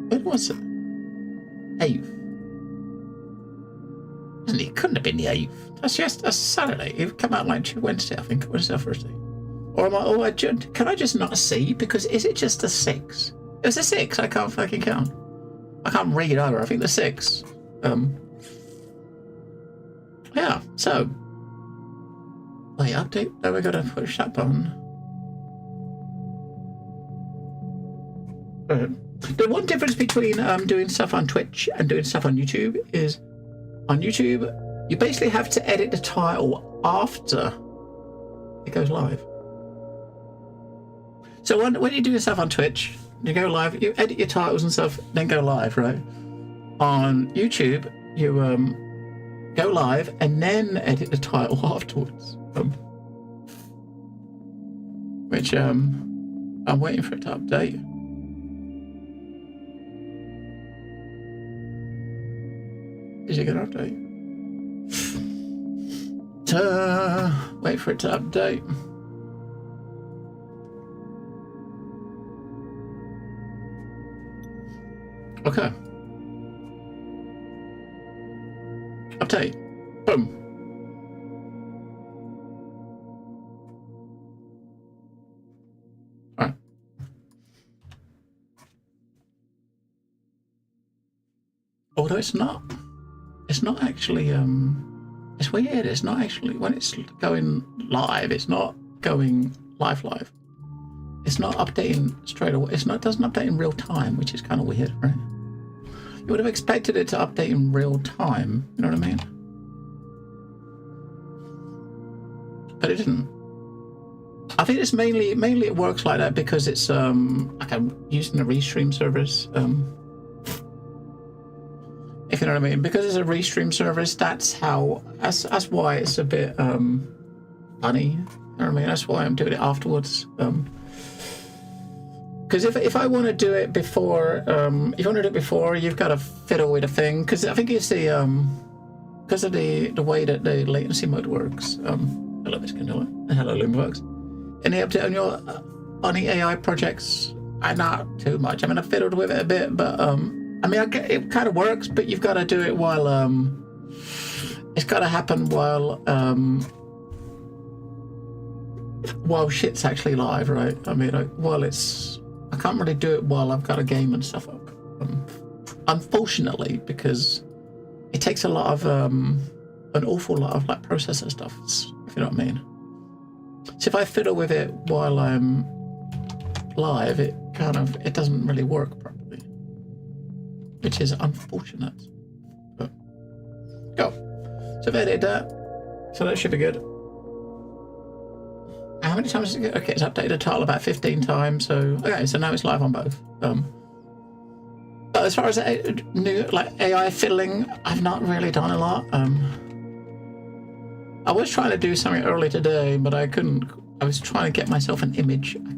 When was it? 8th. It couldn't have been the 8th. That's Saturday. It came out like Wednesday, I think. Wednesday or Thursday. Or am I? Can I just not see? Because is it just the 6? It was the 6. I can't fucking count. I can't read either. I think the 6. Yeah. So. Wait, update. Oh, we gotta push that button. The one difference between doing stuff on Twitch and doing stuff on YouTube is, on YouTube, you basically have to edit the title after it goes live. So when you do stuff on Twitch, you go live, you edit your titles and stuff, then go live, right? On YouTube, you go live and then edit the title afterwards. Which I'm waiting for it to update. Is it going to update? Wait for it to update. Okay. Update. Boom. All right. Although it's not actually, it's weird. It's not actually, when it's going live, it's not going live. It's not updating straight away. It doesn't update in real time, which is kind of weird, right? You would have expected it to update in real time, you know what I mean? But it didn't. I think it's mainly it works like that because it's like I'm using the restream service. If you know what I mean, because it's a restream service, that's why it's a bit funny. You know what I mean? That's why I'm doing it afterwards. Because if I want to do it before, if you want to do it before, you've got to fiddle with a thing. Because I think it's the because of the way that the latency mode works. Hello, Miss Candela. Hello, Loomworks. Any update on your on the AI projects? Not too much. I mean, I fiddled with it a bit, but I mean, it kind of works, but you've got to do it while it's got to happen while shit's actually live, right? I mean, I can't really do it while I've got a game and stuff up. Unfortunately, because it takes a lot of an awful lot of like processor stuff, if you know what I mean. So if I fiddle with it while I'm live, it doesn't really work properly, which is unfortunate. But go. So I've edited that, so that should be good. How many times is it? Okay, it's updated the title about 15 times. So okay, so now it's live on both. But as far as new like AI fiddling, I've not really done a lot. I was trying to do something early today, but I couldn't. I was trying to get myself an image. I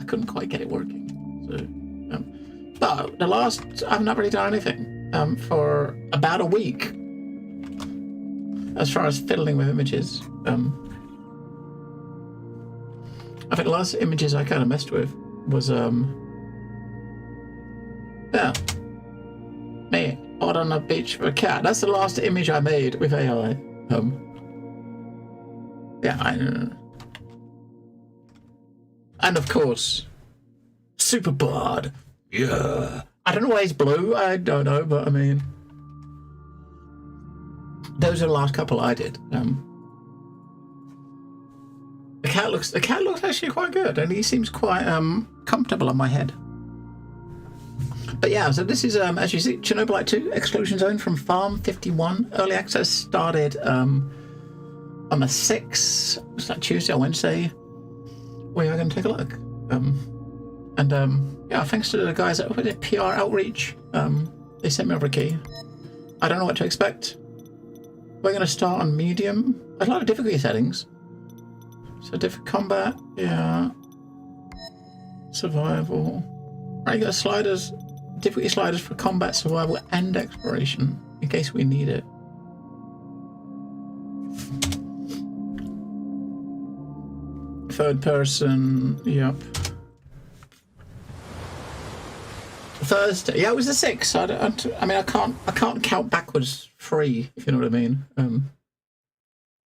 couldn't quite get it working. So, but I've not really done anything for about a week. As far as fiddling with images, I think the last images I kind of messed with was me out on a beach with a cat. That's the last image I made with AI. Yeah, I know. And of course, Superbard. Yeah. I don't know why he's blue. I don't know, but I mean, those are the last couple I did. The cat looks actually quite good, and he seems quite comfortable on my head. But yeah, so this is as you see, Chernobylite 2 Exclusion Zone from Farm 51. Early access started on the 6th. Was that Tuesday or Wednesday? We are going to take a look. Yeah, thanks to the guys at PR Outreach. They sent me over a key. I don't know what to expect. We're going to start on medium. There's a lot of difficulty settings. So combat, yeah. Survival. Right, you got sliders, difficulty sliders for combat, survival, and exploration, in case we need it. Third person, yep. Thursday. Yeah, it was the 6th. I mean, I can't count backwards 3, if you know what I mean.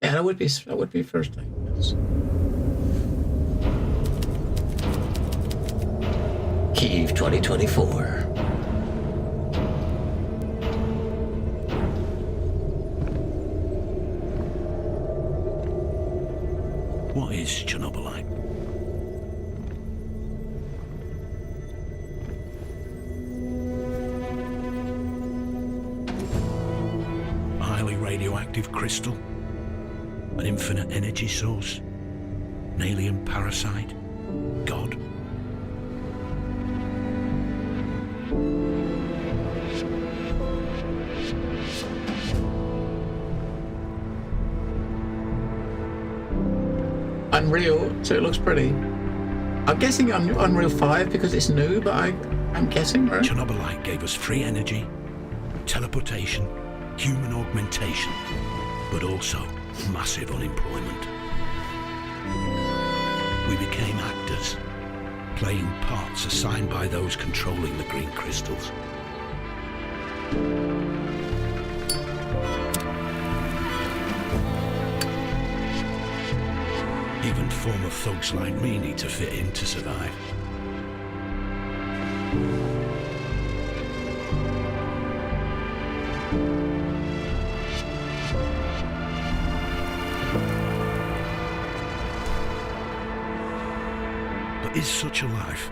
Yeah, that would be Thursday. Yes. Kyiv 2024. What is Chernobylite? A highly radioactive crystal? An infinite energy source? An alien parasite? God? Unreal, so it looks pretty. I'm guessing Unreal 5 because it's new, but I'm guessing, right? Chernobylite gave us free energy, teleportation, human augmentation, but also massive unemployment. We became actors, playing parts assigned by those controlling the green crystals. Even former thugs like me need to fit in to survive. But is such a life,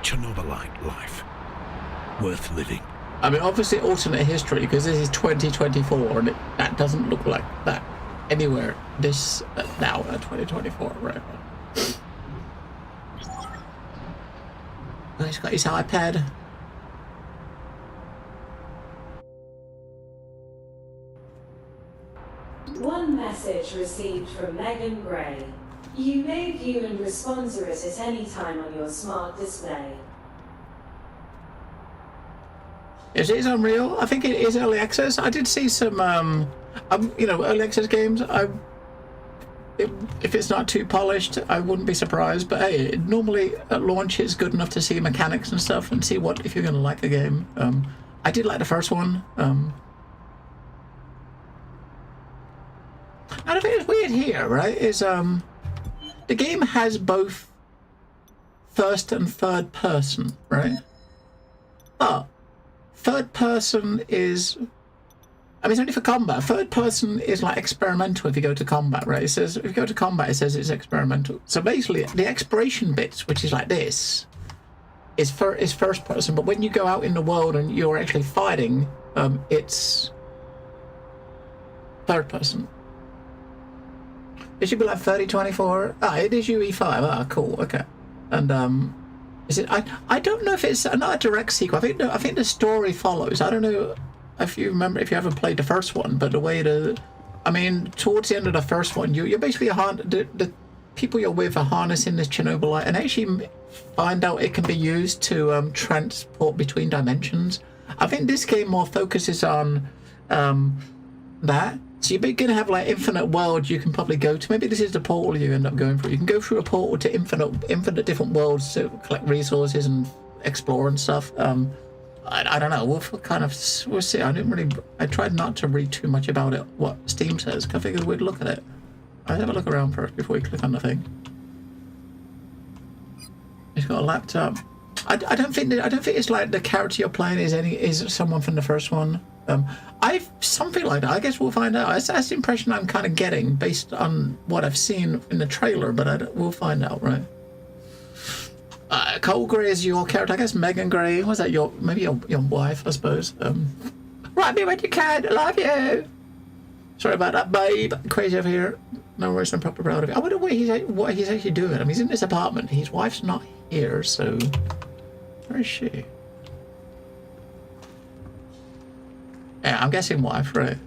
Chernobylite life, worth living? I mean, obviously alternate history because this is 2024 and that doesn't look like that anywhere this now 2024, right? He's got his iPad. One message received from Megan Gray. You may view and respond to it at any time on your smart display. Is it Unreal? I think it is early access. I did see some early access games. If it's not too polished, I wouldn't be surprised. But hey, normally at launch it's good enough to see mechanics and stuff and see if you're gonna like a game. I did like the first one. And I think it's weird here, right? Is the game has both first and third person, right? But third person is, I mean, it's only for combat. Third person is like experimental if you go to combat, right? It says, if you go to combat, it says it's experimental. So basically, the exploration bits, which is like this, is first person. But when you go out in the world and you're actually fighting, it's third person. It should be like 3024. Ah, it is UE5. Ah, cool. Okay. And is it? I don't know if it's not a direct sequel. I think the story follows. I don't know if you remember, if you haven't played the first one, but the way I mean, towards the end of the first one, you're basically the people you're with are harnessing this Chernobylite and actually find out it can be used to transport between dimensions. I think this game more focuses on that. So you're going to have like infinite worlds you can probably go to. Maybe this is the portal you end up going through. You can go through a portal to infinite different worlds to collect resources and explore and stuff. I don't know. We'll see. I tried not to read too much about it, what Steam says. I figured we'd look at it. I'll have a look around first before we click on the thing. He's got a laptop. I don't think it's like the character you're playing is someone from the first one. Something like that. I guess we'll find out. That's the impression I'm kind of getting based on what I've seen in the trailer, but we'll find out, right? Cole Gray is your character. I guess Megan Gray. Was that maybe your wife? I suppose. Write me when you can. I love you. Sorry about that, babe. Crazy over here. No worries. I'm proper proud of it. I wonder what he's actually doing. I mean, he's in this apartment. His wife's not here, so where is she? Yeah, I'm guessing wife, right?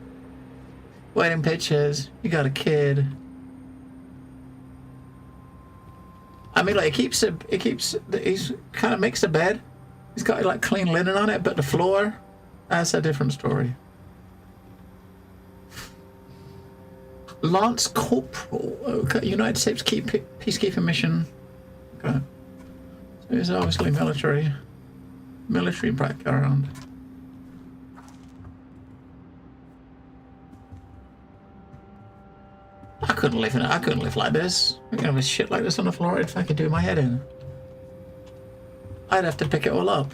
Wedding pictures. You got a kid. I mean, like he's kind of makes the bed. He's got like clean linen on it, but the floor, that's a different story. Lance Corporal, okay, United States peacekeeping mission. Okay, so he's obviously military. military background. I couldn't live like this. I'm gonna have shit like this on the floor. It'd fucking do my head in. I'd have to pick it all up.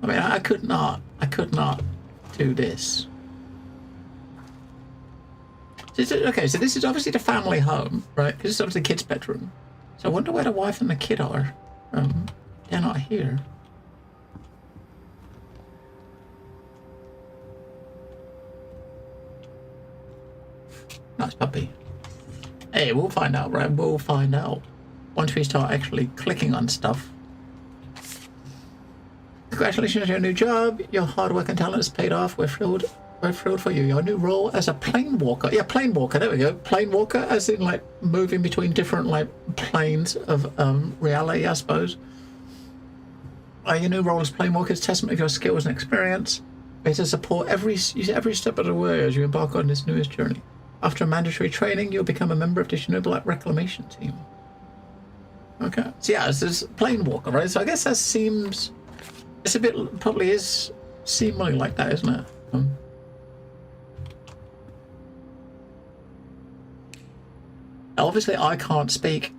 I mean, I could not do this. Okay, so this is obviously the family home, right? Because it's obviously the kid's bedroom. So I wonder where the wife and the kid are. They're not here. Nice puppy. Hey, we'll find out, right? We'll find out. Once we start actually clicking on stuff. Congratulations on your new job. Your hard work and talent has paid off. We're thrilled for you. Your new role as a plane walker. Yeah, plane walker. There we go. Plane walker, as in like moving between different like planes of reality, I suppose. Your new role as plane walker is a testament of your skills and experience. It's to support every step of the way as you embark on this newest journey. After mandatory training, you'll become a member of the Chernobylite reclamation team. Okay. So yeah, it's this plane walker, right? So I guess that seems... It's a bit... Probably is seemingly like that, isn't it? Obviously, I can't speak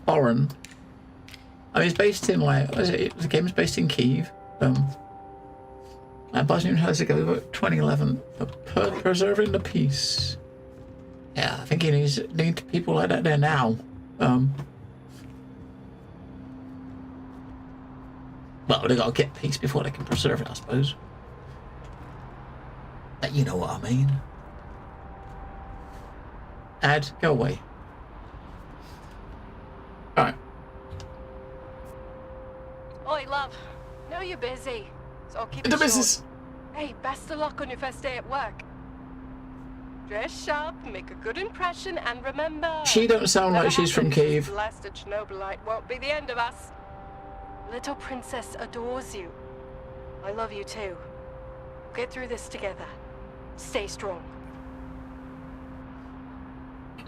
foreign. I mean, it's based in, like... What is it? The game's based in Kyiv. Bosnia and Herzegovina, 2011. Preserving the peace. Yeah, I think he needs people like that there now. Well, they gotta get peace before they can preserve it, I suppose. But you know what I mean. Ad, go away. Alright. Oi, love. Know you're busy, so I'll keep it The short. business. Hey, best of luck on your first day at work. Dress sharp, make a good impression, and remember... She don't sound like she's from Kyiv. Blasted Chernobylite won't be the end of us. Little princess adores you. I love you too. Get through this together. Stay strong.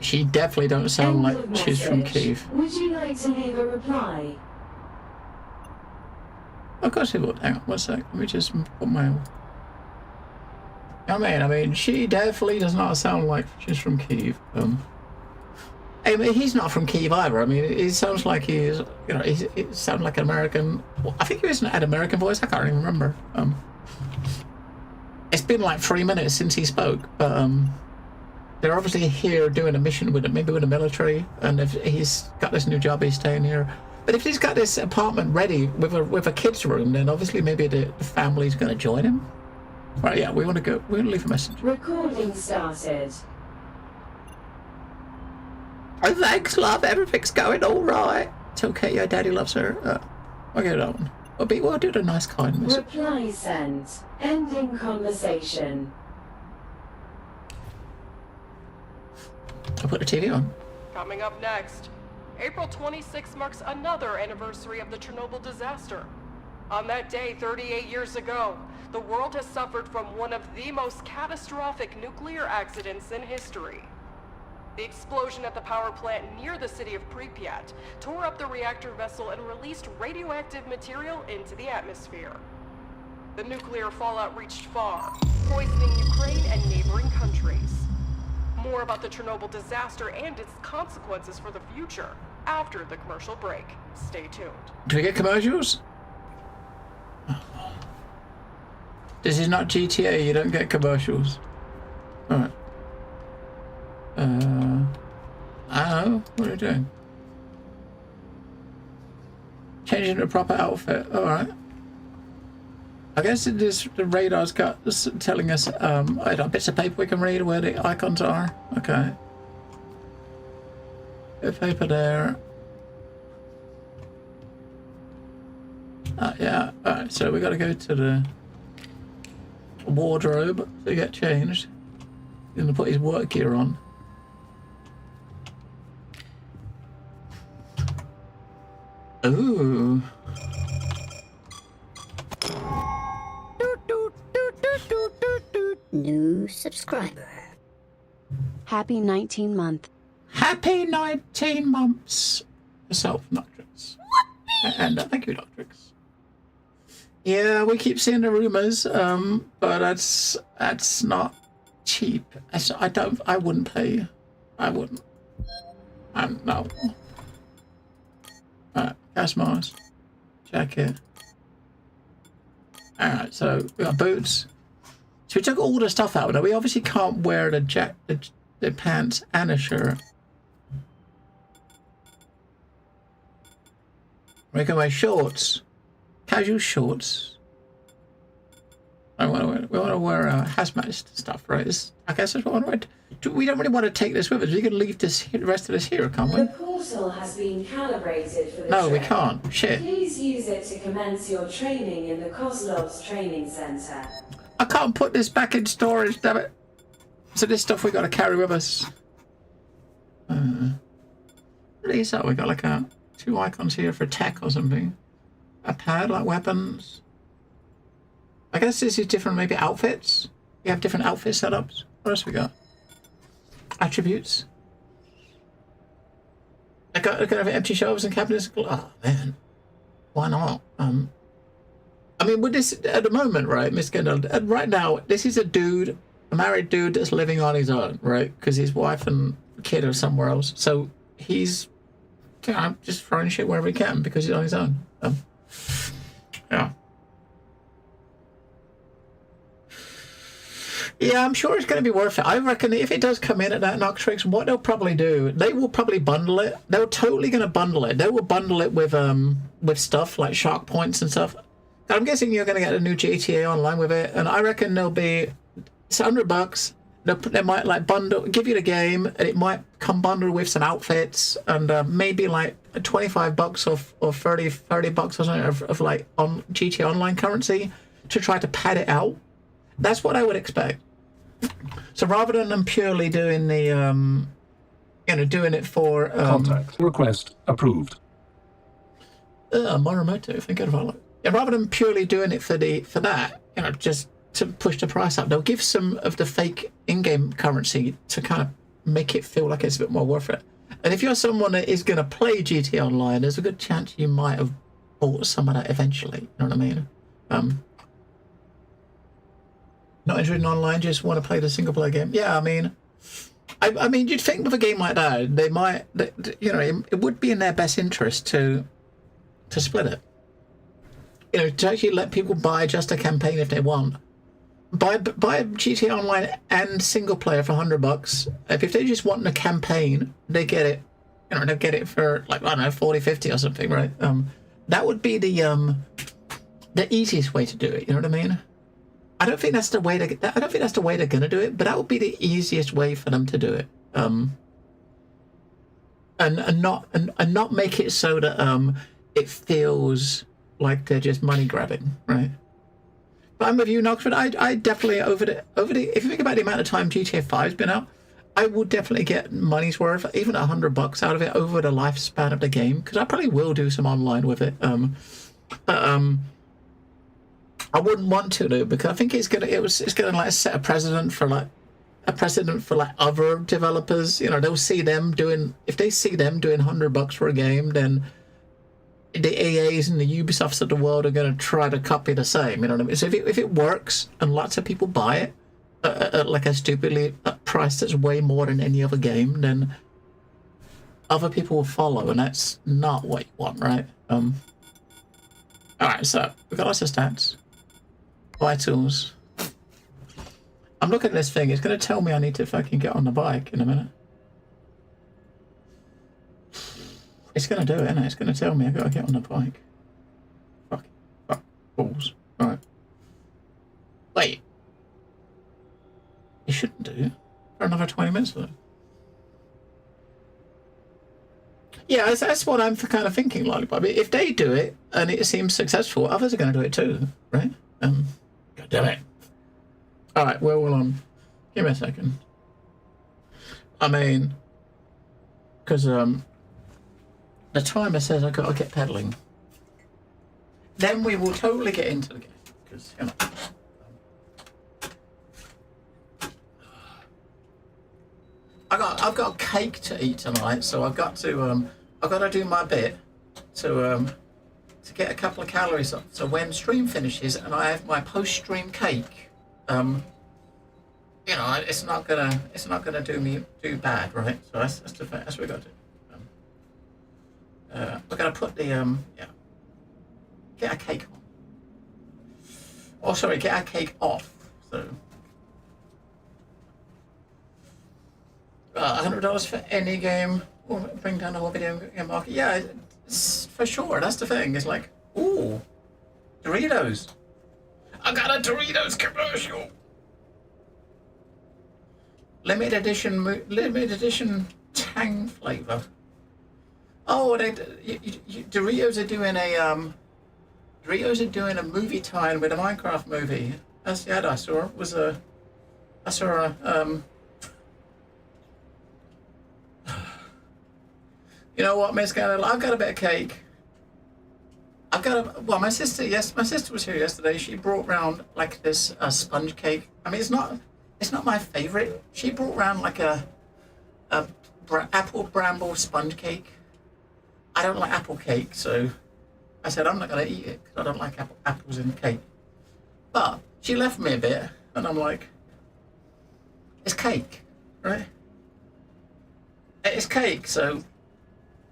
She definitely don't sound like she's from Kyiv. Would you like to leave a reply? Of course he would. Hang on, one sec. Let me just put my... I mean, she definitely does not sound like she's from Kyiv. I mean, he's not from Kyiv either. I mean, it sounds like he's, you know, it sounds like an American. Well, I think he was an American voice. I can't even remember. It's been like 3 minutes since he spoke, but they're obviously here doing a mission with it, maybe with the military. And if he's got this new job, he's staying here. But if he's got this apartment ready with a kid's room, then obviously maybe the family's going to join him. Right, yeah, we want to go. We're going to leave a message. Recording started. Oh, thanks, love. Everything's going all right. Tell Katie your daddy loves her. I'll get it on. We'll do the nice, kind message. Reply sent. Ending conversation. I'll put the TV on. Coming up next, April 26 marks another anniversary of the Chernobyl disaster. On that day, 38 years ago, the world has suffered from one of the most catastrophic nuclear accidents in history. The explosion at the power plant near the city of Pripyat tore up the reactor vessel and released radioactive material into the atmosphere. The nuclear fallout reached far, poisoning Ukraine and neighboring countries. More about the Chernobyl disaster and its consequences for the future after the commercial break. Stay tuned. Do we get commercials? This is not GTA, you don't get commercials. Alright. I don't know. What are you doing? Changing the proper outfit. Alright. I guess the radar's got telling us bits of paper we can read where the icons are. Okay. Bit of paper there. Yeah. Alright, so we gotta go to the wardrobe to get changed. He's gonna put his work gear on. Ooh. New subscriber. Happy 19 month. Happy 19 months. Yourself, not just. And thank you, Doctrix. Yeah, we keep seeing the rumors, but that's not cheap. I wouldn't pay. I wouldn't. No. Alright, gas mask, jacket. Alright, so we got boots. So we took all the stuff out. Now we obviously can't wear the pants and a shirt. We can wear shorts, casual shorts. We want to wear hazmat stuff, right? I guess that's what I want to wear. We don't really want to take this with us. We can leave the rest of this here, can't we? The portal has been calibrated for the No, we trip. can't. Shit. Please use it to commence your training in the Kozlov's training center. I can't put this back in storage, damn it. So this stuff we got to carry with us. What is that? We got like two icons here for tech or something. A pad, like weapons. I guess this is different, maybe outfits. We have different outfit setups. What else we got? Attributes. I got empty shelves and cabinets. Oh man, why not? I mean, with this at the moment, right, Miss Kendall? Right now, this is a married dude that's living on his own, right? Because his wife and kid are somewhere else. So he's, just throwing shit wherever he can because he's on his own. Yeah. Yeah, I'm sure it's going to be worth it. I reckon if it does come in at that Noctrix, what they'll probably do, they will probably bundle it. They're totally going to bundle it. They will bundle it with stuff like shark points and stuff. I'm guessing you're going to get a new GTA Online with it, and I reckon it's $100. They might like give you the game, and it might come bundled with some outfits and maybe like $25 or $30 or something of like on GTA Online currency to try to pad it out. That's what I would expect. So rather than them purely doing the, doing it for contact request approved. Morimoto, forget about it. Yeah, rather than purely doing it for that, just to push the price up, they'll give some of the fake in-game currency to kind of make it feel like it's a bit more worth it. And if you're someone that is going to play GTA Online, there's a good chance you might have bought some of that eventually. You know what I mean? Not interested in online, just want to play the single player game. Yeah, I mean, you'd think with a game like that, they might, it would be in their best interest to split it. To actually let people buy just a campaign if they want. Buy GTA Online and single player for $100. If they just want a campaign, they get it. They get it for like, I don't know, 40, 50 or something, right? That would be the easiest way to do it. You know what I mean? I don't think that's the way they're gonna do it, but that would be the easiest way for them to do it. And not make it so that it feels like they're just money grabbing, right? But I'm with you, Knoxford. I definitely over the if you think about the amount of time GTA 5's been out, I would definitely get money's worth, even $100 out of it over the lifespan of the game, because I probably will do some online with it. I wouldn't want to do, because I think it's gonna like set a precedent for like other developers. They'll see them doing, if they see them doing $100 for a game, then the EAs and the Ubisofts of the world are going to try to copy the same. You know what I mean? So if it works and lots of people buy it at like a stupidly price that's way more than any other game, then other people will follow, and that's not what you want, right? All right, so we've got lots of stats. Vitals. I'm looking at this thing. It's going to tell me I need to fucking get on the bike in a minute. It's going to do it, isn't it? It's going to tell me I've got to get on the bike. Fuck balls. Alright. Wait. It shouldn't do. For another 20 minutes though. Yeah, that's what I'm kind of thinking, Lollipop. If they do it and it seems successful, others are going to do it too, right? God damn it. Alright, where we're on. Give me a second. I mean, because the timer says I've got to get pedaling. Then we will totally get into the game, because I've got cake to eat tonight, so I've got to do my bit to to get a couple of calories up. So when stream finishes and I have my post-stream cake, you know, it's not gonna do bad, right? So that's the fact. That's what we got to do. We're gonna put the yeah, get our cake on. Oh, sorry, get our cake off. So $100 for any game will bring down the whole video game market. Yeah, it's for sure. That's the thing. It's like, ooh, Doritos. I got a Doritos commercial. Limited edition Tang flavor. Oh, Doritos are doing a movie tie-in with a Minecraft movie. That's the ad I saw. You know what, Miss Gannell? I've got a bit of cake. Well, my sister was here yesterday. She brought round like this sponge cake. I mean, it's not my favorite. She brought round like a apple bramble sponge cake. I don't like apple cake, so I said I'm not gonna eat it because I don't like apples in cake. But she left me a bit, and I'm like, it's cake, right? It's cake, so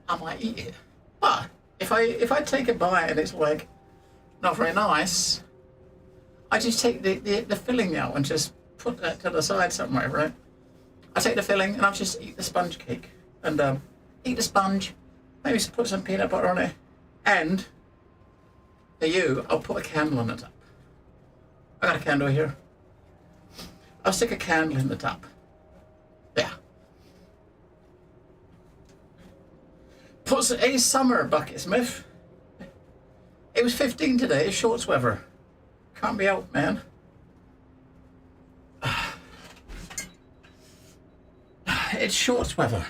I might eat it. But if I take a bite and it's like not very nice, I just take the filling out and just put that to the side somewhere, right? I take the filling and I just eat the sponge cake and eat the sponge, maybe put some peanut butter on it, and for you, I'll put a candle on the top. I got a candle here. I'll stick a candle in the top. Yeah. Put a summer bucket, Smith. It was 15 today. It's shorts weather. Can't be helped, man. It's shorts weather.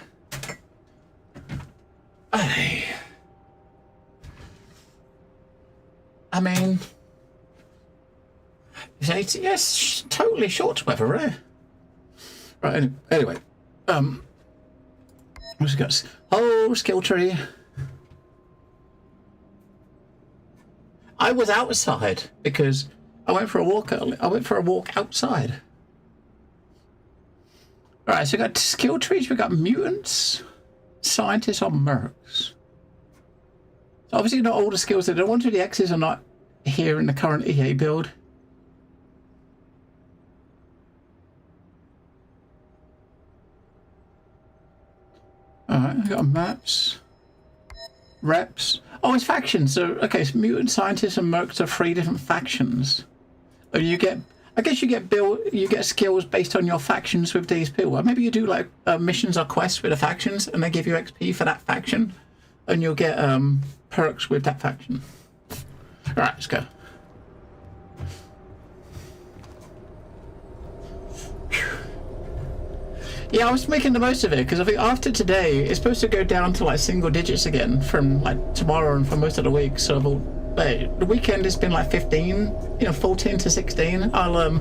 I mean, yes, totally shorts weather, right? Right. Anyway, what's it got? Oh, skill tree. I was outside because I went for a walk early. I went for a walk outside. All right, so we got skill trees. We got mutants, scientists, or mercs. So obviously, not all the skills that I wanted. The X's are not here in the current EA build. Alright, I got maps. Reps. Oh, it's factions. So, okay, so mutant scientists and mercs are 3 different factions. And you get, I guess you get skills based on your factions with these people. Maybe you do like missions or quests with the factions and they give you XP for that faction. And you'll get perks with that faction. Alright, let's go. Yeah, I was making the most of it because I think after today it's supposed to go down to like single digits again from like tomorrow and for most of the week. So I thought, hey, the weekend has been like 15, 14 to 16. I'll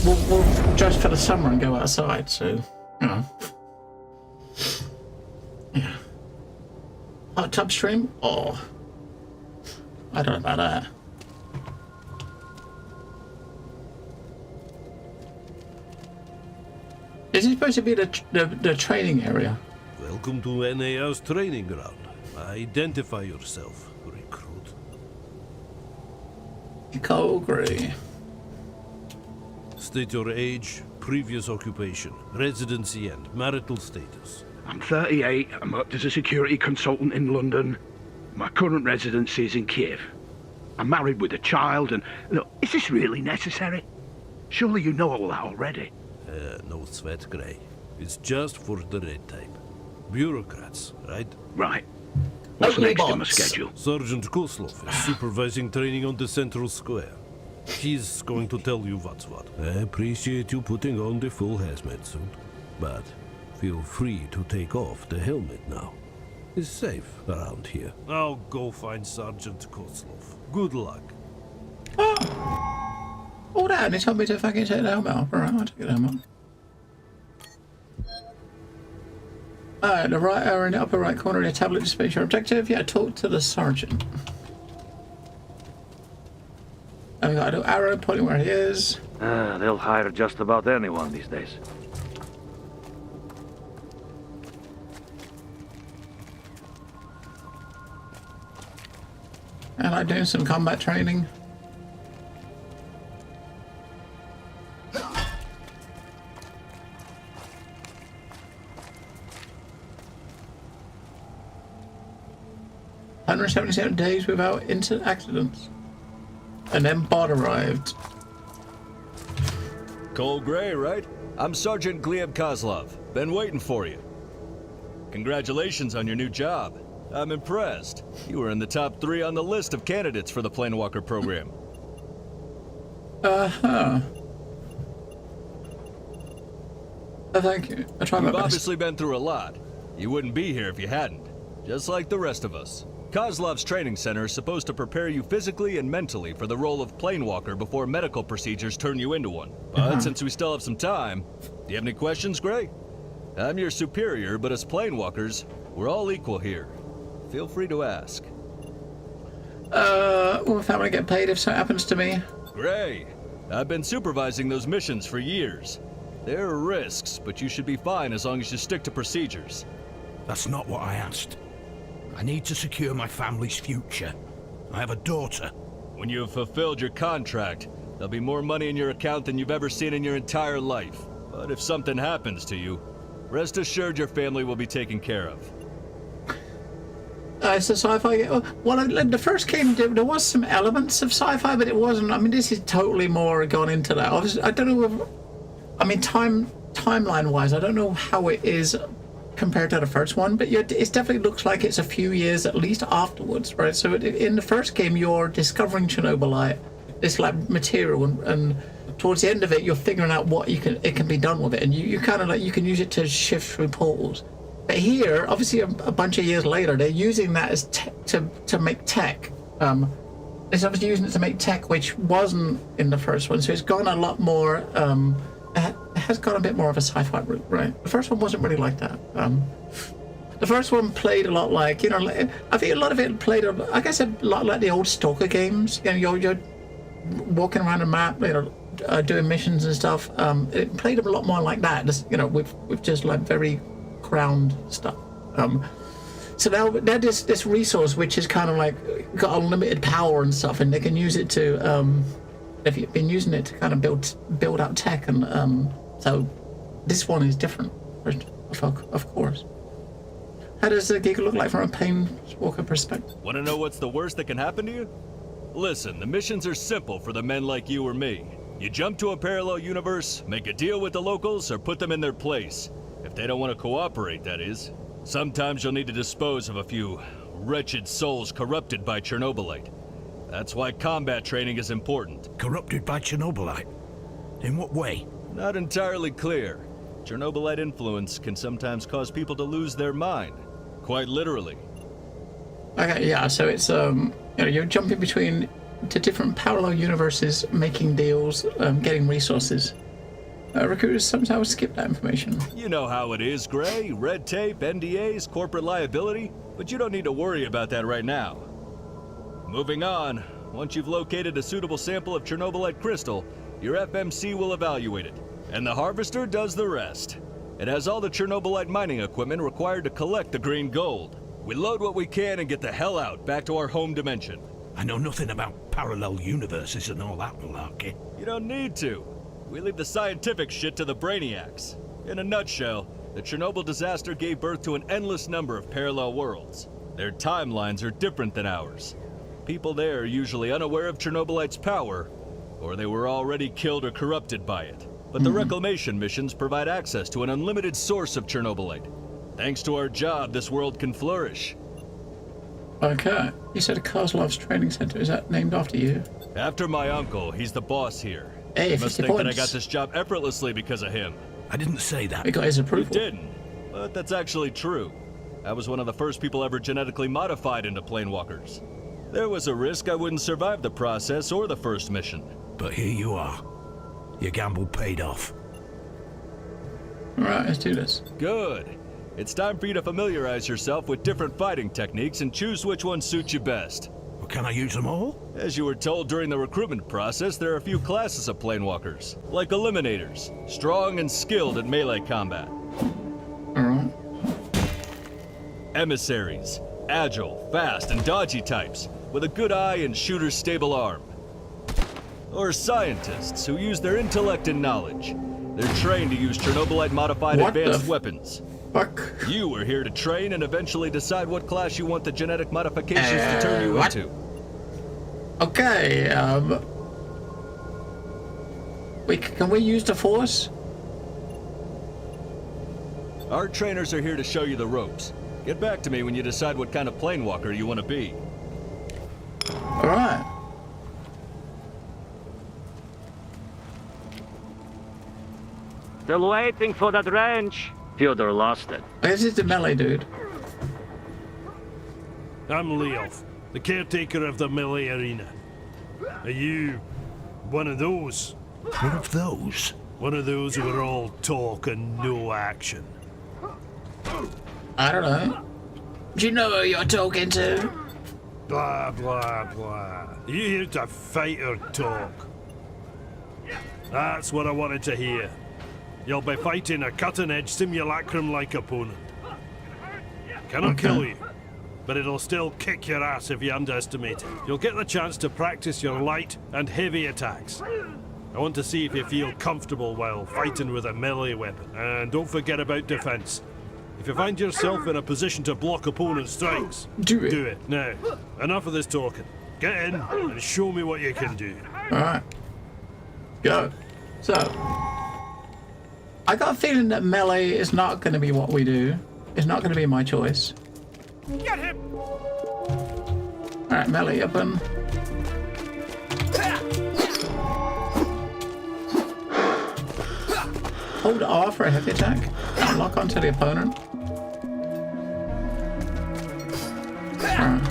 we'll just for the summer and go outside. So yeah. Hot tub stream? Oh, I don't know about that. Is it supposed to be the training area? Welcome to NAR's training ground. Identify yourself, recruit. Eco agree. State your age, previous occupation, residency, and marital status. I'm 38. I'm worked as a security consultant in London. My current residency is in Kiev. I'm married with a child and... Look, is this really necessary? Surely you know all that already. No sweat, Grey. It's just for the red type. Bureaucrats, right? Right. What's Ugly next in my bots. schedule? Sergeant Koslov is supervising training on the central square. He's going to tell you what's what. I appreciate you putting on the full hazmat suit, but feel free to take off the helmet now. It's safe around here. I'll go find Sergeant Koslov. Good luck. All that, and they told me to fucking take the helmet off. Alright, I'll take the helmet off. Alright, the right arrow in the upper right corner of the tablet displays your objective. Yeah, talk to the sergeant. And we got a little arrow pointing where he is. They'll hire just about anyone these days. And I'm doing some combat training. "177 days without accidents." And then Bot arrived. Cole Gray, right? I'm Sergeant Gleb Kozlov. Been waiting for you. Congratulations on your new job. I'm impressed. You were in the top 3 on the list of candidates for the Planewalker program. Thank you. I try my You've best. obviously been through a lot. You wouldn't be here if you hadn't. Just like the rest of us. Kozlov's training center is supposed to prepare you physically and mentally for the role of Planewalker before medical procedures turn you into one. But since we still have some time, do you have any questions, Gray? I'm your superior, but as Planewalkers, we're all equal here. Feel free to ask. Well, if I'm gonna get paid if something happens to me. Gray, I've been supervising those missions for years. There are risks, but you should be fine as long as you stick to procedures. That's not what I asked. I need to secure my family's future. I have a daughter. When you have fulfilled your contract, there'll be more money in your account than you've ever seen in your entire life. But if something happens to you, rest assured your family will be taken care of. It's a sci-fi. Well, the first game, there was some elements of sci-fi, but it wasn't. I mean, this is totally more gone into that. Obviously, I don't know if, I mean, timeline-wise, I don't know how it is compared to the first one, but it definitely looks like it's a few years at least afterwards, right? So in the first game, you're discovering Chernobylite, this like material, and towards the end of it, you're figuring out what it can be done with it, and you kind of like you can use it to shift through portals. But here, obviously, a bunch of years later, they're using that as to make tech. It's obviously using it to make tech, which wasn't in the first one. So it's gone a lot more. It has gone a bit more of a sci-fi route, right? The first one wasn't really like that. The first one played a lot like, I think a lot of it played, I guess, a lot like the old Stalker games. You're walking around a map, doing missions and stuff. It played a lot more like that. Just, with just like very ground stuff. So now they're this resource which is kind of like got unlimited power and stuff, and they can use it to they've been using it to kind of build out tech, and so this one is different, of course. How does the gig look like from a Planewalker perspective? Want to know what's the worst that can happen to you? Listen, the missions are simple for the men like you or me. You jump to a parallel universe, make a deal with the locals, or put them in their place. If they don't want to cooperate, that is. Sometimes you'll need to dispose of a few wretched souls corrupted by Chernobylite. That's why combat training is important. Corrupted by Chernobylite? In what way? Not entirely clear. Chernobylite influence can sometimes cause people to lose their mind. Quite literally. Okay, yeah, so it's, you're jumping between the different parallel universes, making deals, getting resources. Recruiters sometimes skip that information. You know how it is, Gray. Red tape, NDAs, corporate liability. But you don't need to worry about that right now. Moving on. Once you've located a suitable sample of Chernobylite crystal, your FMC will evaluate it. And the harvester does the rest. It has all the Chernobylite mining equipment required to collect the green gold. We load what we can and get the hell out, back to our home dimension. I know nothing about parallel universes and all that malarkey. You don't need to. We leave the scientific shit to the brainiacs. In a nutshell, the Chernobyl disaster gave birth to an endless number of parallel worlds. Their timelines are different than ours. People there are usually unaware of Chernobylite's power, or they were already killed or corrupted by it. But the reclamation missions provide access to an unlimited source of Chernobylite. Thanks to our job, this world can flourish. Okay. You said Kozlov's training center. Is that named after you? After my uncle, he's the boss here. Hey, You must 50 think that I points. got this job effortlessly because of him. I didn't say that. We got his You approval. didn't, but that's actually true. I was one of the first people ever genetically modified into Planewalkers. There was a risk I wouldn't survive the process or the first mission. But here you are. Your gamble paid off. Alright, let's do this. Good. It's time for you to familiarize yourself with different fighting techniques and choose which one suits you best. Can I use them all? As you were told during the recruitment process, there are a few classes of planewalkers, like Eliminators, strong and skilled at melee combat. Alright. Emissaries, agile, fast, and dodgy types, with a good eye and shooter's stable arm. Or scientists, who use their intellect and knowledge. They're trained to use Chernobylite-modified What advanced the weapons. Fuck. You are here to train and eventually decide what class you want the genetic modifications to turn you what? into. Okay, can we use the Force? Our trainers are here to show you the ropes. Get back to me when you decide what kind of planewalker you want to be. Alright. Still waiting for that wrench. Fyodor lost it. This is the melee dude. I'm Leof, the caretaker of the melee arena. Are you one of those? One of those? One of those who are all talk and no action? I don't know. Do you know who you're talking to? Blah, blah, blah. Are you here to fight or talk? That's what I wanted to hear. You'll be fighting a cutting-edge simulacrum-like opponent. Cannot kill you, but it'll still kick your ass if you underestimate it. You'll get the chance to practice your light and heavy attacks. I want to see if you feel comfortable while fighting with a melee weapon. And don't forget about defense. If you find yourself in a position to block opponent's strikes, Do it. do it. Now, enough of this talking. Get in and show me what you can do. Alright. Go. So, I got a feeling that melee is not going to be what we do. It's not going to be my choice. Get him! Alright, melee up and... Hold R for a heavy attack. Can't lock onto the opponent. Alright.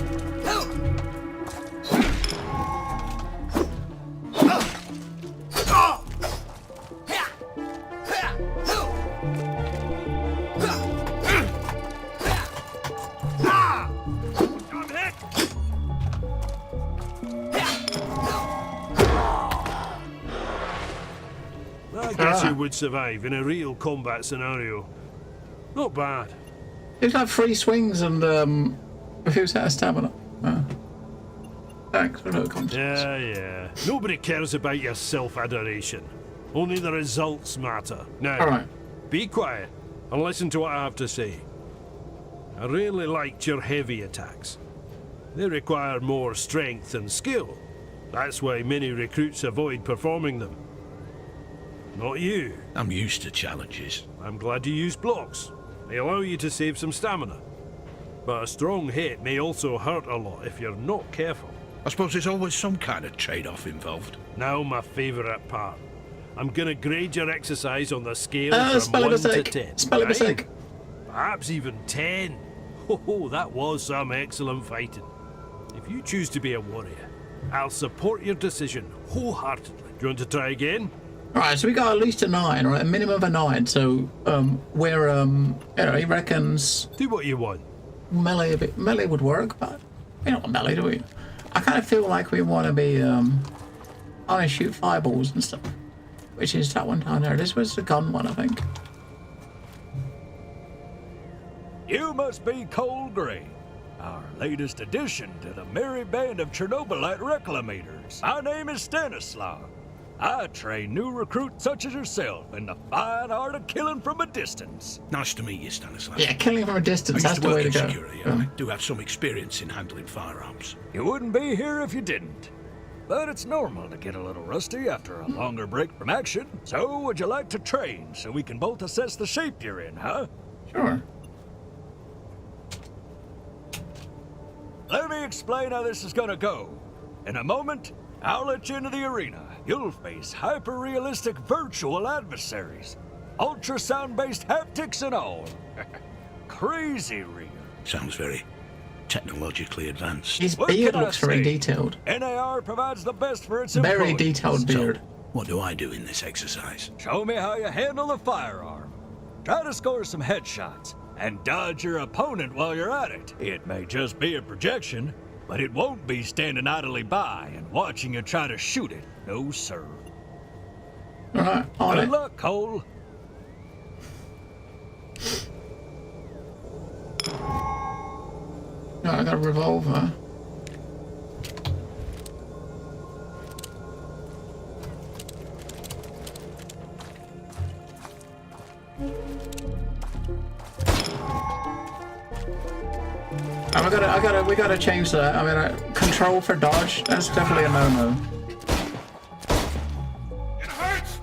I guess you would survive in a real combat scenario. Not bad. It's like 3 swings and who's out of stamina? Thanks for no confidence. Yeah. Nobody cares about your self-adoration. Only the results matter. Now, Alright. be quiet and listen to what I have to say. I really liked your heavy attacks. They require more strength and skill. That's why many recruits avoid performing them. Not you. I'm used to challenges. I'm glad you use blocks. They allow you to save some stamina. But a strong hit may also hurt a lot if you're not careful. I suppose there's always some kind of trade-off involved. Now my favourite part. I'm gonna grade your exercise on the scale from spell a 1 to mistake. 10. Spell a mistake. Perhaps even 10. Oh, that was some excellent fighting. If you choose to be a warrior, I'll support your decision wholeheartedly. Do you want to try again? Alright, so we got at least a 9, right? A minimum of a 9. So, we're, he reckons Do what you want. melee would work, but we don't want melee, do we? I kind of feel like we want to be, I want to shoot fireballs and stuff. Which is that one down there. This was the gun one, I think. You must be Cole Gray, our latest addition to the merry band of Chernobylite reclamators. My name is Stanislav. I train new recruits such as yourself in the fine art of killing from a distance. Nice to meet you, Stanislav. Yeah, killing from a distance, I that's used to the way work to in go. security, and I do have some experience in handling firearms. You wouldn't be here if you didn't. But it's normal to get a little rusty after a longer break from action. So, would you like to train so we can both assess the shape you're in, huh? Sure. Let me explain how this is gonna go. In a moment, I'll let you into the arena. You'll face hyper-realistic virtual adversaries. Ultrasound-based haptics and all. Crazy real. Sounds very technologically advanced. His What beard can I looks very say? detailed. NAR provides the best for its Very employees. detailed beard. So, what do I do in this exercise? Show me how you handle the firearm. Try to score some headshots and dodge your opponent while you're at it. It may just be a projection, but it won't be standing idly by and watching you try to shoot it. No, sir. All right, on Good it. luck, Cole. No, I got a revolver. We gotta change that. I mean, control for dodge, that's definitely a no-no. It hurts!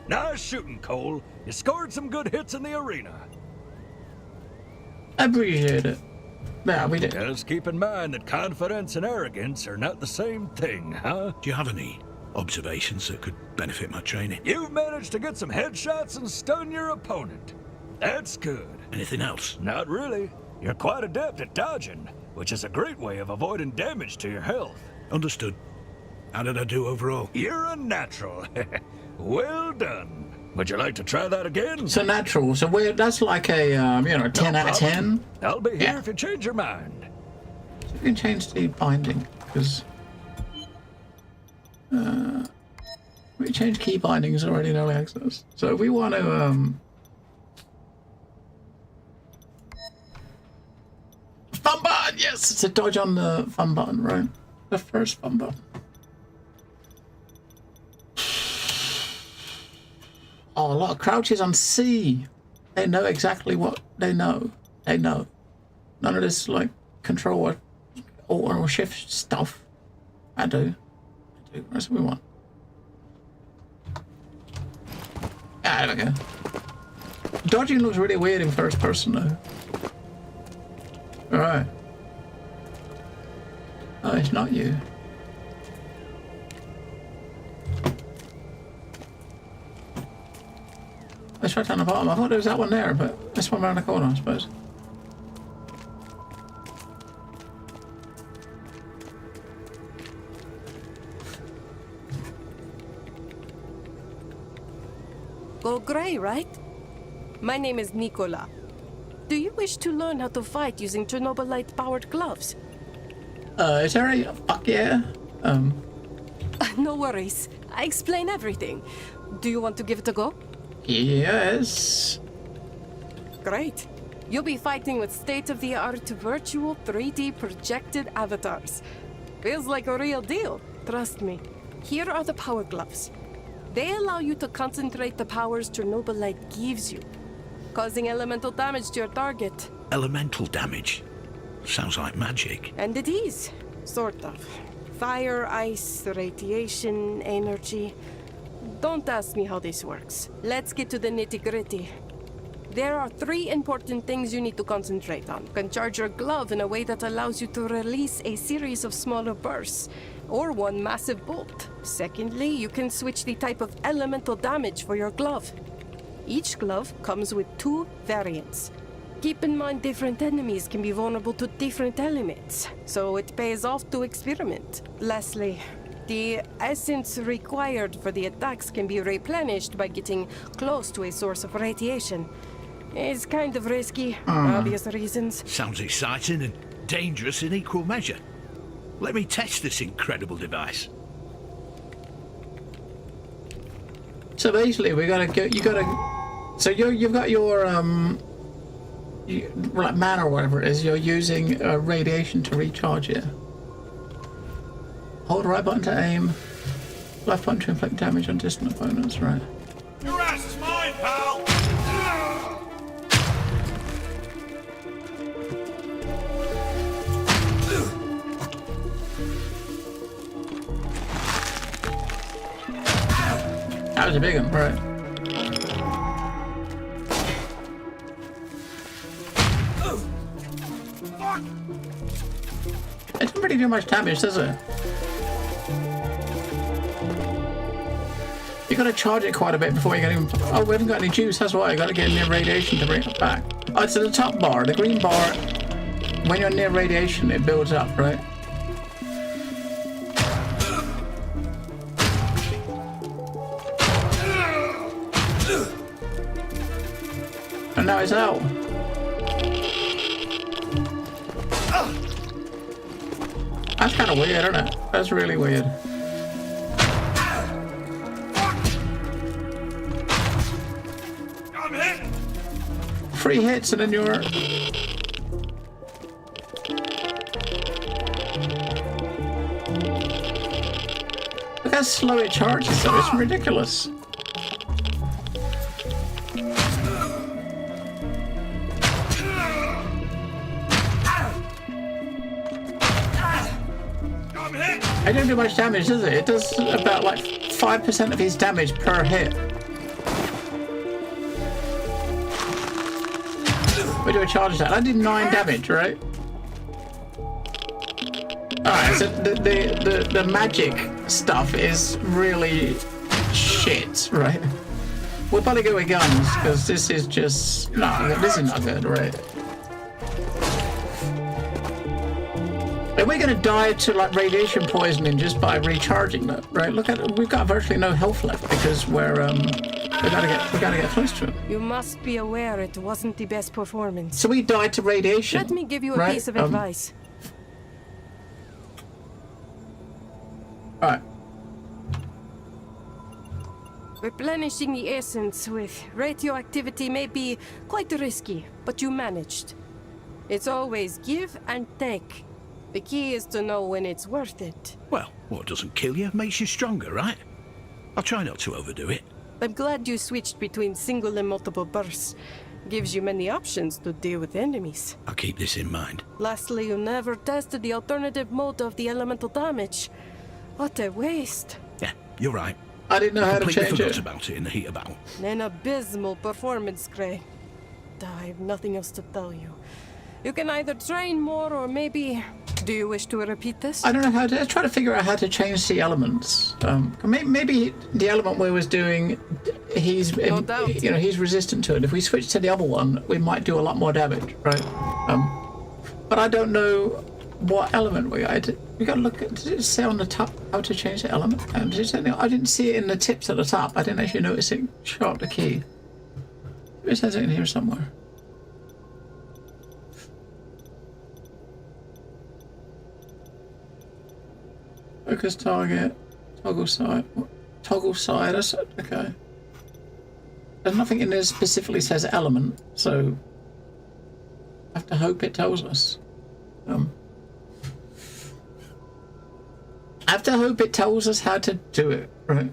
Nice shooting, Cole. You scored some good hits in the arena. I appreciate it. Yeah, we did. Just keep in mind that confidence and arrogance are not the same thing, huh? Do you have any observations that could benefit my training? You've managed to get some headshots and stun your opponent. That's good. Anything else? Not really. You're quite adept at dodging, which is a great way of avoiding damage to your health. Understood. How did I do overall? You're a natural. Well done. Would you like to try that again? So natural. So that's like a 10 out of 10. I'll be here if you change your mind. So we can change the binding because we changed key bindings already in early access. So if we want to fun button, yes, it's a dodge on the fun button, right? The first fun button. Oh, a lot of crouches on C. They know exactly what they know. They know. None of this like control or alt or shift stuff. I do. That's what we want. Ah, there we go. Dodging looks really weird in first person though. Alright. Oh, it's not you. It's right down the bottom. I thought there was that one there, but this one around the corner, I suppose. Go Grey, right? My name is Nicola. Do you wish to learn how to fight using Chernobylite-powered gloves? Is there a fuck yeah? No worries. I explain everything. Do you want to give it a go? Yes. Great. You'll be fighting with state-of-the-art virtual 3D projected avatars. Feels like a real deal. Trust me. Here are the power gloves. They allow you to concentrate the powers Chernobylite gives you, causing elemental damage to your target. Elemental damage? Sounds like magic. And it is, sort of. Fire, ice, radiation, energy. Don't ask me how this works. Let's get to the nitty-gritty. There are 3 important things you need to concentrate on. You can charge your glove in a way that allows you to release a series of smaller bursts, or one massive bolt. Secondly, you can switch the type of elemental damage for your glove. Each glove comes with 2 variants. Keep in mind different enemies can be vulnerable to different elements, so it pays off to experiment. Lastly, the essence required for the attacks can be replenished by getting close to a source of radiation. It's kind of risky, for obvious reasons. Sounds exciting and dangerous in equal measure. Let me test this incredible device. So basically, we gotta go. You gotta. So you've got your like mana or whatever it is. You're using radiation to recharge it. Hold right button to aim. Left button to inflict damage on distant opponents. Right. Your ass is mine, pal! That was a big one, right? It doesn't really do much damage, does it? You gotta charge it quite a bit before you get even. Oh, we haven't got any juice, that's why. You gotta get any radiation to bring it back. Oh, it's at the top bar. The green bar when you're near radiation, it builds up, right? And now it's out. That's kind of weird, isn't it? That's really weird. I'm hit. 3 hits and then you're... Look how slow it charges though, it's ridiculous. It don't do much damage, does it? It does about like 5% of his damage per hit. Where do I charge that? I did 9 damage, right? Alright, so the magic stuff is really shit, right? We'll probably go with guns, because this is just... No, this is not good, right? Are we going to die to like radiation poisoning just by recharging that? Right? Look at we've got virtually no health left because we're we gotta get close to it. You must be aware it wasn't the best performance. So we died to radiation. Let me give you a right? piece of advice. All right. Replenishing the essence with radioactivity may be quite risky, but you managed. It's always give and take. The key is to know when it's worth it. Well, what doesn't kill you makes you stronger, right? I'll try not to overdo it. I'm glad you switched between single and multiple bursts. Gives you many options to deal with enemies. I'll keep this in mind. Lastly, you never tested the alternative mode of the elemental damage. What a waste. Yeah, you're right. I didn't know how to Completely change forgot it. about it in the heat of battle. An abysmal performance, Gray. I have nothing else to tell you. You can either train more or maybe... Do you wish to repeat this? I don't know how to try to figure out how to change the elements. Maybe the element we was doing, he's No doubt. you know, he's resistant to it. If we switch to the other one, we might do a lot more damage, right? But I don't know what element we got. We got to look at. Did it say on the top how to change the element? Did it say, I didn't see it in the tips at the top. I didn't actually notice it. Show up the key. It says it in here somewhere. Focus target, toggle side, that's okay. There's nothing in there specifically says element, so I have to hope it tells us. I have to hope it tells us how to do it, right?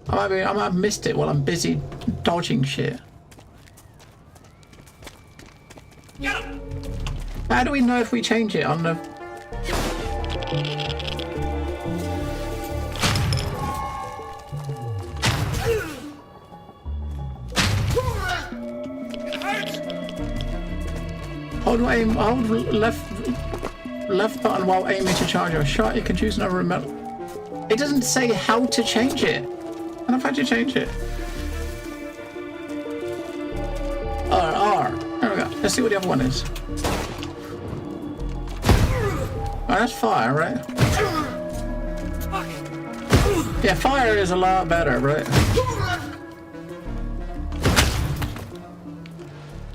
I might have missed it while I'm busy dodging shit. How do we know if we change it on the... Hold left button while aiming to charge your shot. You can choose another remote. It doesn't say how to change it. I don't know how to change it. R. There we go. Let's see what the other one is. Oh, that's fire, right? Yeah, fire is a lot better, right?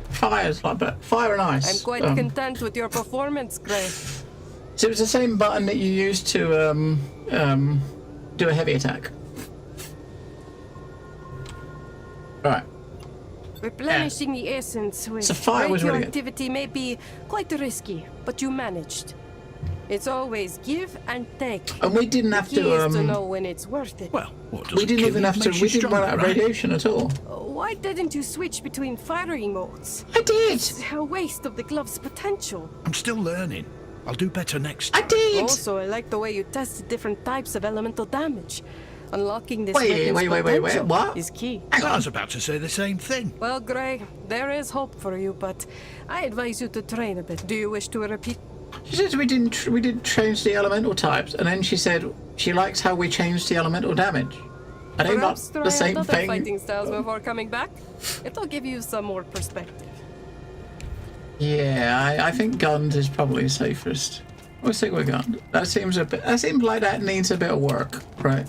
Fire is a lot better. Fire and ice. I'm quite content with your performance, Gray. So it's the same button that you use to do a heavy attack. Right. Replenishing the essence with So fire was really good. radioactivity may be quite risky, but you managed. It's always give and take. And we didn't have The key to. is to know when it's worth it. Well, what doesn't We didn't kill even you have to. makes We you didn't run out of stronger, right? radiation at all. Why didn't you switch between firing modes? I did. A waste of the glove's potential. I'm still learning. I'll do better next I time. did. Also, I like the way you tested different types of elemental damage. Unlocking this Wait, weapon's wait, potential what? is key. I was about to say the same thing. Well, Gray, there is hope for you, but I advise you to train a bit. Do you wish to repeat? She says we didn't change the elemental types, and then she said she likes how we changed the elemental damage. Are they not Perhaps try the same other thing? fighting styles before coming back. It'll give you some more perspective. Yeah, I think guns is probably safest. We'll stick with guns. That seems a bit. That seems like that needs a bit of work, right?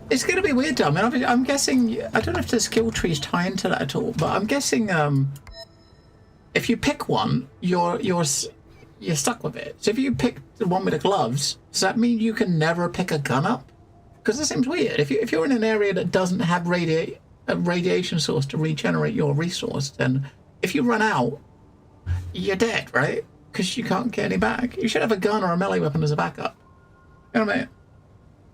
It's gonna be weird, though. I mean, I'm guessing. I don't know if the skill trees tie into that at all, but I'm guessing. If you pick one, you're stuck with it. So if you pick the one with the gloves, does that mean you can never pick a gun up? Because that seems weird. If you're in an area that doesn't have a radiation source to regenerate your resource, then if you run out, you're dead, right? Because you can't get any back. You should have a gun or a melee weapon as a backup. You know what I mean?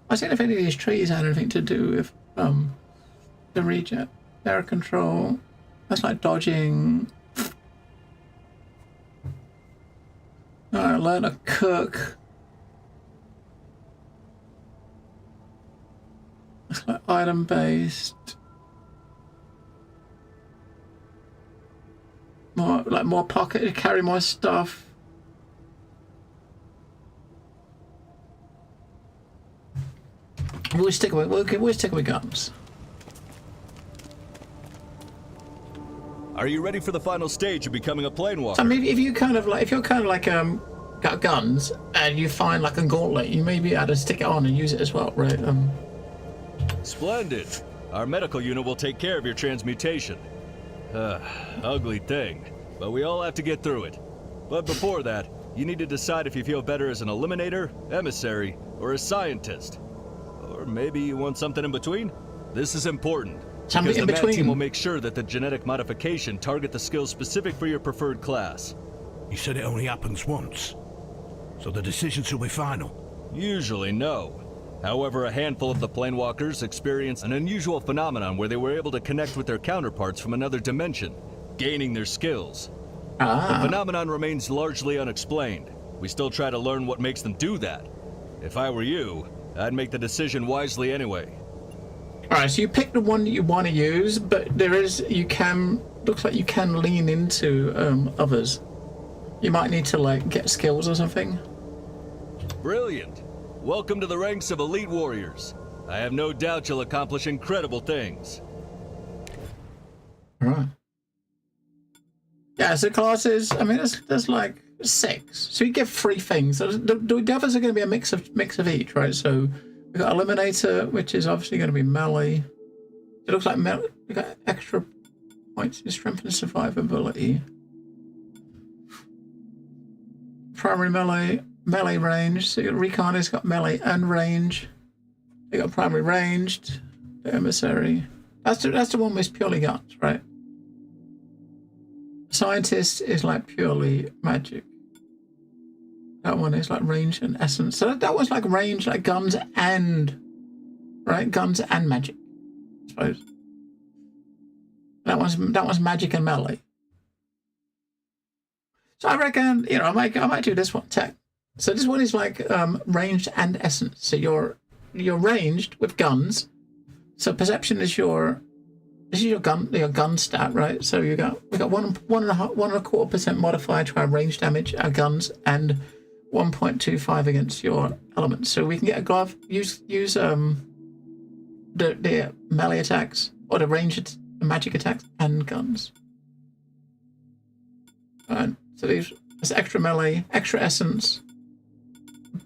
I was seeing if any of these trees had anything to do with the regen, air control. That's like dodging. Alright, learn to cook. It's like item based. More pocket to carry more stuff. We'll stick with guns. Are you ready for the final stage of becoming a plane walker? So maybe if you're kind of like got guns and you find like a gauntlet, you may be able to stick it on and use it as well, right? Splendid. Our medical unit will take care of your transmutation. Ugly thing, but we all have to get through it. But before that, you need to decide if you feel better as an eliminator, emissary, or a scientist. Or maybe you want something in between? This is important. Something because in the MAD between. team will make sure that the genetic modification target the skills specific for your preferred class. You said it only happens once, so the decisions will be final. Usually no. However, a handful of the planewalkers experienced an unusual phenomenon where they were able to connect with their counterparts from another dimension, gaining their skills. The phenomenon remains largely unexplained. We still try to learn what makes them do that. If I were you, I'd make the decision wisely anyway. Alright, so you pick the one that you want to use, but looks like you can lean into others. You might need to like get skills or something. Brilliant. Welcome to the ranks of elite warriors. I have no doubt you'll accomplish incredible things. Alright. Yeah, so classes, I mean, there's like 6. So you get 3 things. The others are going to be a mix of each, right? So we've got Eliminator, which is obviously going to be melee. It looks like melee. We've got extra points in strength and survivability. Primary melee range. So you got Recon has got melee and range. You got primary ranged. The emissary. That's the one with purely guns, right? Scientist is like purely magic. That one is like range and essence. So that one's like range, like guns and guns and magic, I suppose. That one's magic and melee. So I reckon, you know, I might do this one tech. So this one is like ranged and essence. So you're ranged with guns. So perception is your gun stat, right? So we got 1.25% modifier to our range damage, our guns, and 1.25 against your elements. So we can get a glove, use the melee attacks or the ranged magic attacks and guns. So there's extra melee, extra essence,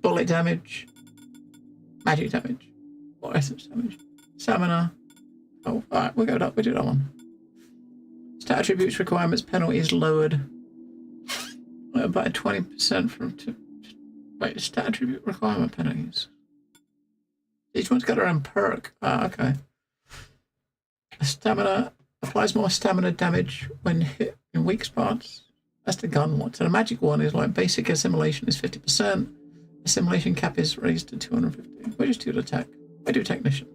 bullet damage, magic damage, or essence damage, stamina. Oh, alright, we'll do that one. Stat attributes requirements penalty is lowered by 20% from stat attribute requirement penalties. Each one's got their own perk. Okay. Stamina applies more stamina damage when hit in weak spots. That's the gun one. So the magic one is like basic assimilation is 50%. Assimilation cap is raised to 250. We'll just do the attack. I do technician.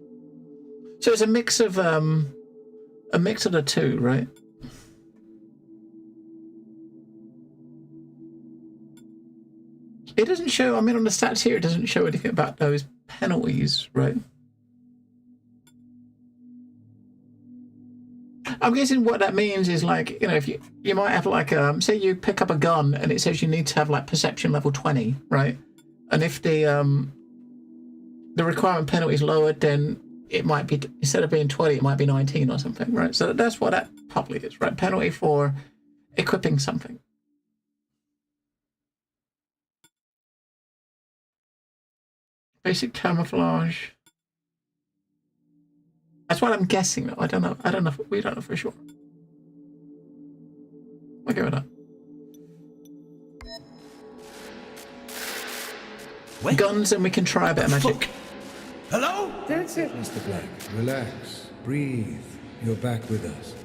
So it's a mix of the two, right? It doesn't show, I mean, on the stats here, it doesn't show anything about those penalties, right? I'm guessing what that means is like, you know, if you might have like, say you pick up a gun and it says you need to have like perception level 20, right? And if the requirement penalty is lowered, then it might be, instead of being 20, it might be 19 or something, right? So that's what that probably is, right? Penalty for equipping something. Basic camouflage. That's what I'm guessing. I don't know. We don't know for sure. We'll give it up. Wait. Guns, and we can try a bit of magic. Hello? That's it, Mr. Black. Relax. Breathe. You're back with us.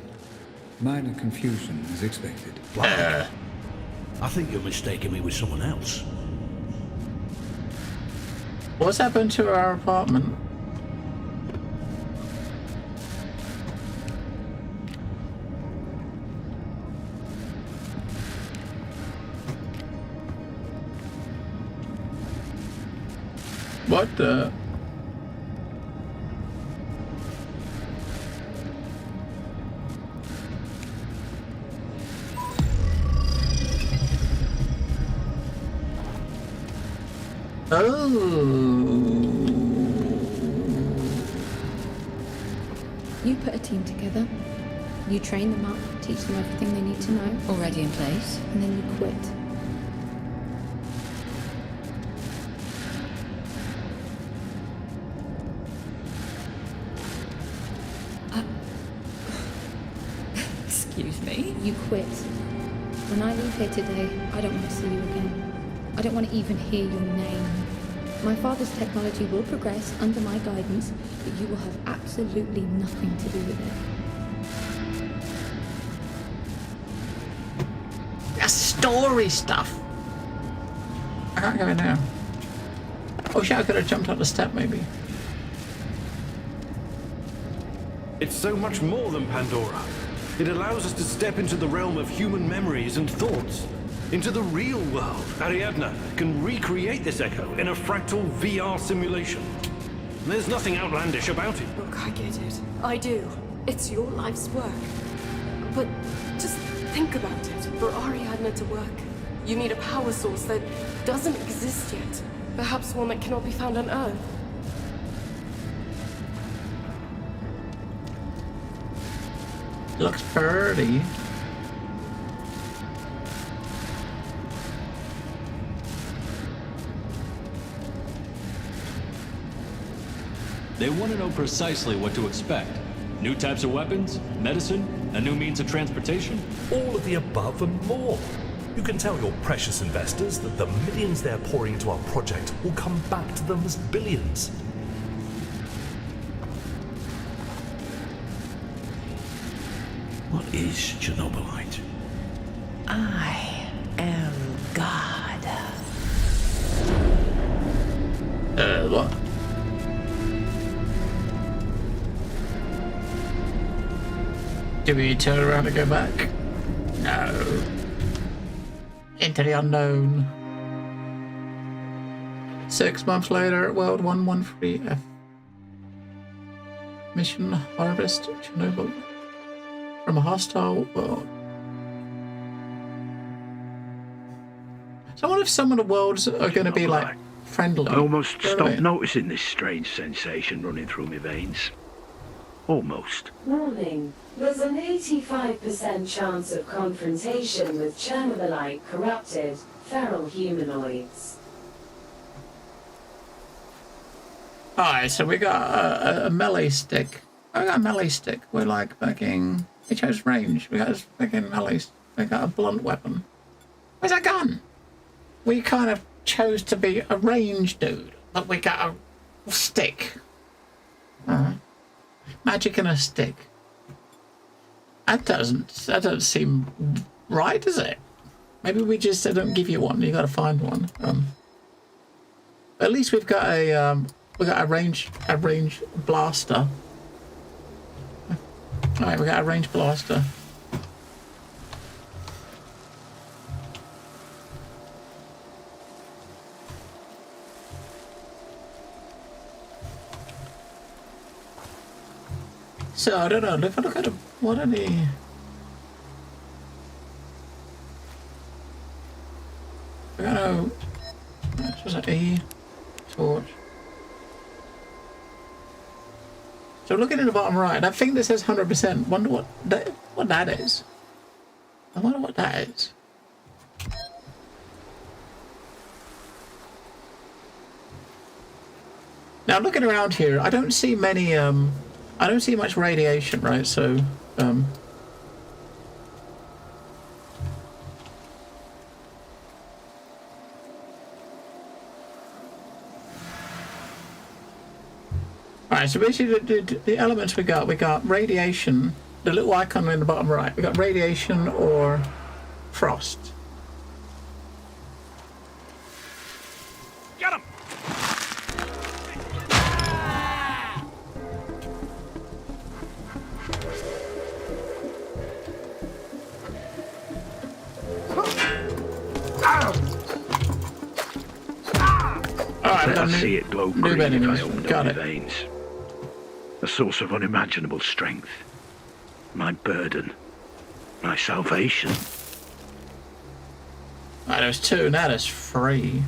Minor confusion as expected. I think you're mistaking me with someone else. What's happened to our apartment? What the? You put a team together. You train them up, teach them everything they need to know. Already in place. And then you quit. Excuse me? You quit. When I leave here today, I don't want to see you again. I don't want to even hear your name. My father's technology will progress under my guidance, but you will have absolutely nothing to do with it. That's story stuff. I can't go in now. Oh shit, I could have jumped up the step maybe. It's so much more than Pandora. It allows us to step into the realm of human memories and thoughts. Into the real world. Ariadna can recreate this echo in a fractal VR simulation. There's nothing outlandish about it. Look, I get it. I do. It's your life's work. But just think about it. For Ariadna to work, you need a power source that doesn't exist yet. Perhaps one that cannot be found on Earth. Looks pretty. They want to know precisely what to expect. New types of weapons, medicine, a new means of transportation. All of the above and more. You can tell your precious investors that the millions they're pouring into our project will come back to them as billions. What is Chernobylite? I am God. What? Do we turn around and go back? No. Into the unknown. 6 months later at World 113F. Mission Harvest Chernobyl. From a hostile world. So what if some of the worlds are going to be like friendly? I almost stopped noticing this strange sensation running through my veins. Almost. Warning. There's an 85% chance of confrontation with Chernobylite corrupted feral humanoids. Alright, so we got a melee stick. I got a melee stick. We're like fucking... We chose range. We got a fucking melee... We got a blunt weapon. Where's our gun? We kind of chose to be a range dude, but we got a stick. Magic and a stick. That doesn't seem right, does it? Maybe we just don't give you one. You got to find one. At least we've got a range blaster. All right, we got a range blaster. So I don't know. If I look at what are the... I don't know. That's just an E torch. So looking at the bottom right, I think this says 100%. Wonder what that is. I wonder what that is. Now looking around here, I don't see many, I don't see much radiation, right? So, Alright, so basically the elements we got radiation, the little icon in the bottom right, we got radiation or frost. Get him! Alright, I see it glow green if I opened got up my it. veins. A source of unimaginable strength. My burden. My salvation. Alright, there's 2, now there's 3.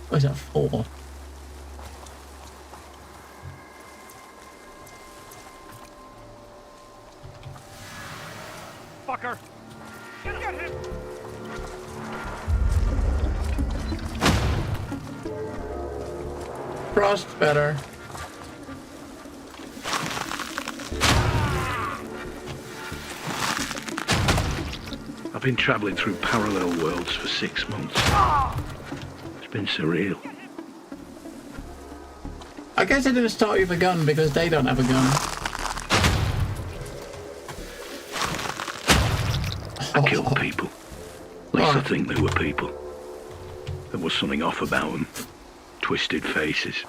Where's that 4? Fucker! Get him! Frost better. I've been traveling through parallel worlds for 6 months. It's been surreal. I guess they didn't start you with a gun because they don't have a gun. I killed people. At least I think they were people. There was something off about them. Twisted faces.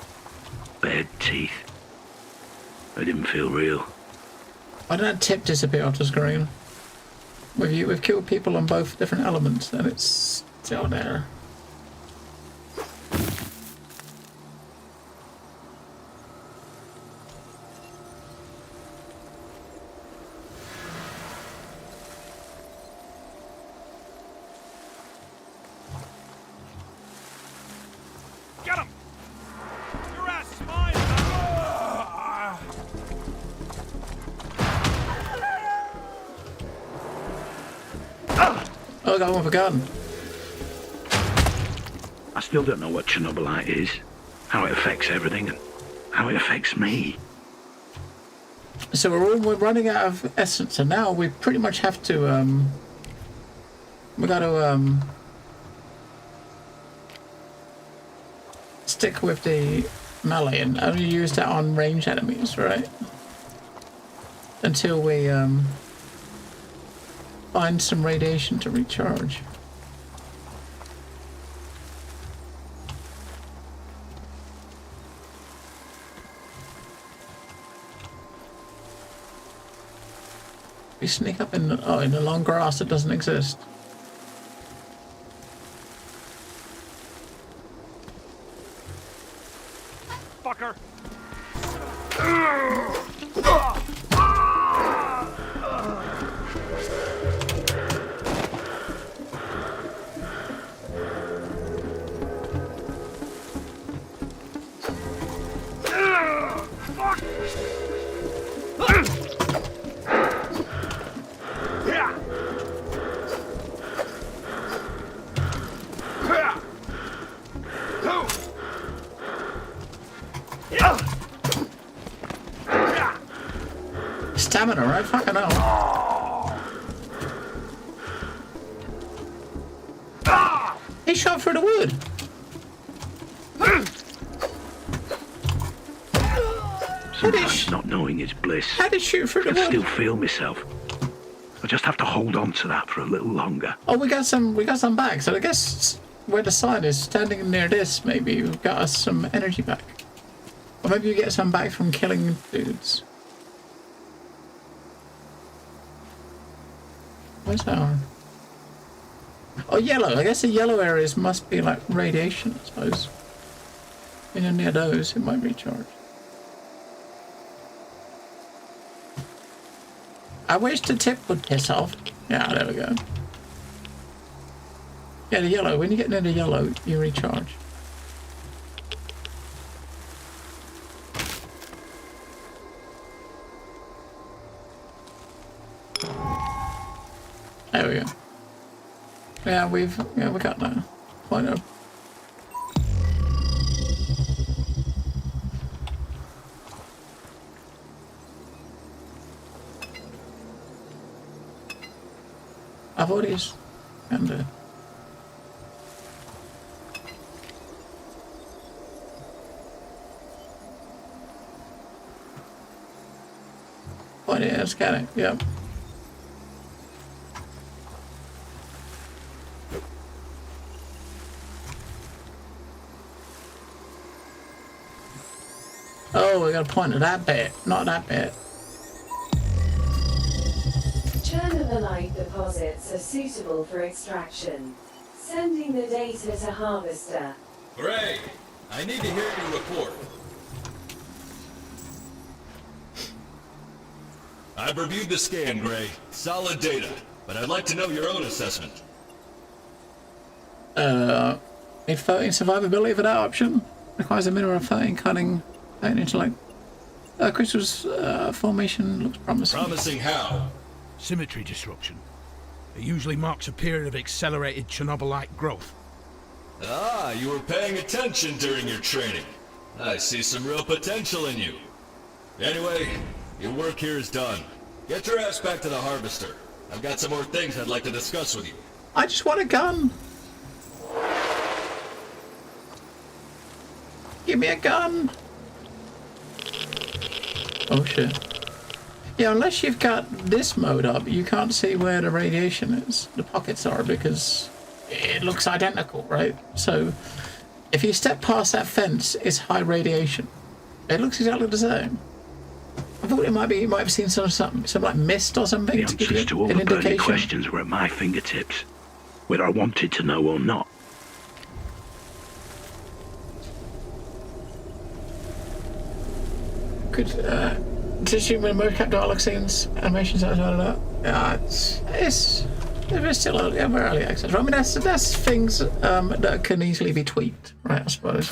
Bared teeth. They didn't feel real. Why did that tip disappear off the screen? We've killed people on both different elements and it's still there. Get him! Your ass is mine! Oh, I got one with a gun. I still don't know what Chernobylite is, how it affects everything, and how it affects me. So we're running out of essence, and now we pretty much have to we got to stick with the melee and only use that on ranged enemies, right? Until we find some radiation to recharge. We sneak up in the long grass that doesn't exist. Fucker! Stamina, right? Fucking hell. He shot through the wood. Sometimes not knowing is bliss. How did he shoot through the I can wood? still feel myself. I just have to hold on to that for a little longer. Oh, we got some back. So I guess where the sign is, standing near this, maybe we've got us some energy back. Or maybe you get some back from killing dudes. Where's that on? Oh, yellow. I guess the yellow areas must be like radiation, I suppose. And near those, it might recharge. I wish the tip would piss off. Yeah, there we go. Yeah, the yellow. When you get near the yellow, you recharge. There we go. Yeah, we got that. Point of. Avoidis and point it, scan it, yep. Oh, we gotta point at that bit, not that bit. Chernobylite deposits are suitable for extraction. Sending the data to Harvester. Gray, I need to hear your report. I've reviewed the scan, Gray. Solid data, but I'd like to know your own assessment. Need 13 survivability for that option. Requires a minimum of 13 cutting, 13 intellect. Crystal's formation looks promising. Promising how? Symmetry disruption. It usually marks a period of accelerated Chernobylite growth. Ah, you were paying attention during your training. I see some real potential in you. Anyway, your work here is done. Get your ass back to the Harvester. I've got some more things I'd like to discuss with you. I just want a gun. Give me a gun. Oh shit. Yeah, unless you've got this mode up, you can't see where the radiation is, the pockets are, because it looks identical, right? So if you step past that fence, it's high radiation. It looks exactly the same. I thought it might be, you might have seen some like mist or something. The answers to all the burning questions were at my fingertips, whether I wanted to know or not. Could, did you remember Cap Dialogue scenes, animations, I don't know. Yeah, it's still early, very early access. I mean, that's things that can easily be tweaked, right? I suppose.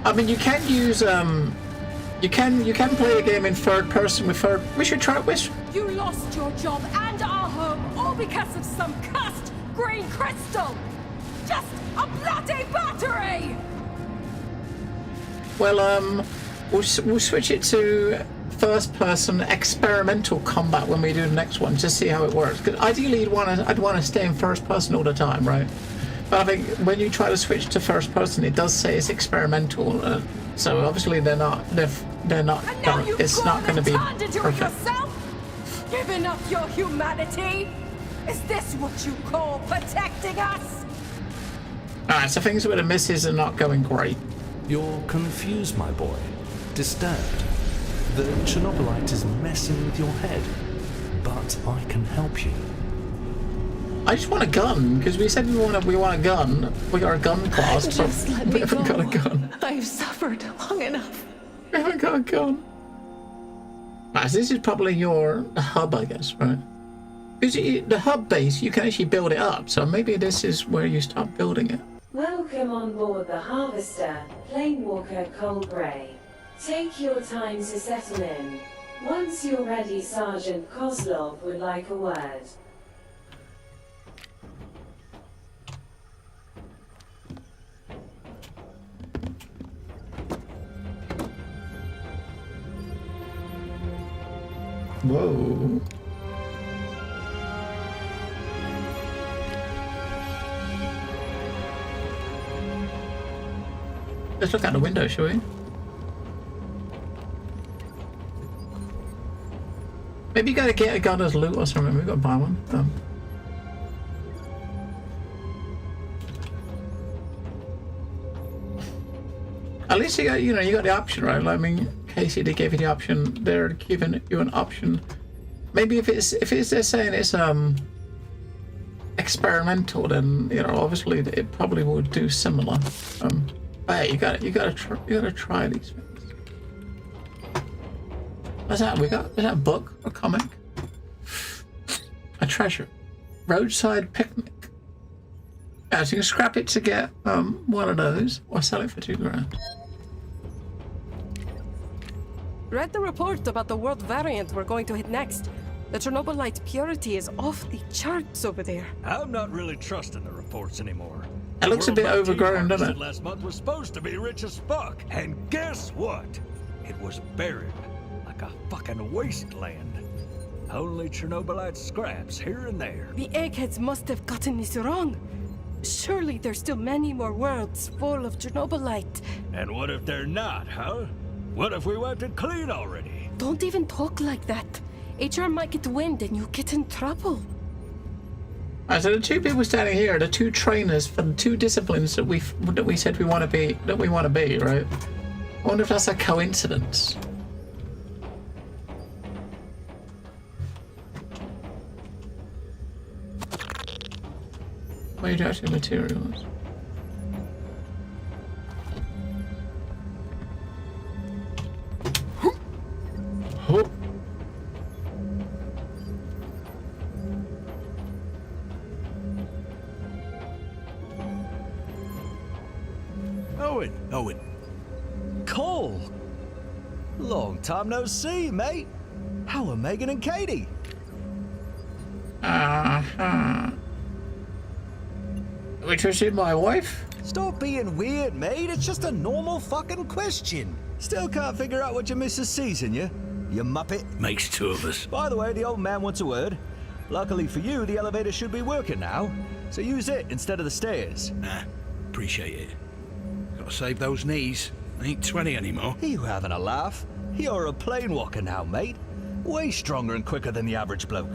I mean, you can use you can play a game in third person with third. We should try. You lost your job and our home all because of some cussed green crystal. Just a bloody battery! Well, we'll switch it to first-person experimental combat when we do the next one, just see how it works. Because ideally, I'd want to stay in first-person all the time, right? But I think when you try to switch to first-person, it does say it's experimental. So obviously, they're not. It's not going to be perfect. Yourself? Giving up your humanity? Is this what you call protecting us? Alright, so things with the misses are not going great. You're confused, my boy. Disturbed. The Chernobylite is messing with your head. But I can help you. I just want a gun, because we said we want a gun. We got a gun class, Just let me we haven't go. got a gun. I've suffered long enough. We haven't got a gun. Right, so this is probably your hub, I guess, right? Because the hub base, you can actually build it up, so maybe this is where you start building it. Welcome on board the Harvester, Planewalker Cole Gray. Take your time to settle in. Once you're ready, Sergeant Kozlov would like a word. Whoa. Let's look out the window, shall we? Maybe you gotta get a gun as loot or something. We've got to buy one. At least you got, you got the option, right? I mean, Casey, they gave you the option. They're giving you an option. Maybe if they're saying it's experimental, then obviously it probably would do similar. But hey, you gotta try these things. What's that? Is that a book or comic? A treasure. Roadside picnic. Yeah, so you can scrap it to get one of those, or sell it for $2 grand. Read the report about the world variant we're going to hit next. The Chernobylite purity is off the charts over there. I'm not really trusting the reports anymore. It looks a bit overgrown, doesn't it? Last month was supposed to be rich as fuck. And guess what? It was barren, like a fucking wasteland. Only Chernobylite scraps here and there. The eggheads must have gotten this wrong. Surely there's still many more worlds full of Chernobylite. And what if they're not, huh? What if we wiped it clean already? Don't even talk like that. HR might get wind and you get in trouble. Alright, so the two people standing here are the two trainers for the two disciplines that we said we want to be, right? I wonder if that's a coincidence. Radioactive materials. Oh. Owen. Cole! Long time no see, mate. How are Megan and Katie? Which was in my wife? Stop being weird, mate. It's just a normal fucking question. Still can't figure out what your missus sees in you muppet. Makes two of us. By the way, the old man wants a word. Luckily for you, the elevator should be working now, so use it instead of the stairs. Nah, appreciate it. Gotta save those knees. I ain't 20 anymore. Are you having a laugh? You're a plane walker now, mate. Way stronger and quicker than the average bloke.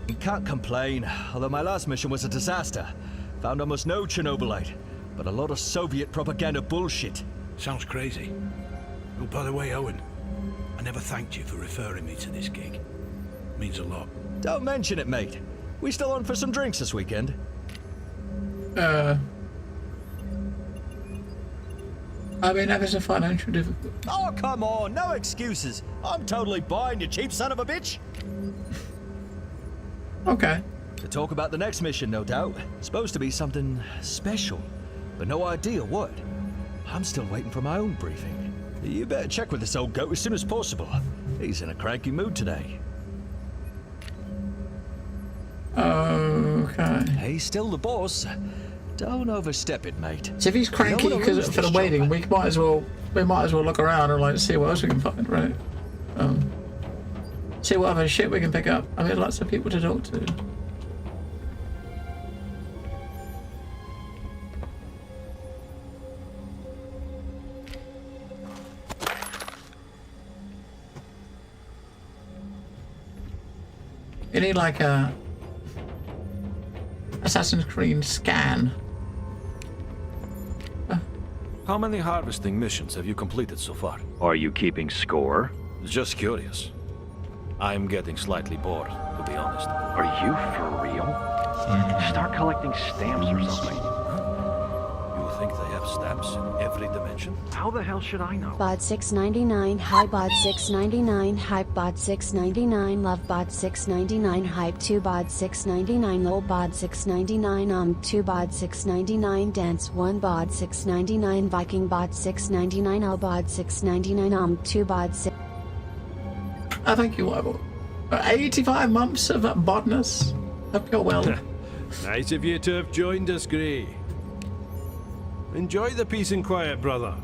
You can't complain, although my last mission was a disaster. Found almost no Chernobylite, but a lot of Soviet propaganda bullshit. Sounds crazy. Oh, by the way, Owen, I never thanked you for referring me to this gig. Means a lot. Don't mention it, mate. We still on for some drinks this weekend? I mean, that is a financial difficulty. Oh, come on, no excuses. I'm totally buying you, cheap son of a bitch. Okay. To talk about the next mission, no doubt. Supposed to be something special, but no idea what. I'm still waiting for my own briefing. You better check with this old goat as soon as possible. He's in a cranky mood today. Okay. He's still the boss. Don't overstep it, mate. So if he's cranky because for the waiting, we might as well look around and like see what else we can find, right? See what other shit we can pick up. I mean, lots of people to talk to. You need like a Assassin's Creed scan. How many harvesting missions have you completed so far? Are you keeping score? Just curious. I'm getting slightly bored, to be honest. Are you for real? Start collecting stamps or something. You think they have stamps in every dimension? How the hell should I know? Bod 699, High Bod 699, Hype Bod 699, Love Bod 699, Hype 2 Bod 699, Low Bod 699, 2 Bod 699, Dance 1 Bod 699, Viking Bod 699, L Bod 699, 2 Bod 6. I think you are. 85 months of bodness. Hope you're well. Nice of you to have joined us, Grey. Enjoy the peace and quiet, brother.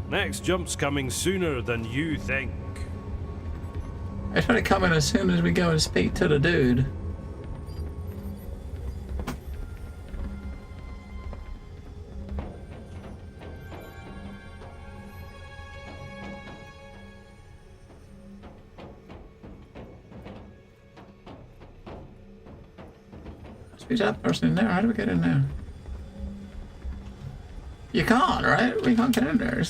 Next jump's coming sooner than you think. I try to come in as soon as we go and speak to the dude. Speak to that person in there. How do we get in there? You can't, right? We can't get in there.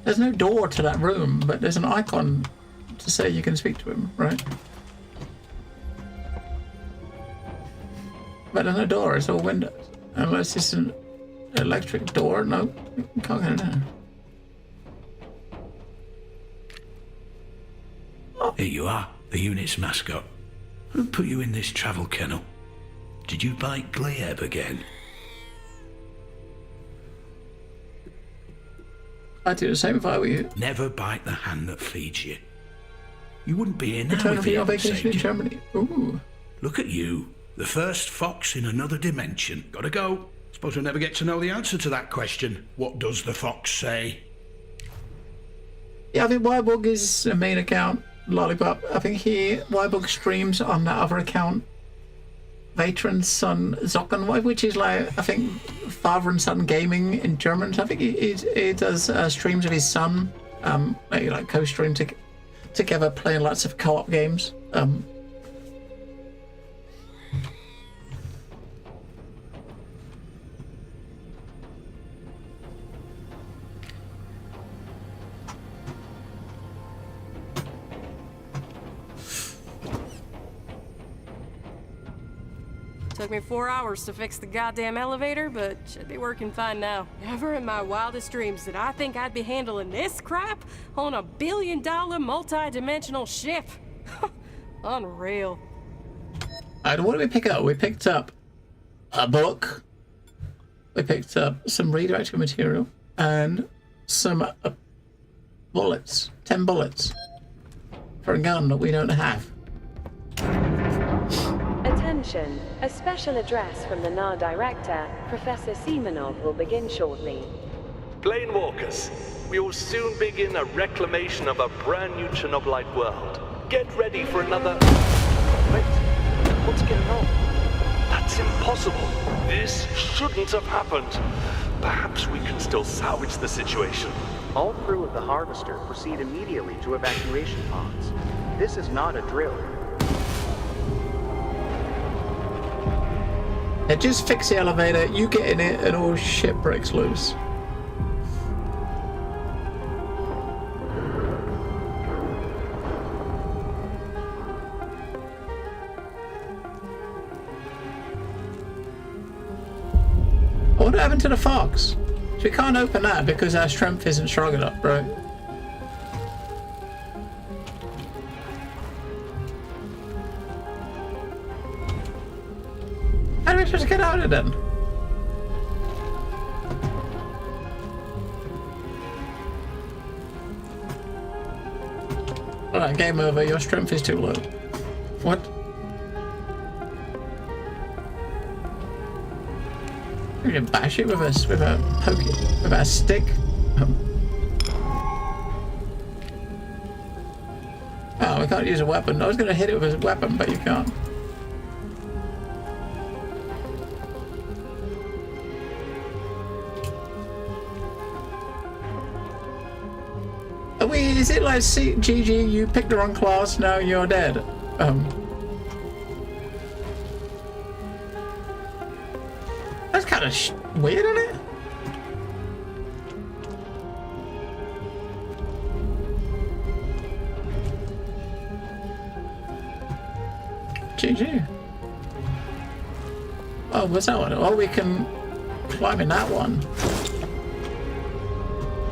There's no door to that room, but there's an icon to say you can speak to him, right? But there's no door, it's all windows. Unless it's an electric door. No, you can't get in there. Oh. Here you are, the unit's mascot. Who put you in this travel kennel? Did you bite Gleb again? I'd do the same if I were you. Never bite the hand that feeds you. You wouldn't be here now Return if for he your hadn't vacation saved in you. Germany. Ooh. Look at you, the first fox in another dimension. Gotta go. Suppose we'll never get to know the answer to that question. What does the fox say? Yeah, I think Wybug is a main account. Lollipop. I think Wybug streams on that other account. Veteran Son Zocken, which is like, I think, father and son gaming in German. So I think he does streams of his son. Maybe like co-stream together playing lots of co-op games. Took me 4 hours to fix the goddamn elevator, but should be working fine now. Never in my wildest dreams did I think I'd be handling this crap on a billion-dollar multi-dimensional ship. Unreal. Alright, what did we pick up? We picked up a book. We picked up some radioactive material and some bullets. 10 bullets for a gun that we don't have. Attention, a special address from the NAR Director, Professor Semenov, will begin shortly. Planewalkers, we will soon begin a reclamation of a brand new Chernobylite world. Get ready for another... Wait, what's going on? That's impossible. This shouldn't have happened. Perhaps we can still salvage the situation. All crew of the Harvester proceed immediately to evacuation pods. This is not a drill. Yeah, just fix the elevator, you get in it, and all shit breaks loose. What happened to the fox? So we can't open that because our strength isn't strong enough, right? How do we supposed to get out of it then? Alright, game over. Your strength is too low. What? We can bash it with a poke it with a stick. Oh, we can't use a weapon. I was gonna hit it with a weapon, but you can't. Is it like GG, you picked the wrong class, now you're dead? That's kind of weird, isn't it? GG. Oh, what's that one? Oh, we can climb in that one.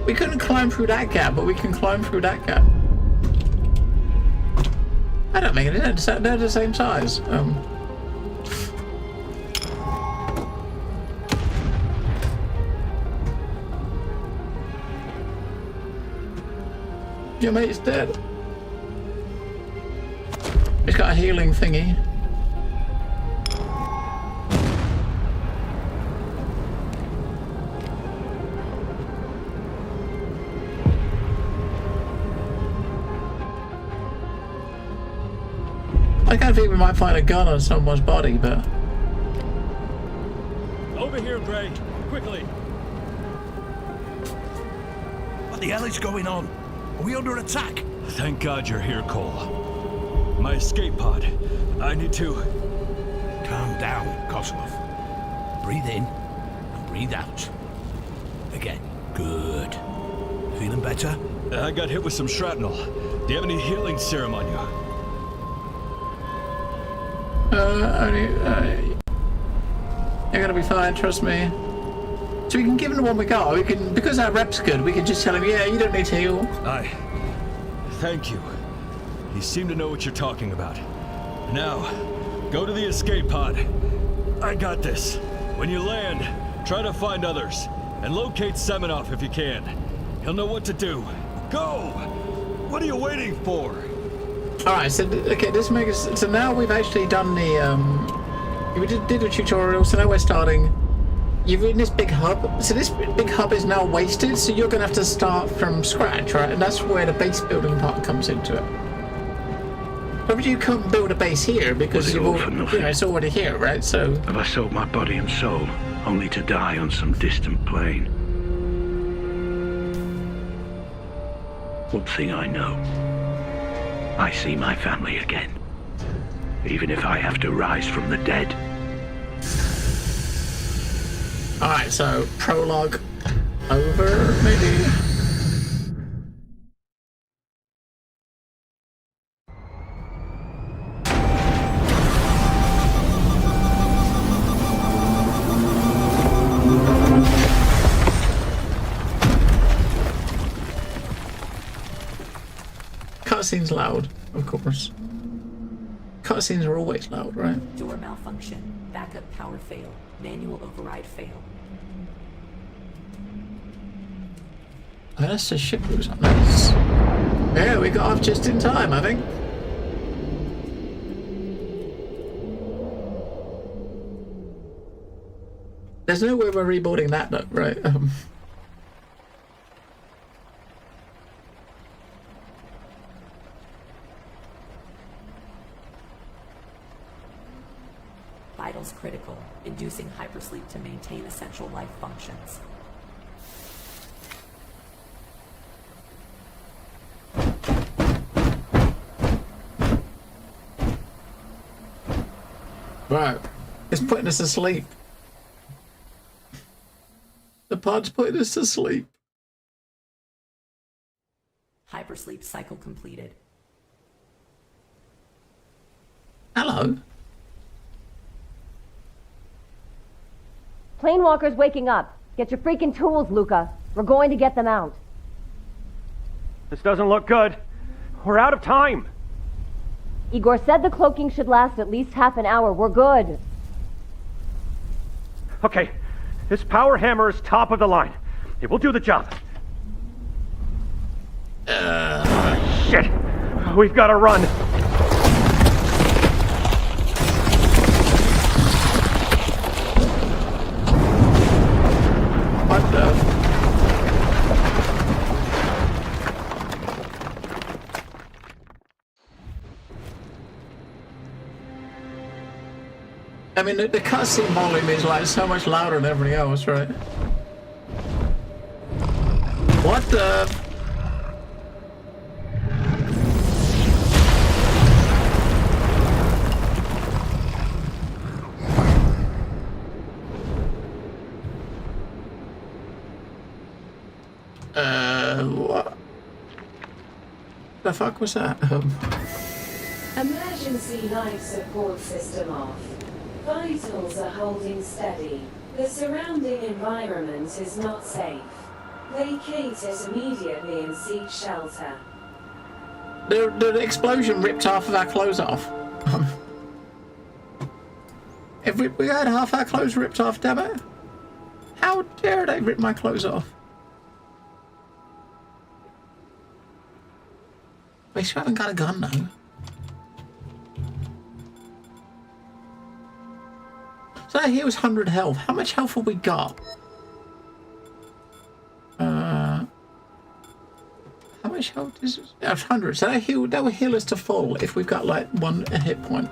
We couldn't climb through that gap, but we can climb through that gap. I don't make it. They're the same size. Your mate's dead. He's got a healing thingy. I kind of think we might find a gun on someone's body, but... Over here, Gray. Quickly. What the hell is going on? Are we under attack? Thank God you're here, Cole. My escape pod. I need to... Calm down, Kozlov. Breathe in and breathe out. Again. Good. Feeling better? I got hit with some shrapnel. Do you have any healing serum on you? You're gonna be fine, trust me. So we can give him the one we got. We can, because our rep's good, we can just tell him, yeah, you don't need to heal. Thank you. You seem to know what you're talking about. Now, go to the escape pod. I got this. When you land, try to find others, and locate Semenov if you can. He'll know what to do. Go! What are you waiting for? Alright, so, okay, this makes us... So now we've actually done the, we did a tutorial, so now we're starting... You're in this big hub. So this big hub is now wasted, so you're going to have to start from scratch, right? And that's where the base building part comes into it. But you can't build a base here because you've it's already here, right? So... Have I sold my body and soul, only to die on some distant plane? One thing I know. I see my family again. Even if I have to rise from the dead. Alright, so prologue over, maybe? Cutscene's loud, of course. Cutscenes are always loud, right? Door malfunction. Backup power fail. Manual override fail. Oh, that's the ship was on this. Yeah, we got off just in time, I think. There's no way we're rebuilding that though, right? Vitals critical. Inducing hypersleep to maintain essential life functions. Right. It's putting us to sleep. The pod's putting us to sleep. Hypersleep cycle completed. Hello. Planewalker's waking up. Get your freaking tools, Luca. We're going to get them out. This doesn't look good. We're out of time. Igor said the cloaking should last at least half an hour. We're good. Okay, this power hammer is top of the line. It will do the job. Shit! We've got to run. What the? I mean, the cutscene volume is like so much louder than everything else, right? What the? What? The fuck was that? Emergency life support system off. Vitals are holding steady. The surrounding environment is not safe. Vacate it immediately and seek shelter. The explosion ripped half of our clothes off. If we had half our clothes ripped off, damn it. How dare they rip my clothes off? We still haven't got a gun though. So here was 100 health. How much health have we got? How much health is it? 100. So that will heal us to full if we've got like one hit point.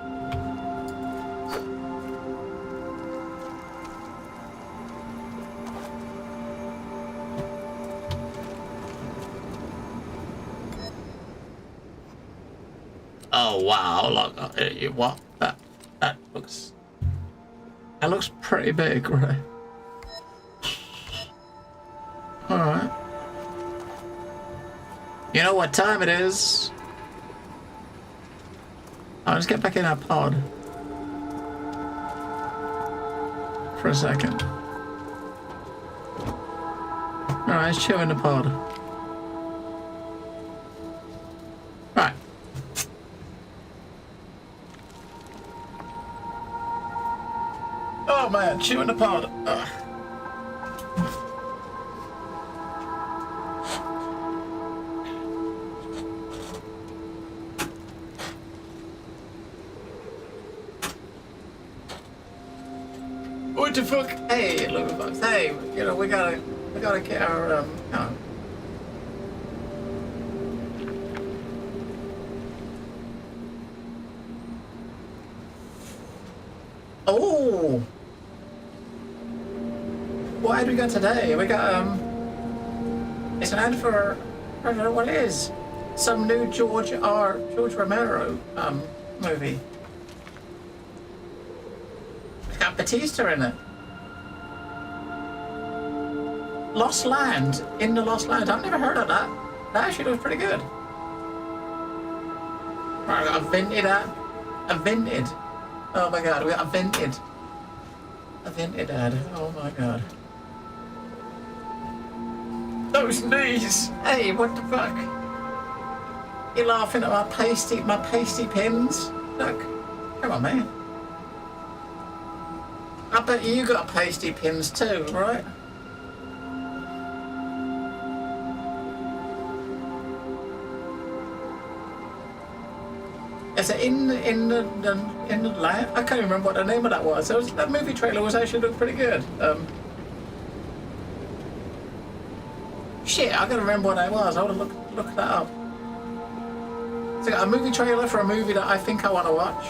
Oh wow! Look, what that looks. That looks pretty big, right? Alright. You know what time it is? Oh, let's get back in our pod. For a second. Alright, let's chill in the pod. Right. Oh man, chewing the pod. What the fuck? Hey, Luberbugs. Hey, you know, we gotta get our, Oh! What ad we got today? We got, it's an ad for, I don't know what it is. Some new George Romero, movie. It's got Batista in it. Lost Land. In the Lost Land. I've never heard of that. That actually looks pretty good. Right, we got a Vinted ad. A Vinted. Oh my god, we got a Vinted. A Vinted ad. Oh my god. Those knees! Hey, what the fuck? You're laughing at my pasty pins? Look. Come on, man. I bet you got pasty pins too, right? Is it in the land? I can't even remember what the name of that was. That movie trailer was actually looked pretty good. Shit, I gotta remember what that was. I would have looked that up. So we got a movie trailer for a movie that I think I want to watch.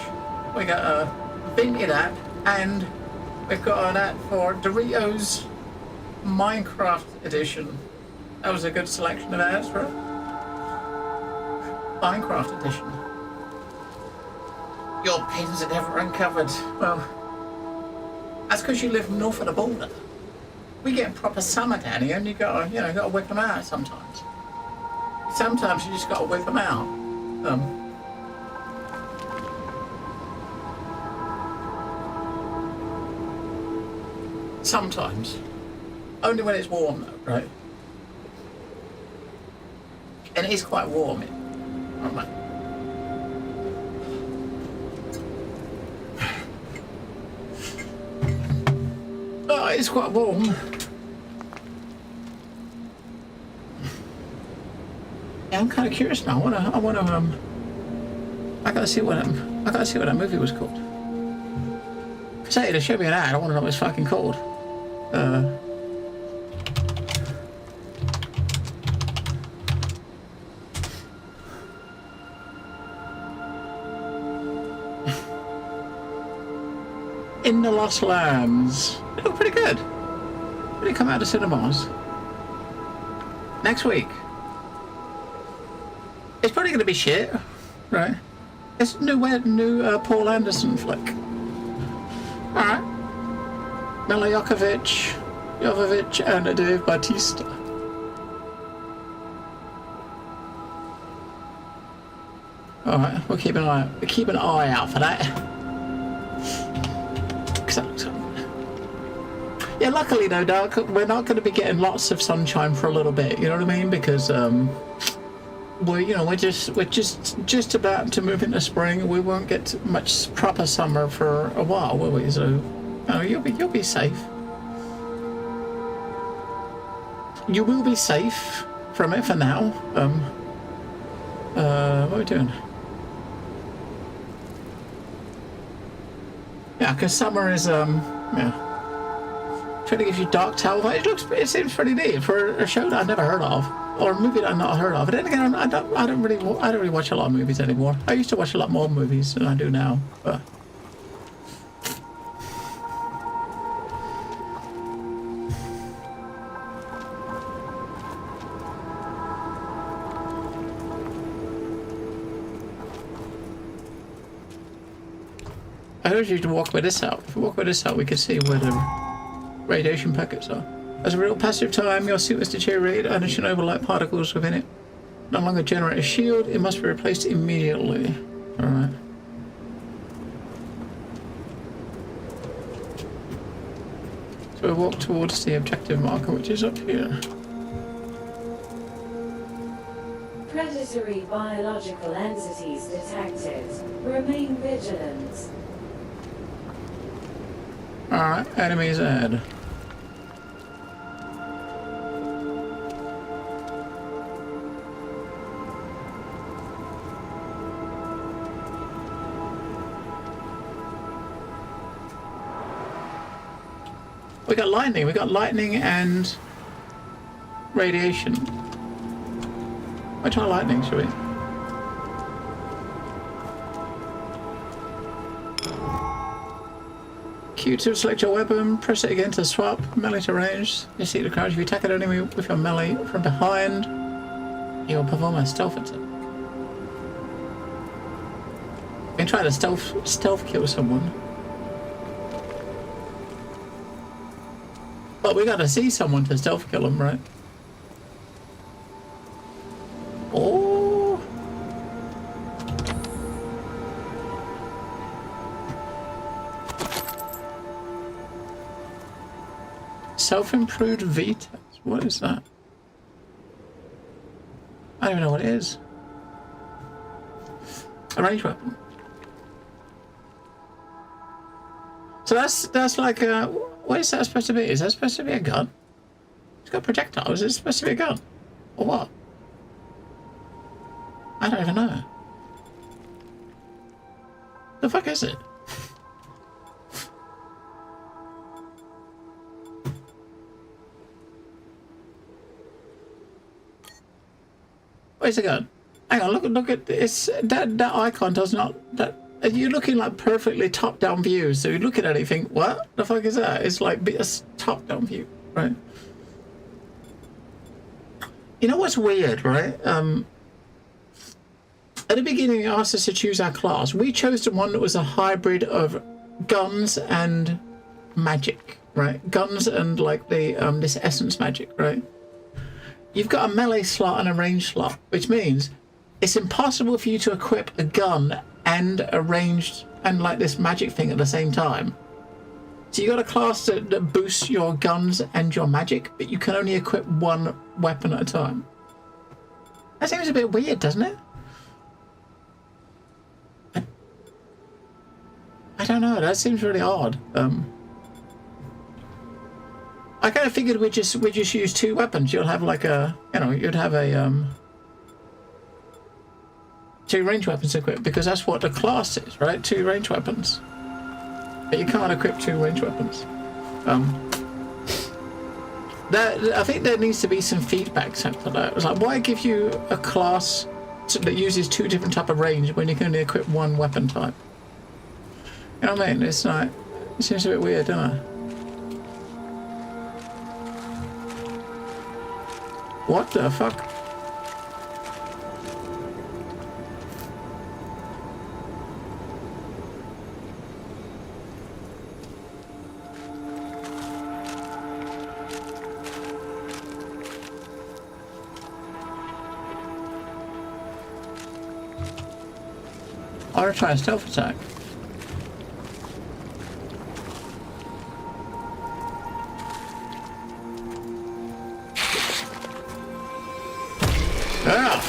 We got a Vinted ad, and we've got an ad for Doritos Minecraft Edition. That was a good selection of ads for it. Minecraft Edition. Your pins are never uncovered. Well, that's because you live north of the border. We get proper summer down here, and you gotta whip them out sometimes. Sometimes you just gotta whip them out. Sometimes. Only when it's warm though, right? And it is quite warm. Right. Oh, it's quite warm. Yeah, I'm kind of curious now. I gotta see what that movie was called. Cause hey, they showed me an ad. I want to know what it's fucking called. In the Lost Lands. It looked pretty good. Did it come out of cinemas? Next week. It's probably going to be shit, right? It's a new Paul Anderson flick. Alright. Mila Jovovich and Dave Bautista. Alright, we'll keep an eye out for that. Yeah, luckily though, Doug, we're not going to be getting lots of sunshine for a little bit. You know what I mean? Because we're just about to move into spring. We won't get much proper summer for a while, will we? So, you'll be safe. You will be safe from it for now. What are we doing? Yeah, because summer is yeah. Trying to give you Dark Tower. It seems pretty neat for a show that I've never heard of, or a movie that I've not heard of. But then again, I don't really watch a lot of movies anymore. I used to watch a lot more movies than I do now. But I urge you to walk with this out. If we walk with this out, we can see where the radiation packets are. As a real passive time, your suit has deteriorated and the Chernobylite particles within it no longer generate a shield. It must be replaced immediately. Alright. So we walk towards the objective marker, which is up here. Predatory biological entities detected. Remain vigilant. Alright, enemies ahead. We got lightning. We got lightning and radiation. Let's try lightning, shall we? Q to select your weapon, press it again to swap, melee to range. You see the crouch. If you attack an enemy with your melee from behind, you will perform a stealth attack. You can try to stealth kill someone. But we gotta see someone to stealth kill them, right? Oh. Self-improved Vita. What is that? I don't even know what it is. A range weapon. So that's like a... What is that supposed to be? Is that supposed to be a gun? It's got projectiles. Is it supposed to be a gun? Or what? I don't even know. The fuck is it? Where's the gun? Hang on, look at this. That icon does not... You're looking like perfectly top-down view, so you look at it and you think, what the fuck is that? It's like a top-down view, right? You know what's weird, right? At the beginning, you asked us to choose our class. We chose the one that was a hybrid of guns and magic, right? Guns and like the this essence magic, right? You've got a melee slot and a range slot, which means it's impossible for you to equip a gun and a ranged and like this magic thing at the same time. So you got a class that boosts your guns and your magic, but you can only equip one weapon at a time. That seems a bit weird, doesn't it? I don't know. That seems really odd. I kind of figured we'd just use two weapons. You'll have like a, you know, you'd have a two range weapons equipped, because that's what the class is, right? Two range weapons. But you can't equip two range weapons. I think there needs to be some feedback sent for that. It's like, why give you a class that uses two different type of range when you can only equip one weapon type? You know what I mean? It's like, it seems a bit weird, doesn't it? What the fuck? I want to try a stealth attack. Ah!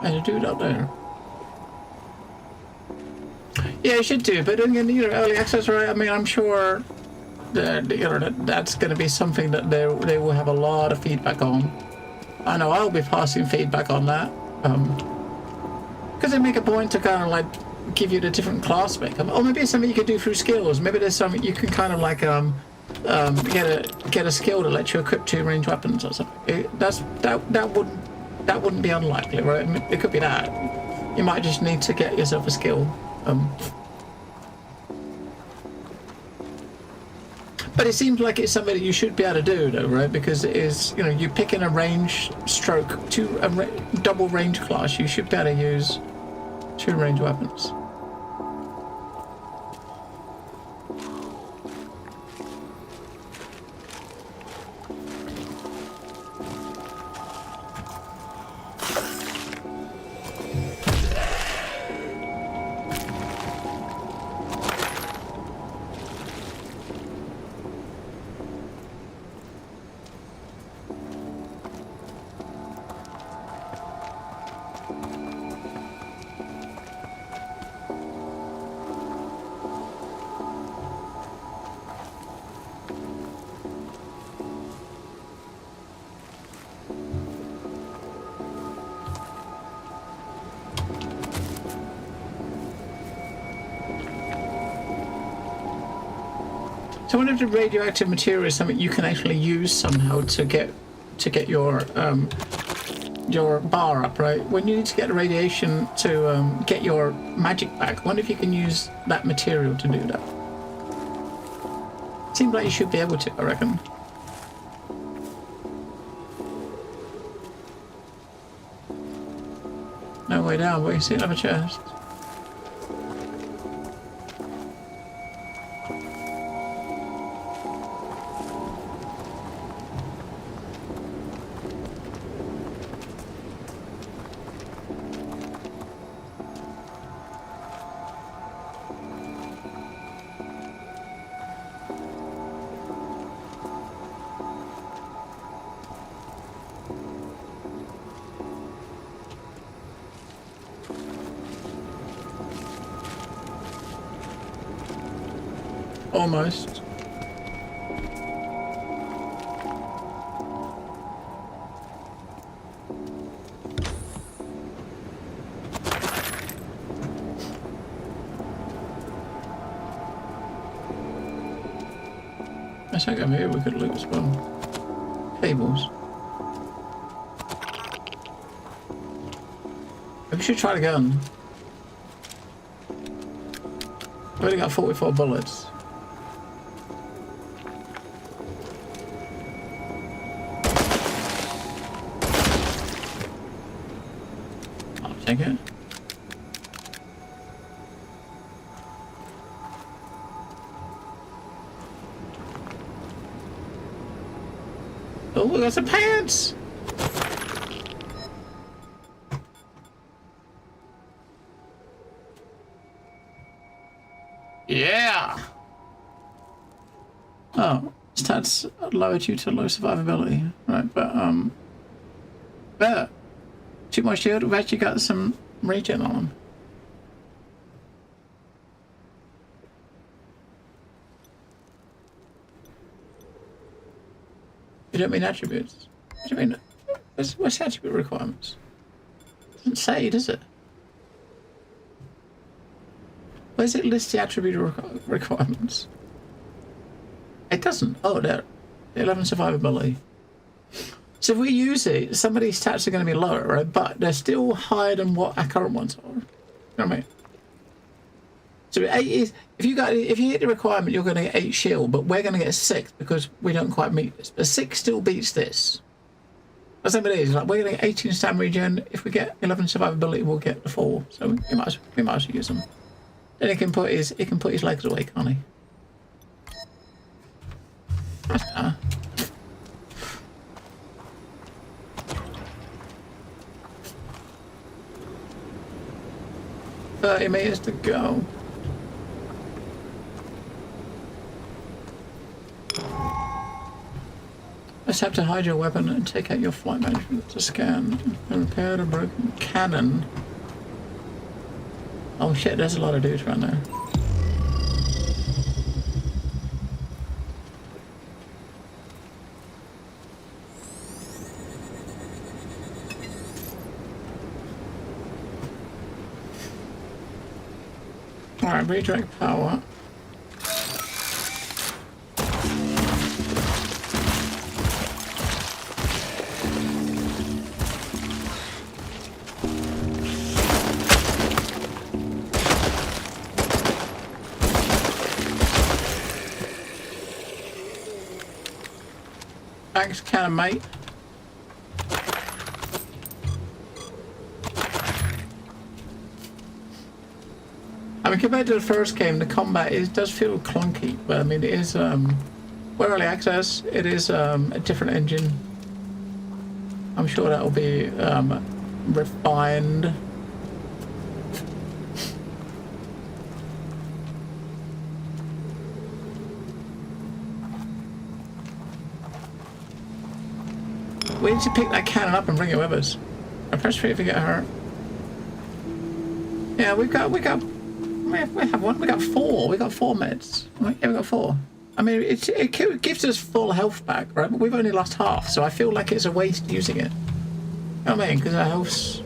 There's a dude up there. Yeah, you should do, but again, you know, early access, right? I mean, I'm sure that, you know, that's going to be something that they will have a lot of feedback on. I know I'll be passing feedback on that, because they make a point to kind of like give you the different class makeup, or maybe it's something you could do through skills. Maybe there's something you can kind of like get a skill to let you equip two range weapons or something. That wouldn't be unlikely, right? I mean, it could be that. You might just need to get yourself a skill. But it seems like it's something that you should be able to do, though, right? Because it is, you know, you pick in a range stroke to a double range class, you should be able to use two range weapons. So whenever the radioactive material is something you can actually use somehow to get your bar up, right? When you need to get the radiation to get your magic back, I wonder if you can use that material to do that. Seems like you should be able to, I reckon. No way down, but you can see another chest. Almost. I think over here we could loot as well. Cables. We should try the gun. I've only got 44 bullets. Take it. Oh, we got some pants. Yeah. Oh, stats lower due to low survivability. Right, but better. Too much shield, we've actually got some regen on them. You don't mean attributes? What do you mean? What's attribute requirements? Doesn't say, does it? Where's it list the attribute requirements? It doesn't. Oh, there. 11 survivability. So if we use it, some of these stats are going to be lower, right? But they're still higher than what our current ones are. You know what I mean? So 8 is, if you hit the requirement, you're going to get 8 shield, but we're going to get 6 because we don't quite meet this. But 6 still beats this. That's what it is. Like we're going to get 18 stamina regen. If we get 11 survivability, we'll get the 4. So we might as well use them. Then he can put his legs away, can't he? That's better. 30 meters to go. Let's have to hide your weapon and take out your flight management to scan and repair the broken cannon. Oh shit, there's a lot of dudes around there. Alright, redirect power. Thanks, cannon mate. I mean, compared to the first game, the combat does feel clunky, but I mean, it is we're early access. It is a different engine. I'm sure that will be refined. We need to pick that cannon up and bring it with us. I press 3 if we get hurt. Yeah, we have one. We got 4. We got 4 meds. Yeah, we got 4. I mean, it gives us full health back, right? But we've only lost half, so I feel like it's a waste using it. You know what I mean? Because our health's...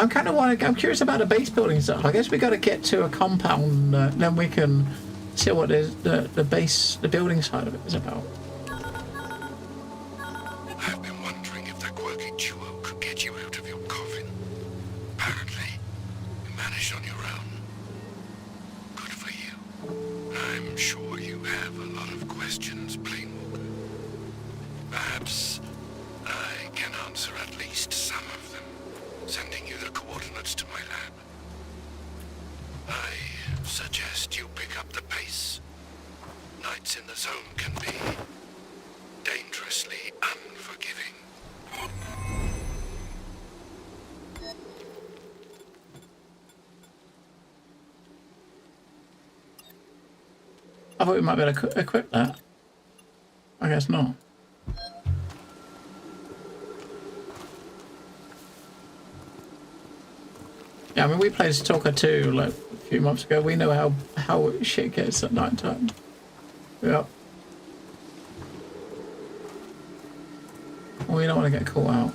I'm curious about the base building stuff. I guess we got to get to a compound, then we can see what is the building side of it is about. I've been wondering if that quirky duo could get you out of your coffin. Apparently, you managed on your own. Good for you. I'm sure you have a lot of questions, Planewalker. Perhaps I can answer at least some of them, sending you the coordinates to my lab. I suggest you pick up the pace. Nights in the zone can be dangerously unforgiving. I thought we might be able to equip that. I guess not. Yeah, I mean, we played Stalker 2 like a few months ago. We know how shit gets at night time. Yep. We don't want to get caught out.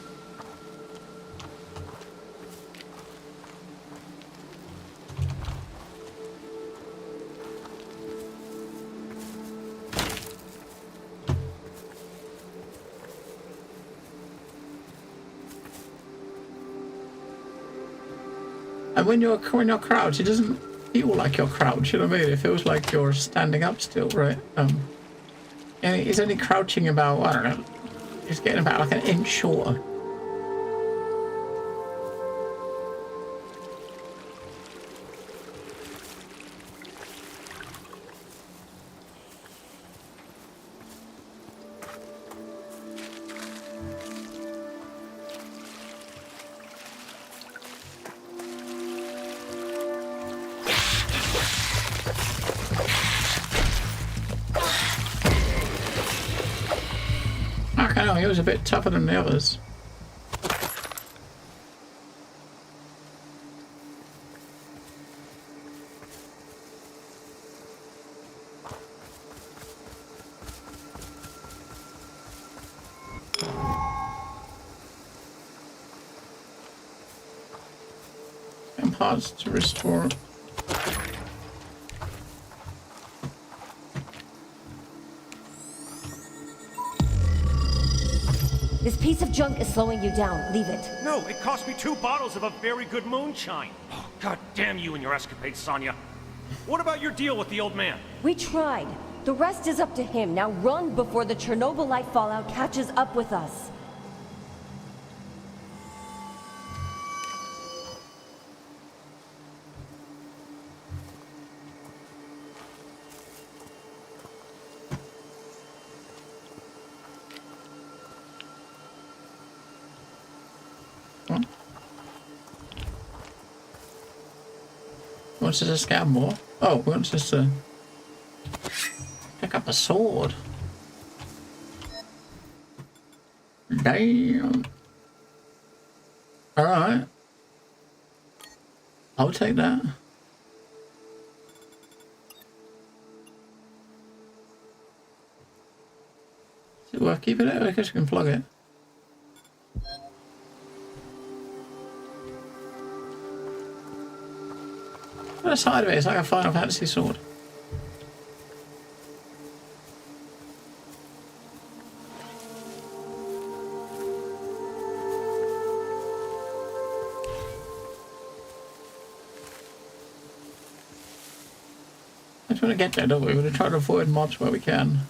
And when you're crouched, it doesn't feel like you're crouched, you know what I mean? It feels like you're standing up still, right? And it's only crouching about, I don't know, it's getting about like an inch shorter. He was a bit tougher than the others. And parts to restore. This piece of junk is slowing you down. Leave it. No, it cost me 2 bottles of a very good moonshine. Oh, God damn you and your escapades, Sonya. What about your deal with the old man? We tried. The rest is up to him. Now run before the Chernobylite fallout catches up with us. Wants us to scan more? Oh, we want us to pick up a sword. Damn. Alright. I'll take that. Is it worth keeping it? I guess we can plug it. The side of it is like a Final Fantasy sword. I just want to get there, don't we? We're going to try to avoid mobs where we can.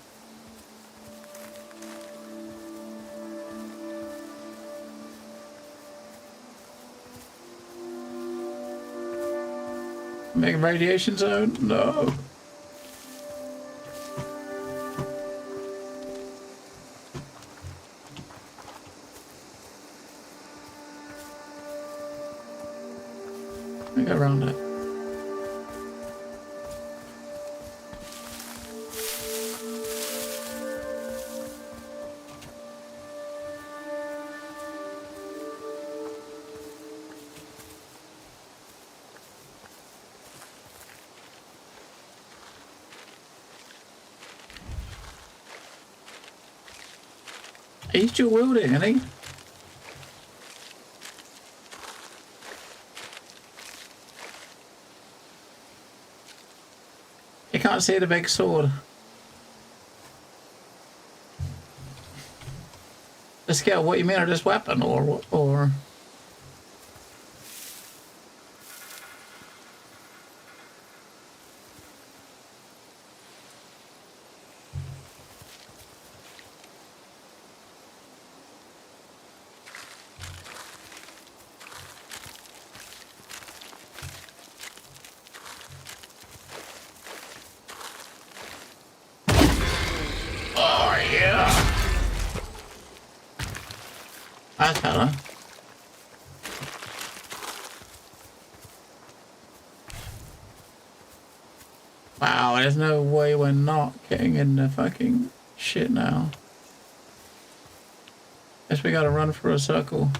Make a radiation zone? No. Let me go around it. He's dual wielding, isn't he? can't see the big sword. The skill, what you mean of this weapon, or? Oh yeah. That's better. Wow, there's no way we're not getting in the fucking shit now. Guess we gotta run through a circle.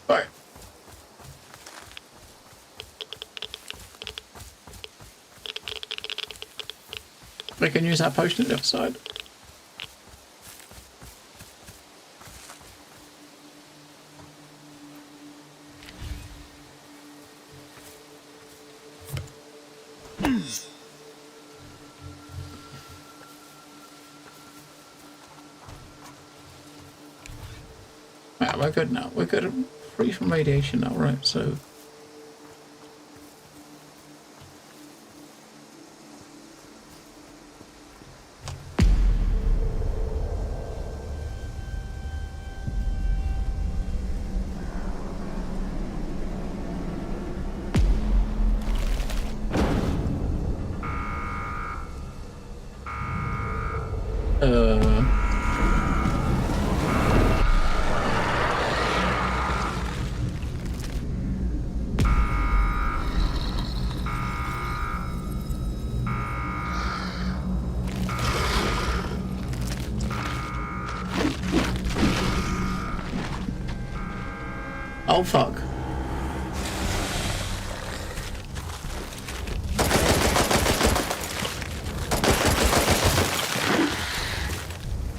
Alright. We can use that potion at the other side. Yeah, we're good now. We're good, free from radiation now, right? So. Oh fuck.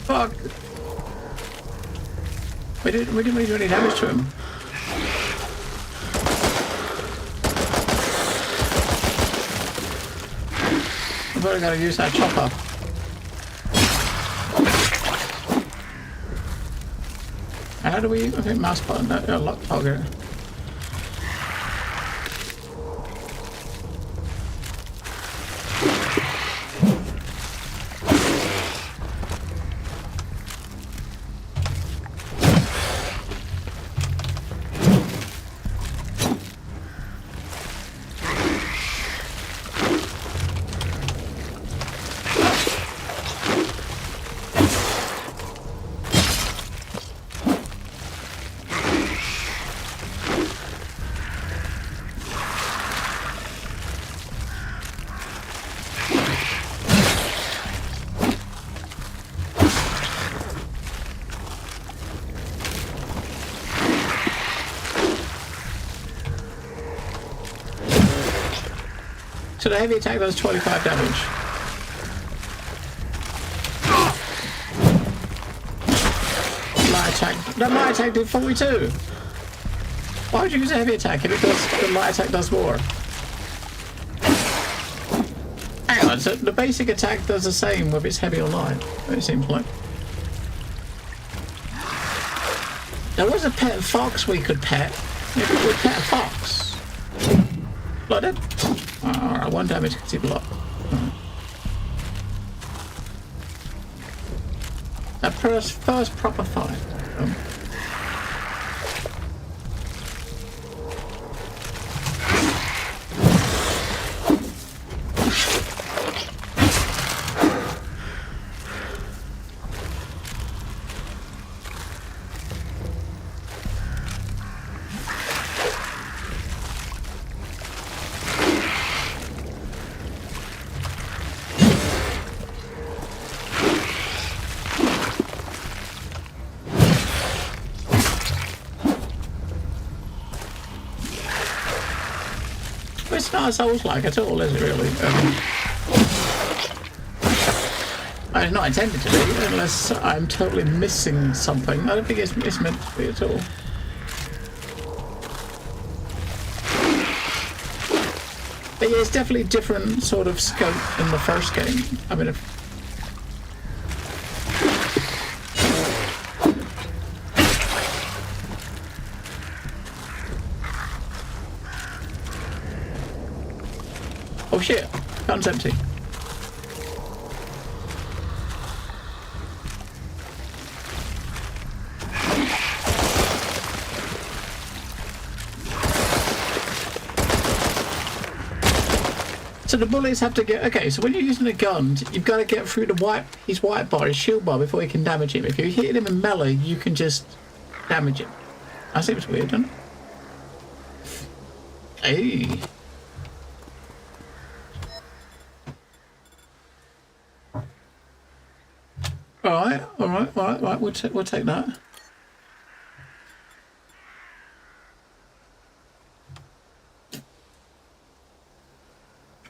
Fuck. We didn't really do any damage to him. I've probably gotta use that chopper. How do we, I think mouse button, lock target. So the heavy attack does 25 damage. Light attack. The light attack did 42. Why would you use a heavy attack if it does, the light attack does more? Hang on, so the basic attack does the same whether it's heavy or light, it seems like. There was a pet fox we could pet. Maybe we could pet a fox. Blooded? Alright, 1 damage because he blocked. Right. That first proper fight. It's not Souls-like at all, is it really? It's not intended to be, unless I'm totally missing something. I don't think it's meant to be at all. But yeah, it's definitely different sort of scope in the first game. I mean, oh shit, gun's empty. So the bullets have to get... Okay, so when you're using a gun, you've got to get through his white bar, his shield bar, before you can damage him. If you hit him in melee, you can just damage him. That seems weird, doesn't it? Hey. Alright, we'll take that.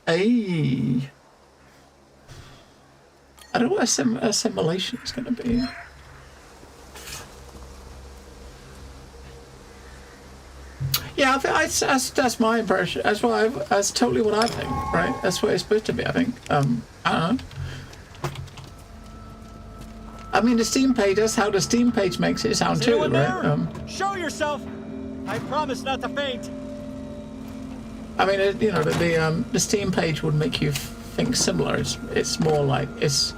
Hey. I don't know what assimilation is going to be. Yeah, I think that's my impression. That's totally what I think, right? That's what it's supposed to be, I think. I don't know. I mean, the Steam page, that's how the Steam page makes it sound too, right? Show yourself! I promise not to faint! I mean, you know, the Steam page would make you think similar. It's more like, it's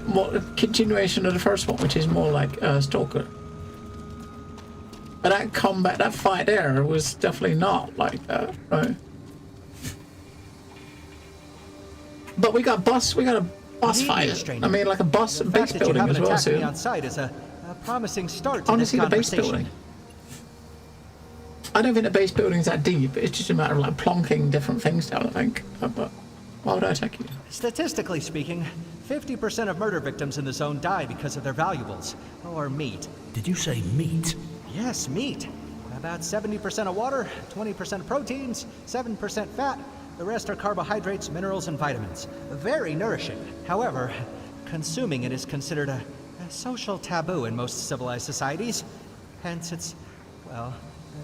more a continuation of the first one, which is more like Stalker. But that fight there was definitely not like that, right? But we got a boss fight. I mean, like a base building as well, too. Outside is a promising start to Honestly, this the base building. I don't think the base building is that deep. It's just a matter of like plonking different things down, I think. But why would I attack you? Statistically speaking, 50% of murder victims in the zone die because of their valuables, or meat. Did you say meat? Yes, meat. About 70% of water, 20% proteins, 7% fat. The rest are carbohydrates, minerals, and vitamins. Very nourishing. However, consuming it is considered a social taboo in most civilized societies. Hence, it's, well,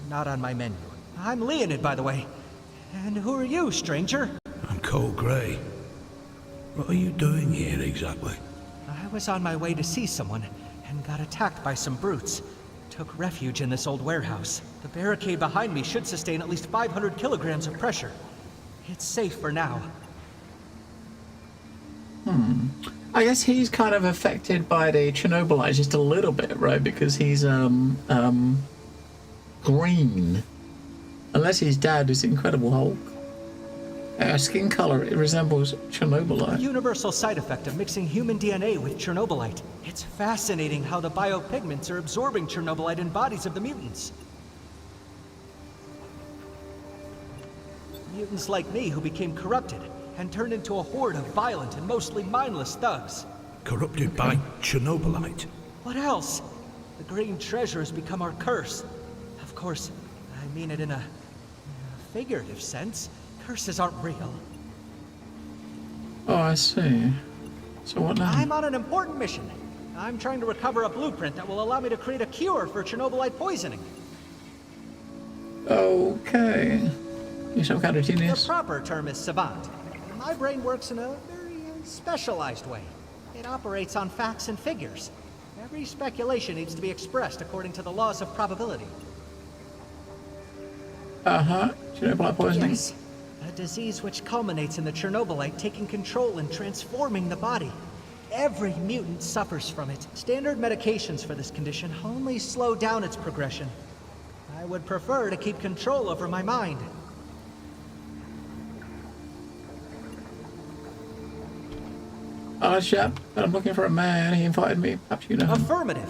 not on my menu. I'm Leonid, by the way. And who are you, stranger? I'm Cole Gray. What are you doing here, exactly? I was on my way to see someone, and got attacked by some brutes. Took refuge in this old warehouse. The barricade behind me should sustain at least 500 kilograms of pressure. It's safe for now. I guess he's kind of affected by the Chernobylite just a little bit, right? Because he's green. Unless his dad is Incredible Hulk. Skin color, it resembles Chernobylite. A universal side effect of mixing human DNA with Chernobylite. It's fascinating how the biopigments are absorbing Chernobylite in bodies of the mutants. Mutants like me who became corrupted and turned into a horde of violent and mostly mindless thugs. Corrupted by Chernobylite? What else? The green treasure has become our curse. Of course, I mean it in a figurative sense. Curses aren't real. Oh, I see. So what now? I'm on an important mission. I'm trying to recover a blueprint that will allow me to create a cure for Chernobylite poisoning. Okay. You're some kind of genius. The proper term is savant. My brain works in a very specialized way. It operates on facts and figures. Every speculation needs to be expressed according to the laws of probability. Chernobylite poisoning. Yes. A disease which culminates in the Chernobylite taking control and transforming the body. Every mutant suffers from it. Standard medications for this condition only slow down its progression. I would prefer to keep control over my mind. Chap, I'm looking for a man. He invited me. Perhaps you know him. Affirmative.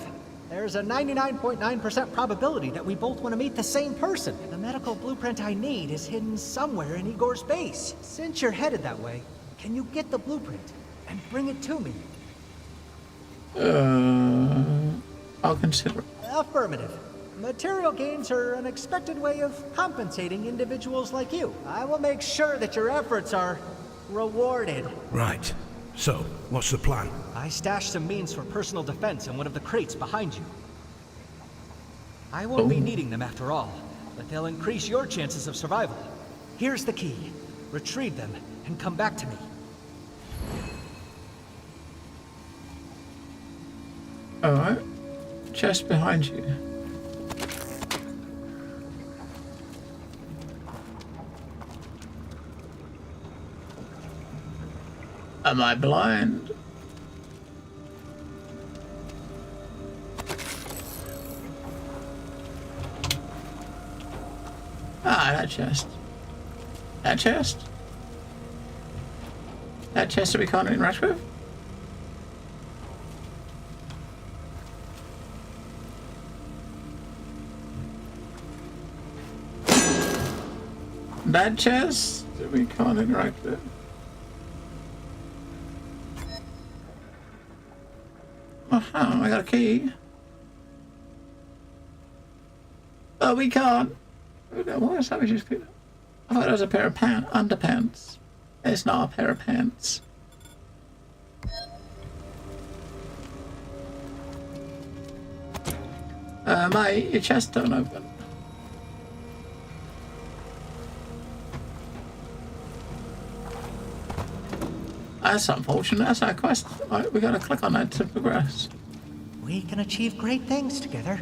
There's a 99.9% probability that we both want to meet the same person. The medical blueprint I need is hidden somewhere in Igor's base. Since you're headed that way, can you get the blueprint and bring it to me? I'll consider it. Affirmative. Material gains are an expected way of compensating individuals like you. I will make sure that your efforts are rewarded. Right. So, what's the plan? I stashed some means for personal defense in one of the crates behind you. I won't be needing them after all, but they'll increase your chances of survival. Here's the key. retrieve them, and come back to me. Alright. Chest behind you. Am I blind? Ah, that chest. That chest? That chest that we can't interact with? That chest that we can't interact with? Aha, I got a key. Oh, we can't. What is that we just picked up? I thought it was a pair of underpants. It's not a pair of pants. Mate, your chest don't open. That's unfortunate. That's our quest. Right, we gotta click on that to progress. We can achieve great things together.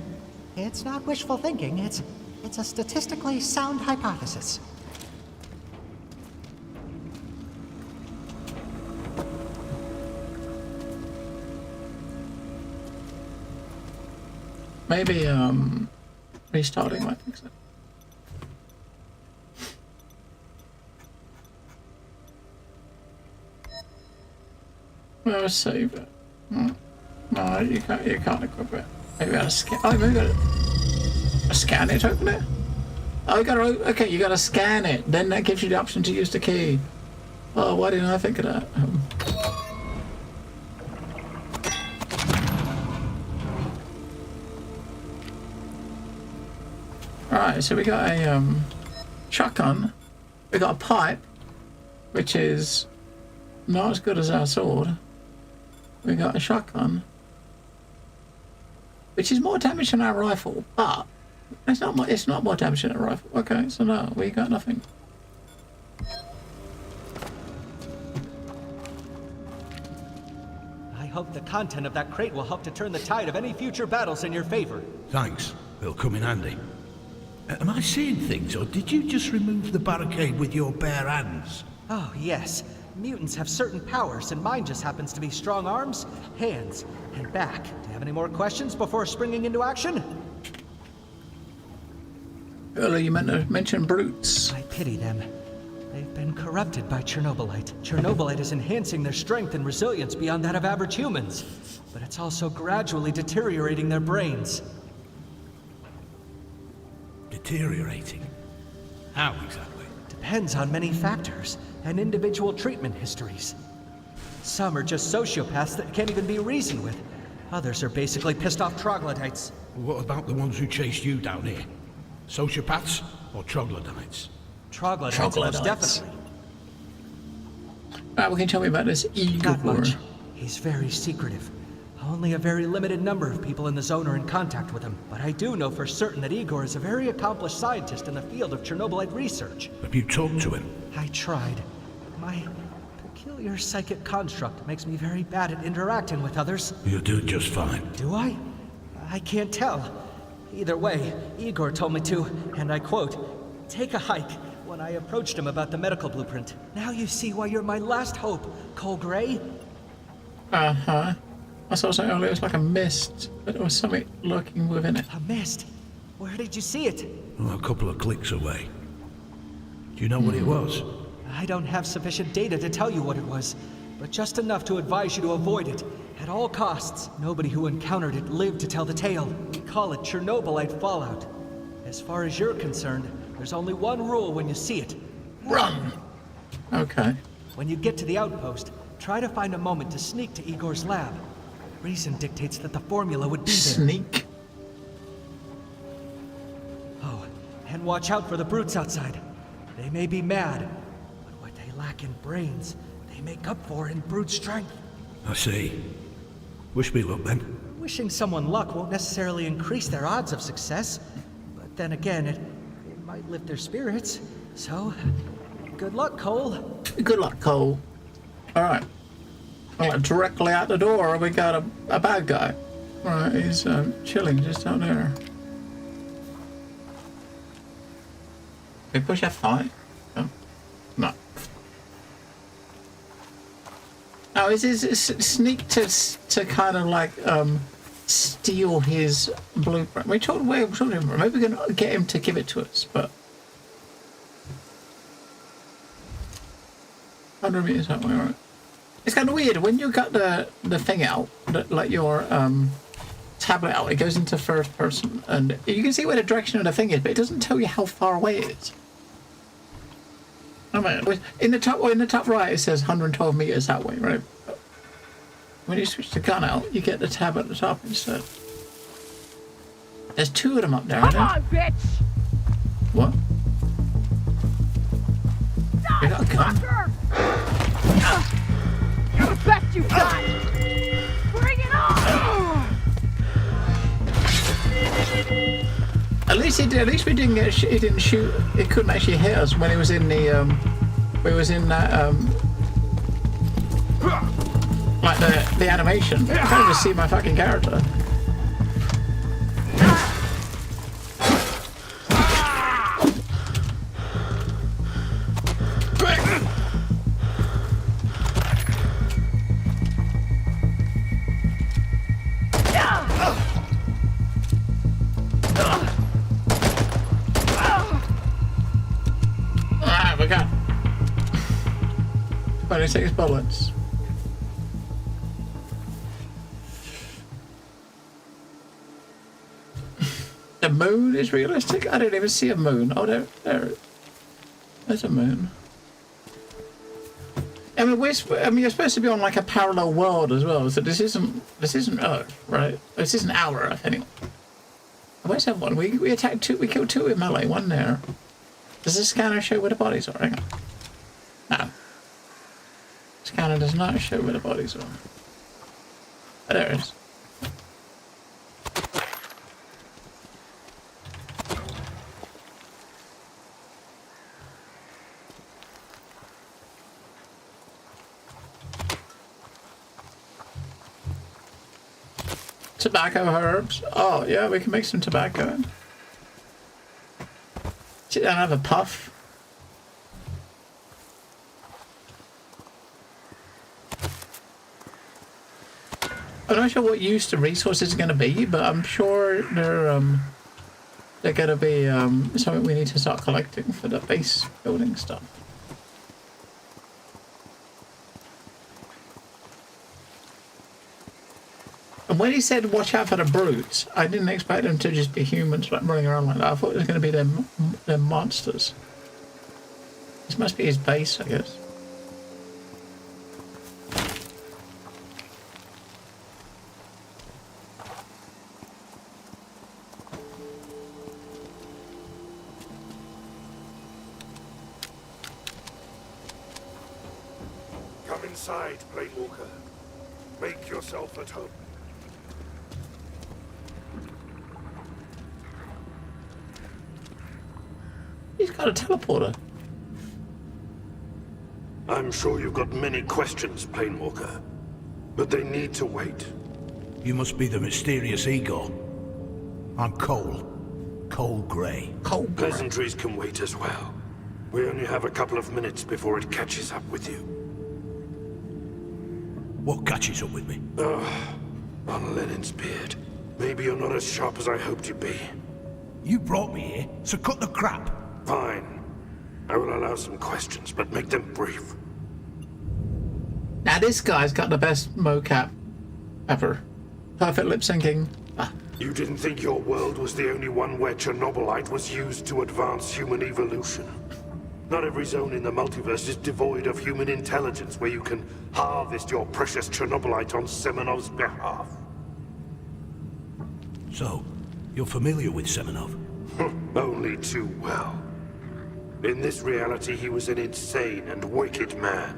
It's not wishful thinking, it's a statistically sound hypothesis. Maybe, restarting might fix it. Well, save it. No, you can't equip it. Maybe I gotta scan. Oh, maybe I gotta scan it to open it? Oh, you gotta, okay, you gotta scan it. Then that gives you the option to use the key. Oh, why didn't I think of that? Alright, so we got a shotgun. We got a pipe, which is not as good as our sword. We got a shotgun, which is more damage than our rifle, but it's not more damage than a rifle. Okay, so no, we got nothing. I hope the content of that crate will help to turn the tide of any future battles in your favor. Thanks. It'll come in handy. Am I seeing things, or did you just remove the barricade with your bare hands? Oh, yes. Mutants have certain powers, and mine just happens to be strong arms, hands, and back. Do you have any more questions before springing into action? Earlier you meant to mention brutes. I pity them. They've been corrupted by Chernobylite. Chernobylite is enhancing their strength and resilience beyond that of average humans, but it's also gradually deteriorating their brains. Deteriorating? How exactly? Depends on many factors and individual treatment histories. Some are just sociopaths that can't even be reasoned with. Others are basically pissed off troglodytes. What about the ones who chased you down here? Sociopaths or troglodytes? Troglodytes, most definitely. What can you tell me about this Igor? Not much. He's very secretive. Only a very limited number of people in the zone are in contact with him. But I do know for certain that Igor is a very accomplished scientist in the field of Chernobylite research. Have you talked to him? I tried. My peculiar psychic construct makes me very bad at interacting with others. You're doing just fine. Do I? I can't tell. Either way, Igor told me to, and I quote, "Take a hike," when I approached him about the medical blueprint. Now you see why you're my last hope, Cole Gray. Uh-huh. I saw something earlier, it was like a mist, but there was something lurking within it. A mist? Where did you see it? Well, a couple of clicks away. Do you know what it was? I don't have sufficient data to tell you what it was, but just enough to advise you to avoid it at all costs. Nobody who encountered it lived to tell the tale. We call it Chernobylite fallout. As far as you're concerned, there's only one rule when you see it. Run! Okay. When you get to the outpost, try to find a moment to sneak to Igor's lab. Reason dictates that the formula would be there. Sneak? Oh, and watch out for the brutes outside. They may be mad, but what they lack in brains, they make up for in brute strength. I see. Wish me luck then. Wishing someone luck won't necessarily increase their odds of success, but then again, it might lift their spirits. So, Good luck, Cole. Good luck, Cole. All right. Well, directly out the door, we got a bad guy. All right, he's chilling just out there. We push F5? Oh. No. Now, is this sneak to kind of like steal his blueprint? We told him. Maybe we can get him to give it to us, but 100 meters that way, right? It's kind of weird when you got the thing out, like your tablet out. It goes into first person, and you can see where the direction of the thing is, but it doesn't tell you how far away it is. Oh man! In the top right, it says 112 meters that way, right? But when you switch the gun out, you get the tab at the top instead. There's two of them up there. Come on, bitch! What? You got a gun? You're the best you've got! Bring it on! At least we didn't get. He didn't shoot. It couldn't actually hit us when it was in the. When it was in that. Like the animation. I can't even see my fucking character. Alright, we got 26 bullets. The moon is realistic? I don't even see a moon. Oh, there's a moon. I mean, you're supposed to be on like a parallel world as well, so this isn't Earth, right? This isn't our Earth anyway. Where's everyone? We attacked two. We killed two with melee. One there. Does the scanner show where the bodies are? Hang on. No. Scanner does not show where the bodies are. Oh, there it is. Tobacco herbs. Oh, yeah, we can make some tobacco. Sit down and have a puff. I'm not sure what use the resources are going to be, but I'm sure they're going to be something we need to start collecting for the base building stuff. And when he said watch out for the brutes, I didn't expect them to just be humans like running around like that. I thought it was going to be them monsters. This must be his base, I guess. Come inside, Planewalker. Make yourself at home. He's got a teleporter. I'm sure you've got many questions, Planewalker, but they need to wait. You must be the mysterious Igor. I'm Cole. Cole Gray. Cole Gray. Pleasantries can wait as well. We only have a couple of minutes before it catches up with you. What catches up with me? On Lenin's beard. Maybe you're not as sharp as I hoped you'd be. You brought me here, so cut the crap. Fine. I will allow some questions, but make them brief. Now this guy's got the best mocap ever. Perfect lip syncing. You didn't think your world was the only one where Chernobylite was used to advance human evolution. Not every zone in the multiverse is devoid of human intelligence where you can harvest your precious Chernobylite on Semenov's behalf. So, you're familiar with Semenov? Only too well. In this reality, he was an insane and wicked man.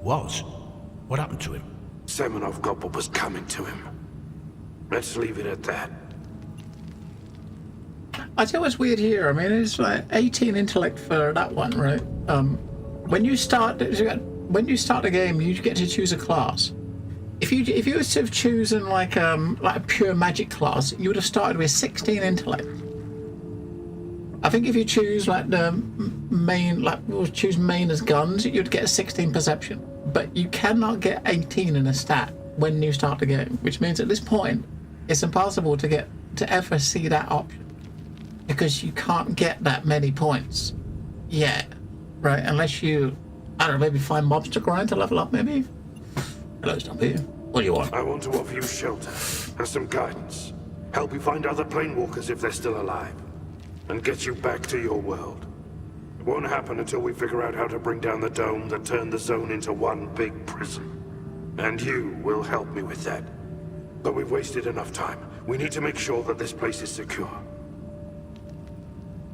Was? What happened to him? Semenov got what was coming to him. Let's leave it at that. I tell you what's weird here. I mean, it's like 18 intellect for that one, right? when you start the game, you get to choose a class. If you were to have chosen like a pure magic class, you would have started with 16 intellect. I think if you choose like the main, choose main as guns, you'd get a 16 perception. But you cannot get 18 in a stat when you start the game, which means at this point, it's impossible to ever see that option because you can't get that many points yet, right? Unless you, I don't know, maybe find mobs to grind to level up, maybe. Hello, Stumpy. What do you want? I want to offer you shelter and some guidance. Help you find other planewalkers if they're still alive. And get you back to your world. It won't happen until we figure out how to bring down the dome that turned the zone into one big prison. And you will help me with that. But we've wasted enough time. We need to make sure that this place is secure.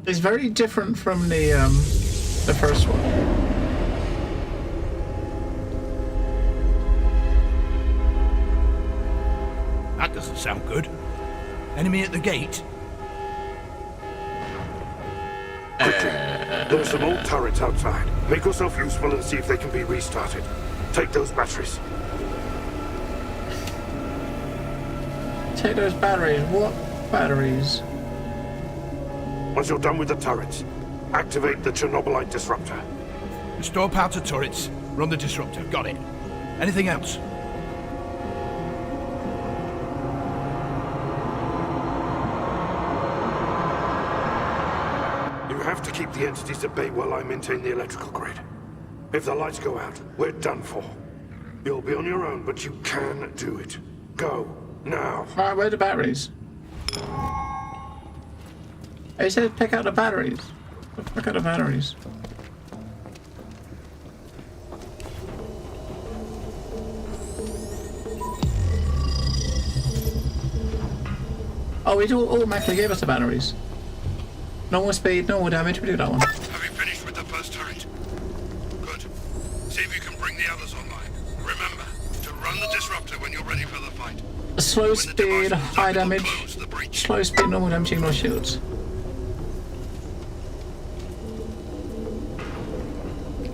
It's very different from the first one. That doesn't sound good. Enemy at the gate? Quickly. There are some old turrets outside. Make yourself useful and see if they can be restarted. Take those batteries. Take those batteries. What batteries? Once you're done with the turrets, activate the Chernobylite disruptor. Restore power to turrets. Run the disruptor. Got it. Anything else? You have to keep the entities at bay while I maintain the electrical grid. If the lights go out, we're done for. You'll be on your own, but you can do it. Go, now. Alright, where are the batteries? He said pick out the batteries. Pick out the batteries. Oh, he automatically gave us the batteries. Normal speed, normal damage, we do that one. Have you finished with the first turret? Good. See if you can bring the others online. Remember, to run the disruptor when you're ready for the fight. Slow speed, high damage. Slow speed, normal damage, ignore shields.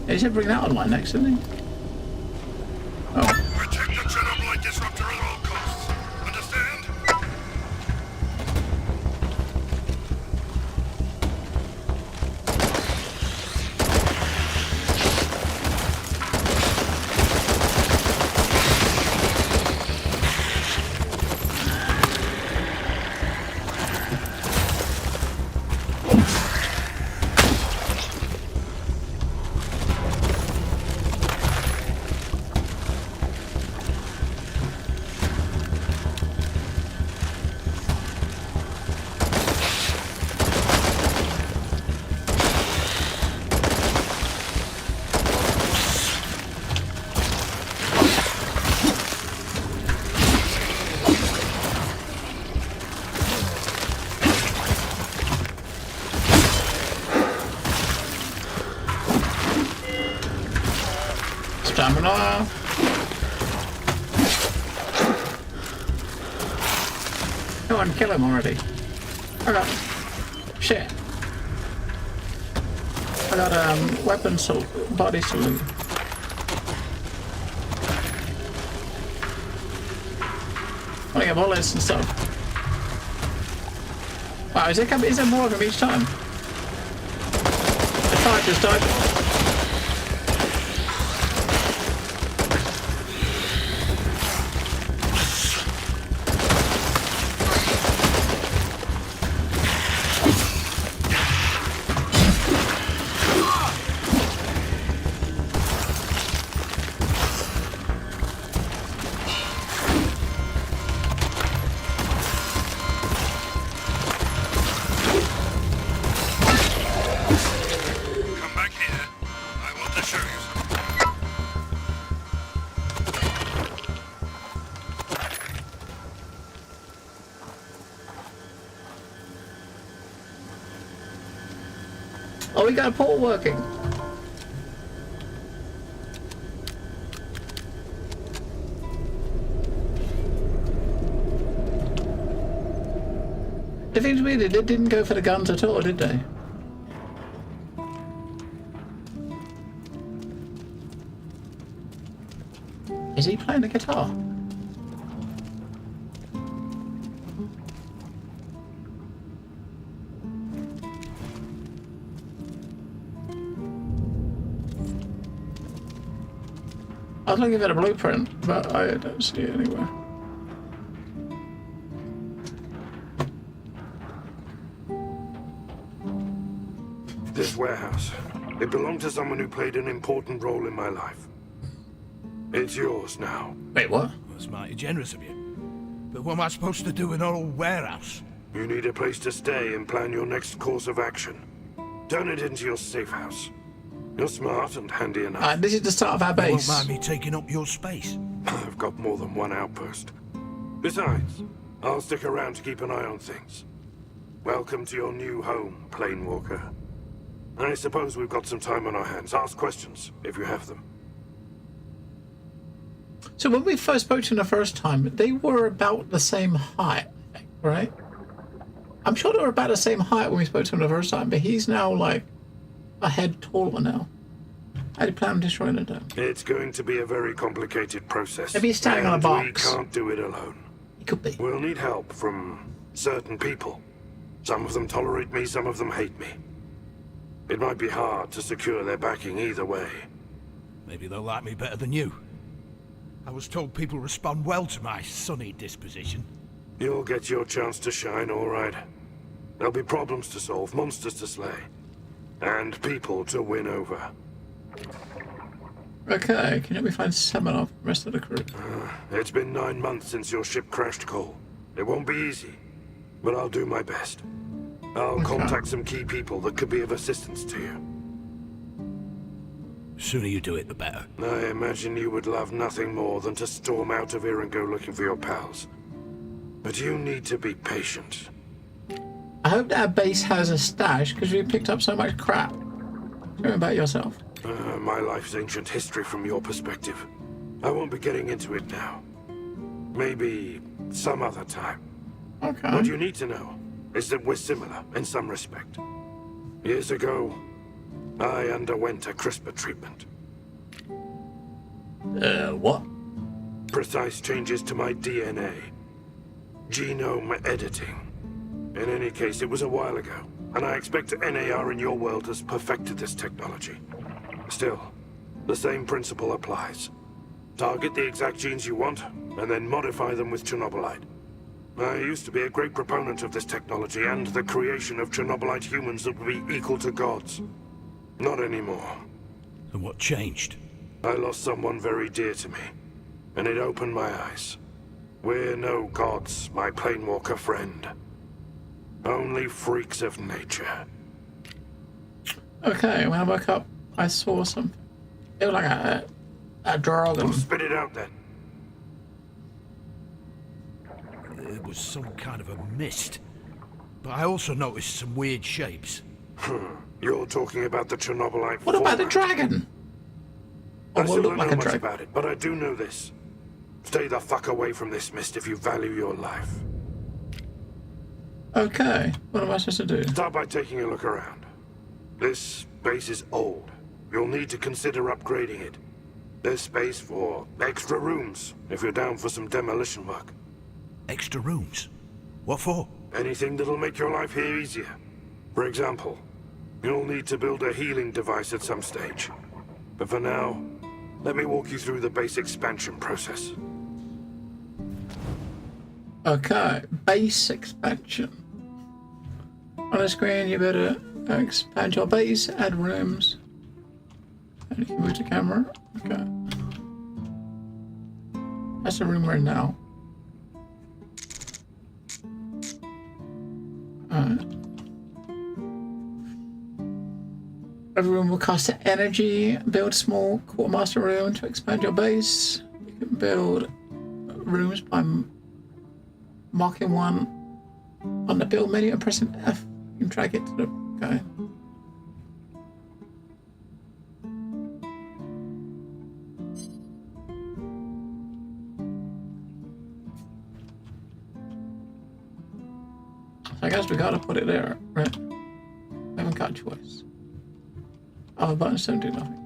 Yeah, he said bring that online next, didn't he? Oh. Protect the Chernobylite disruptor at all costs. Understand? Stamina. Go on, kill him already. I got shit. I got weapon body salute. I get bullets and stuff. Wow, is there more of them each time? The fire just died. Oh, we got a portal working. The thing's weird, they didn't go for the guns at all, did they? he playing the guitar? I was looking at a blueprint, but I don't see it anywhere. This warehouse. It belonged to someone who played an important role in my life. It's yours now. Wait, what? That's mighty generous of you. But what am I supposed to do in an old warehouse? You need a place to stay and plan your next course of action. Turn it into your safe house. You're smart and handy enough. This is the start of our You base. won't mind me taking up your space? I've got more than one outpost. Besides, I'll stick around to keep an eye on things. Welcome to your new home, Planewalker. I suppose we've got some time on our hands. Ask questions, if you have them. So when we first spoke to them the first time, they were about the same height, right? I'm sure they were about the same height when we spoke to him the first time, but he's now like a head taller now. How do you plan on destroying it though? It's going to be a very complicated process. Maybe he's standing on a and box. We can't do it alone. It could be. We'll need help from certain people. Some of them tolerate me, some of them hate me. It might be hard to secure their backing either way. Maybe they'll like me better than you. I was told people respond well to my sunny disposition. You'll get your chance to shine, all right. There'll be problems to solve, monsters to slay, and people to win over. Okay, can you help me find Semenov and the rest of the crew? It's been 9 months since your ship crashed, Cole. It won't be easy, but I'll do my best. I'll contact some key people that could be of assistance to you. The sooner you do it, the better. I imagine you would love nothing more than to storm out of here and go looking for your pals. But you need to be patient. I hope that our base has a stash, because we picked up so much crap. Tell me about yourself. My life's ancient history from your perspective. I won't be getting into it now. Maybe some other time. Okay. What you need to know is that we're similar in some respect. Years ago, I underwent a CRISPR treatment. What? Precise changes to my DNA. Genome editing. In any case, it was a while ago, and I expect NAR in your world has perfected this technology. Still, the same principle applies. Target the exact genes you want, and then modify them with Chernobylite. I used to be a great proponent of this technology and the creation of Chernobylite humans that would be equal to gods. Not anymore. And what changed? I lost someone very dear to me, and it opened my eyes. We're no gods, my Planewalker friend. Only freaks of nature. Okay, when I woke up, I saw something. It was like a dragon. Well, spit it out then. It was some kind of a mist. But I also noticed some weird shapes. You're talking about the Chernobylite. What about the dragon? I Or what still looked don't like know a much dragon? about it, but I do know this. Stay the fuck away from this mist if you value your life. Okay, what am I supposed to do? Start by taking a look around. This base is old. You'll need to consider upgrading it. There's space for extra rooms, if you're down for some demolition work. Extra rooms? What for? Anything that'll make your life here easier. For example, you'll need to build a healing device at some stage. But for now, let me walk you through the base expansion process. Okay, base expansion. On the screen, you better expand your base, add rooms. And you can move the camera. Okay. That's the room we're in now. Alright. Every room will cost energy. Build small quartermaster room to expand your base. You can build rooms by marking one on the build menu and pressing F. You can drag it to the guy. So I guess we gotta put it there, right? We haven't got a choice. Other buttons don't do nothing.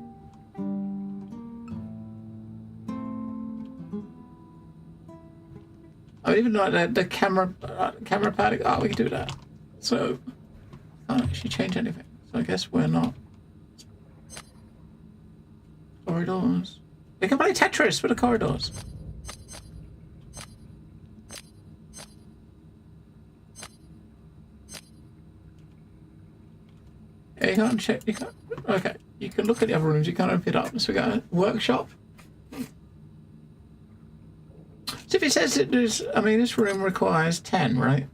I mean, even like the camera pad. Oh, we can do that. So, can't actually change anything. So I guess we're not. Corridors. We can play Tetris with the corridors. Yeah, you can't check. You can't. Okay, you can look at the other rooms. You can't open it up. So we got a workshop. So if it says that there's, I mean, this room requires 10, right?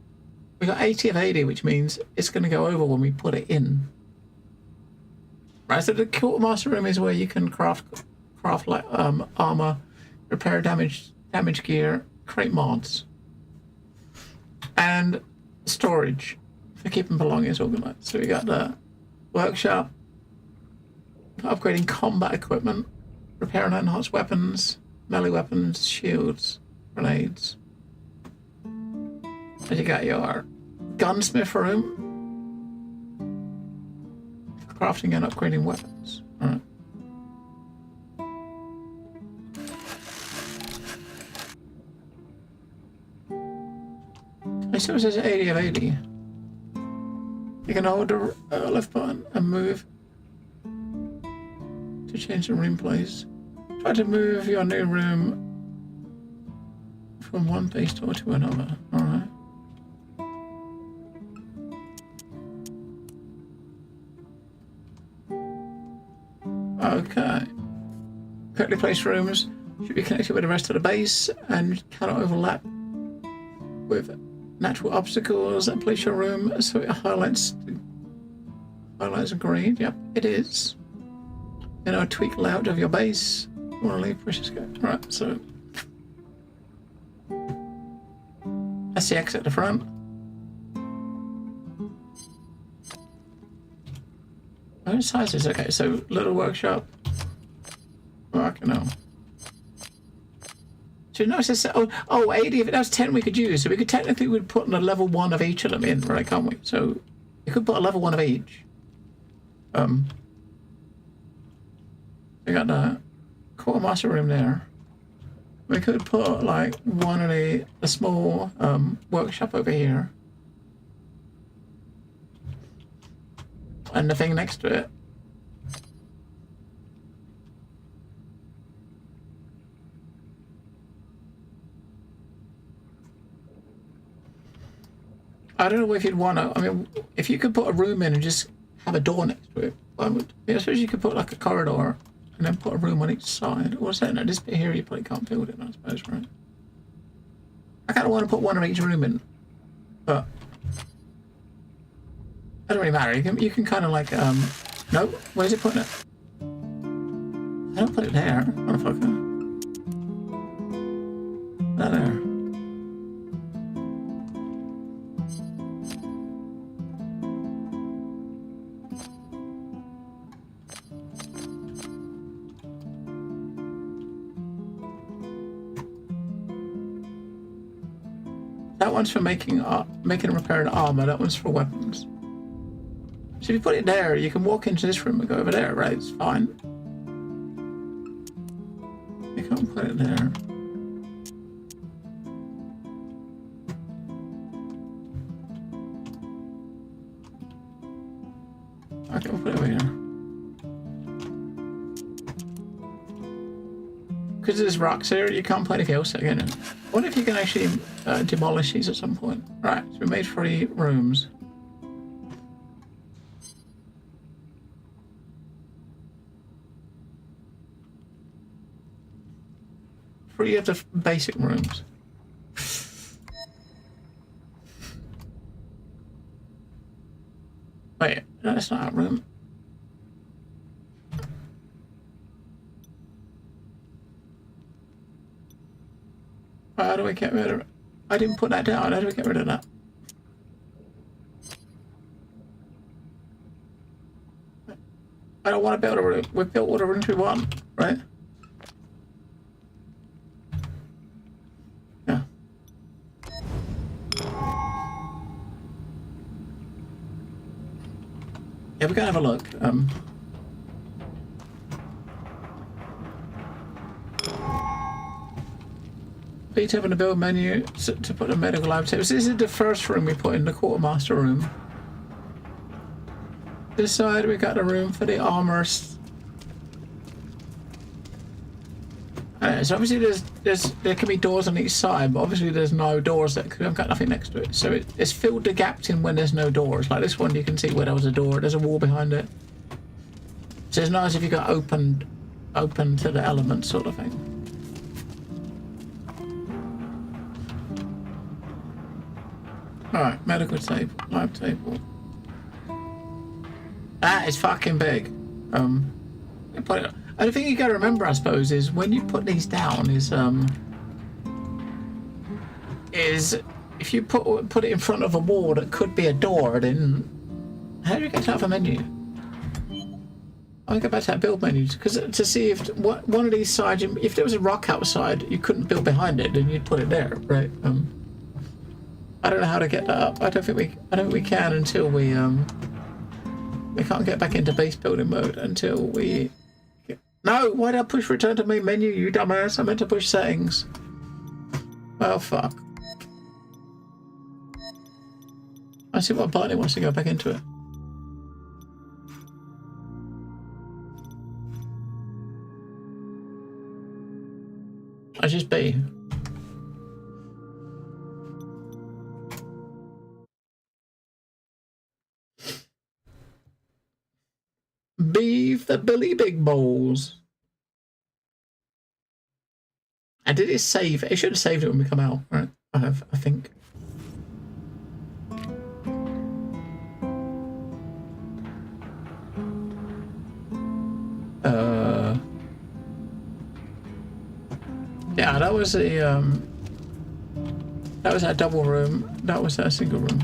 We got 80 of 80, which means it's going to go over when we put it in. Right. So the quartermaster room is where you can craft like armor, repair damage gear, create mods, and storage for keeping belongings organized. So we got the workshop, upgrading combat equipment, repair and enhance weapons, melee weapons, shields, grenades. And you got your gunsmith room, for crafting and upgrading weapons. All right. I suppose there's 80 of 80. You can hold the left button and move to change the room place. Try to move your new room from one base door to another. Alright. Okay. Correctly placed rooms should be connected with the rest of the base and cannot overlap with natural obstacles. And place your room so it highlights green. Yep, it is. You know, tweak layout of your base. You want to leave precious go. Right, so that's the exit at the front. Oh, sizes. Okay, so little workshop. Fucking hell. So you notice, 80, if it was 10 we could use, so we could technically would put a level 1 of each of them in, right, can't we? So you could put a level 1 of each. We got the quartermaster room there. We could put like one of the small workshop over here. And the thing next to it. I don't know if you'd want to. I mean, if you could put a room in and just have a door next to it, I would. I suppose you could put like a corridor and then put a room on each side. Or is that? No, this bit here you probably can't build it, I suppose, right? I kind of want to put one of each room in, but it doesn't really matter. You can kind of like no. Where's it putting it? I don't put it there, motherfucker. Not there. That one's for making and repairing armor. That one's for weapons. So if you put it there, you can walk into this room and go over there, right? It's fine. You can't put it there. Okay, we'll put it over here. Because there's rocks here, you can't put anything else again. I wonder if you can actually demolish these at some point. Right, so we made 3 rooms. Three of the basic rooms. Wait, no, that's not our room. How do we get rid of it? I didn't put that down. How do we get rid of that? I don't want to build a room. We've built all the rooms we want, right? Yeah. Yeah, we're gonna have a look. B tab in the build menu to put a medical lab table. So this is the first room we put in, the quartermaster room. This side we got the room for the armors. So obviously there can be doors on each side, but obviously there's no doors there because we haven't got nothing next to it. So it's filled the gaps in when there's no doors. Like this one, you can see where there was a door. There's a wall behind it. So it's nice if you got open to the elements sort of thing. All right, medical table, lab table. That is fucking big. Put it. And the thing you gotta remember, I suppose, is when you put these down, is if you put it in front of a wall that could be a door, then how do you get out of a menu? I'll go back to that build menu because to see if one of these sides, if there was a rock outside, you couldn't build behind it, then you'd put it there, right? I don't know how to get that up. I don't think we can until we can't get back into base building mode until we. No, why did I push return to main menu, you dumbass? I meant to push settings. Well, fuck. I see what button it wants to go back into it. I just B. Beef the Billy Big Balls. And did it save? It should have saved it when we come out, right? I think. Yeah, that was a that was our double room. That was our single room.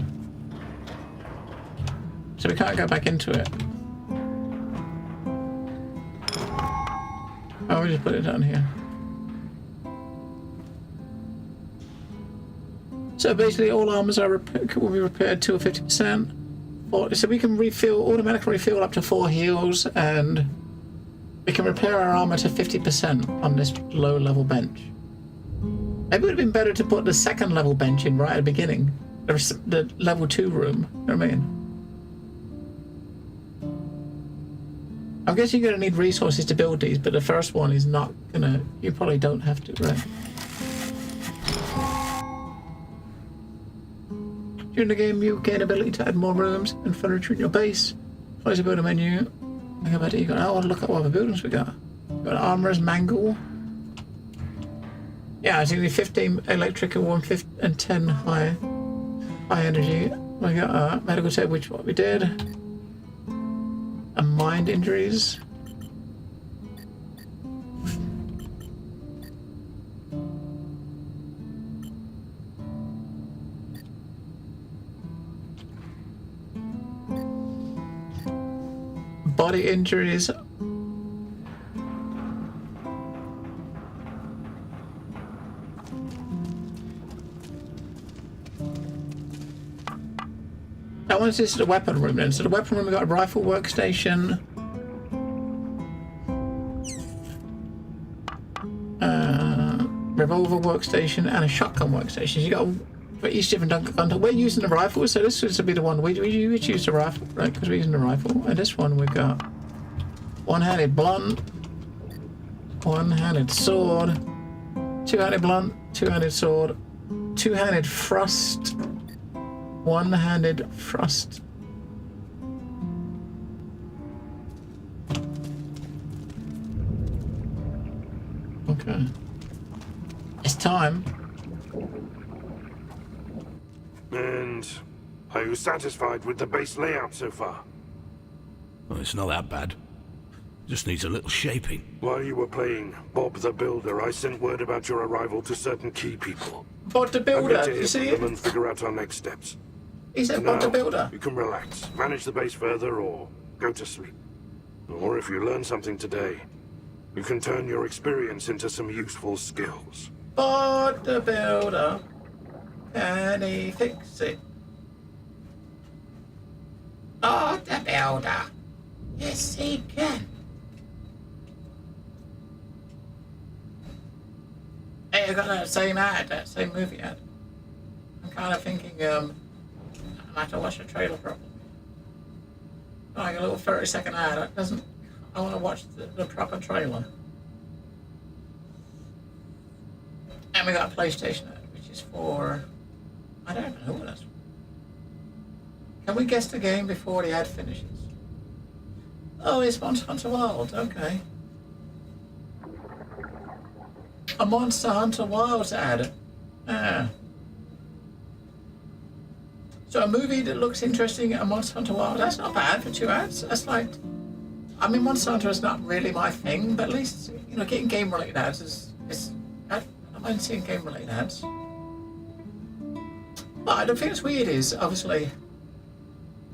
So we can't go back into it. Oh, we'll just put it down here. So basically all armors will be repaired to a 50%. So we can automatically refill up to 4 heals, and we can repair our armor to 50% on this low level bench. Maybe it would have been better to put the second level bench in right at the beginning. The level 2 room, you know what I mean? I guess you're going to need resources to build these, but the first one is not going to... You probably don't have to, right? During the game, you gain ability to add more rooms and furniture in your base. Close the builder menu. Think about it. You got... I want to look at what other buildings we got. We got Armorer's Mangle. Yeah, it's only 15 electrical and 10 high energy. We got medical table, which is what we did. And mind injuries. Body injuries. That one's just the weapon room then. So the weapon room, we got a rifle workstation. Revolver workstation and a shotgun workstation. You got for each different gun. We're using the rifle, so this would be the one we choose the rifle, right? Because we're using the rifle. And this one we got one-handed blunt, one-handed sword, two-handed blunt, two-handed sword, two-handed thrust, one-handed thrust. Okay. It's time. And are you satisfied with the base layout so far? Well, it's not that bad. Just needs a little shaping. While you were playing Bob the Builder, I sent word about your arrival to certain key people. Bob the Builder, you see it? And figure out our next steps. He said Bob the Builder. You can relax, manage the base further, or go to sleep. Or if you learn something today, you can turn your experience into some useful skills. Bob the Builder, can he fix it? Bob the Builder, yes he can. Hey, I got that same ad, that same movie ad. I'm kind of thinking, I might have to watch the trailer properly. Like a little 30-second ad. It doesn't. I want to watch the proper trailer. And we got a PlayStation ad, which is for. I don't even know what that's for. Can we guess the game before the ad finishes? Oh, it's Monster Hunter World. Okay. A Monster Hunter Wilds ad. Ah. So a movie that looks interesting, a Monster Hunter Wild, that's not bad for 2 ads. That's like, I mean, Monster Hunter is not really my thing, but at least, you know, getting game-related ads is I don't mind seeing game-related ads. But the thing that's weird is, obviously,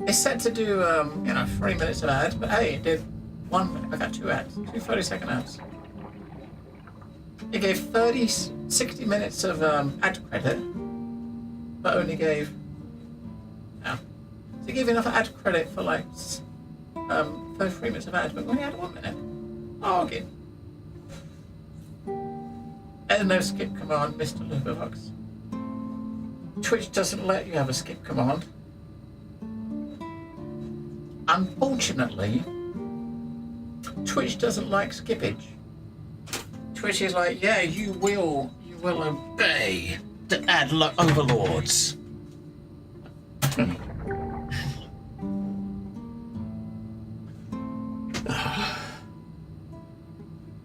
it's set to do, you know, 3 minutes of ads, but hey, it did 1 minute. I got 2 ads, 2 30-second ads. It gave 60 minutes of ad credit, but only gave. So give enough ad credit for like 3 minutes of ads, but we only had 1 minute. Oh, okay. And no skip command, Mr. Lubervox. Twitch doesn't let you have a skip command. Unfortunately, Twitch doesn't like skippage. Twitch is like, yeah, you will obey the ad overlords.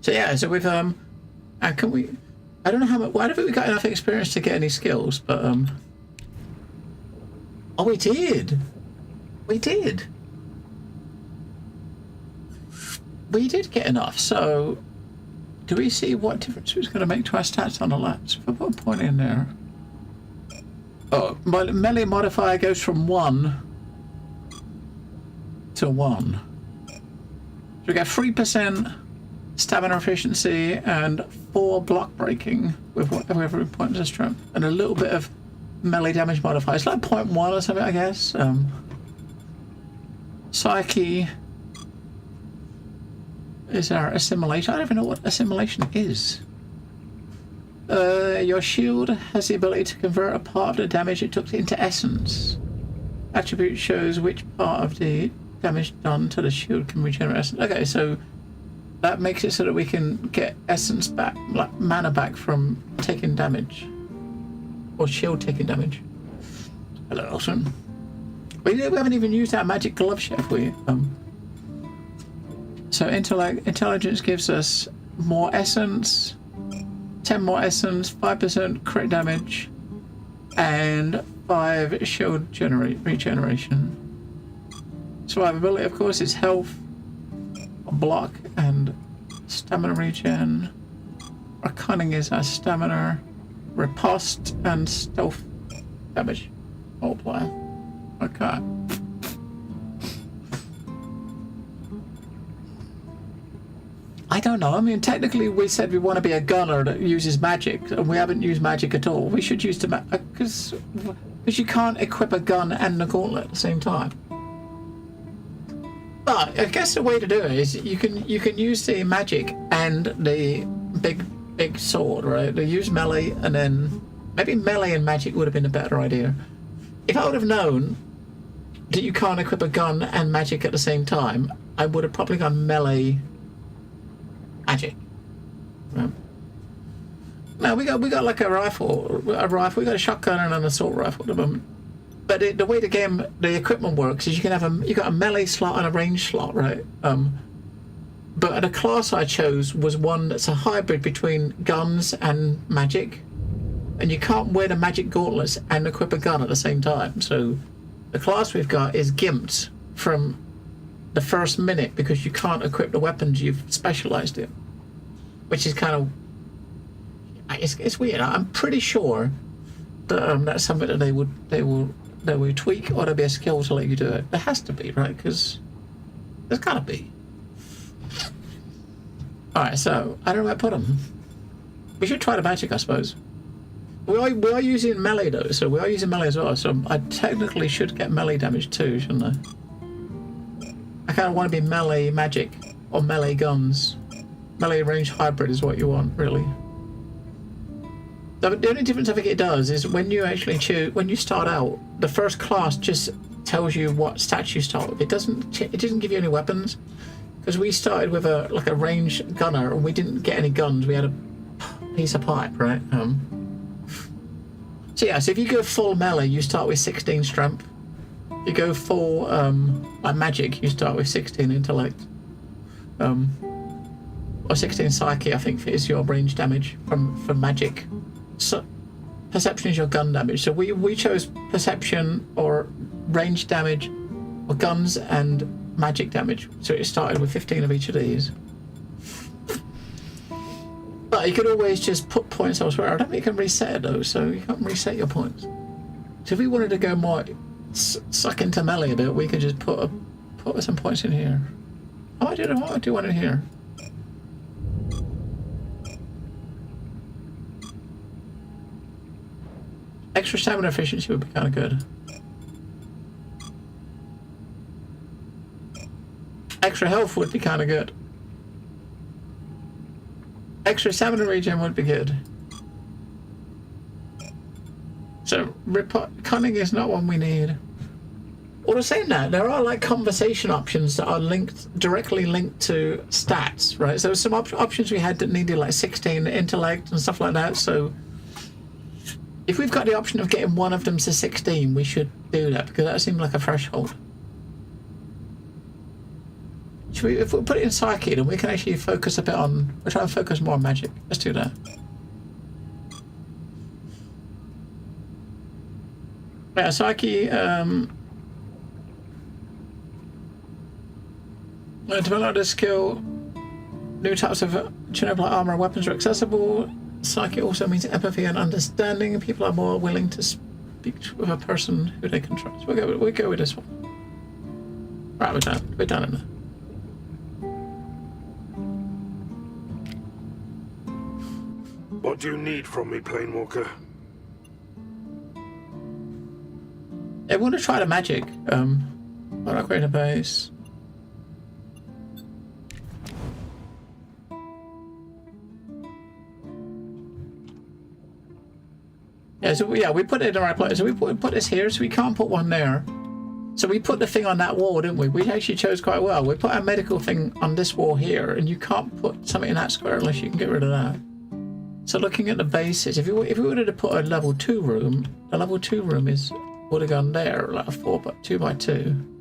So yeah, so we've can we? I don't know how much. Well, I don't think we got enough experience to get any skills, but oh, we did. We did get enough. So, do we see what difference it's going to make to our stats on the laps? If I put a point in there. Oh, my melee modifier goes from 1 to 1. So we get 3% stamina efficiency and 4 block breaking with every point of strength, and a little bit of melee damage modifier. It's like 0.1 or something, I guess. Psyche is our assimilation. I don't even know what assimilation is. Your shield has the ability to convert a part of the damage it took into essence. Attribute shows which part of the damage done to the shield can regenerate essence. Okay, so that makes it so that we can get essence back, like mana back from taking damage. Or shield taking damage. Hello, Olsen. We haven't even used our magic gloves yet, have we? So intelligence gives us more essence, 10 more essence, 5% crit damage, and 5 shield regeneration. Survivability, of course, is health, block, and stamina regen. Our cunning is our stamina, riposte, and stealth damage multiplier. Okay. I don't know. I mean, technically, we said we want to be a gunner that uses magic, and we haven't used magic at all. We should use the because you can't equip a gun and a gauntlet at the same time. But I guess the way to do it is you can use the magic and the big sword, right? They use melee, and then maybe melee and magic would have been a better idea. If I would have known that you can't equip a gun and magic at the same time, I would have probably gone melee. Magic. Right. Now we got like a rifle. We got a shotgun and an assault rifle at the moment. But the way the equipment works is you got a melee slot and a range slot, right? But the class I chose was one that's a hybrid between guns and magic, and you can't wear the magic gauntlets and equip a gun at the same time. So the class we've got is gimped from the first minute because you can't equip the weapons you've specialized in, which is kind of it's weird. I'm pretty sure that that's something that they would tweak, or there'll be a skill to let you do it. There has to be, right? Because there's gotta be. All right, so I don't know where to put them. We should try the magic, I suppose. We are using melee though, so we are using melee as well. So I technically should get melee damage too, shouldn't I? I kind of want to be melee magic or melee guns. Melee range hybrid is what you want, really. The only difference I think it does is when you actually choose, when you start out, the first class just tells you what stats you start with. It doesn't give you any weapons, because we started with a ranged gunner and we didn't get any guns. We had a piece of pipe, right? So yeah, so if you go full melee, you start with 16 strength. If you go full like magic, you start with 16 intellect. Or 16 psyche, I think, is your range damage from magic. So perception is your gun damage. So we chose perception or range damage or guns and magic damage. So it started with 15 of each of these. But you could always just put points elsewhere. I don't think you can reset it though, so you can't reset your points. So if we wanted to go more suck into melee a bit, we could just put some points in here. I do one in here. Extra stamina efficiency would be kind of good. Extra health would be kind of good. Extra stamina regen would be good. So, cunning is not one we need. Although saying that, there are like conversation options that are directly linked to stats, right? So some options we had that needed like 16 intellect and stuff like that. So if we've got the option of getting one of them to 16, we should do that, because that seemed like a threshold. If we put it in psyche, then we can actually focus a bit on... We'll try and focus more on magic. Let's do that. Yeah, psyche... develop this skill. New types of Chernobylite armor and weapons are accessible. Psyche also means empathy and understanding. People are more willing to speak with a person who they can trust. We'll go with this one. Right, we're done. We're done in there. What do you need from me, Planewalker? I want to try the magic. I'll upgrade a base. Yeah, so we put it in the right place. So we put this here, so we can't put one there. So we put the thing on that wall, didn't we? We actually chose quite well. We put our medical thing on this wall here, and you can't put something in that square unless you can get rid of that. So looking at the bases, if we wanted to put a level 2 room, the level 2 room would have gone there, like a 2x2.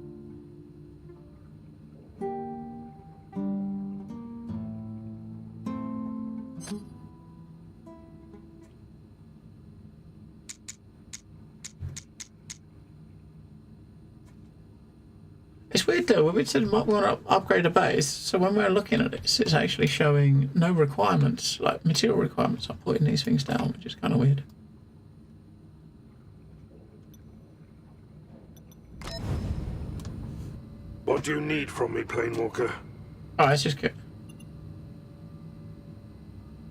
It's weird though, we said we want to upgrade a base, so when we're looking at this, it's actually showing no requirements, like material requirements on putting these things down, which is kind of weird. What do you need from me, Planewalker? Alright, let's just go.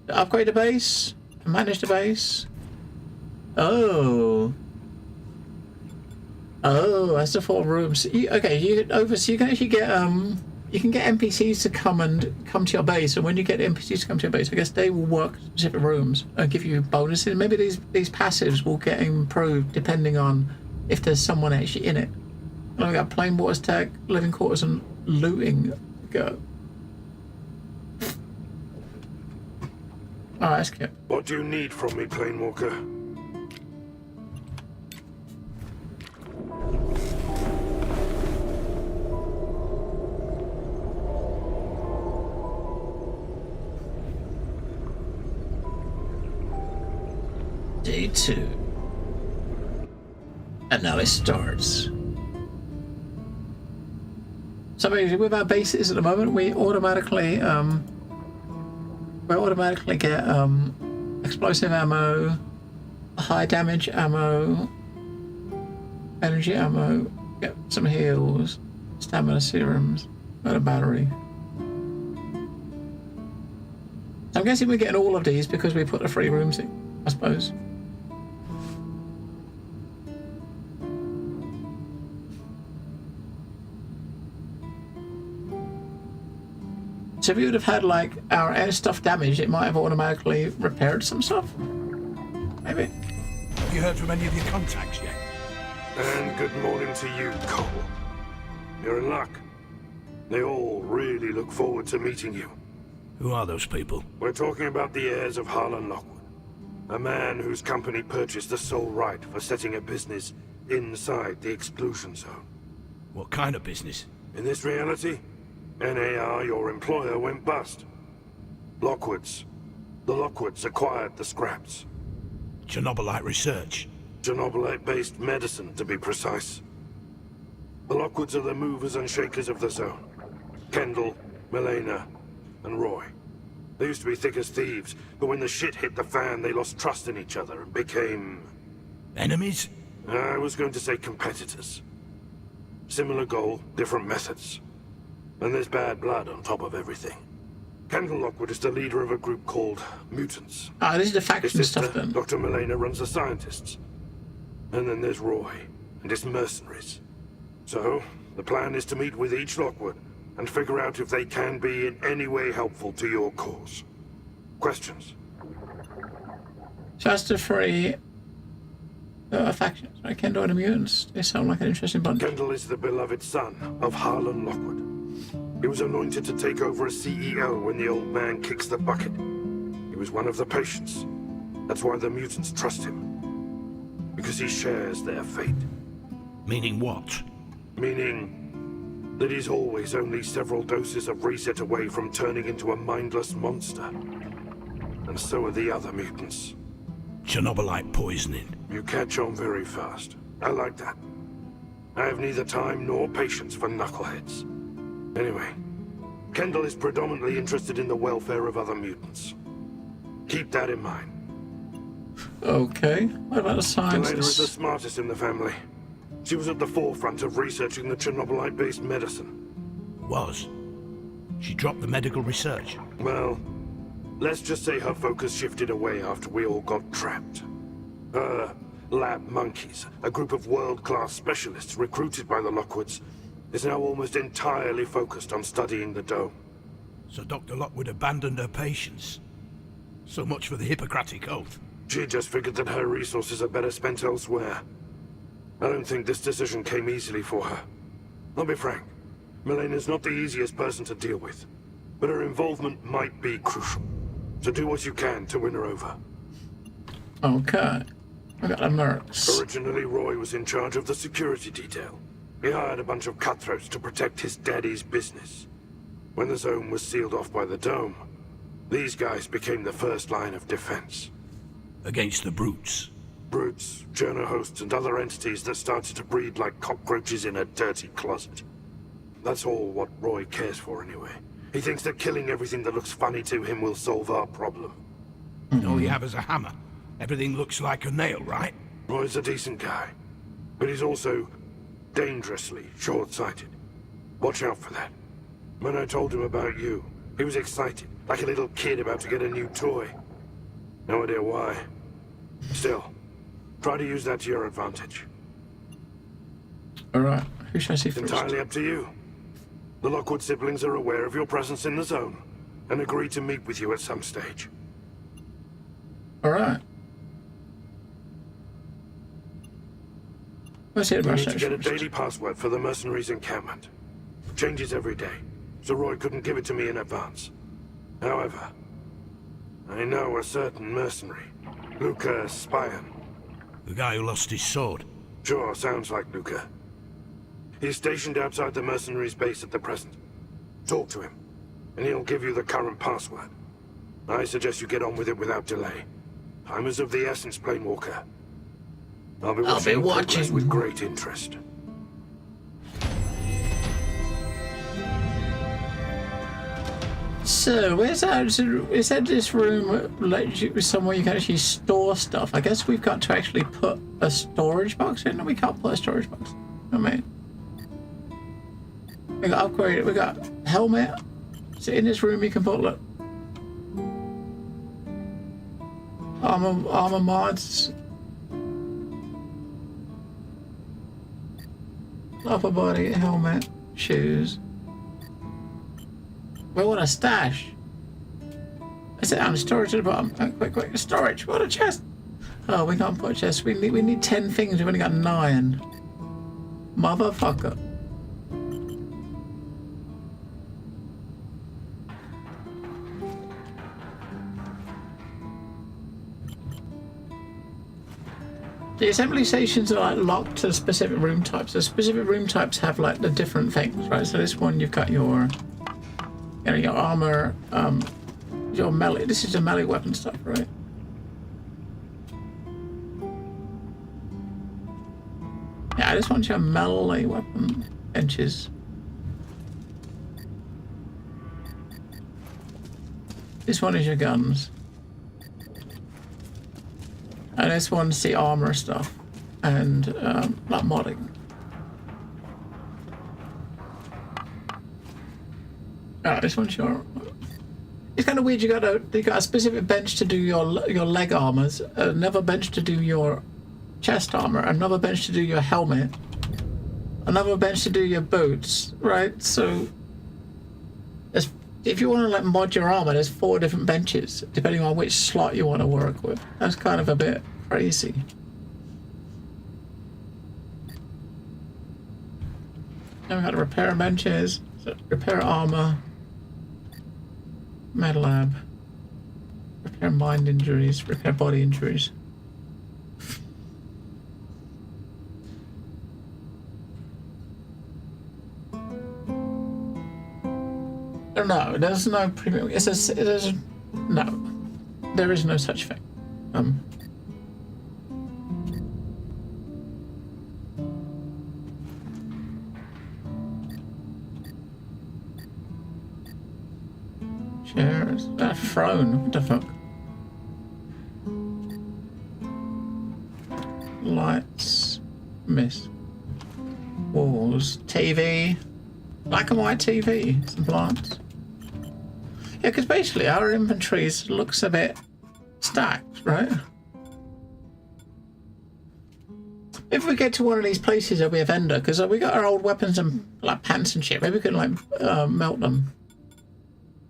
Upgrade the base, manage the base. Oh, that's the 4 rooms. So you can actually get you can get NPCs to come to your base, and when you get NPCs to come to your base, I guess they will work specific rooms and give you bonuses. Maybe these passives will get improved depending on if there's someone actually in it. And we got plain waters tech, living quarters, and looting. Go. Alright, let's go. What do you need from me, Planewalker? Day 2. And now it starts. So with our bases at the moment, we automatically get explosive ammo, high damage ammo, energy ammo, get some heals, stamina serums, and a battery. So I'm guessing we're getting all of these because we put the 3 rooms in, I suppose. So if you would have had like our air stuff damaged, it might have automatically repaired some stuff. maybe. Have you heard from any of your contacts yet? And good morning to you, Cole. You're in luck. They all really look forward to meeting you. Who are those people? We're talking about the heirs of Harlan Lockwood. A man whose company purchased the sole right for setting a business inside the exclusion zone. What kind of business? In this reality, NAR, your employer, went bust. The Lockwoods acquired the scraps. Chernobylite research. Chernobylite-based medicine, to be precise. The Lockwoods are the movers and shakers of the zone. Kendall, Milena, and Roy. They used to be thick as thieves, but when the shit hit the fan, they lost trust in each other and became... Enemies? I was going to say competitors. Similar goal, different methods. And there's bad blood on top of everything. Kendall Lockwood is the leader of a group called Mutants. Ah, this is the faction His sister, stuff then. Dr. Milena, runs the scientists. And then there's Roy and his mercenaries. So, the plan is to meet with each Lockwood and figure out if they can be in any way helpful to your cause. Questions? Just the three factions, right? Kendall and the Mutants. They sound like an interesting bunch. Kendall is the beloved son of Harlan Lockwood. He was anointed to take over as CEO when the old man kicks the bucket. He was one of the patients. That's why the mutants trust him. Because he shares their fate. Meaning what? Meaning that he's always only several doses of reset away from turning into a mindless monster. And so are the other mutants. Chernobylite poisoning. You catch on very fast. I like that. I have neither time nor patience for knuckleheads. Anyway, Kendall is predominantly interested in the welfare of other mutants. Keep that in mind. Okay, what about the scientists? Milena is the smartest in the family. She was at the forefront of researching the Chernobylite-based medicine. Was? She dropped the medical research? Well, let's just say her focus shifted away after we all got trapped. Her lab monkeys, a group of world-class specialists recruited by the Lockwoods, is now almost entirely focused on studying the dome. So Dr. Lockwood abandoned her patients. So much for the Hippocratic Oath. She just figured that her resources are better spent elsewhere. I don't think this decision came easily for her. I'll be frank, Milena's not the easiest person to deal with, but her involvement might be crucial. So do what you can to win her over. Okay. I got the mercs. Originally, Roy was in charge of the security detail. He hired a bunch of cutthroats to protect his daddy's business. When the zone was sealed off by the dome, these guys became the first line of defense. Against the brutes? Brutes, journo hosts, and other entities that started to breed like cockroaches in a dirty closet. That's all what Roy cares for anyway. He thinks that killing everything that looks funny to him will solve our problem. All you have is a hammer. Everything looks like a nail, right? Roy's a decent guy, but he's also dangerously short-sighted. Watch out for that. When I told him about you, he was excited, like a little kid about to get a new toy. No idea why. Still, try to use that to your advantage. Alright, who should I see first? Entirely up to you. The Lockwood siblings are aware of your presence in the zone, and agree to meet with you at some stage. Alright. Let's hit You my need to get a first. daily password for the mercenaries' encampment. Changes every day, so Roy couldn't give it to me in advance. However, I know a certain mercenary, Luca Spion. The guy who lost his sword? Sure, sounds like Luca. He's stationed outside the mercenaries' base at the present. Talk to him, and he'll give you the current password. I suggest you get on with it without delay. Time is of the essence, Planewalker. I'll be watching with great interest. So, where's that? Is that this room like somewhere you can actually store stuff? I guess we've got to actually put a storage box in, and we can't put a storage box. I mean, we got upgraded. We got helmet. So in this room you can put look armor mods, upper body, helmet, shoes. We want a stash. I said, I'm storage at the bottom. Quick, storage. What a chest. Oh, we can't put chests. We need 10 things. We've only got 9. Motherfucker. The assembly stations are like locked to specific room types. The specific room types have like the different things, right? So this one you've got your, you know, your armor, your melee. This is your melee weapon stuff, right? Yeah, this one's your melee weapon benches. This one is your guns. And this one's the armor stuff and like modding. This one's your. It's kind of weird. You got a specific bench to do your leg armors, another bench to do your chest armor, another bench to do your helmet, another bench to do your boots. Right. So, if you want to like mod your armor, there's 4 different benches depending on which slot you want to work with. That's kind of a bit crazy. Then we got repair benches, so repair armor, med lab, repair mind injuries, repair body injuries. No, there's no premium. No, there is no such thing. Chairs, throne. What the fuck? Lights, mist, walls, TV, black and white TV, some plants. Yeah, because basically our inventories looks a bit stacked, right? If we get to one of these places, there'll be a vendor, because we got our old weapons and like pants and shit. Maybe we can like melt them.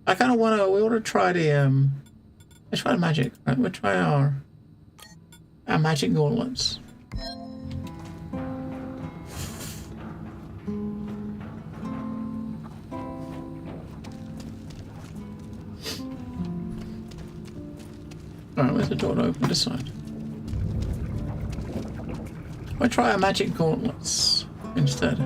I kind of want to. We want to try the let's try the magic. Right, we'll try our magic gauntlets. Alright, where's the door to open this side? We'll try our magic gauntlets instead.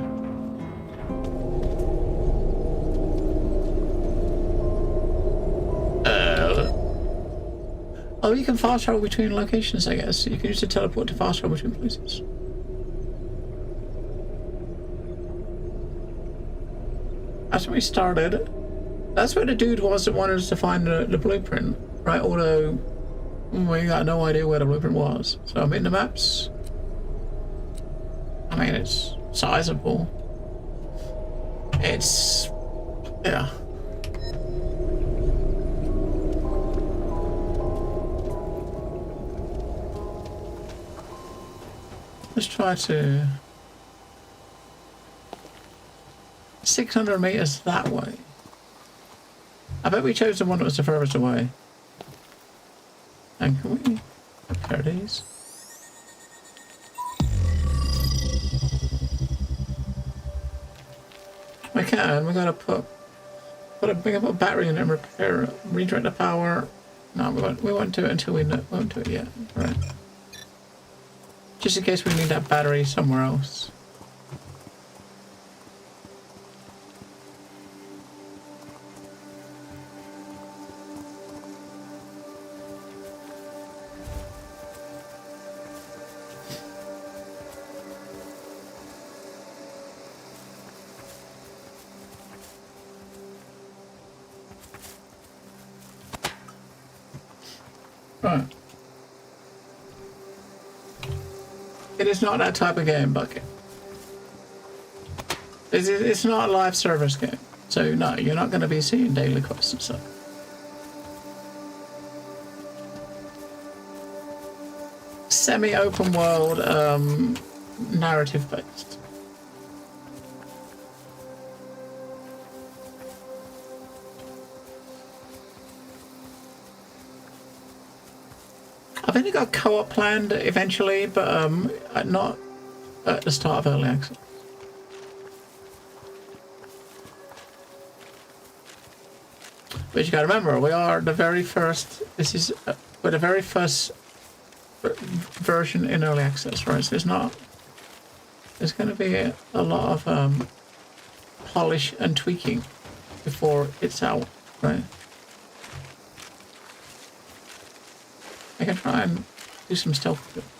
Oh, you can fast travel between locations, I guess. You can use the teleport to fast travel between places. That's when we started. That's where the dude was that wanted us to find the blueprint, right? Although we got no idea where the blueprint was. So I'm in the maps. I mean, it's sizable. It's, yeah. Let's try to 600 meters that way. I bet we chose the one that was the furthest away. And can we repair these? We can. We gotta put a battery in it and repair it. Redirect the power. No, we won't do it until we won't do it yet. Right. Just in case we need that battery somewhere else. Right. It is not that type of game, Bucket. It's not a live service game. So no, you're not going to be seeing daily quests and stuff. Semi-open world, narrative based. I only got co-op planned eventually, but not at the start of early access. But you gotta remember, we are the very first. This is we're the very first version in early access, right? So there's going to be a lot of polish and tweaking before it's out, right? I can try and do some stealth with it.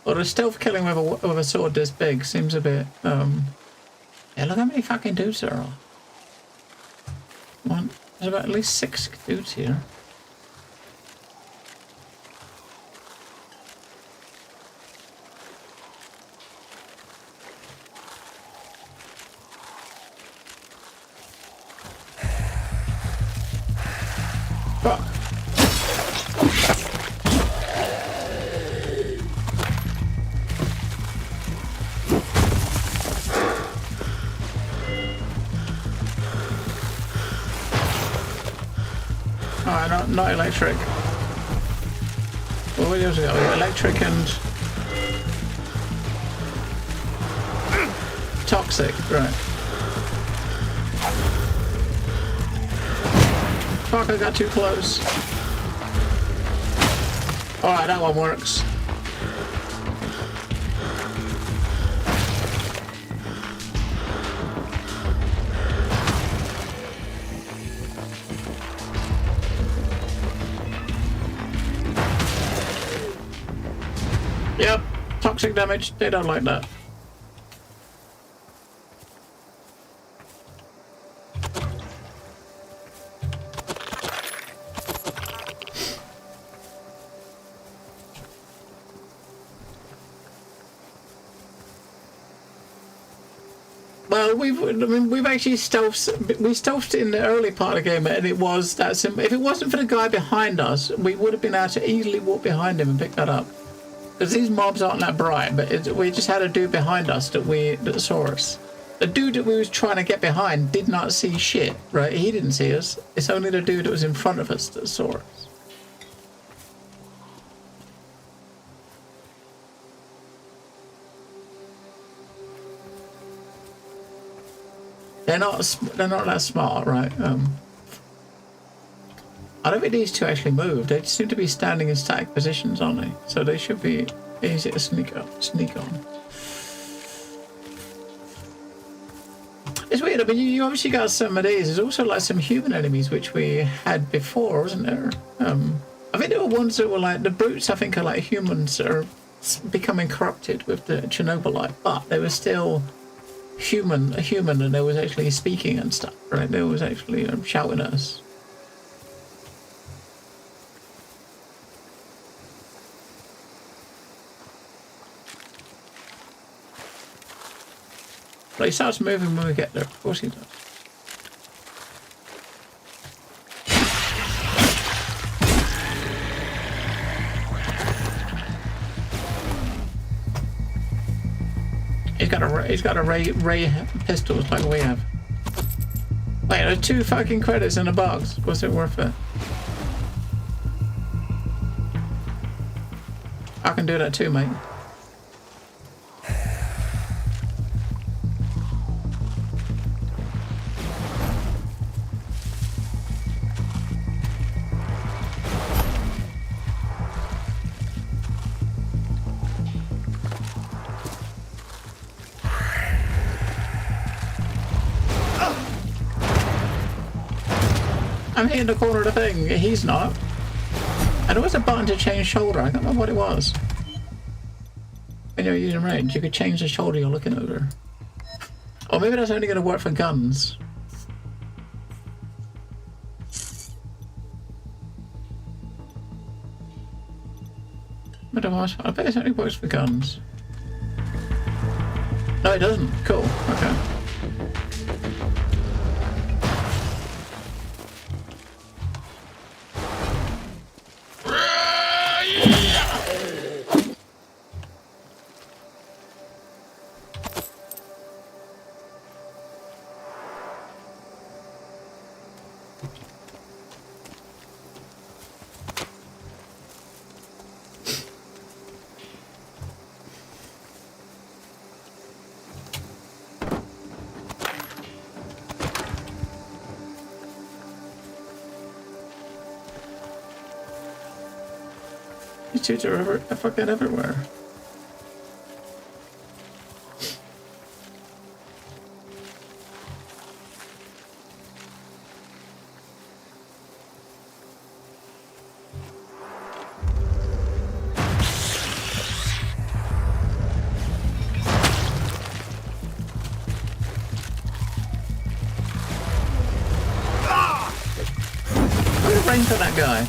Or the stealth killing with a sword this big seems a bit, yeah, look how many fucking dudes there are. There's about at least 6 dudes here. Fuck. Alright, not electric. What else we got? Electric and toxic, right. Fuck, I got too close. Alright, that one works. Yep, toxic damage, they don't like that. Well, we've actually stealthed in the early part of the game, and it was that simple. If it wasn't for the guy behind us, we would have been able to easily walk behind him and pick that up. Because these mobs aren't that bright, but we just had a dude behind us that saw us. The dude that we was trying to get behind did not see shit, right? He didn't see us. It's only the dude that was in front of us that saw us. They're not that smart, right? I don't think these two actually move. They seem to be standing in static positions, aren't they? So they should be easy to sneak on. It's weird. I mean, you obviously got some of these. There's also like some human enemies which we had before, wasn't there? I think there were ones that were like the brutes. I think are like humans that are becoming corrupted with the Chernobylite, but they were still a human, and they was actually speaking and stuff, right? They was actually shouting at us. But he starts moving when we get there. Of course he does. He's got a ray pistols like we have. Wait, there's 2 fucking credits in the box. Was it worth it? I can do that too, mate. I'm hitting the corner of the thing. He's not. And there was a button to change shoulder. I don't know what it was. When you're using range, you could change the shoulder you're looking over. Or maybe that's only going to work for guns. I bet it only works for guns. No, it doesn't. Cool. Okay. These dudes are fucking everywhere. Look at the range for that guy.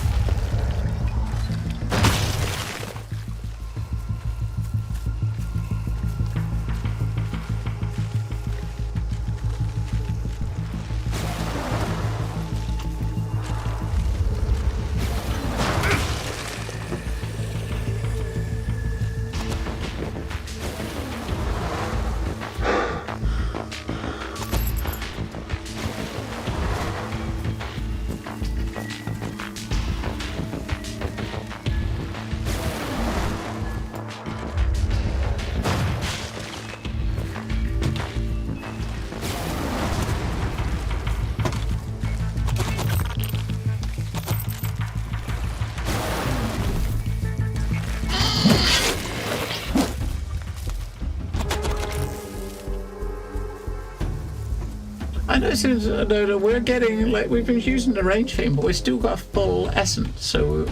I know since we're getting, like, we've been using the range theme, but we've still got full essence, so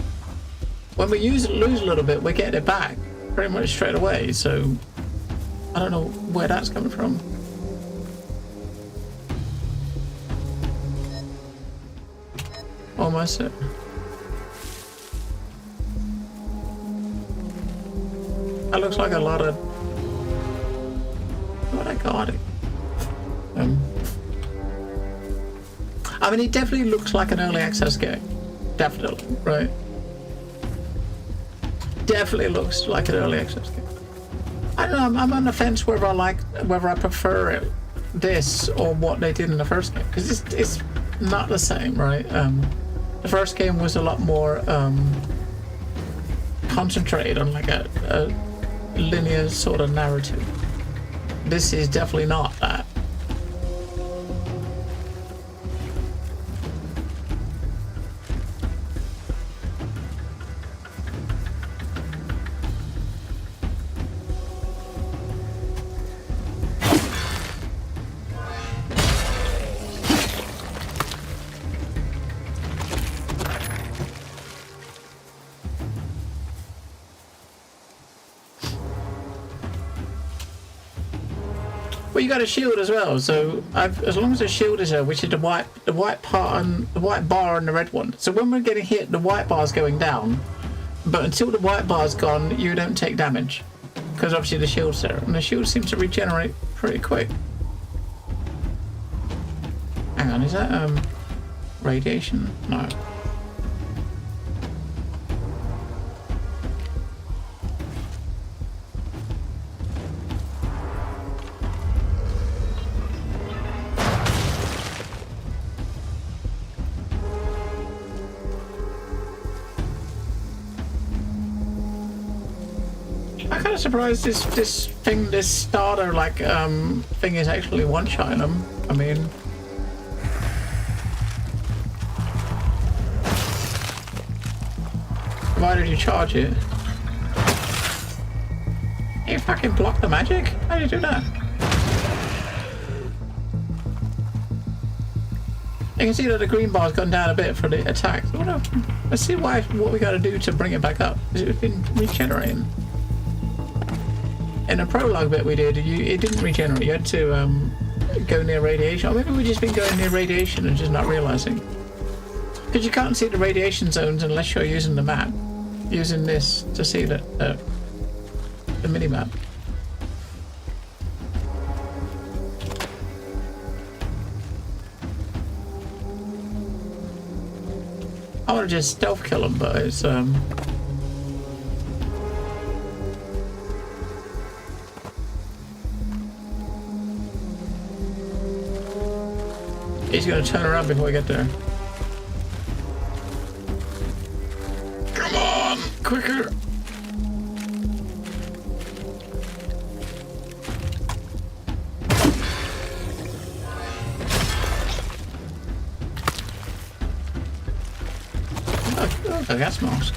when we lose a little bit, we're getting it back pretty much straight away, so I don't know where that's coming from. Almost it. That looks like a lot of... What I got it. I mean, it definitely looks like an early access game. Definitely, right? Definitely looks like an early access game. I don't know, I'm on the fence whether I prefer this or what they did in the first game, because it's not the same, right? The first game was a lot more concentrated on like a linear sort of narrative. This is definitely not that. Well, you got a shield as well, so as long as the shield is there, which is the white part and the white bar and the red one. So when we're getting hit, the white bar's going down, but until the white bar's gone, you don't take damage, because obviously the shield's there, and the shield seems to regenerate pretty quick. Hang on, is that radiation? No. I'm kind of surprised this starter like thing is actually one-shotting them. I mean, why did you charge it? You fucking block the magic? How do you do that? You can see that the green bar's gone down a bit for the attack. Let's see what we got to do to bring it back up. It's been regenerating. In the prologue bit we did, it didn't regenerate. You had to go near radiation. Or maybe we've just been going near radiation and just not realizing. Because you can't see the radiation zones unless you're using the map. Using this to see the mini-map. I want to just stealth kill him, but it's he's gonna turn around before we get there. quicker. Oh, a gas mask.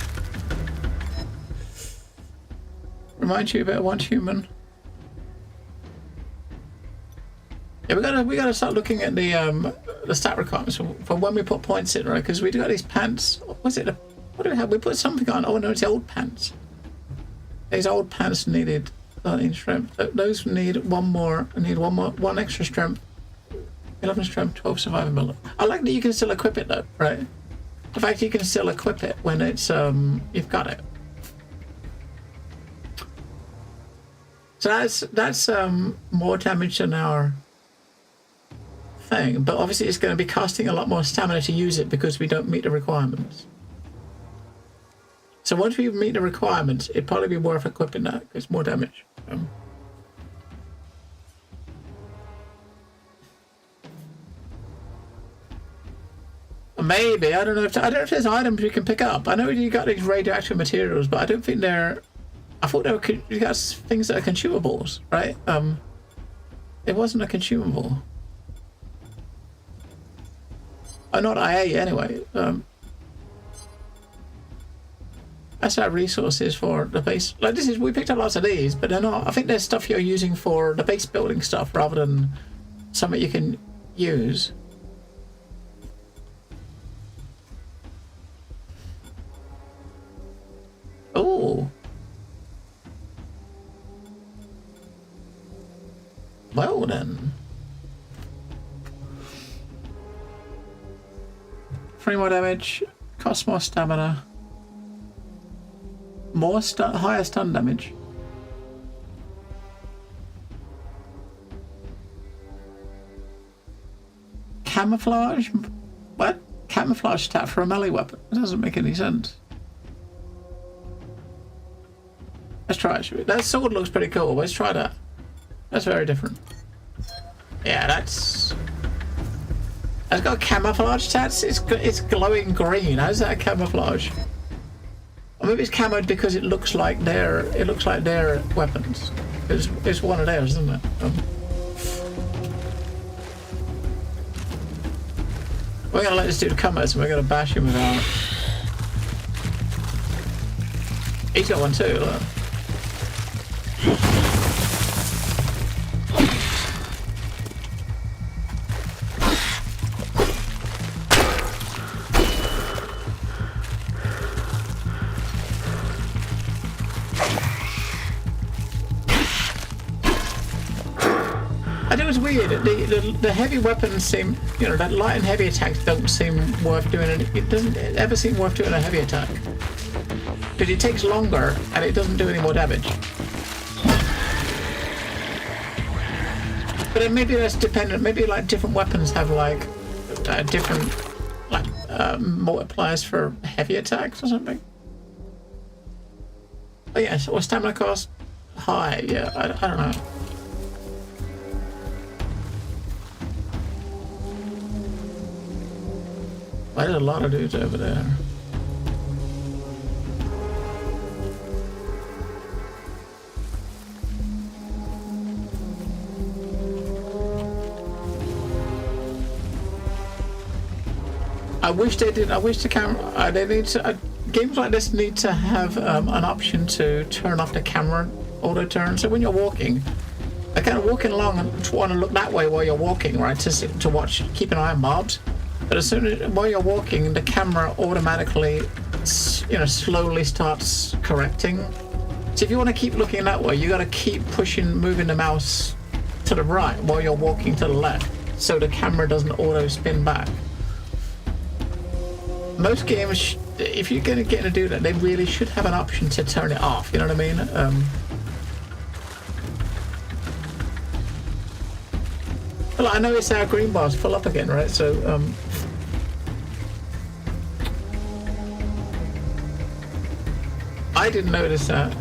Remind you about one human. Yeah, we gotta start looking at the stat requirements for when we put points in, right? Because we got these pants. Was it? What do we have? We put something on. Oh no, it's the old pants. These old pants needed 13 strength. Those need one more. Need one extra strength. 11 strength, 12 survivability. I like that you can still equip it though, right? The fact you can still equip it when it's you've got it. So that's more damage than our thing, but obviously it's going to be costing a lot more stamina to use it because we don't meet the requirements. So once we meet the requirements, it'd probably be worth equipping that because it's more damage. Maybe, I don't know if there's items we can pick up. I know you got these radioactive materials, but I don't think they're. I thought you got things that are consumables, right? It wasn't a consumable. Oh, not IA anyway. That's our resources for the base. Like this is, we picked up lots of these, but they're not. I think there's stuff you're using for the base building stuff rather than something you can use. Oh. Well then. 3 more damage, costs more stamina, higher stun damage. Camouflage? What? Camouflage attack for a melee weapon? That doesn't make any sense. Let's try it. That sword looks pretty cool. Let's try that. That's very different. Yeah, that's got camouflage stats. It's glowing green. How's that camouflage? Or maybe it's camoed because it looks like their weapons. It's one of theirs, isn't it? We're gonna let this dude come at us and we're gonna bash him with our. He's got one too, look. I think it's weird. The heavy weapons seem, you know, that light and heavy attacks don't seem worth doing. It doesn't ever seem worth doing a heavy attack because it takes longer and it doesn't do any more damage. But then maybe that's dependent. Maybe like different weapons have like different like multipliers for heavy attacks or something. Oh yes, or stamina cost high. Yeah, I don't know. There's a lot of dudes over there. I wish they did. I wish the camera. They need to. Games like this need to have an option to turn off the camera auto turn. So when you're walking, I kind of walking along and want to look that way while you're walking, right? To watch, keep an eye on mobs. But as soon as while you're walking, the camera automatically, you know, slowly starts correcting. So if you want to keep looking that way, you got to keep moving the mouse to the right while you're walking to the left, so the camera doesn't auto spin back. Most games, if you're going to do that, they really should have an option to turn it off. You know what I mean? Well, I noticed our green bar's full up again, right? So, I didn't notice that.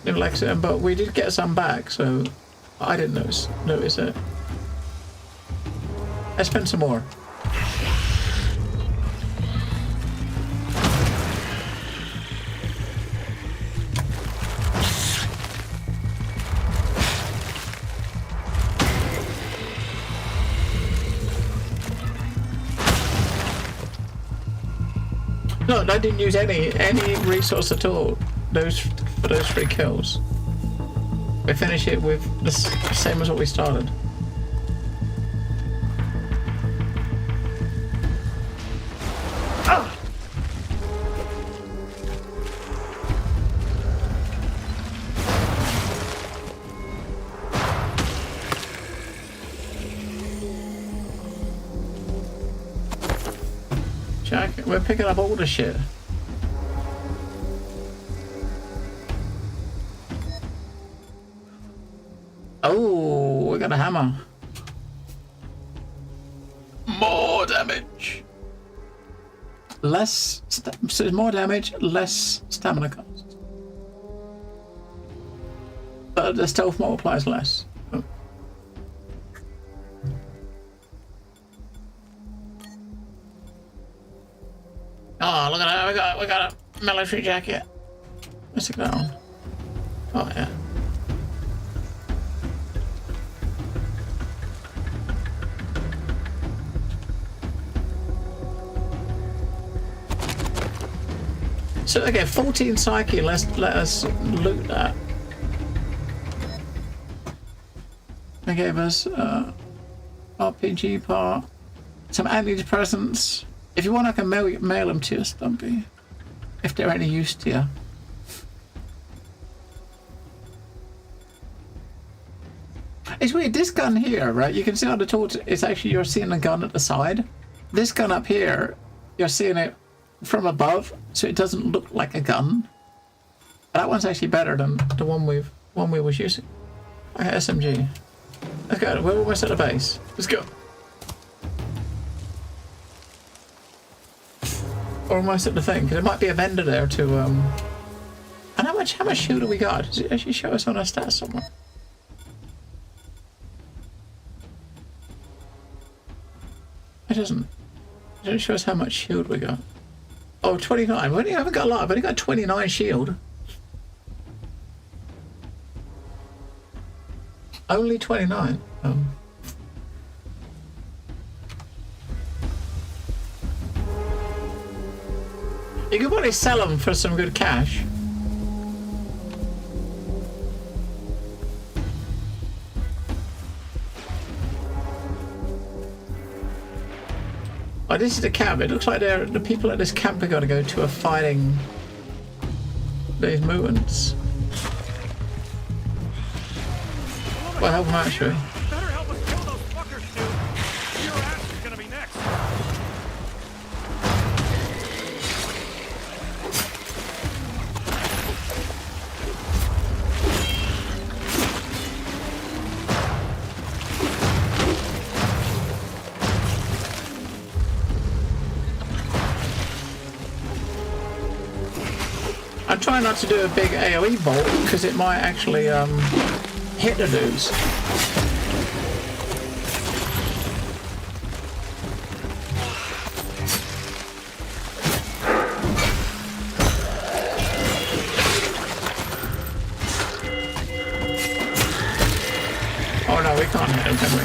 But we did get some back, so I didn't notice it. Let's spend some more. No, I didn't use any resource at all. For those 3 kills. We finish it with the same as what we started. Jack, we're picking up all the shit. Oh, we got a hammer. More damage. So more damage, less stamina cost. But the stealth multiplies less. Oh. Oh, look at that! We got a military jacket. Let's take that on. Oh yeah. So okay, 14 psyche. Let us loot that. They gave us RPG part, some antidepressants. If you want, I can mail them to you, Stumpy, if they're any use to you. It's weird. This gun here, right? You can see on the torch. It's actually you're seeing the gun at the side. This gun up here, you're seeing it from above, so it doesn't look like a gun. That one's actually better than the one we was using. Okay, SMG. Let's go. We're almost at the base. Let's go. Almost at the thing, because there might be a vendor there to And how much shield have we got? Does it actually show us on our stats somewhere? It doesn't. It doesn't show us how much shield we got. Oh, 29. We haven't got a lot. I've only got 29 shield. Only 29. You could probably sell them for some good cash. Oh, this is the camp. It looks like the people at this camp are going to go to a fighting these mutants. Well, help them out, shall we? Better help us kill those fuckers, dude. Your ass is gonna be next. I'm trying not to do a big AoE bolt because it might actually hit the dudes. Oh no, we can't hit them, can we?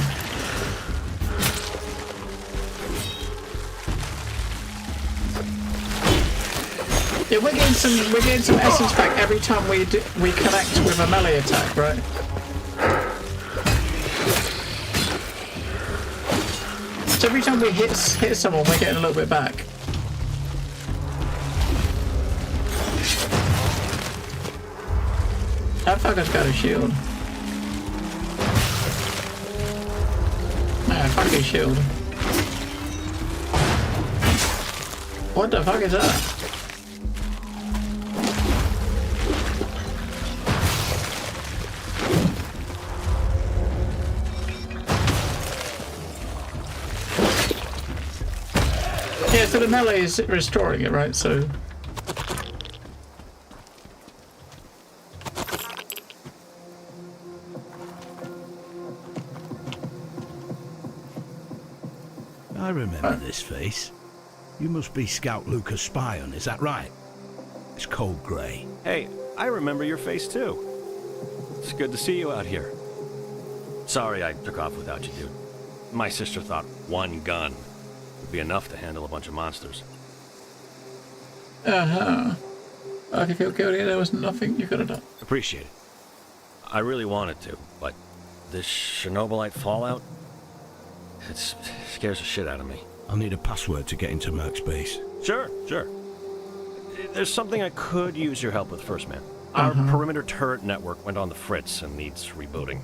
Yeah, we're getting some essence back every time we connect with a melee attack, right? So every time we hit someone, we're getting a little bit back. That fucker's got a shield. Man, fuck his shield. What the fuck is that? Yeah, so the melee is restoring it, right? So I remember this face. You must be Scout Lucas Spion, is that right? It's cold grey. Hey, I remember your face too. It's good to see you out here. Sorry I took off without you, dude. My sister thought one gun would be enough to handle a bunch of monsters. Like if you're guilty, there was nothing you could have done. Appreciate it. I really wanted to, but this Chernobylite fallout, it scares the shit out of me. I'll need a password to get into Merc's base. Sure. There's something I could use your help with first, man. Our perimeter turret network went on the fritz and needs rebooting.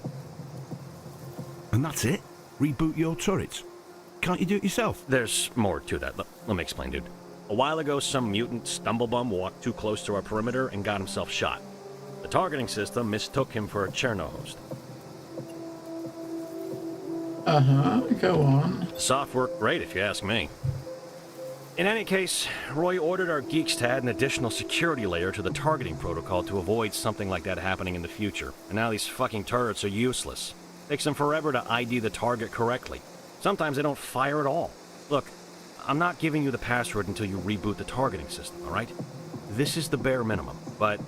And that's it? Reboot your turrets? Can't you do it yourself? There's more to that. Let me explain, dude. A while ago, some mutant stumblebum walked too close to our perimeter and got himself shot. The targeting system mistook him for a Cherno host. Go on. The soft worked great, if you ask me. In any case, Roy ordered our geeks to add an additional security layer to the targeting protocol to avoid something like that happening in the future. And now these fucking turrets are useless. Takes them forever to ID the target correctly. Sometimes they don't fire at all. Look, I'm not giving you the password until you reboot the targeting system, alright? This is the bare minimum, but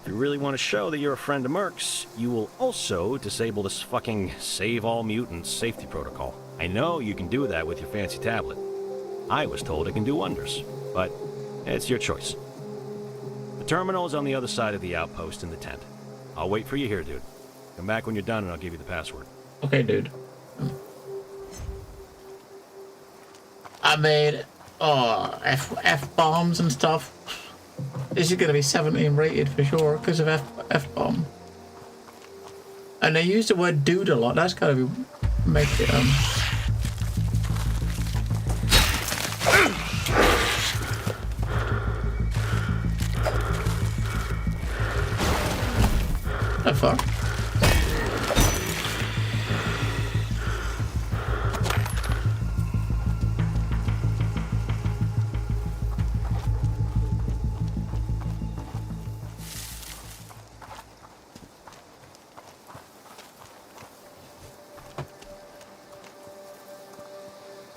if you really want to show that you're a friend of Merc's, you will also disable this fucking Save All Mutants safety protocol. I know you can do that with your fancy tablet. I was told it can do wonders, but it's your choice. The terminal is on the other side of the outpost in the tent. I'll wait for you here, dude. Come back when you're done and I'll give you the password. Okay, dude. I made F-bombs and stuff. This is gonna be 17 rated for sure because of F-bomb. And they use the word dude a lot. That's gotta be make it the fuck?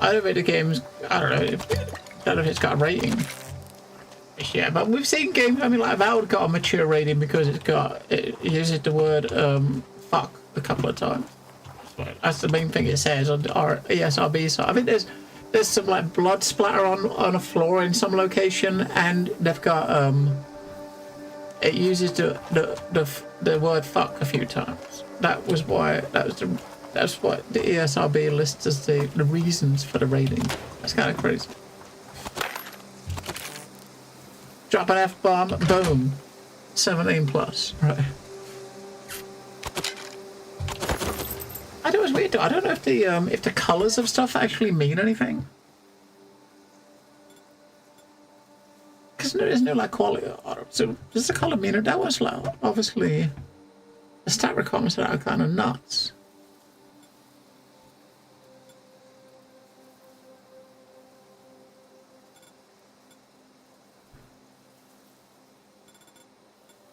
I don't think the game's, I don't know if it's got a rating. Yeah, but we've seen games, I mean, like Valve got a mature rating because it uses the word fuck a couple of times. That's the main thing it says on our ESRB side. I think there's some like blood splatter on a floor in some location, and they've got it uses the word fuck a few times. That's what the ESRB lists as the reasons for the rating. That's kind of crazy. Drop an F-bomb, boom. 17 plus, right. I know it's weird. I don't know if the colors of stuff actually mean anything. Because there's no like quality. So does the color mean it? That was like obviously the stat requirements are kind of nuts.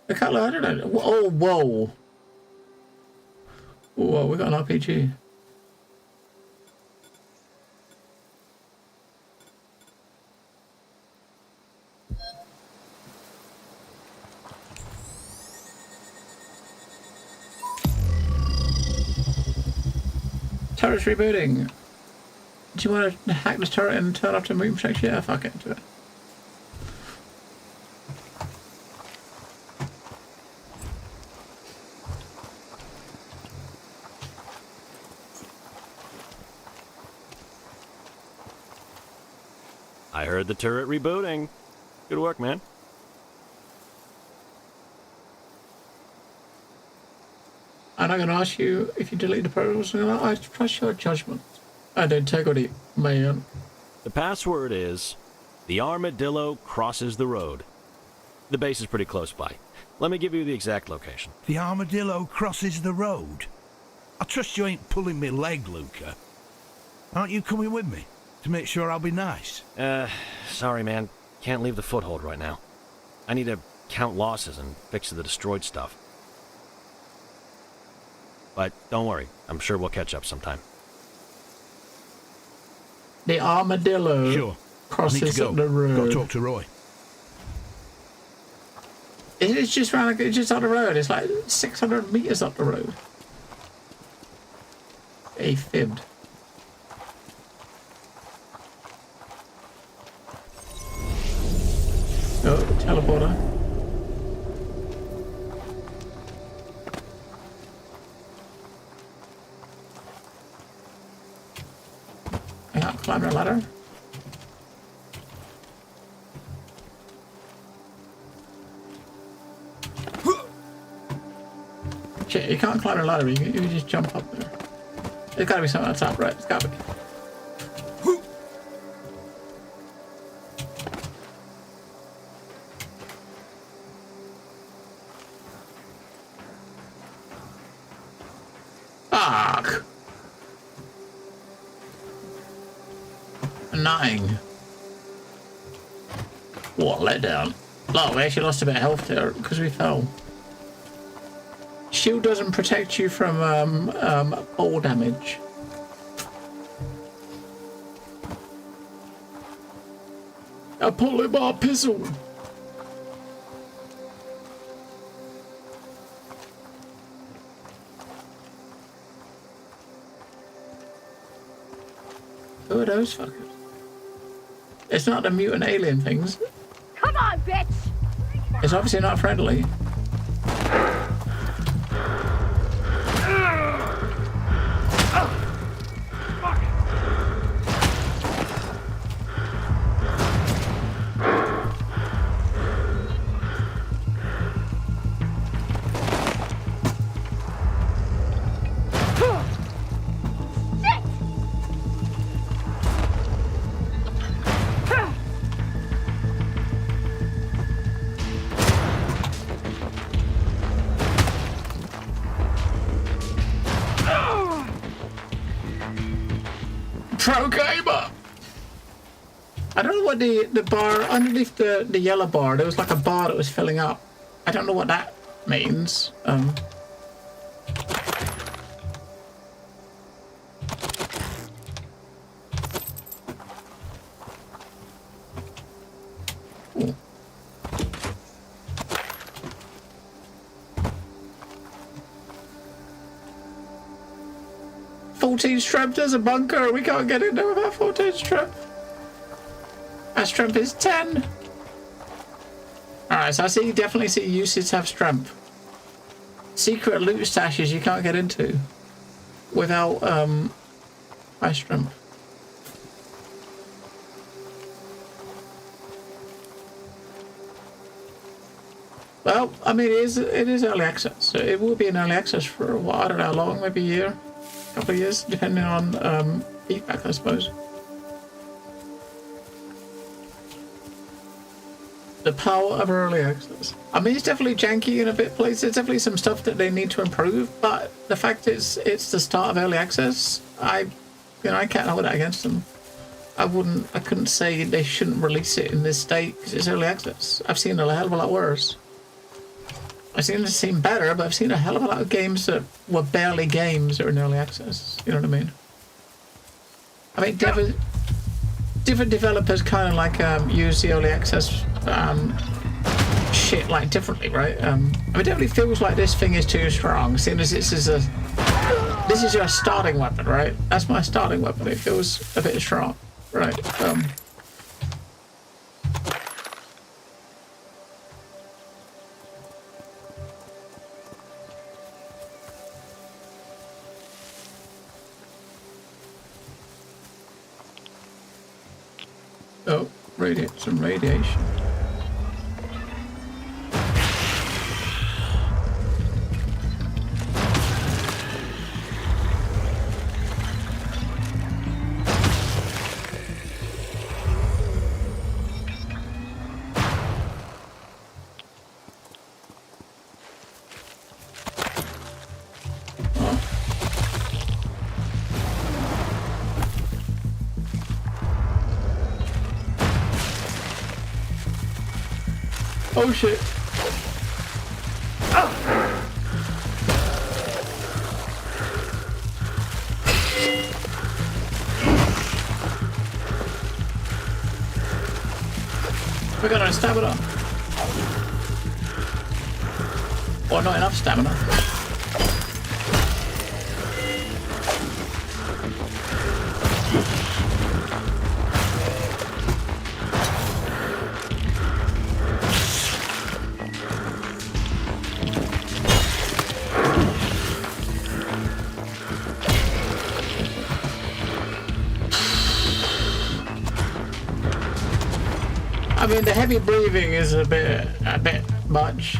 The color, I don't know. Oh, whoa. Whoa, we got an RPG. Turret's rebooting. Do you want to hack the turret and turn off the movement protection? Yeah, fuck it, do it. I heard the turret rebooting. Good work, man. And I'm going to ask you if you delete the programs. I trust your judgment and integrity, man. The password is the armadillo crosses the road. The base is pretty close by. Let me give you the exact location. The armadillo crosses the road? I trust you ain't pulling me leg, Luca. Aren't you coming with me? To make sure I'll be nice. Sorry, man. Can't leave the foothold right now. I need to count losses and fix the destroyed stuff. But don't worry. I'm sure we'll catch up sometime. The armadillo crosses the road. Got to talk to Roy. It's just around. It's just on the road. It's like 600 meters up the road. He fibbed. Oh, teleporter. I can't climb the ladder. Shit, you can't climb a ladder, you can just jump up there. There's gotta be something on top, right? It's gotta be. Fuck! Annoying. What a letdown. Look, we actually lost a bit of health there because we fell. Shield doesn't protect you from fall damage. A polybar pistol. Who are those fuckers? It's not the mutant alien things. Come on, bitch! It's obviously not friendly. Pro gamer! I don't know what the bar underneath the yellow bar, there was like a bar that was filling up. I don't know what that means. Ooh. 14 strength, there's a bunker. We can't get in there without 14 strength. Our strength is 10. Alright, so I definitely see uses have strength. Secret loot stashes you can't get into without high strength. Well, I mean, it is early access. So it will be in early access for a while. I don't know how long, maybe a year, a couple of years, depending on feedback, I suppose. The power of early access. I mean, it's definitely janky in a bit of places. There's definitely some stuff that they need to improve, but the fact is, it's the start of early access. I can't hold that against them. I couldn't say they shouldn't release it in this state because it's early access. I've seen a hell of a lot worse. I've seen it seem better, but I've seen a hell of a lot of games that were barely games that are in early access. You know what I mean? I mean, different developers kind of like use the early access shit like differently, right? I mean, it definitely feels like this thing is too strong, seeing as this is your starting weapon, right? That's my starting weapon. It feels a bit strong, right? Oh, some radiation. Oh shit. We got our stamina. Or not enough stamina. I mean, the heavy breathing is a bit much.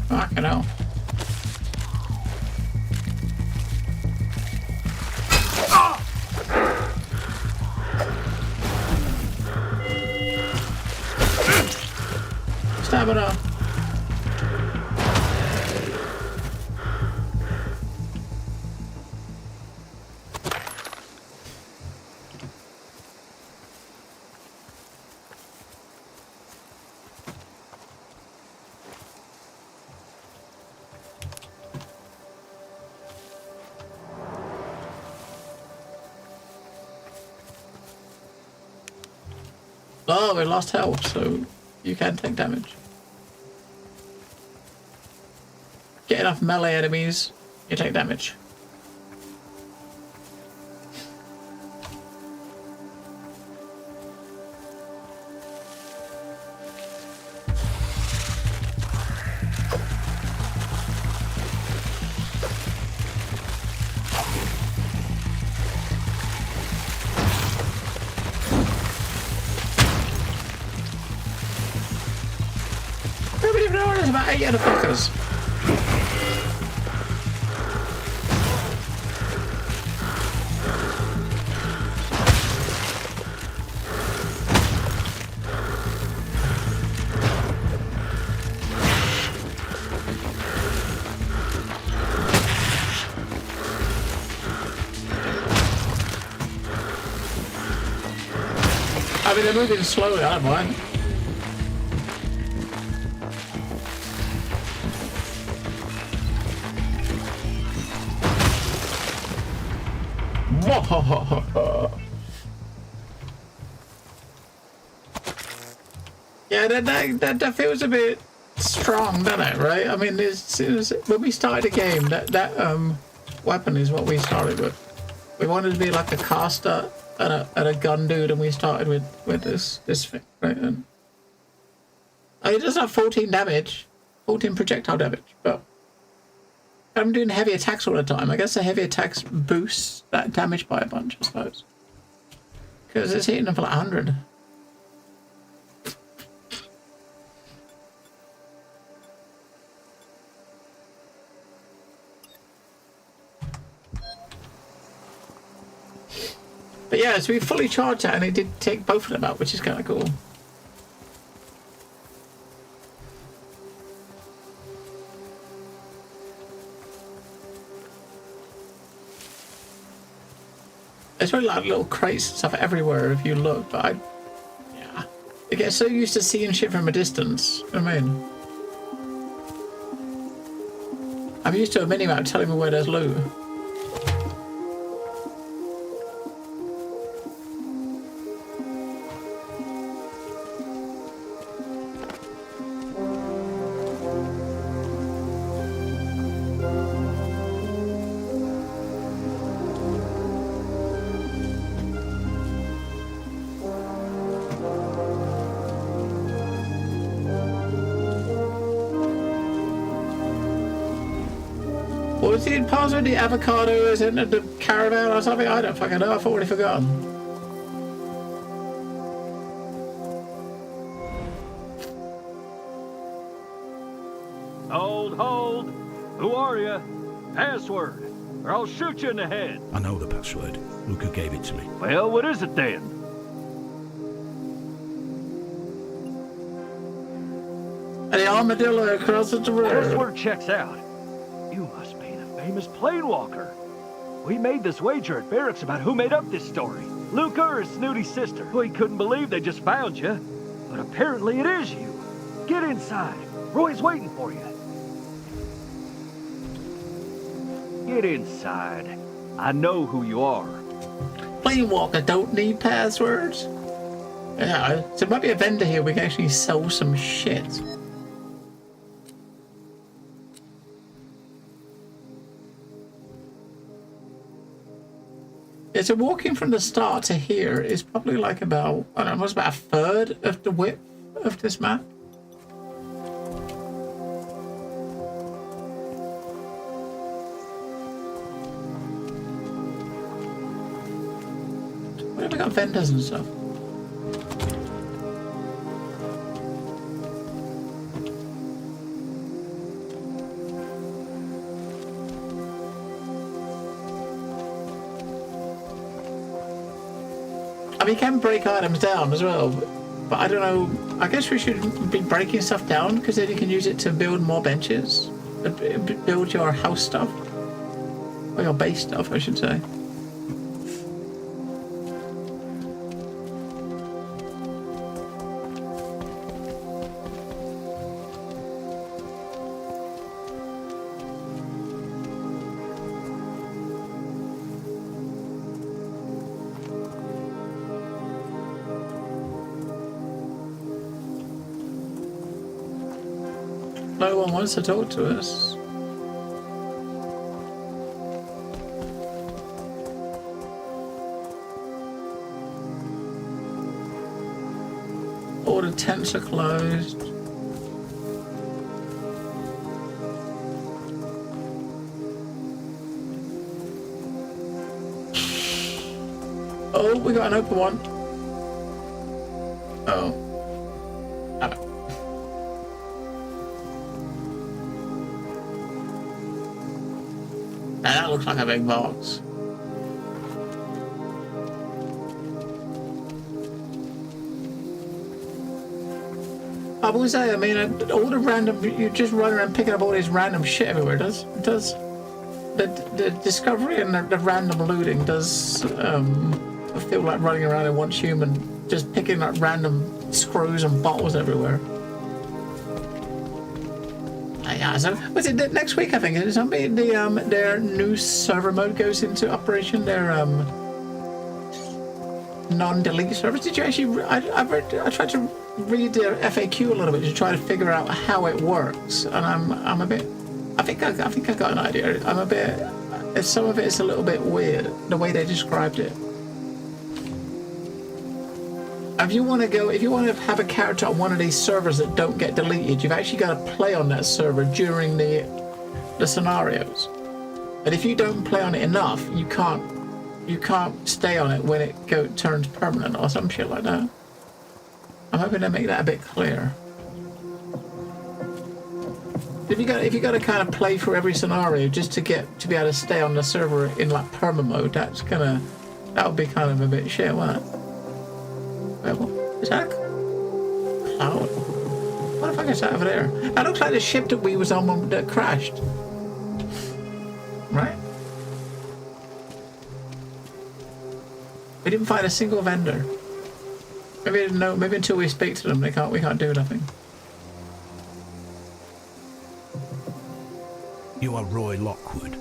Fucking hell. Stamina. Oh, we lost health, so you can take damage. Get enough melee enemies, you take damage. Nobody even knows about 8 other fuckers. I mean, they're moving slowly, I don't mind. Yeah, that feels a bit strong, doesn't it? Right? I mean, when we started the game, that weapon is what we started with. We wanted to be like a caster and a gun dude, and we started with this thing, right? And it does have 14 damage, 14 projectile damage, but I'm doing heavy attacks all the time. I guess the heavy attacks boosts that damage by a bunch, I suppose. Because it's hitting them for like 100. But yeah, so we fully charged that and it did take both of them out, which is kind of cool. There's really like little crates and stuff everywhere if you look, but yeah. I get so used to seeing shit from a distance, you know what I mean? I'm used to a minimap telling me where there's loot. Was he in pause with the avocados in the caravan or something? I don't fucking know. I've already forgotten. Hold. Who are you? Password, or I'll shoot you in the head. I know the password. Luca gave it to me. Well, what is it then? The armadillo crosses the road. Password checks out. You must be the famous planewalker. We made this wager at barracks about who made up this story. Luca or Snooty's sister. We couldn't believe they just found you. But apparently it is you. Get inside. Roy's waiting for you. Get inside. I know who you are. Planewalker don't need passwords. Yeah, so there might be a vendor here we can actually sell some shit. Yeah, so walking from the start to here is probably like about, I don't know, what's about a third of the width of this map. we got vendors and stuff. I mean, you can break items down as well, but I don't know. I guess we should be breaking stuff down because then you can use it to build more benches, build your house stuff, or your base stuff, I should say. No one wants to talk to us. All the tents are closed. Oh, we got an open one. Oh. Now that looks like a big box. I will say, I mean, all the random, you just run around picking up all this random shit everywhere. The discovery and the random looting does feel like running around in Once Human, just picking up random screws and bottles everywhere. Yeah, so was it next week? I think it's something. Their new server mode goes into operation. Their non-delete servers. Did you actually? I tried to read their FAQ a little bit to try to figure out how it works, and I'm a bit. I think I got an idea. I'm a bit. Some of it is a little bit weird the way they described it. If you want to have a character on one of these servers that don't get deleted, you've actually got to play on that server during the scenarios. And if you don't play on it enough, you can't stay on it when it turns permanent or some shit like that. I'm hoping to make that a bit clear. If you got to kind of play for every scenario just to be able to stay on the server in like perma mode, that would be kind of a bit shit, wouldn't it? Is that a cloud? What the fuck is that over there? That looks like the ship that we was on that crashed. Right? We didn't find a single vendor. Maybe no. Maybe until we speak to them, we can't do nothing. You are Roy Lockwood,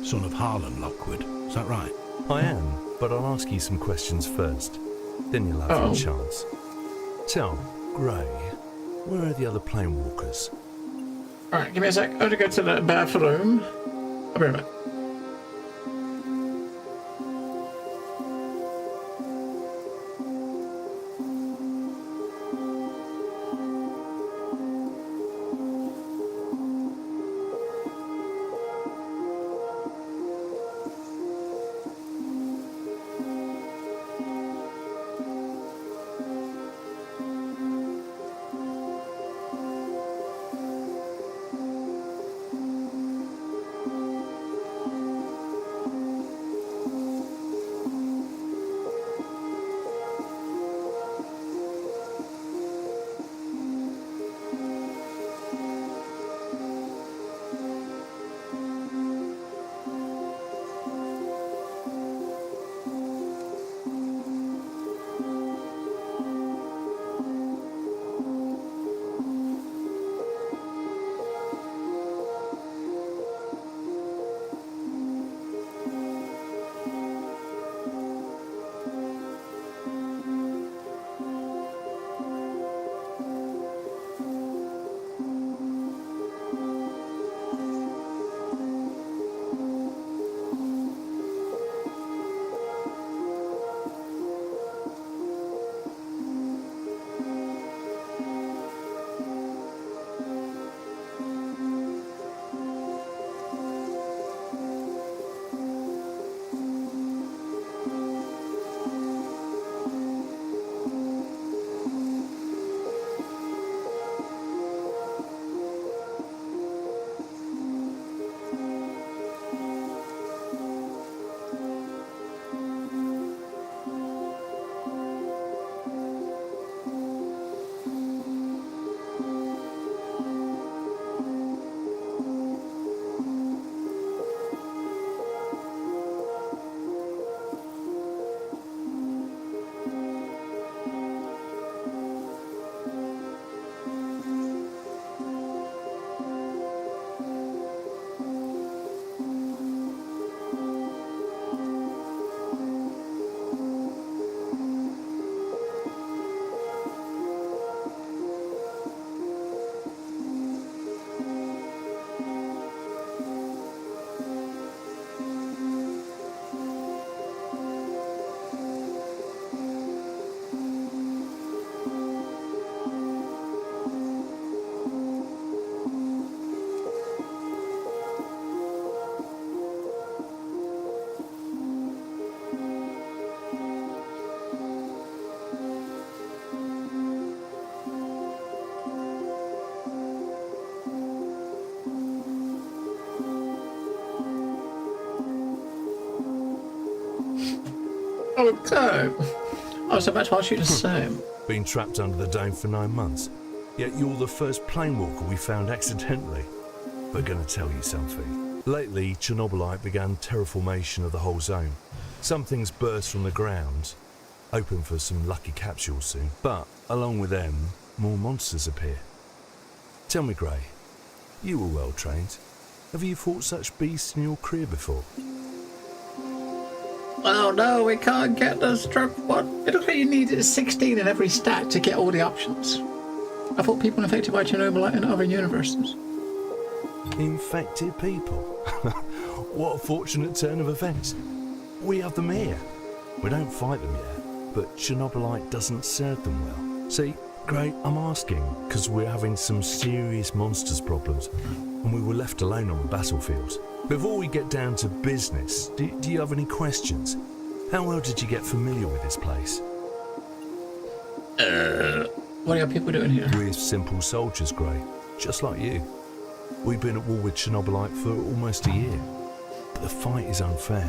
son of Harlan Lockwood. Is that right? I am, but I'll ask you some questions first. Then you'll have your chance. So, Gray, where are the other plane walkers? Alright, give me a sec. I have to go to the bathroom. I'll be right back. Okay. I was about to ask you the same. Been trapped under the dome for 9 months, yet you're the first planewalker we found accidentally. But gonna tell you something. Lately, Chernobylite began terraformation of the whole zone. Some things burst from the ground, open for some lucky capsules soon. But, along with them, more monsters appear. Tell me, Gray, you were well trained. Have you fought such beasts in your career before? Oh no, we can't get the struck. What? It looks like you needed 16 in every stat to get all the options. I thought people infected by Chernobylite in other universes. Infected people? What a fortunate turn of events. We have them here. We don't fight them yet, but Chernobylite doesn't serve them well. See, Gray, I'm asking because we're having some serious monsters problems and we were left alone on the battlefields. Before we get down to business, do you have any questions? How well did you get familiar with this place? What are your people doing here? We're simple soldiers, Gray, just like you. We've been at war with Chernobylite for almost a year, but the fight is unfair.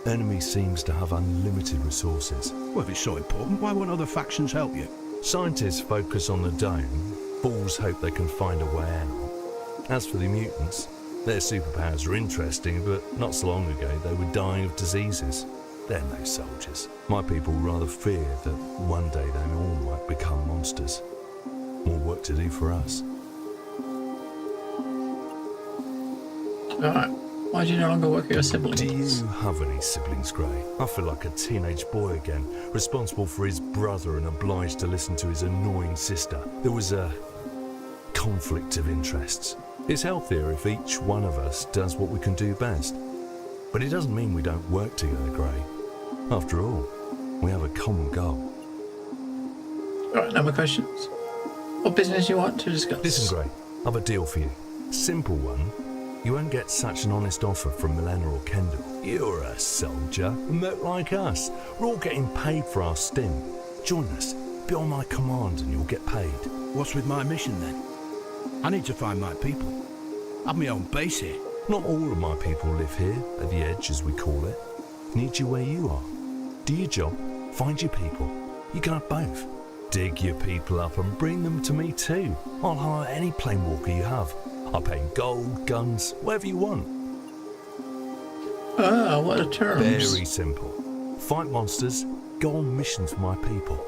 Enemy seems to have unlimited resources. Well, if it's so important, why won't other factions help you? Scientists focus on the dome, fools hope they can find a way out. As for the mutants, their superpowers are interesting, but not so long ago they were dying of diseases. They're no soldiers. My people rather fear that one day they all might become monsters. More work to do for us. Alright. Why do you no longer work with your siblings? Do you have any siblings, Gray? I feel like a teenage boy again, responsible for his brother and obliged to listen to his annoying sister. There was a conflict of interests. It's healthier if each one of us does what we can do best. But it doesn't mean we don't work together, Gray. After all, we have a common goal. Alright, no more questions. What business you want to discuss? Listen, Gray, I've a deal for you. Simple one. You won't get such an honest offer from Milena or Kendall. You're a soldier, a merc like us. We're all getting paid for our stint. Join us, be on my command and you'll get paid. What's with my mission then? I need to find my people. I've my own base here. Not all of my people live here, at the edge as we call it. Need you where you are. Do your job, find your people. You can have both. Dig your people up and bring them to me too. I'll hire any planewalker you have. I'll pay in gold, guns, whatever you want. Ah, what are terms? Very simple. Fight monsters, go on missions for my people.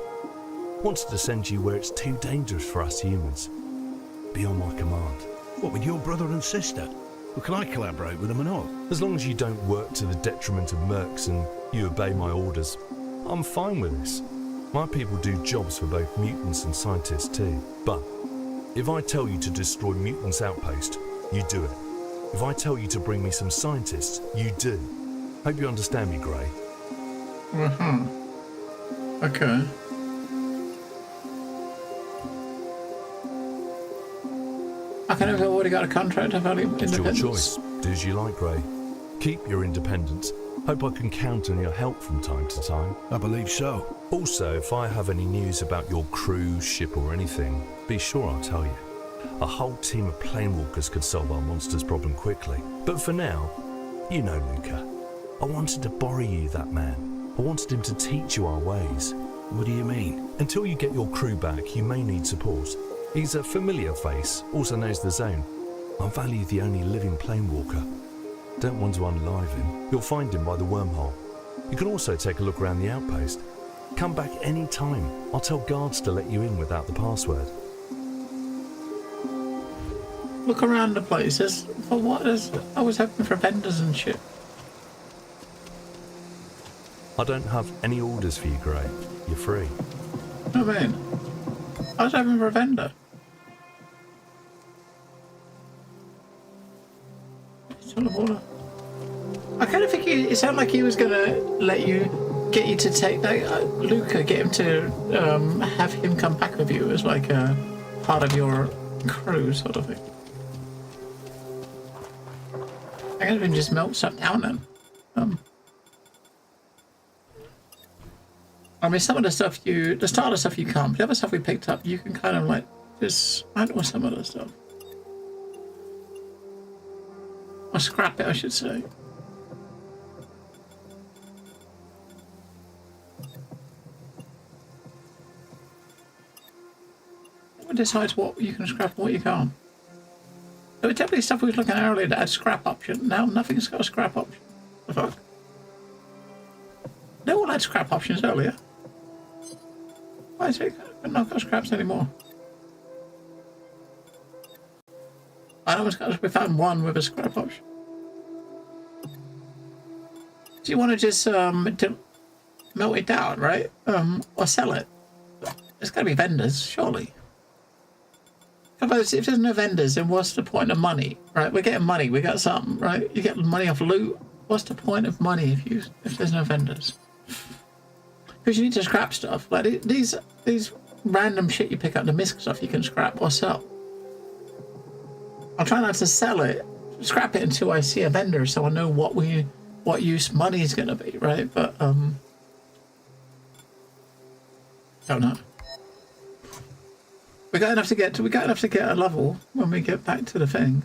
Wanted to send you where it's too dangerous for us humans. Be on my command. What, with your brother and sister? Well, can I collaborate with them and all? As long as you don't work to the detriment of mercs and you obey my orders, I'm fine with this. My people do jobs for both mutants and scientists too. But if I tell you to destroy Mutants' outpost, you do it. If I tell you to bring me some scientists, you do. Hope you understand me, Gray. Okay. I kind of already got a contract about independence. It's your choice. Do as you like, Gray. Keep your independence. Hope I can count on your help from time to time. I believe so. Also, if I have any news about your crew, ship or anything, be sure I'll tell you. A whole team of planewalkers could solve our monsters problem quickly. But for now, you know Luca. I wanted to borrow you that man. I wanted him to teach you our ways. What do you mean? Until you get your crew back, you may need support. He's a familiar face, also knows the zone. I value the only living planewalker. Don't want to unlive him. You'll find him by the wormhole. You can also take a look around the outpost. Come back any time. I'll tell guards to let you in without the password. Look around the places. For what is... I was hoping for vendors and shit. I don't have any orders for you, Gray. You're free. I mean, I was hoping for a vendor. I kind of think it sounded like he was gonna let you, get you to take that Luca, get him to have him come back with you as like a part of your crew, sort of thing. I could even just melt something down then. I mean, some of the stuff the starter stuff you can't, but the other stuff we picked up, you can kind of like just handle some of the stuff. Or scrap it, I should say. What decides what you can scrap and what you can't? There was definitely stuff we was looking at earlier that had scrap option. Now nothing's got a scrap option. The fuck? They all had scrap options earlier. Why is it not got scraps anymore? I almost got we found one with a scrap option. Do you want to just melt it down, right? Or sell it? There's got to be vendors, surely. If there's no vendors, then what's the point of money, right? We're getting money, we got something, right? You get money off loot. What's the point of money if there's no vendors? Because you need to scrap stuff. Like these random shit you pick up, the misc stuff you can scrap or sell. I'll try not to sell it, scrap it until I see a vendor, so I know what use money is going to be, right? But don't know. We got enough to get a level when we get back to the thing.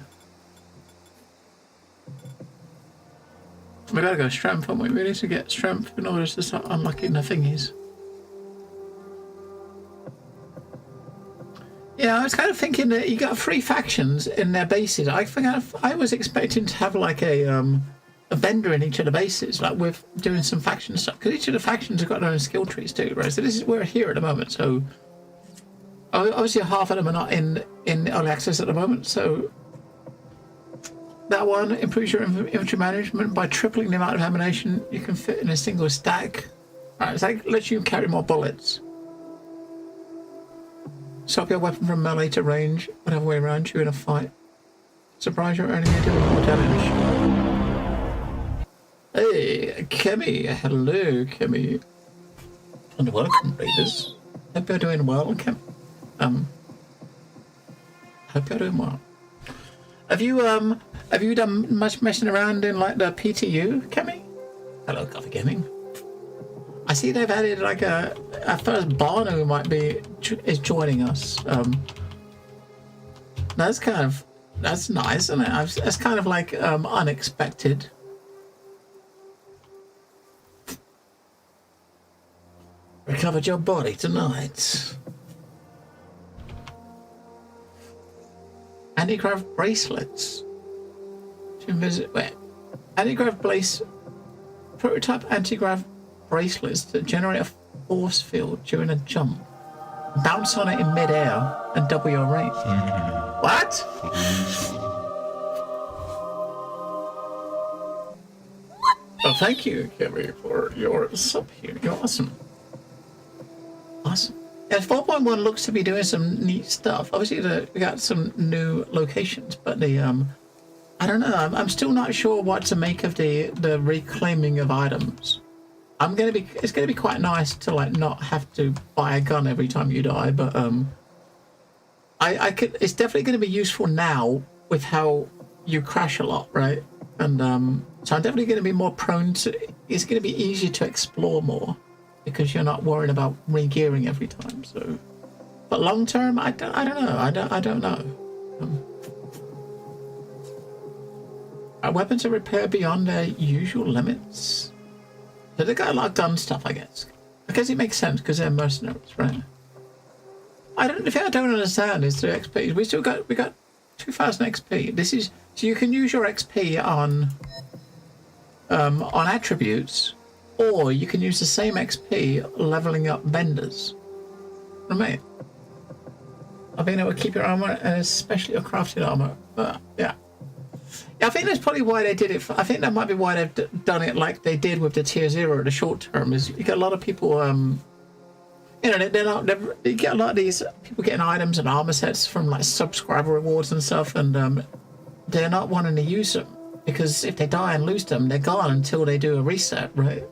We gotta go strength, haven't we? We need to get strength in order to start unlocking the thingies. Yeah, I was kind of thinking that you got 3 factions in their bases. I was expecting to have like a vendor in each of the bases, like with doing some faction stuff, because each of the factions have got their own skill trees too, right? So we're here at the moment, so obviously half of them are not in early access at the moment, so that one improves your inventory management by tripling the amount of ammunition you can fit in a single stack. Alright, so that lets you carry more bullets. Swap your weapon from melee to range, whatever way around you in a fight. Surprise your enemy deal more damage. Hey, Kemi. Hello, Kemi. And welcome, readers. Hope you're doing well, Kemi. Hope you're doing well. Have you done much messing around in like the PTU, Kemi? Hello, Coffee Gaming. I see they've added like our first Barno is joining us. That's nice, isn't it? That's kind of like unexpected. Recovered your body tonight. Anti-grav bracelets. To visit where? Anti-grav prototype anti-grav bracelets that generate a force field during a jump. Bounce on it in mid-air and double your range. What? Oh, thank you, Kimmy, for your sub here. You're awesome. Awesome. Yeah, 4.1 looks to be doing some neat stuff. Obviously, we got some new locations, but I don't know. I'm still not sure what to make of the reclaiming of items. It's gonna be quite nice to like not have to buy a gun every time you die, but it's definitely gonna be useful now with how you crash a lot, right? And so I'm definitely gonna be more prone to. It's gonna be easier to explore more because you're not worrying about re-gearing every time. So, but long term, I don't know. I don't know. Our weapons are repaired beyond their usual limits. So they got a lot of gun stuff, I guess. I guess it makes sense because they're mercenaries, right? The thing I don't understand is the XP. We got 2,000 XP. This is so you can use your XP on attributes, or you can use the same XP leveling up vendors. Right? I've been able to keep your armor, and especially your crafted armor. Yeah. I think that's probably why they did it. I think that might be why they've done it like they did with the tier 0 the short term. Is you get a lot of people, you get a lot of these people getting items and armor sets from like subscriber rewards and stuff, and they're not wanting to use them because if they die and lose them, they're gone until they do a reset, right?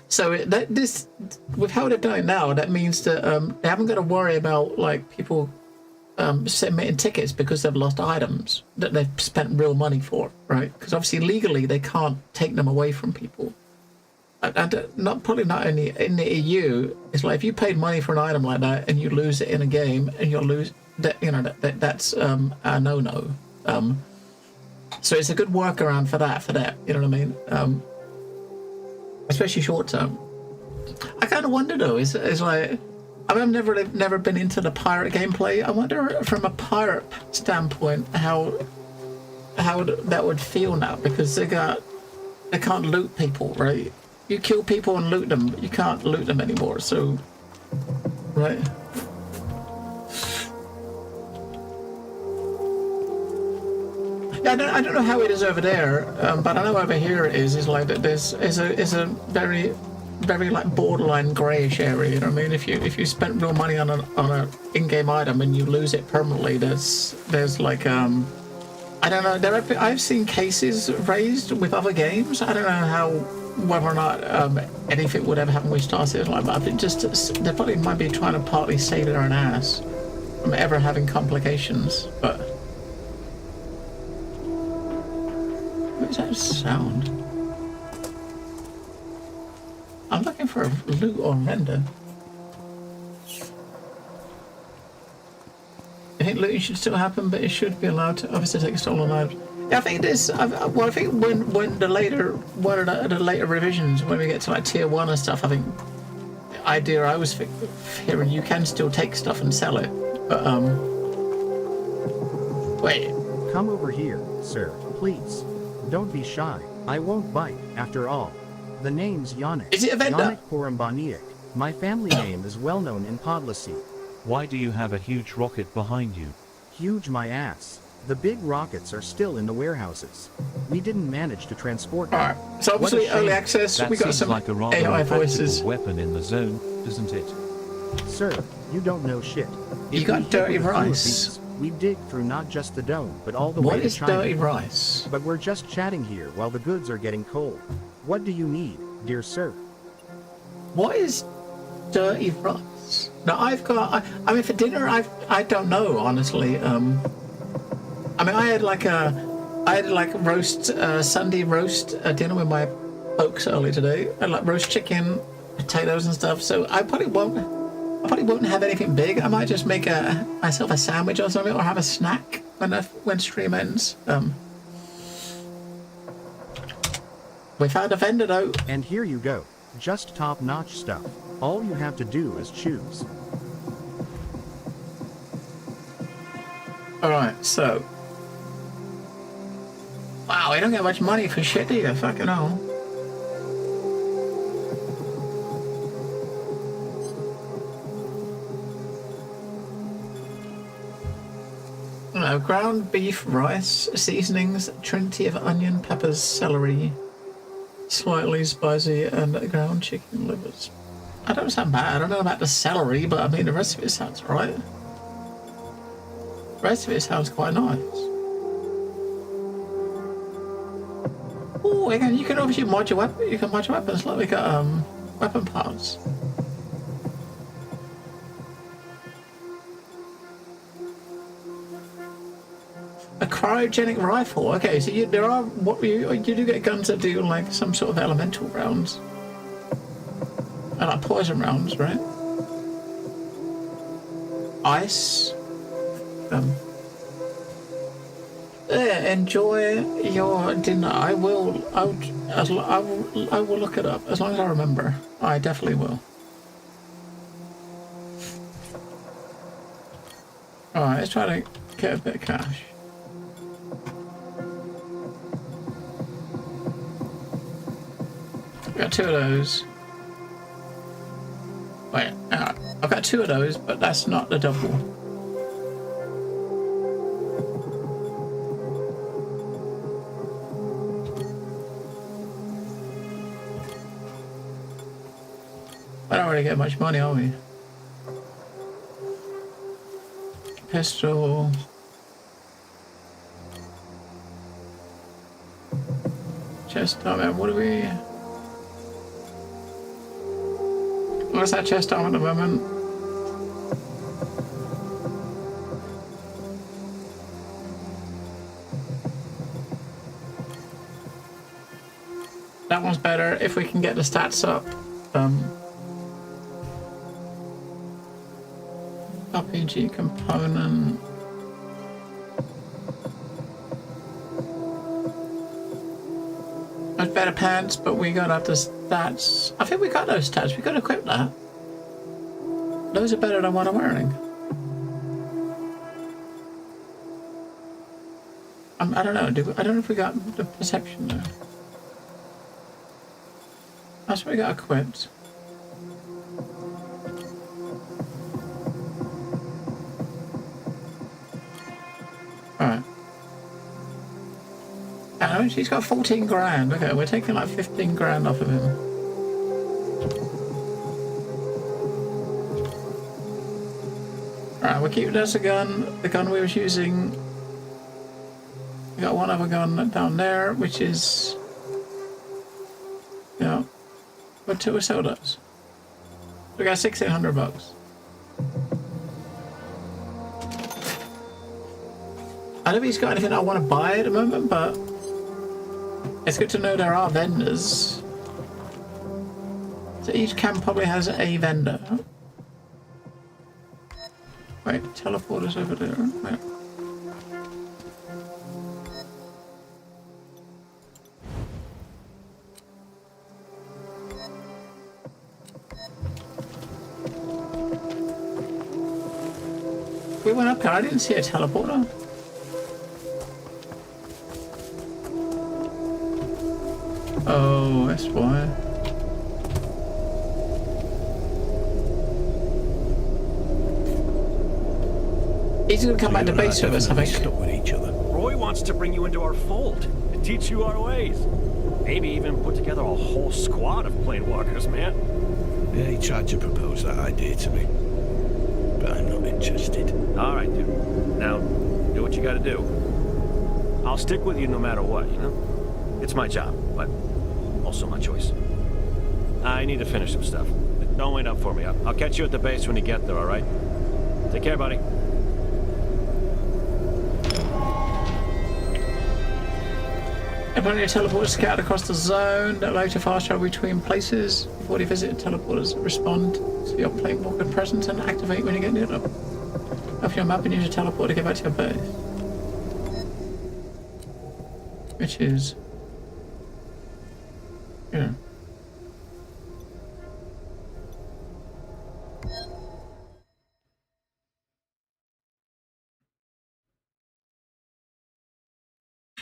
So this with how they're done it now, that means that they haven't got to worry about like people submitting tickets because they've lost items that they've spent real money for, right? Because obviously legally they can't take them away from people. Probably not only in the EU. It's like if you paid money for an item like that and you lose it in a game and you'll lose that, that's a no-no. So it's a good workaround for that. You know what I mean? Especially short term. I kind of wonder though. Is like I mean, I've never been into the pirate gameplay. I wonder, from a pirate standpoint, how that would feel now, because they can't loot people, right? You kill people and loot them, but you can't loot them anymore. So, right? Yeah, I don't know how it is over there, but I know over here it is like that. There's a very like borderline grayish area. You know what I mean? If you spent real money on a in-game item and you lose it permanently, there's like I don't know. I've seen cases raised with other games. I don't know whether or not anything would ever happen with Star Citizen like that. I think they probably might be trying to partly save their own ass from ever having complications, but. What is that sound? I'm looking for a loot or render. I think looting should still happen, but it should be allowed to obviously take stolen items. Yeah, I think this. Well, I think when the later revisions, when we get to like tier 1 and stuff, I think the idea I was hearing, you can still take stuff and sell it, but wait. Come over here, sir, please. Don't be shy. I won't bite, after all. The name's Yannick. Is it a vendor? Yannick Porambaniak. My family name is well known in Podlasie. Why do you have a huge rocket behind you? Huge my ass. The big rockets are still in the warehouses. We didn't manage to transport them. Alright, so obviously early access, That we got seems some like a rather AI impractical voices. weapon in the zone, doesn't it? Sir, you don't know shit. You If got we hit dirty with a few of rice. these, we dig through not just the dome, but all the What way to is China. dirty rice? But we're just chatting here while the goods are getting cold. What do you need, dear sir? What is dirty rice? Now I've got. I mean, for dinner, I don't know honestly. I mean, I had like roast Sunday roast dinner with my folks early today. I had like roast chicken, potatoes and stuff. So I probably won't have anything big. I might just make myself a sandwich or something, or have a snack when stream ends. We found a vendor though. And here you go. Just top-notch stuff. All you have to do is choose. Alright, so. Wow, we don't get much money for shit, do you? Fucking hell. Ground beef, rice, seasonings, trinity of onion, peppers, celery, slightly spicy, and ground chicken livers. I don't sound bad. I don't know about the celery, but I mean the rest of it sounds right. The rest of it sounds quite nice. Oh, again, you can obviously mod your weapon. You can mod your weapons like we got weapon parts. A cryogenic rifle. Okay, so you do get guns that do like some sort of elemental rounds, and like poison rounds, right? Ice. Enjoy your dinner. I will look it up as long as I remember. I definitely will. All right, let's try to get a bit of cash. Got 2 of those. Wait, I've got 2 of those, but that's not the double. I don't really get much money, are we? Pistol. Chest armor, what do we... What's that chest armor at the moment? That one's better if we can get the stats up. RPG component. Much better pants, but we gotta have the stats. I think we got those stats. We gotta equip that. Those are better than what I'm wearing. I don't know. I don't know if we got the perception though. That's what we got equipped. Alright. And she's got 14 grand. Okay, we're taking like 15 grand off of him. Alright, we're keeping this a gun. The gun we was using. We got one other gun down there, which is. Yeah. What two sodas? We got $1,600. I don't think he's got anything I want to buy at the moment, but it's good to know there are vendors. So each camp probably has a vendor. Wait, teleporter's over there. Wait. We went up here, I didn't see a teleporter. Oh, that's why. He's gonna come back to base with us, I think. Stuck with each other. Roy wants to bring you into our fold and teach you our ways. Maybe even put together a whole squad of planewalkers, man. Yeah, he tried to propose that idea to me, but I'm not interested. All right, dude. Now, do what you gotta do. I'll stick with you no matter what, you know? It's my job, but also my choice. I need to finish some stuff. Don't wait up for me. I'll catch you at the base when you get there, all right? Take care, buddy. Apparently a teleporter scattered across the zone that allows you to fast travel between places. Before you visit, teleporters respond to your planewalker presence and activate when you get near them. Open your map and use your teleporter to get back to your base. Which is... yeah.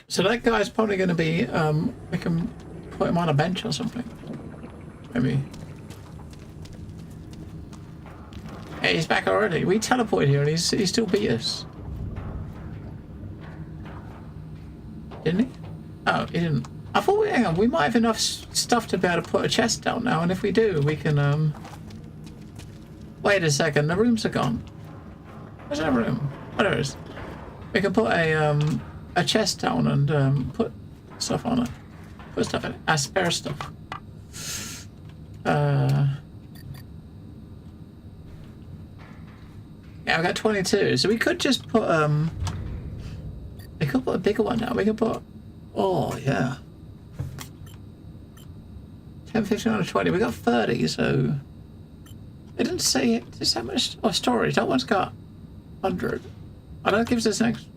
So that guy's probably going to be, we can put him on a bench or something. Maybe. Hey, he's back already. We teleported here and he still beat us. Didn't he? Oh, he didn't. I thought, hang on, we might have enough stuff to be able to put a chest down now, and if we do, we can, wait a second, the rooms are gone. Where's that room? Oh, there it is. We can put a chest down and, put stuff on it. Put stuff in it. Spare stuff. Yeah, we got 22, so we could just put, we could put a bigger one now. We could put, oh, yeah. 10, 15, or 20. We got 30, so... It didn't say just how much... Oh, storage. That one's got 100. Oh, that gives us next...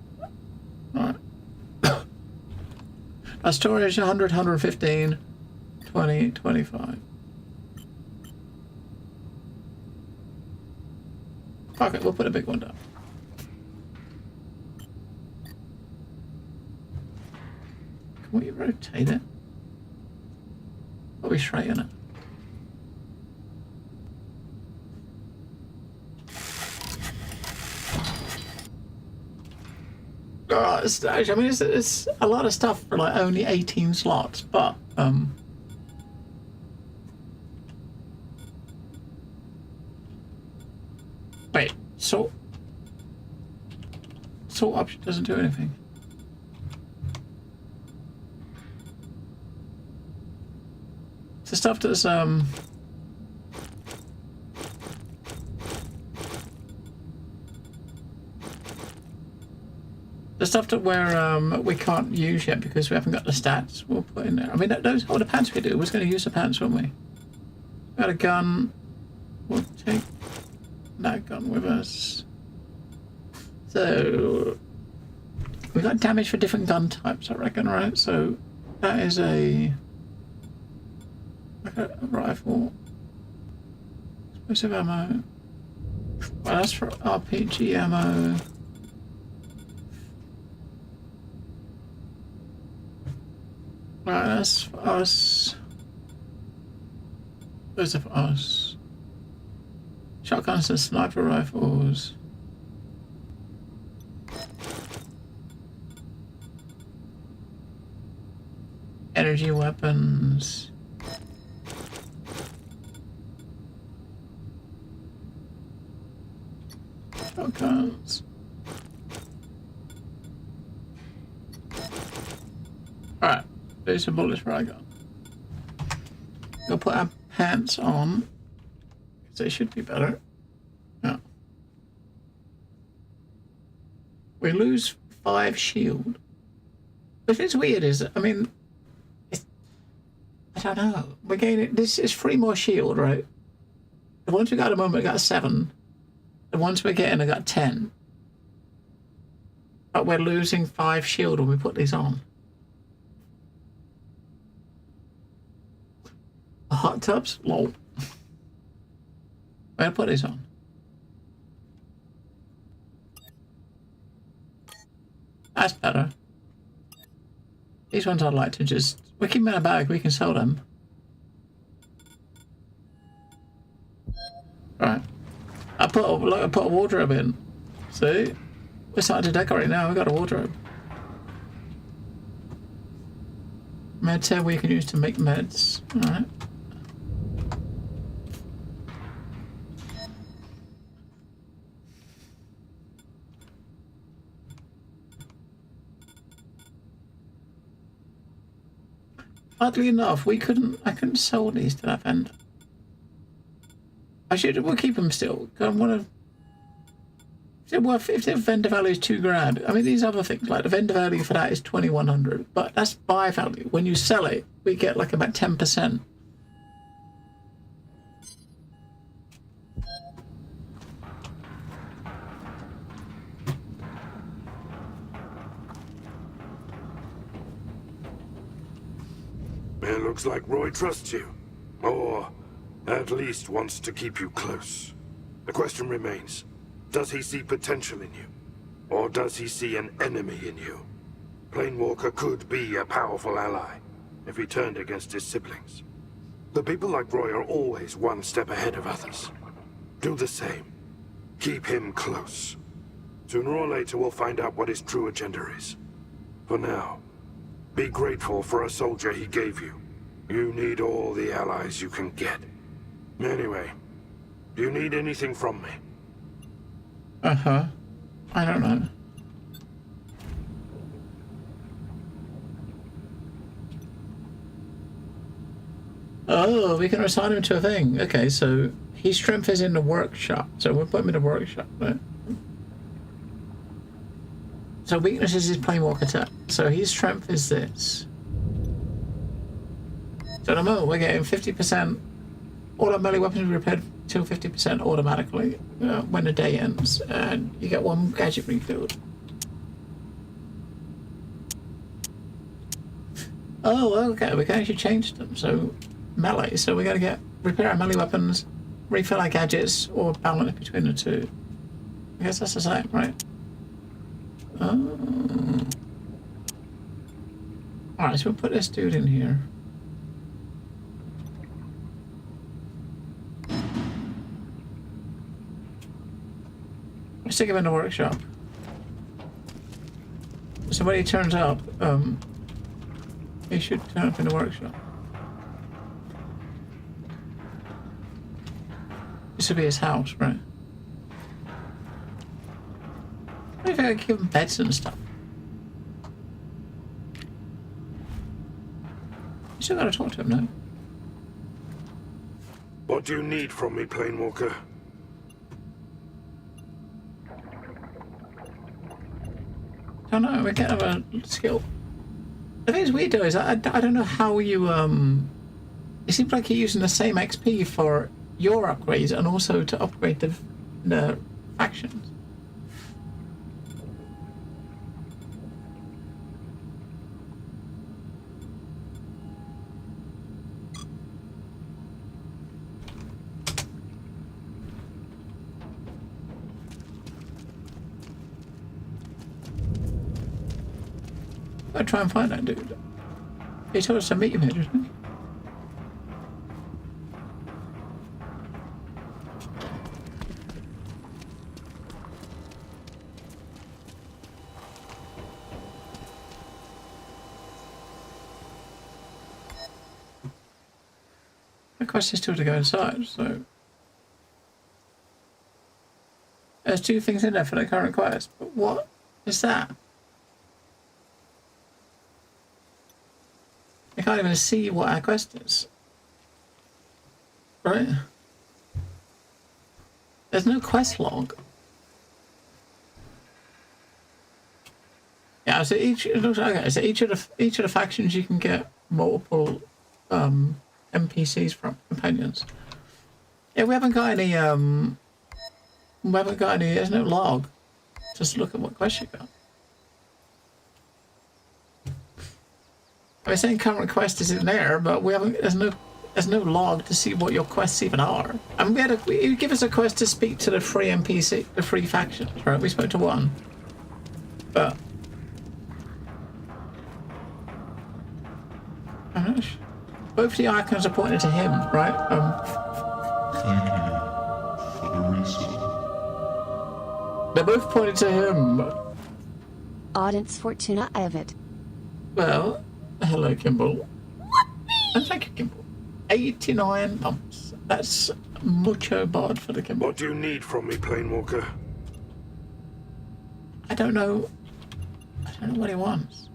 Alright. Our storage, 100, 115, 20, 25. Okay, we'll put a big one down. Can we rotate it? Or are we straighten it? Oh, it's, I mean, it's a lot of stuff for like only 18 slots, but wait, sort option doesn't do anything. The stuff that's the stuff that we can't use yet because we haven't got the stats, we'll put in there. I mean, those the pants we do. We're going to use the pants, won't we? Got a gun. We'll take that gun with us. So we got damage for different gun types, I reckon, right? So that is a rifle, explosive ammo, Well, that's for RPG ammo. Right, that's for us. Those are for us. Shotguns and sniper rifles. Energy weapons. Shotguns. Alright, there's some bullets for I got. We'll put our pants on. Because they should be better. Yeah. We lose 5 shield. But what's weird is, I mean, I don't know. We're gaining, this is 3 more shield, right? The ones we got at the moment got 7. The ones we're getting, I got 10. But we're losing 5 shield when we put these on. Hot tubs? Lol. Where to put these on? That's better. These ones I'd like to just... We keep them in a bag, we can sell them. Right. I put a wardrobe in. See? We're starting to decorate now, we got a wardrobe. Meds here we can use to make meds. Alright. Oddly enough, I couldn't sell these to that vendor. We'll keep them still. I want to... Well, if the vendor value is $2,000, I mean, these other things, like the vendor value for that is $2,100, but that's buy value. When you sell it, we get like about 10%. It looks like Roy trusts you. Or at least wants to keep you close. The question remains, does he see potential in you? Or does he see an enemy in you? Planewalker could be a powerful ally if he turned against his siblings. The people like Roy are always one step ahead of others. Do the same. Keep him close. Sooner or later we'll find out what his true agenda is. For now, be grateful for a soldier he gave you. You need all the allies you can get. Anyway, do you need anything from me? Uh-huh. I don't know. Oh, we can assign him to a thing. Okay, so his strength is in the workshop. So we'll put him in the workshop, right? So weakness is his planeswalker attack. So his strength is this. So at the moment we're getting 50%. All our melee weapons are repaired till 50% automatically when the day ends, and you get 1 gadget refilled. Oh, okay, we can actually change them. So melee. So we're going to repair our melee weapons, refill our gadgets, or balance between the two. I guess that's the same, right? Oh. Alright, so we'll put this dude in here. We'll stick him in the workshop. So when he turns up, he should turn up in the workshop. This would be his house, right? What if I give him beds and stuff? You still gotta talk to him, no? What do you need from me, Planewalker? I don't know, we can't have a skill. The thing that's weird though is I don't know how you, it seems like you're using the same XP for your upgrades and also to upgrade the factions. Gotta try and find that dude. He told us to meet him here, didn't he? The quest is still to go inside, so there's 2 things in there for the current quest, but what is that? I can't even see what our quest is. Right? There's no quest log. Yeah, so it looks like, okay, so each of the factions you can get multiple NPCs from, companions. Yeah, we haven't got any there's no log. Just look at what quest you got. I'm saying current quest is in there, but we haven't, there's no log to see what your quests even are. And you give us a quest to speak to the free NPC, the free factions, right? We spoke to one. But I'm not sure. Both the icons are pointing to him, right? Thank you for the research. They're both pointing to him. Audience Fortuna Avid. Well, hello, Kimball. And thank you, Kimball. 89 months. That's mucho bod for the Kimball. What do you need from me, Planewalker? I don't know what he wants.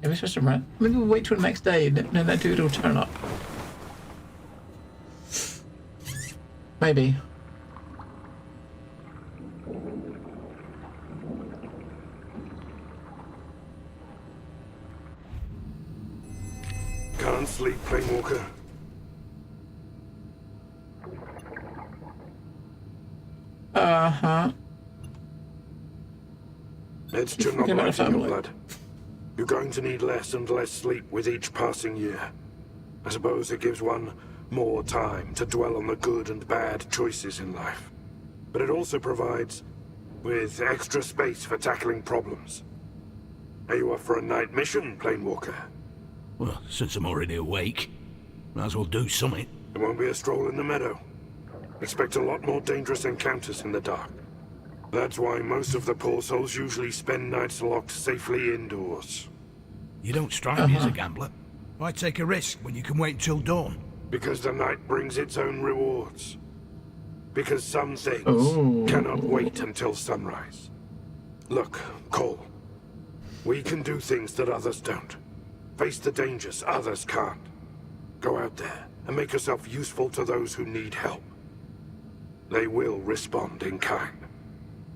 Maybe it's just a rant. Maybe we'll wait till the next day and then that dude will turn up. Maybe. Can't sleep, Planewalker. Uh-huh. It's Chernobylite in your blood. You're going to need less and less sleep with each passing year. I suppose it gives one more time to dwell on the good and bad choices in life. But it also provides with extra space for tackling problems. Are you up for a night mission, Planewalker? Well, since I'm already awake, might as well do something. It won't be a stroll in the meadow. Expect a lot more dangerous encounters in the dark. That's why most of the poor souls usually spend nights locked safely indoors. You don't strike me as a gambler. Why take a risk when you can wait until dawn? Because the night brings its own rewards. Because some things cannot wait until sunrise. Look, Cole. We can do things that others don't. Face the dangers others can't. Go out there and make yourself useful to those who need help. They will respond in kind.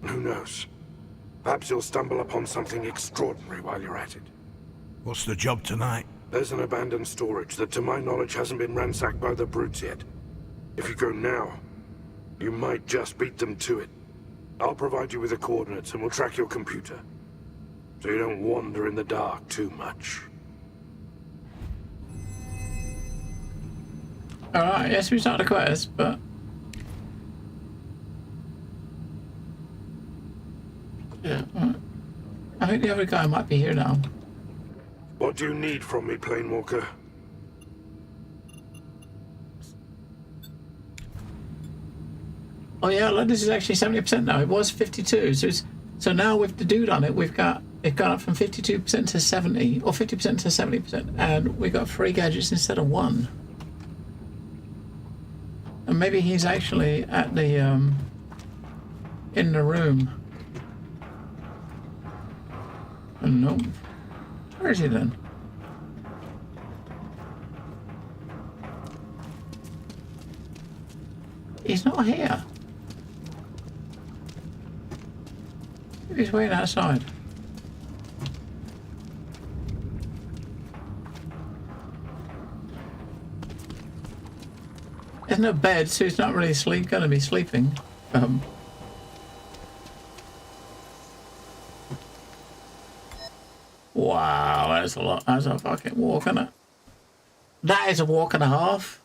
Who knows? Perhaps you'll stumble upon something extraordinary while you're at it. What's the job tonight? There's an abandoned storage that, to my knowledge, hasn't been ransacked by the brutes yet. If you go now, you might just beat them to it. I'll provide you with the coordinates and we'll track your computer. So you don't wander in the dark too much. Alright, yes, we started a quest, but... yeah, right. I think the other guy might be here now. What do you need from me, Planewalker? Oh yeah, look, this is actually 70% now. It was 52, so now with the dude on it, it gone up from 52% to 70, or 50% to 70%, and we got 3 gadgets instead of 1. And maybe he's actually at the in the room. No. Where is he then? He's not here. He's waiting outside. There's no bed, so he's not really gonna be sleeping. Wow, that's a lot. That's a fucking walk, isn't it? That is a walk and a half.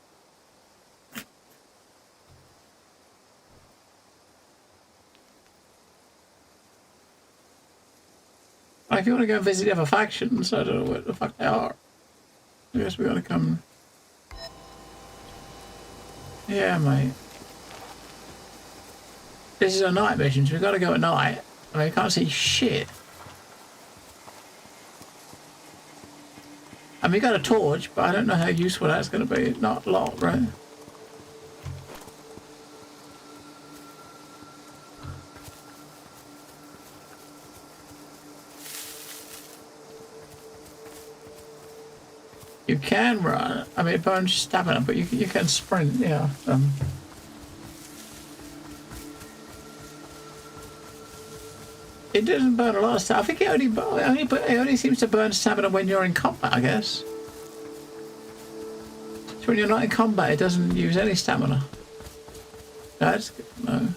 Like, if you want to go and visit the other factions, I don't know what the fuck they are. I guess we gotta come. Yeah, mate. This is a night mission, so we gotta go at night. I mean, you can't see shit. I mean, we got a torch, but I don't know how useful that's gonna be. Not a lot, right? You can run. I mean, it burns stamina, but you can sprint. Yeah. It doesn't burn a lot of stamina. I think it only seems to burn stamina when you're in combat, I guess. So when you're not in combat, it doesn't use any stamina. That's good to know.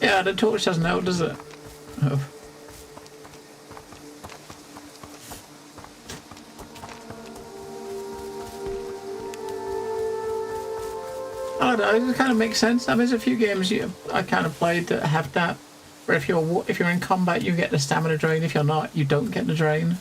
Yeah, the torch doesn't help, does it? Oh. I don't know, it kind of makes sense. I mean, there's a few games I kind of played that have that, where if you're in combat, you get the stamina drain. If you're not, you don't get the drain.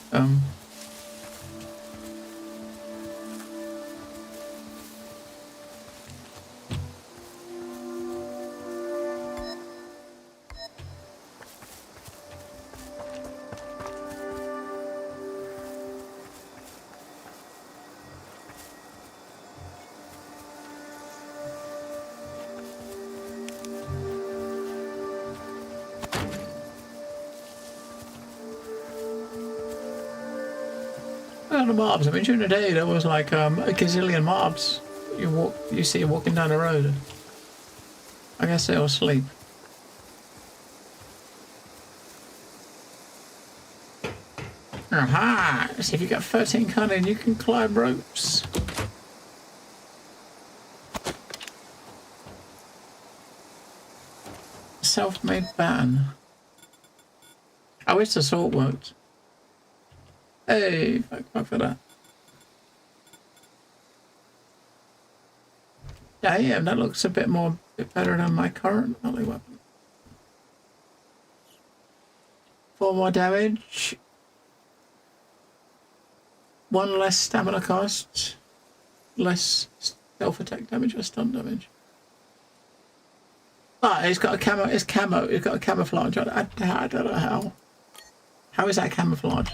The mobs. I mean, during the day there was like a gazillion mobs. You see walking down the road. I guess they all sleep. Aha! See, if you get 13 cunning, you can climb ropes. Self-made ban. I wish the sword worked. Hey, fuck for that. Yeah, that looks a bit better than my current melee weapon. 4 more damage. 1 less stamina cost. Less stealth attack damage or stun damage. Ah, it's got a camo. It's camo. It's got a camouflage on it. I don't know how. How is that camouflaged?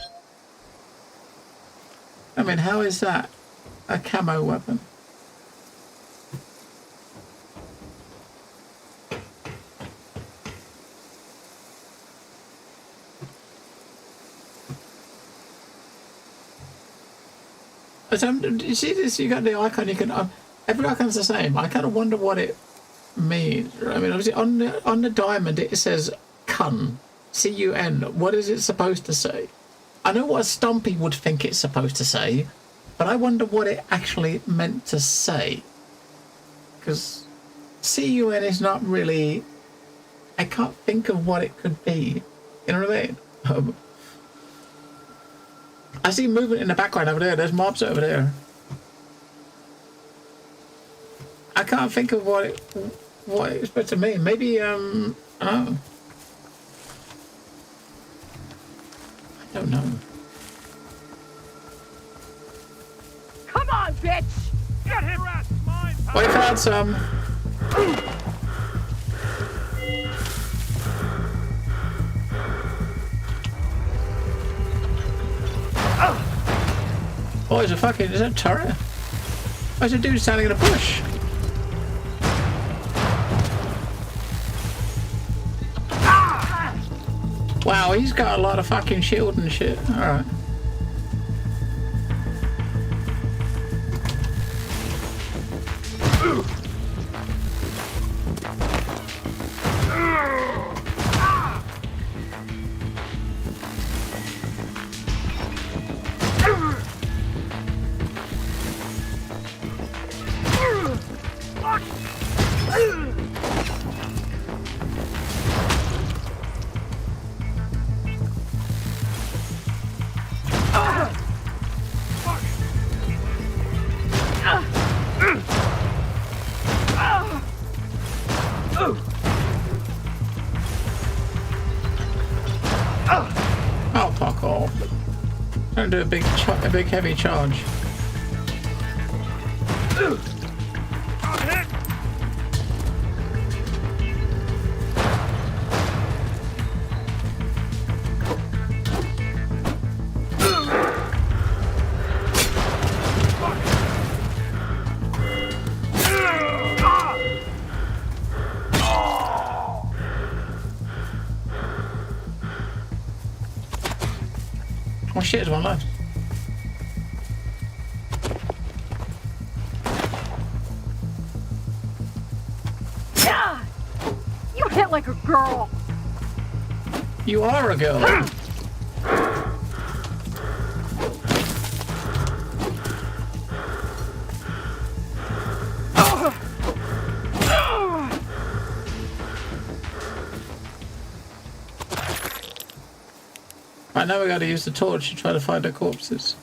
I mean, how is that a camo weapon? So, you see this? You got the icon. You can every icon's the same. I kind of wonder what it means. I mean, obviously on the diamond it says "cun," C-U-N. What is it supposed to say? I know what a Stumpy would think it's supposed to say, but I wonder what it actually meant to say. Because C-U-N is not really... I can't think of what it could be. You know what I mean? I see movement in the background over there. There's mobs over there. I can't think of what it's supposed to mean. Maybe, I don't know. I don't know. Come on, bitch! Get him, rat! Mine! We found some. Oh, is that a turret? Oh, there's a dude standing in a bush. Wow, he's got a lot of fucking shield and shit. Alright. trying to do a big heavy charge. Oh shit, there's one left. Yeah! You hit like a girl. You are a girl. Right, now we gotta use the torch to try to find the corpses.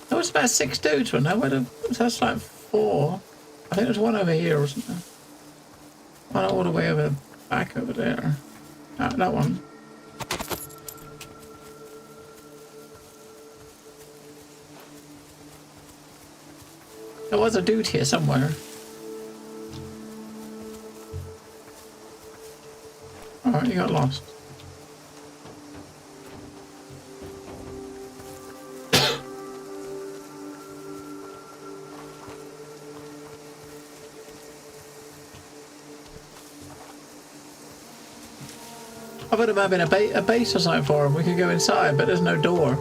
There was about 6 dudes, wasn't there? That's like 4. I think there's one over here, wasn't there? One all the way over back over there. That one. There was a dude here somewhere. Alright, you got lost. I thought it might have been a base or something for him. We could go inside, but there's no door.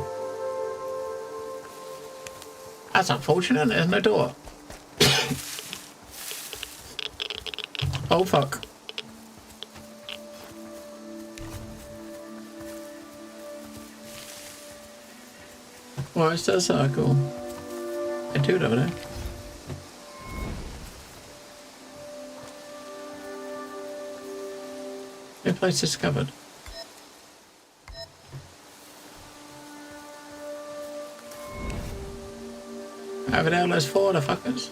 That's unfortunate, there's no door. Oh fuck. Well, it's a circle. A dude over there. New place discovered. Over there, there's 4 of the fuckers.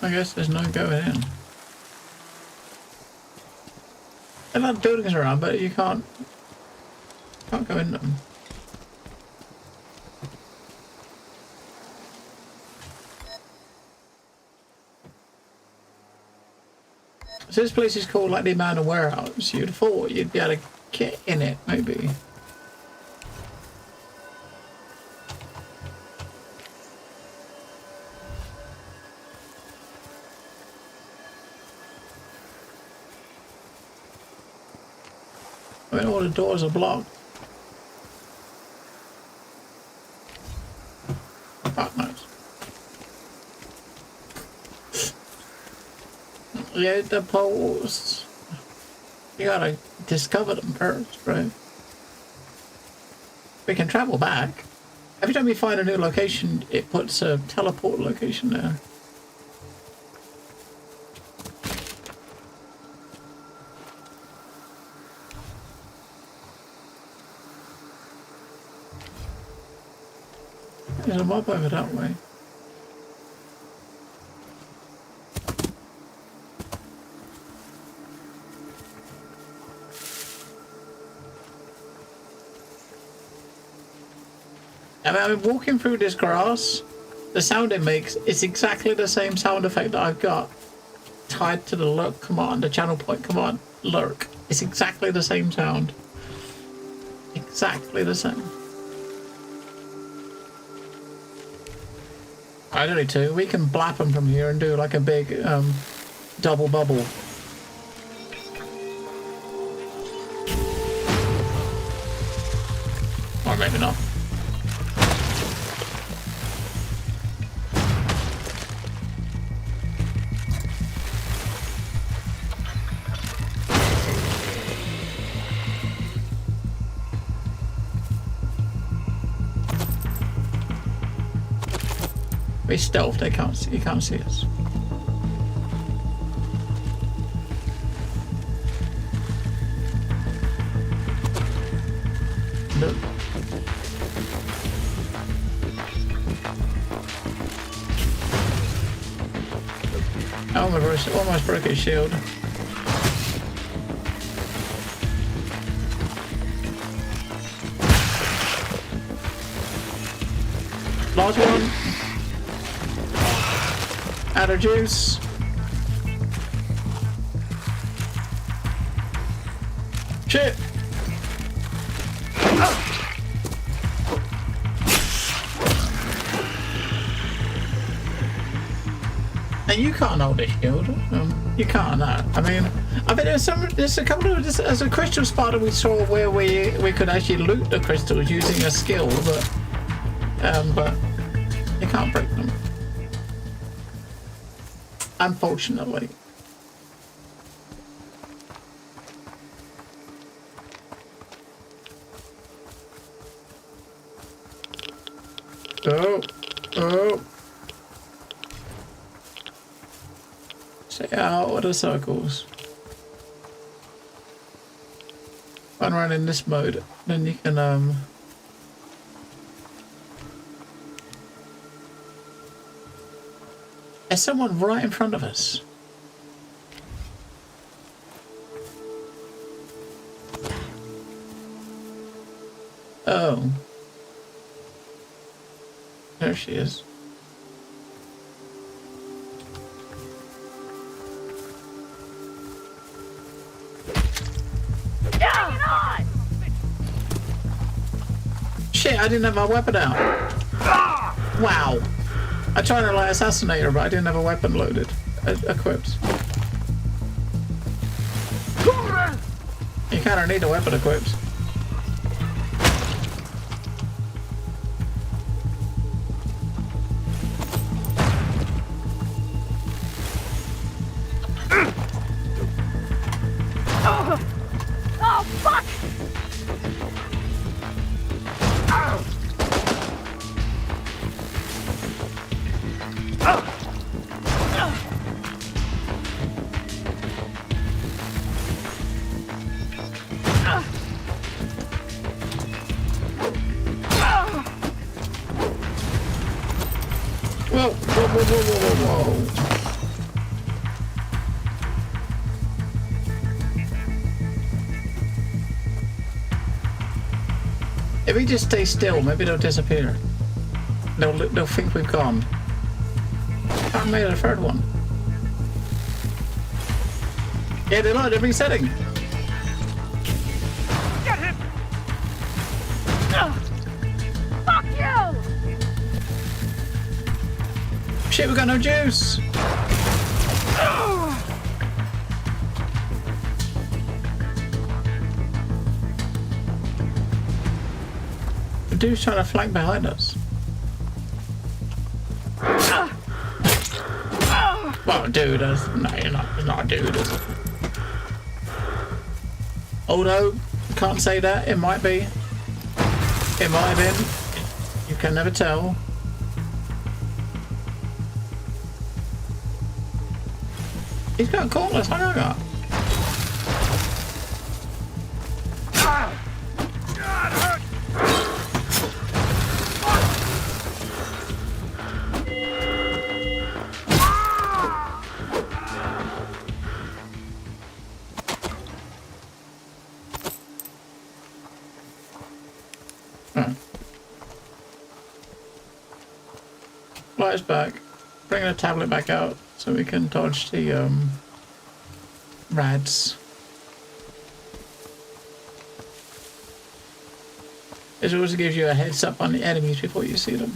I guess there's no going in. There are buildings around, but you can't go in them. So this place is called like the Amount of Warehouse. You'd have thought you'd be able to get in it, maybe. I mean, all the doors are blocked. Fuck knows. Yeah, the poles. You gotta discover them first, right? We can travel back. Every time we find a new location, it puts a teleport location there. There's a mob over that way. I mean, I'm walking through this grass. The sound it makes is exactly the same sound effect that I've got tied to the lurk command, the channel point command, lurk. It's exactly the same sound. Exactly the same. I don't need to. We can blap them from here and do like a big double bubble. Or maybe not. We stealth, they can't see, you can't see us. No. Almost broke his shield. Last one. Out of juice. Shit. And you can't hold a shield. You can't. No. I mean, there's a couple of there's a crystal spider we saw where we could actually loot the crystals using a skill, but you can't break them. Unfortunately. Oh. Stay out of the circles. Run around in this mode, then you can There's someone right in front of us. Oh. There she is. Shit, I didn't have my weapon out. Wow. I tried to like assassinate her, but I didn't have a weapon loaded, equipped. You kind of need a weapon equipped. Oh, fuck! Whoa. If we just stay still, maybe they'll disappear. They'll think we've gone. I made a third one. Yeah, they lied, they're resetting. Get him! Fuck you! Shit, we got no juice. The dude's trying to flank behind us. Well, dude, no, you're not. It's not a dude, is it? Although, can't say that. It might be. It might have been. You can never tell. He's got cordless. I know that. Light's back. Bring the tablet back out so we can dodge the rads. It always gives you a heads up on the enemies before you see them.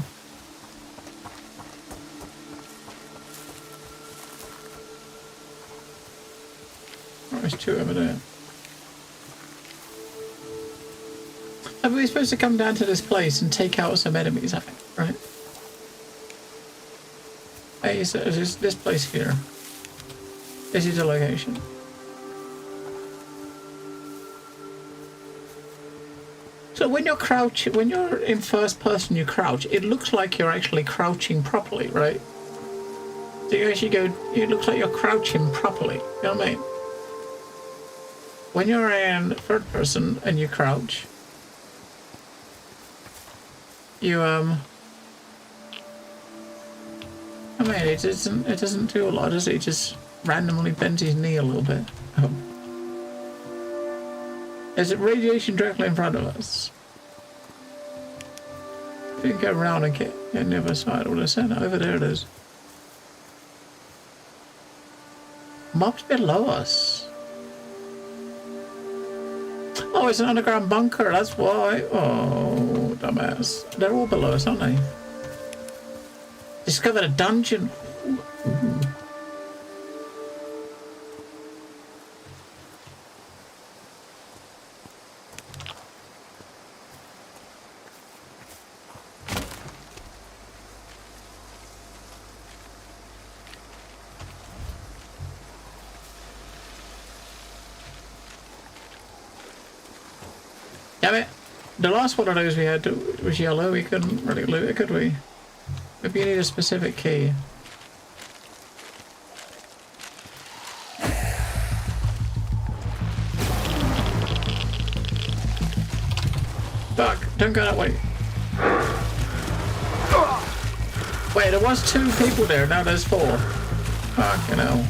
Oh, there's two over there. Are we supposed to come down to this place and take out some enemies, I think, right? Hey, so is this place here? This is the location. So when you're crouching, when you're in first person, you crouch. It looks like you're actually crouching properly, right? So you actually go. It looks like you're crouching properly. You know what I mean? When you're in third person and you crouch, you I mean, it doesn't do a lot, does it? It just randomly bends his knee a little bit. Oh. There's radiation directly in front of us. We can go around and get on the other side of the center. Over there it is. Mobs below us. Oh, it's an underground bunker, that's why. Oh, dumbass. They're all below us, aren't they? Discovered a dungeon. Ooh. Damn it. The last one of those we had was yellow. We couldn't really loot it, could we? Maybe you need a specific key. Fuck, don't go that way. Wait, there was 2 people there, now there's 4. Fucking hell.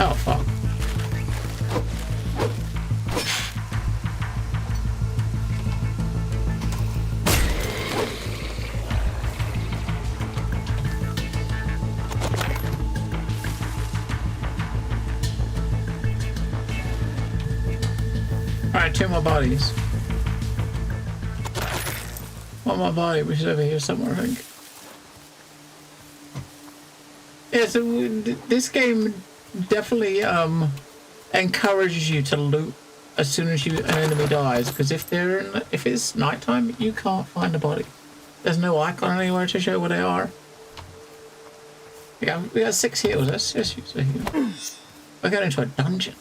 Oh, fuck. Alright, 2 more bodies. One more body, which is over here somewhere, I think. Yeah, so this game definitely encourages you to loot as soon as an enemy dies, because if it's nighttime, you can't find a body. There's no icon anywhere to show where they are. We got 6 heals. Let's just use a heal. We're going into a dungeon.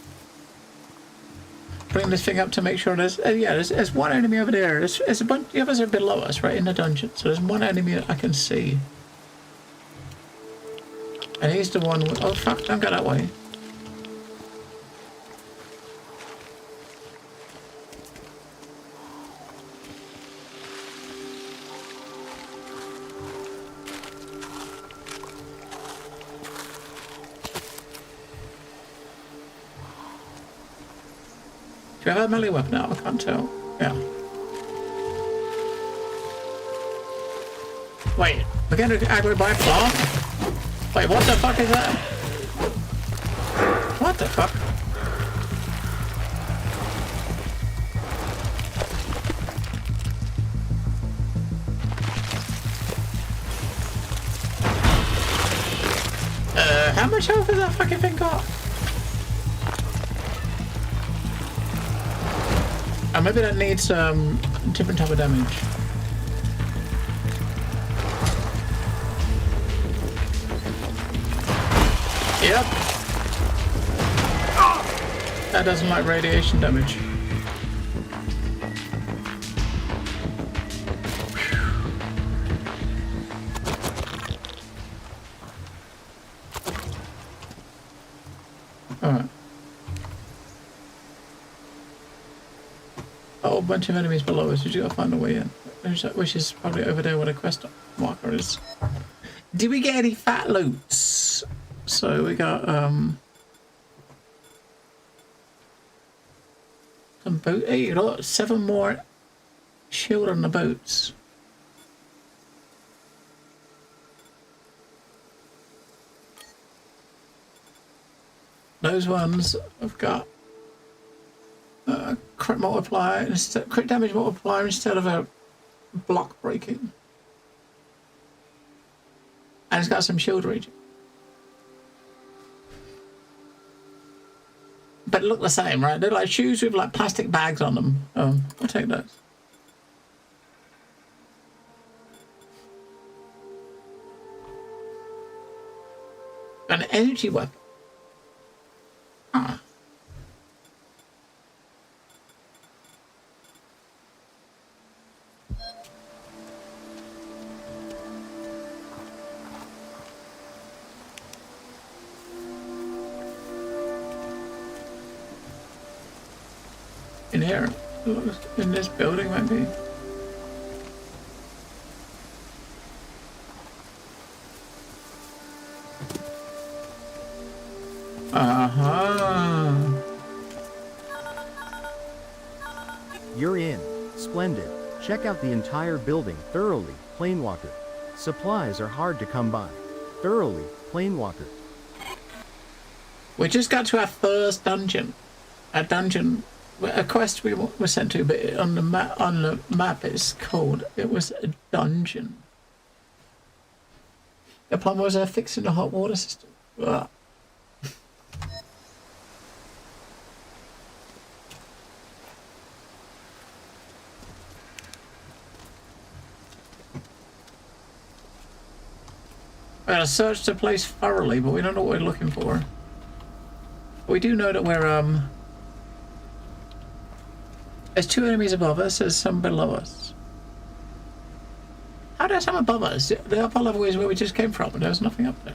Bring this thing up to make sure there's there's 1 enemy over there. There's a bunch. The others are below us, right in the dungeon. So there's 1 enemy that I can see. And he's the one with, oh fuck, don't go that way. Do you have a melee weapon now? I can't tell. Yeah. Wait, we're getting aggroed by a plant? Wait, what the fuck is that? What the fuck? How much health has that fucking thing got? Oh, maybe that needs a different type of damage. Yep. That doesn't like radiation damage. bunch of enemies below us. We just gotta find a way in. Which is probably over there where the quest marker is. Did we get any fat loots? So we got some boat. Hey, you got 7 more shield on the boats. Those ones have got crit multiplier, crit damage multiplier instead of a block breaking. And it's got some shield regen. But look the same, right? They're like shoes with like plastic bags on them. I'll take those. An energy weapon. Ah. In here, in this building, maybe. You're in. Splendid. Check out the entire building thoroughly, Planewalker. Supplies are hard to come by. Thoroughly, Planewalker. We just got to our first dungeon. A quest we were sent to, but on the map it's called. It was a dungeon. The plumber was fixing the hot water system. Ugh. We're gonna search the place thoroughly, but we don't know what we're looking for. We do know that we're there's 2 enemies above us, there's some below us. How there's some above us? The upper level is where we just came from, and there's nothing up there.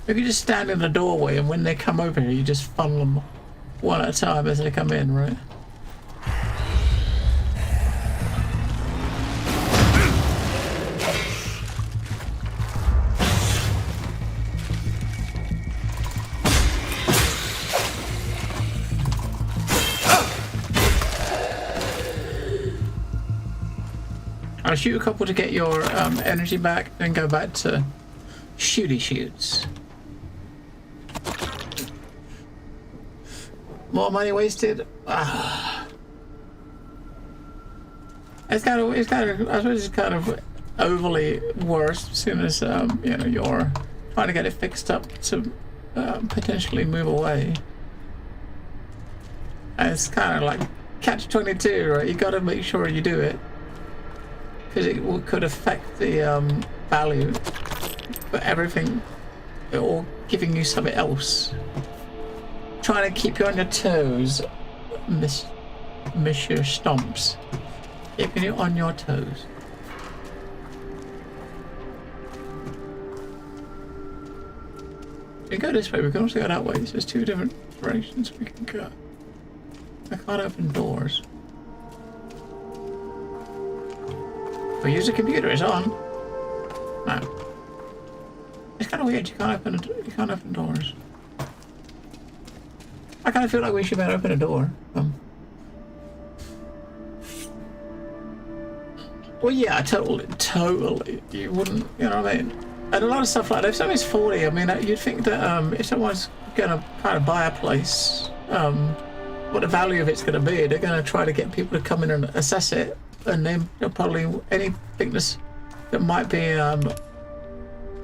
You can just stand in the doorway, and when they come over here, you just funnel them one at a time as they come in, right? I'll shoot a couple to get your energy back, then go back to shooty shoots. More money wasted. Ah. I suppose it's kind of overly worse as soon as you know, you're trying to get it fixed up to potentially move away. And it's kind of like catch-22, right? You got to make sure you do it because it could affect the value for everything, or giving you something else. Trying to keep you on your toes, Monsieur Stomps. Keeping you on your toes. We go this way, we can also go that way. So there's 2 different directions we can go. I can't open doors. We use the computer, it's on. No. It's kind of weird, you can't open doors. I kind of feel like we should better open a door. Well, yeah, totally. You wouldn't, you know what I mean? And a lot of stuff like that. If something's 40, I mean, you'd think that if someone's gonna kind of buy a place, what the value of it's gonna be, they're gonna try to get people to come in and assess it, and then they'll probably anything that might be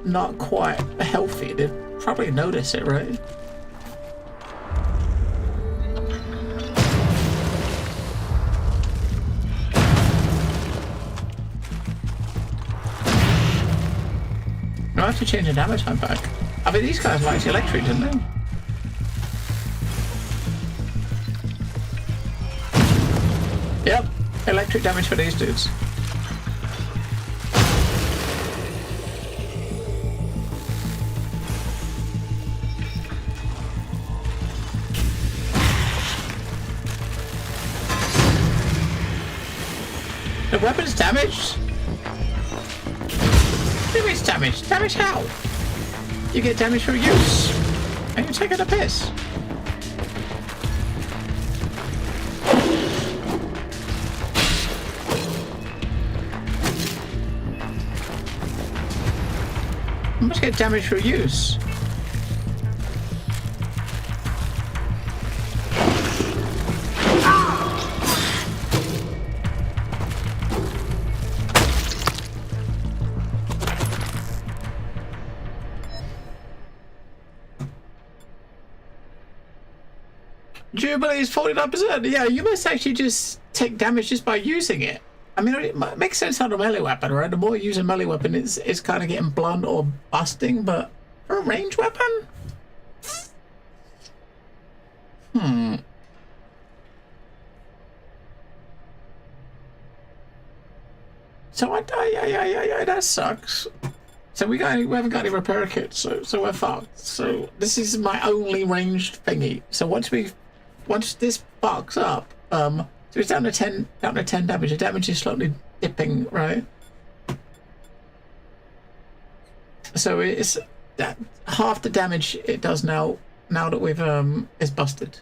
not quite healthy, they'd probably notice it, right? to change the damage time back. I mean, these guys liked electric, didn't they? Yep, electric damage for these dudes. The weapon's damaged? What do you mean it's damaged? Damage how? You get damage for use. And you're taking a piss. You must get damage for use. Jubilee is 49%. Yeah, you must actually just take damage just by using it. I mean, it makes sense on a melee weapon, right? The more you use a melee weapon, it's kind of getting blunt or busting, but for a range weapon? So yeah, that sucks. So we haven't got any repair kits, so we're fucked. So this is my only ranged thingy. So once this fucks up, so it's down to 10 damage. The damage is slowly dipping, right? So it's that half the damage it does now that we've is busted.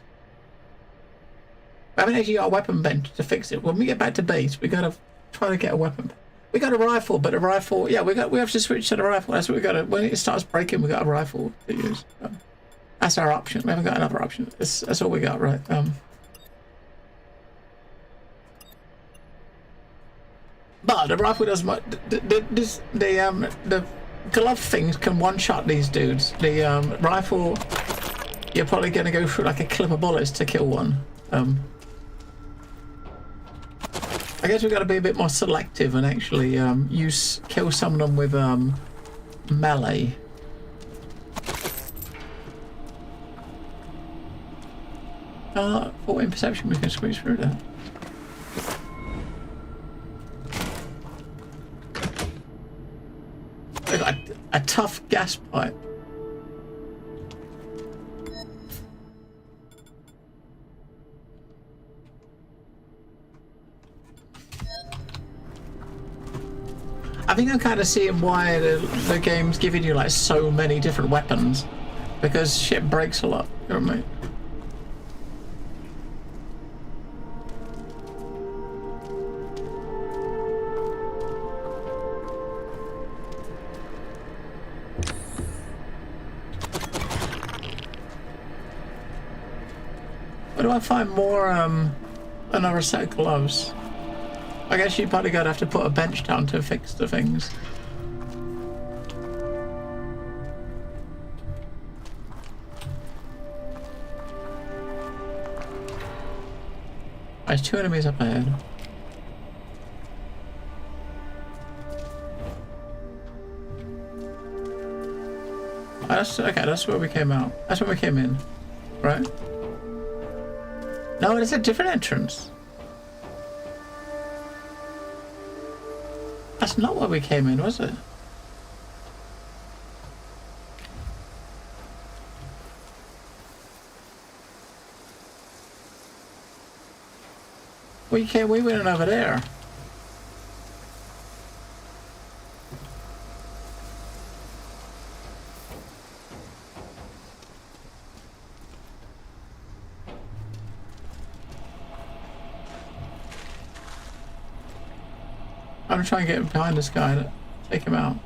We haven't actually got a weapon bench to fix it. When we get back to base, we gotta try to get a weapon. We got a rifle, but the rifle, yeah, we have to switch to the rifle. That's what we got to. When it starts breaking, we got a rifle to use. That's our option. We haven't got another option. That's all we got, right? But the rifle does much. The glove things can one-shot these dudes. The rifle, you're probably going to go through like a clip of bullets to kill one. I guess we've got to be a bit more selective and actually kill some of them with melee. 14 perception, we can squeeze through that. We've got a tough gas pipe. I think I'm kind of seeing why the game's giving you like so many different weapons, because shit breaks a lot. You know what I mean? Where do I find more another set of gloves? I guess you probably gotta have to put a bench down to fix the things. There's 2 enemies up ahead. Oh, that's where we came out. That's where we came in, right? No, it's a different entrance. That's not where we came in, was it? We went over there. I'm gonna try and get behind this guy to take him out.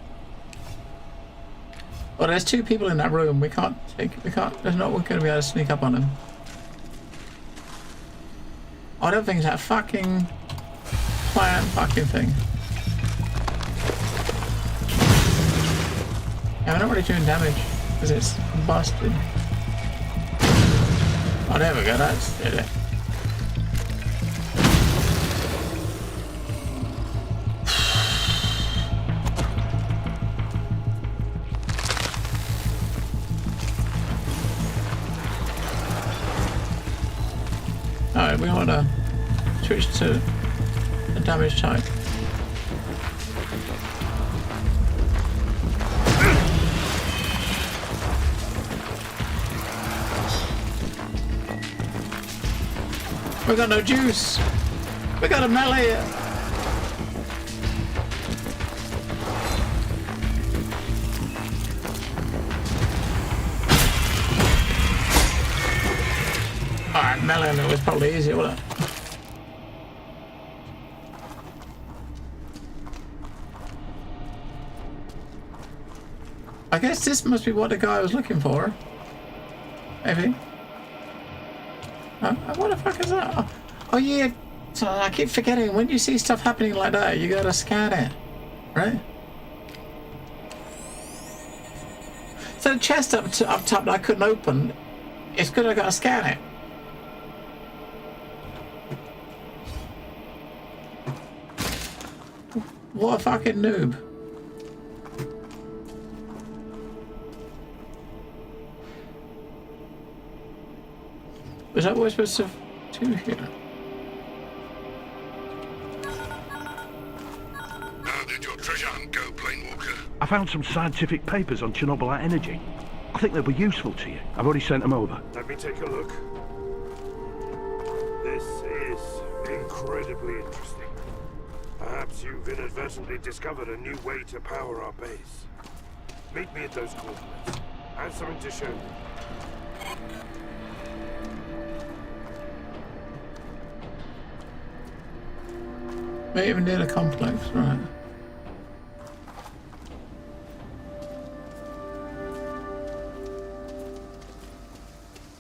Well, there's 2 people in that room. There's no one gonna be able to sneak up on him. I don't think it's that fucking plant fucking thing. Yeah, we're not really doing damage because it's busted. Oh, there we go. That's it. Right, we want to switch to the damage type. We got no juice. We got a melee. Alright, melee was probably easier, wasn't it? I guess this must be what the guy was looking for. Maybe. What the fuck is that? Oh yeah, so I keep forgetting, when you see stuff happening like that, you gotta scan it, right? So the chest up top that I couldn't open, it's good I gotta scan it. What a fucking noob. Was that what we're supposed to do here? How did your treasure hunt go, Planewalker? I found some scientific papers on Chernobylite energy. I think they'll be useful to you. I've already sent them over. Let me take a look. This is incredibly interesting. Perhaps you've inadvertently discovered a new way to power our base. Meet me at those coordinates. I have something to show you. May even need a complex, right?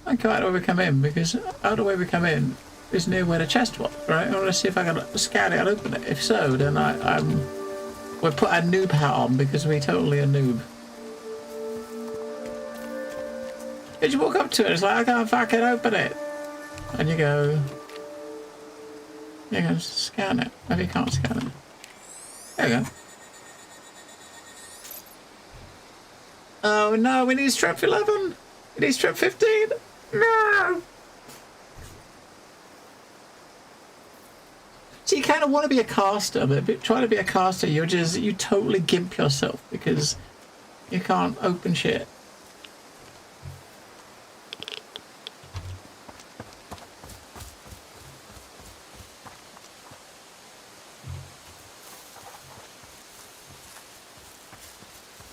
Okay, how do we come in? Because how the way we come in is near where the chest was, right? I want to see if I can scan it and open it. If so, then we'll put a noob hat on because we're totally a noob. You just walk up to it, it's like, I can't fucking open it. And you go, scan it. Maybe you can't scan it. There you go. Oh no, we need strap 11. We need strap 15. No! So you kind of want to be a caster, but trying to be a caster, you totally gimp yourself because you can't open shit.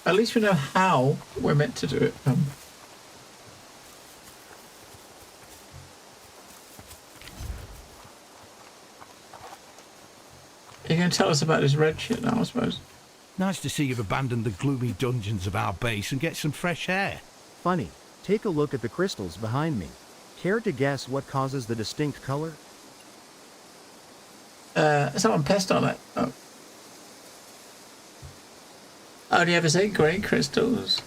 At least we know how we're meant to do it. You're going to tell us about this red shit now, I suppose. Nice to see you've abandoned the gloomy dungeons of our base and get some fresh air. Funny. Take a look at the crystals behind me. Care to guess what causes the distinct color? Someone pissed on it. Oh. Oh, do you ever say grey crystals?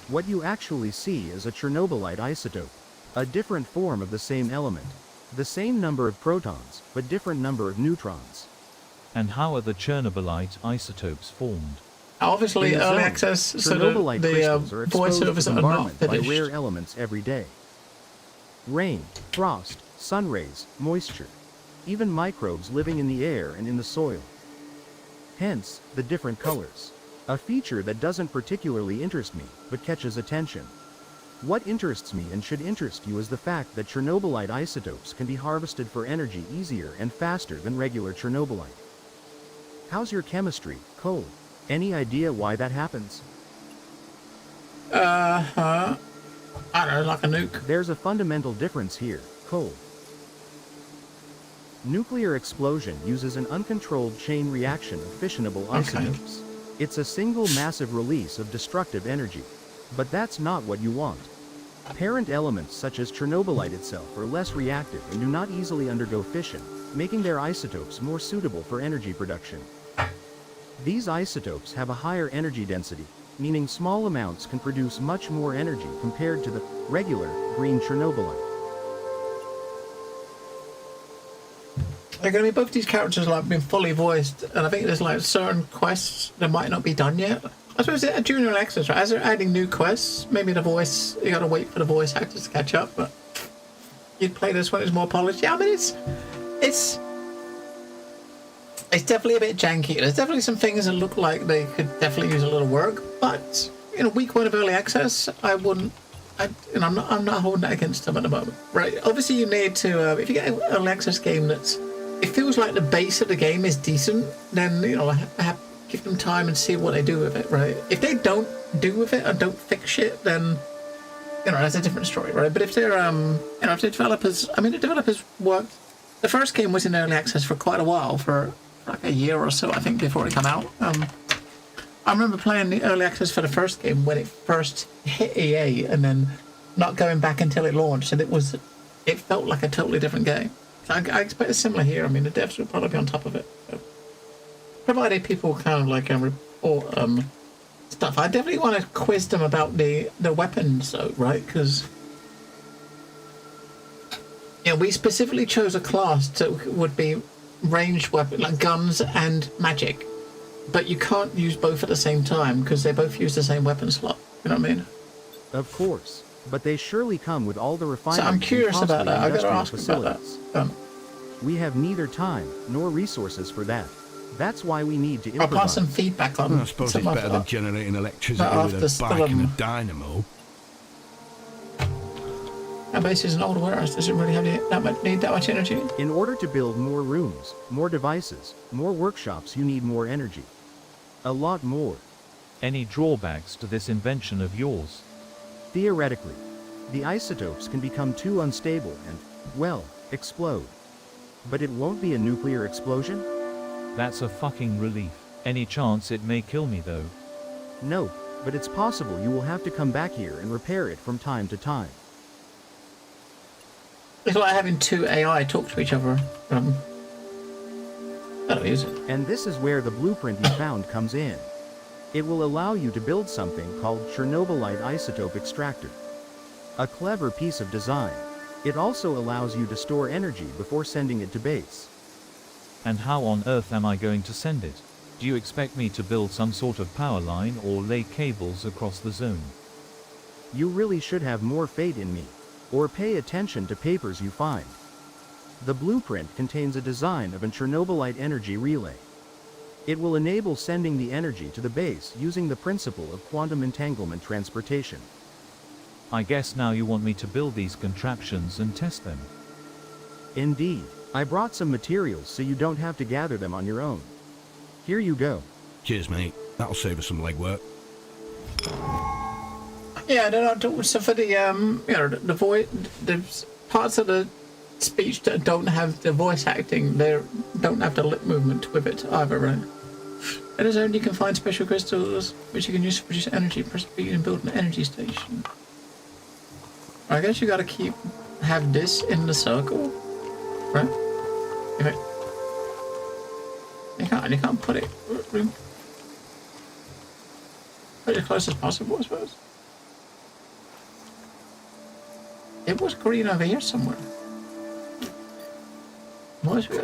What you actually see is a Chernobylite isotope, a different form of the same element. The same number of protons, but different number of neutrons. And how are the Chernobylite isotopes formed? Obviously, early access, so Chernobylite crystals are exposed to voiceovers are not bombardment by finished. rare elements every day. Rain, frost, sun rays, moisture, even microbes living in the air and in the soil. Hence, the different colors. A feature that doesn't particularly interest me, but catches attention. What interests me and should interest you is the fact that Chernobylite isotopes can be harvested for energy easier and faster than regular Chernobylite. How's your chemistry, Cole? Any idea why that happens? I don't know, like a nuke. There's a fundamental difference here, Cole. Nuclear explosion uses an uncontrolled chain reaction of fissionable isotopes. It's a single massive release of destructive energy. But that's not what you want. Parent elements such as Chernobylite itself are less reactive and do not easily undergo fission, making their isotopes more suitable for energy production. These isotopes have a higher energy density, meaning small amounts can produce much more energy compared to the regular green Chernobylite. They're going to be both these characters like been fully voiced, and I think there's like certain quests that might not be done yet. I suppose they're junior access, right? As they're adding new quests, maybe the voice, you got to wait for the voice actors to catch up. But you'd play this when it's more polished. Yeah, I mean it's definitely a bit janky. There's definitely some things that look like they could definitely use a little work, but week one of early access, I'm not holding that against them at the moment, right? Obviously, you need to if you get an early access game it feels like the base of the game is decent, then give them time and see what they do with it, right? If they don't do with it and don't fix shit, then that's a different story, right? But if they're if the developers, the developers worked. The first game was in early access for quite a while, for like a year or so, I think, before it came out. I remember playing the early access for the first game when it first hit EA, and then not going back until it launched, and it felt like a totally different game. So I expect it's similar here. The devs will probably be on top of it, so, provided people kind of like report stuff. I definitely want to quiz them about the weapons, though, right? Because we specifically chose a class that would be ranged weapon, like guns and magic. But you can't use both at the same time because they both use the same weapon slot. You know what I mean? Of course, but they surely come with all the refinements. So I'm curious about that. I gotta ask about that. We have neither time nor resources for that. That's why we need to improvise. I'll pass some feedback on. I suppose it's better than generating electricity with a bike and a dynamo. Our base is an old warehouse. Does it really have need that much energy? In order to build more rooms, more devices, more workshops, you need more energy. A lot more. Any drawbacks to this invention of yours? Theoretically, the isotopes can become too unstable and, well, explode. But it won't be a nuclear explosion? That's a fucking relief. Any chance it may kill me though? No, but it's possible you will have to come back here and repair it from time to time. It's like having two AI talk to each other. I don't use it. And this is where the blueprint you found comes in. It will allow you to build something called Chernobylite isotope extractor. A clever piece of design. It also allows you to store energy before sending it to base. And how on earth am I going to send it? Do you expect me to build some sort of power line or lay cables across the zone? You really should have more faith in me. Or pay attention to papers you find. The blueprint contains a design of a Chernobylite energy relay. It will enable sending the energy to the base using the principle of quantum entanglement transportation. I guess now you want me to build these contraptions and test them. Indeed. I brought some materials so you don't have to gather them on your own. Here you go. Cheers, mate. That'll save us some legwork. Yeah, so for the the voice, the parts of the speech that don't have the voice acting, they don't have the lip movement with it either, right? In a zone, you can find special crystals which you can use to produce energy. Press B and build an energy station. I guess you gotta have this in the circle, right? You can't put it as close as possible, I suppose. It was green over here somewhere.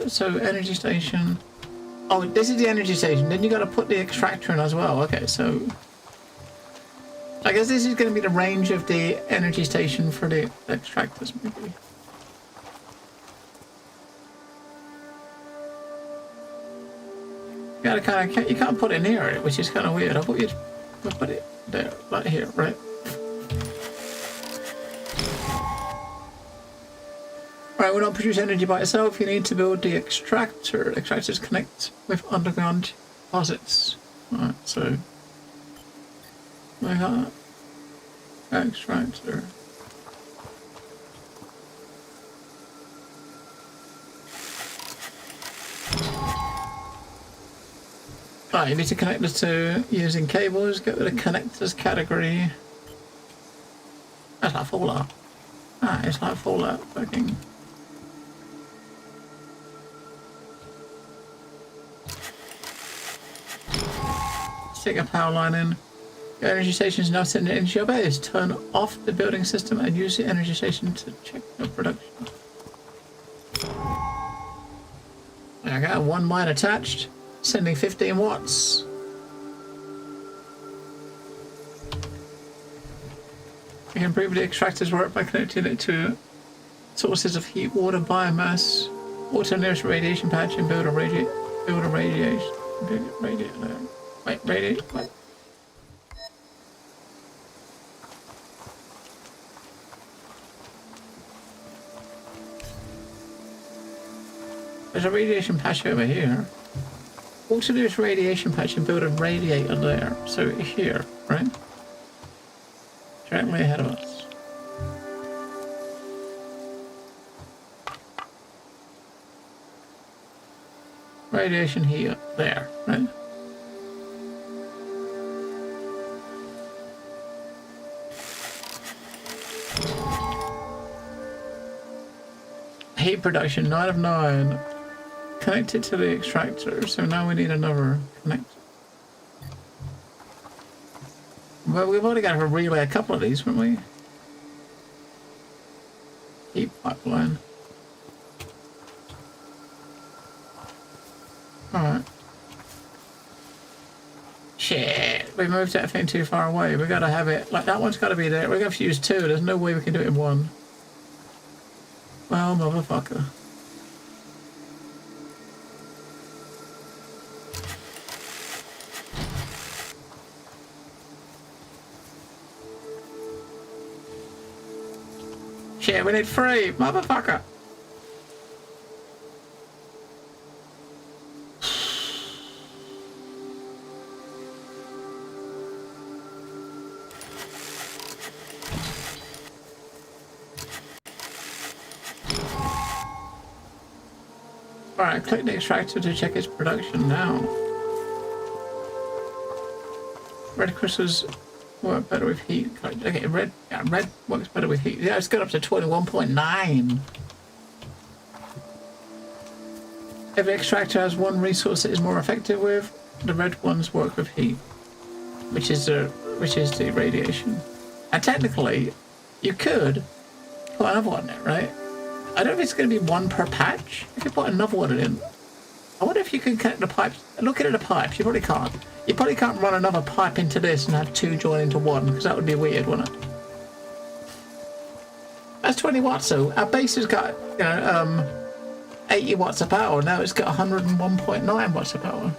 So energy station. Oh, this is the energy station. Then you got to put the extractor in as well. Okay, so I guess this is going to be the range of the energy station for the extractors, maybe. You can't put it near it, which is kind of weird. I thought you'd put it there, right here, right? Right, we'll not produce energy by itself. You need to build the extractor. Extractors connect with underground deposits. Alright, so we got extractor. Right, you need to connect this to using cables. Get rid of connectors category. That's like Fallout. Ah, it's like Fallout fucking. Stick a power line in. Your energy station is now sending energy to your base. Turn off the building system and use the energy station to check the production. I got one mine attached, sending 15 watts. You can improve the extractor's work by connecting it to sources of heat, water, biomass, water nearest radiation patch, and build a radiation. Wait. There's a radiation patch over here. Water nearest radiation patch and build a radiator there. So here, right? Directly ahead of us. Radiation heat there, right? Heat production, 9 of 9. Connected to the extractor, so now we need another connector. Well, we've already got to relay a couple of these, haven't we? Heat pipeline. Alright. Shit, we moved that thing too far away. We gotta have it, like that one's gotta be there. We're gonna have to use 2, there's no way we can do it in 1. Well, motherfucker. Shit, we need 3, motherfucker. Alright, click the extractor to check its production now. Red crystals work better with heat. Okay, red works better with heat. Yeah, it's got up to 21.9. If the extractor has one resource it is more effective with, the red ones work with heat, which is the radiation. And technically, you could put another one there, right? I don't know if it's going to be 1 per patch. If you put another one in, I wonder if you can connect the pipes. Looking at the pipes, you probably can't. You probably can't run another pipe into this and have 2 join into 1, because that would be weird, wouldn't it? That's 20 watts, though. Our base has got, 80 watts of power. Now it's got 101.9 watts of power.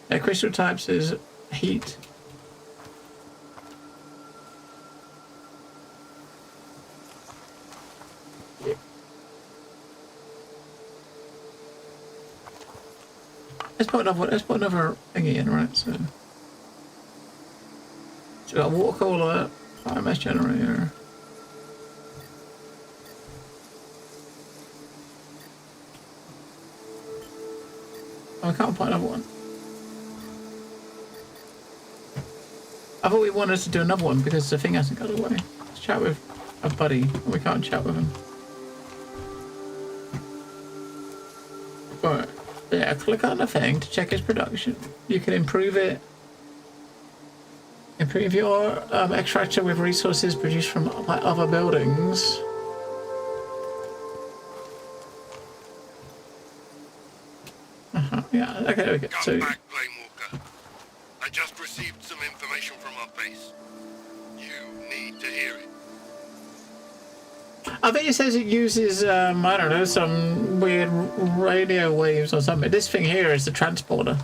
Yeah, crystal types is heat. Yeah. Let's put another thingy in, right? So we got water cooler, biomass generator. Oh, I can't put another one. I thought we wanted to do another one because the thing hasn't got away. Let's chat with a buddy. We can't chat with him. Alright. Yeah, click on the thing to check its production. You can improve it. Improve your extractor with resources produced from other buildings. Yeah, okay, there we go. So, I just received some information from our base. You need to hear it. I think it says it uses, I don't know, some weird radio waves or something. This thing here is the transporter.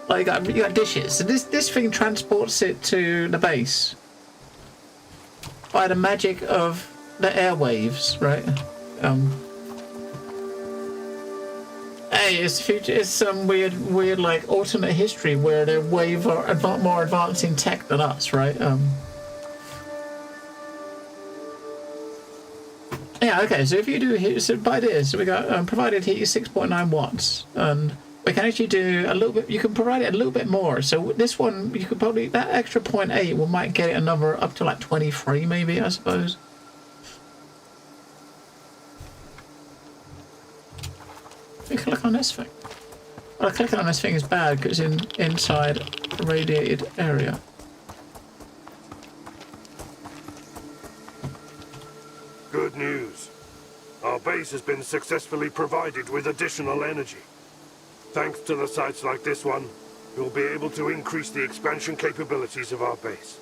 Like you got dishes. So this thing transports it to the base by the magic of the airwaves, right? Hey, it's some weird like alternate history where the wave are more advanced in tech than us, right? Yeah, okay. So if you do so by this, so we got provided heat is 6.9 watts, and we can actually do a little bit. You can provide it a little bit more. So this one, you could probably that extra 0.8 we might get it another up to like 23, maybe, I suppose. We click on this thing. Well, clicking on this thing is bad because it's inside a radiated area. Good news. Our base has been successfully provided with additional energy. Thanks to the sites like this one, you'll be able to increase the expansion capabilities of our base.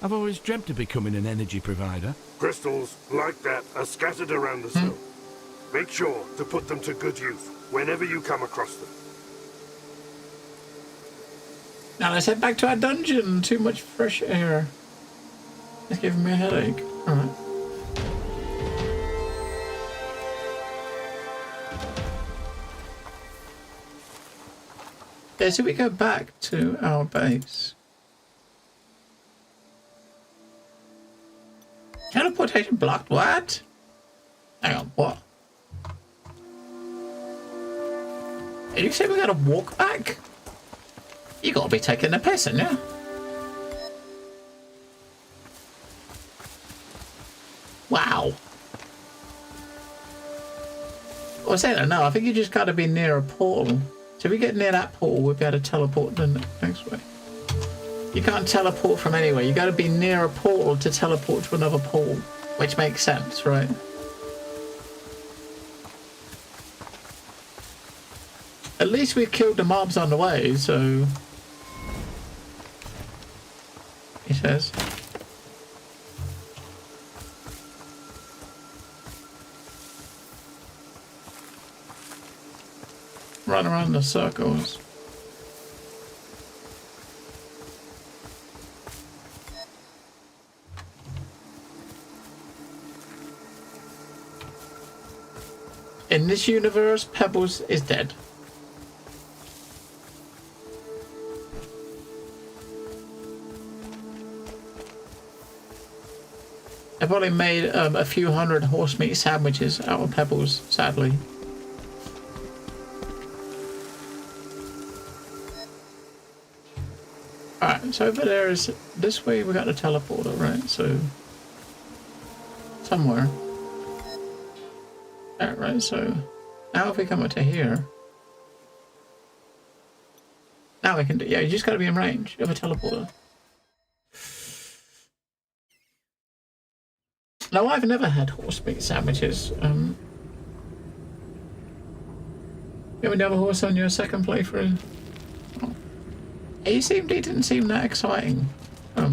I've always dreamt of becoming an energy provider. Crystals like that are scattered around the zone. Make sure to put them to good use whenever you come across them. Now let's head back to our dungeon. Too much fresh air. It's giving me a headache. Alright. Okay, so we go back to our base. Teleportation blocked? What? Hang on, what? Did you say we gotta walk back? You gotta be taking the piss, ain't ya? Wow. Well, I said no, I think you just gotta be near a portal. So if we get near that portal, we'll be able to teleport the next way. You can't teleport from anywhere. You gotta be near a portal to teleport to another portal. Which makes sense, right? At least we've killed the mobs on the way, so... He says. Run around the circles. In this universe, Pebbles is dead. I probably made a few hundred horse meat sandwiches out of Pebbles, sadly. Alright, so over there is... This way we got the teleporter, right? So... Somewhere. Alright, right, so... Now if we come up to here... Now we can do... Yeah, you just gotta be in range of a teleporter. No, I've never had horse meat sandwiches. You have a horse on your second playthrough? Oh. He didn't seem that exciting. If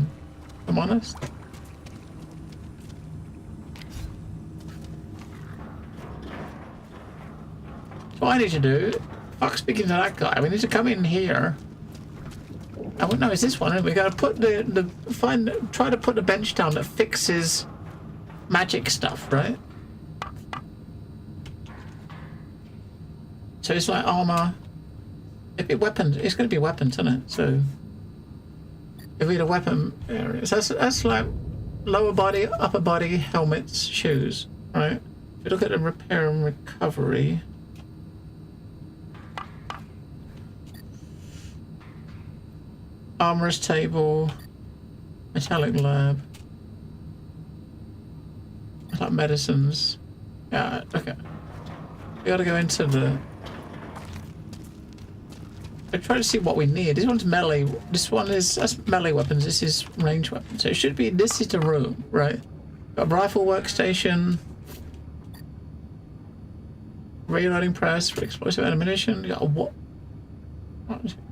I'm honest. So what I need to do, fuck speaking to that guy, we need to come in here. I wouldn't know, is this one? We gotta put try to put the bench down that fixes magic stuff, right? So it's like armor. It'd be weapons. It's going to be weapons, isn't it? So if we had a weapon areas, that's like lower body, upper body, helmets, shoes, right? If you look at the repair and recovery, armorer's table, metallic lab. Like medicines. Yeah, okay. We gotta go into the... I try to see what we need. This one's melee. This one is... That's melee weapons. This is range weapons. So it should be... This is the room, right? Got a rifle workstation. Reloading press for explosive ammunition. You got a what?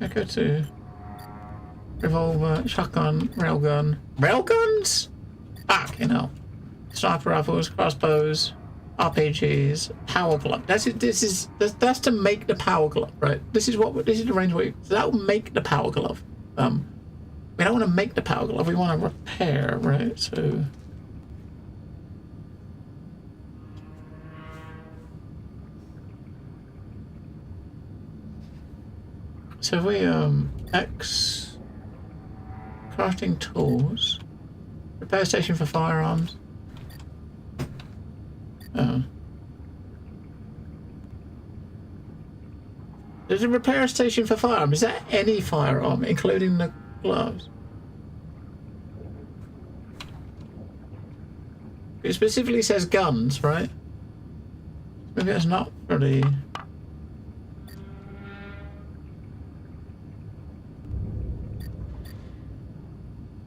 I go to... Revolver, shotgun, railgun. Railguns? Fuck, you know. Sniper rifles, crossbows, RPGs, power glove. That's to make the power glove, right? This is the range so that will make the power glove. We don't want to make the power glove. We want to repair, right? So if we X crafting tools, repair station for firearms. There's a repair station for firearms. Is that any firearm, including the gloves? It specifically says guns, right? Maybe that's not pretty.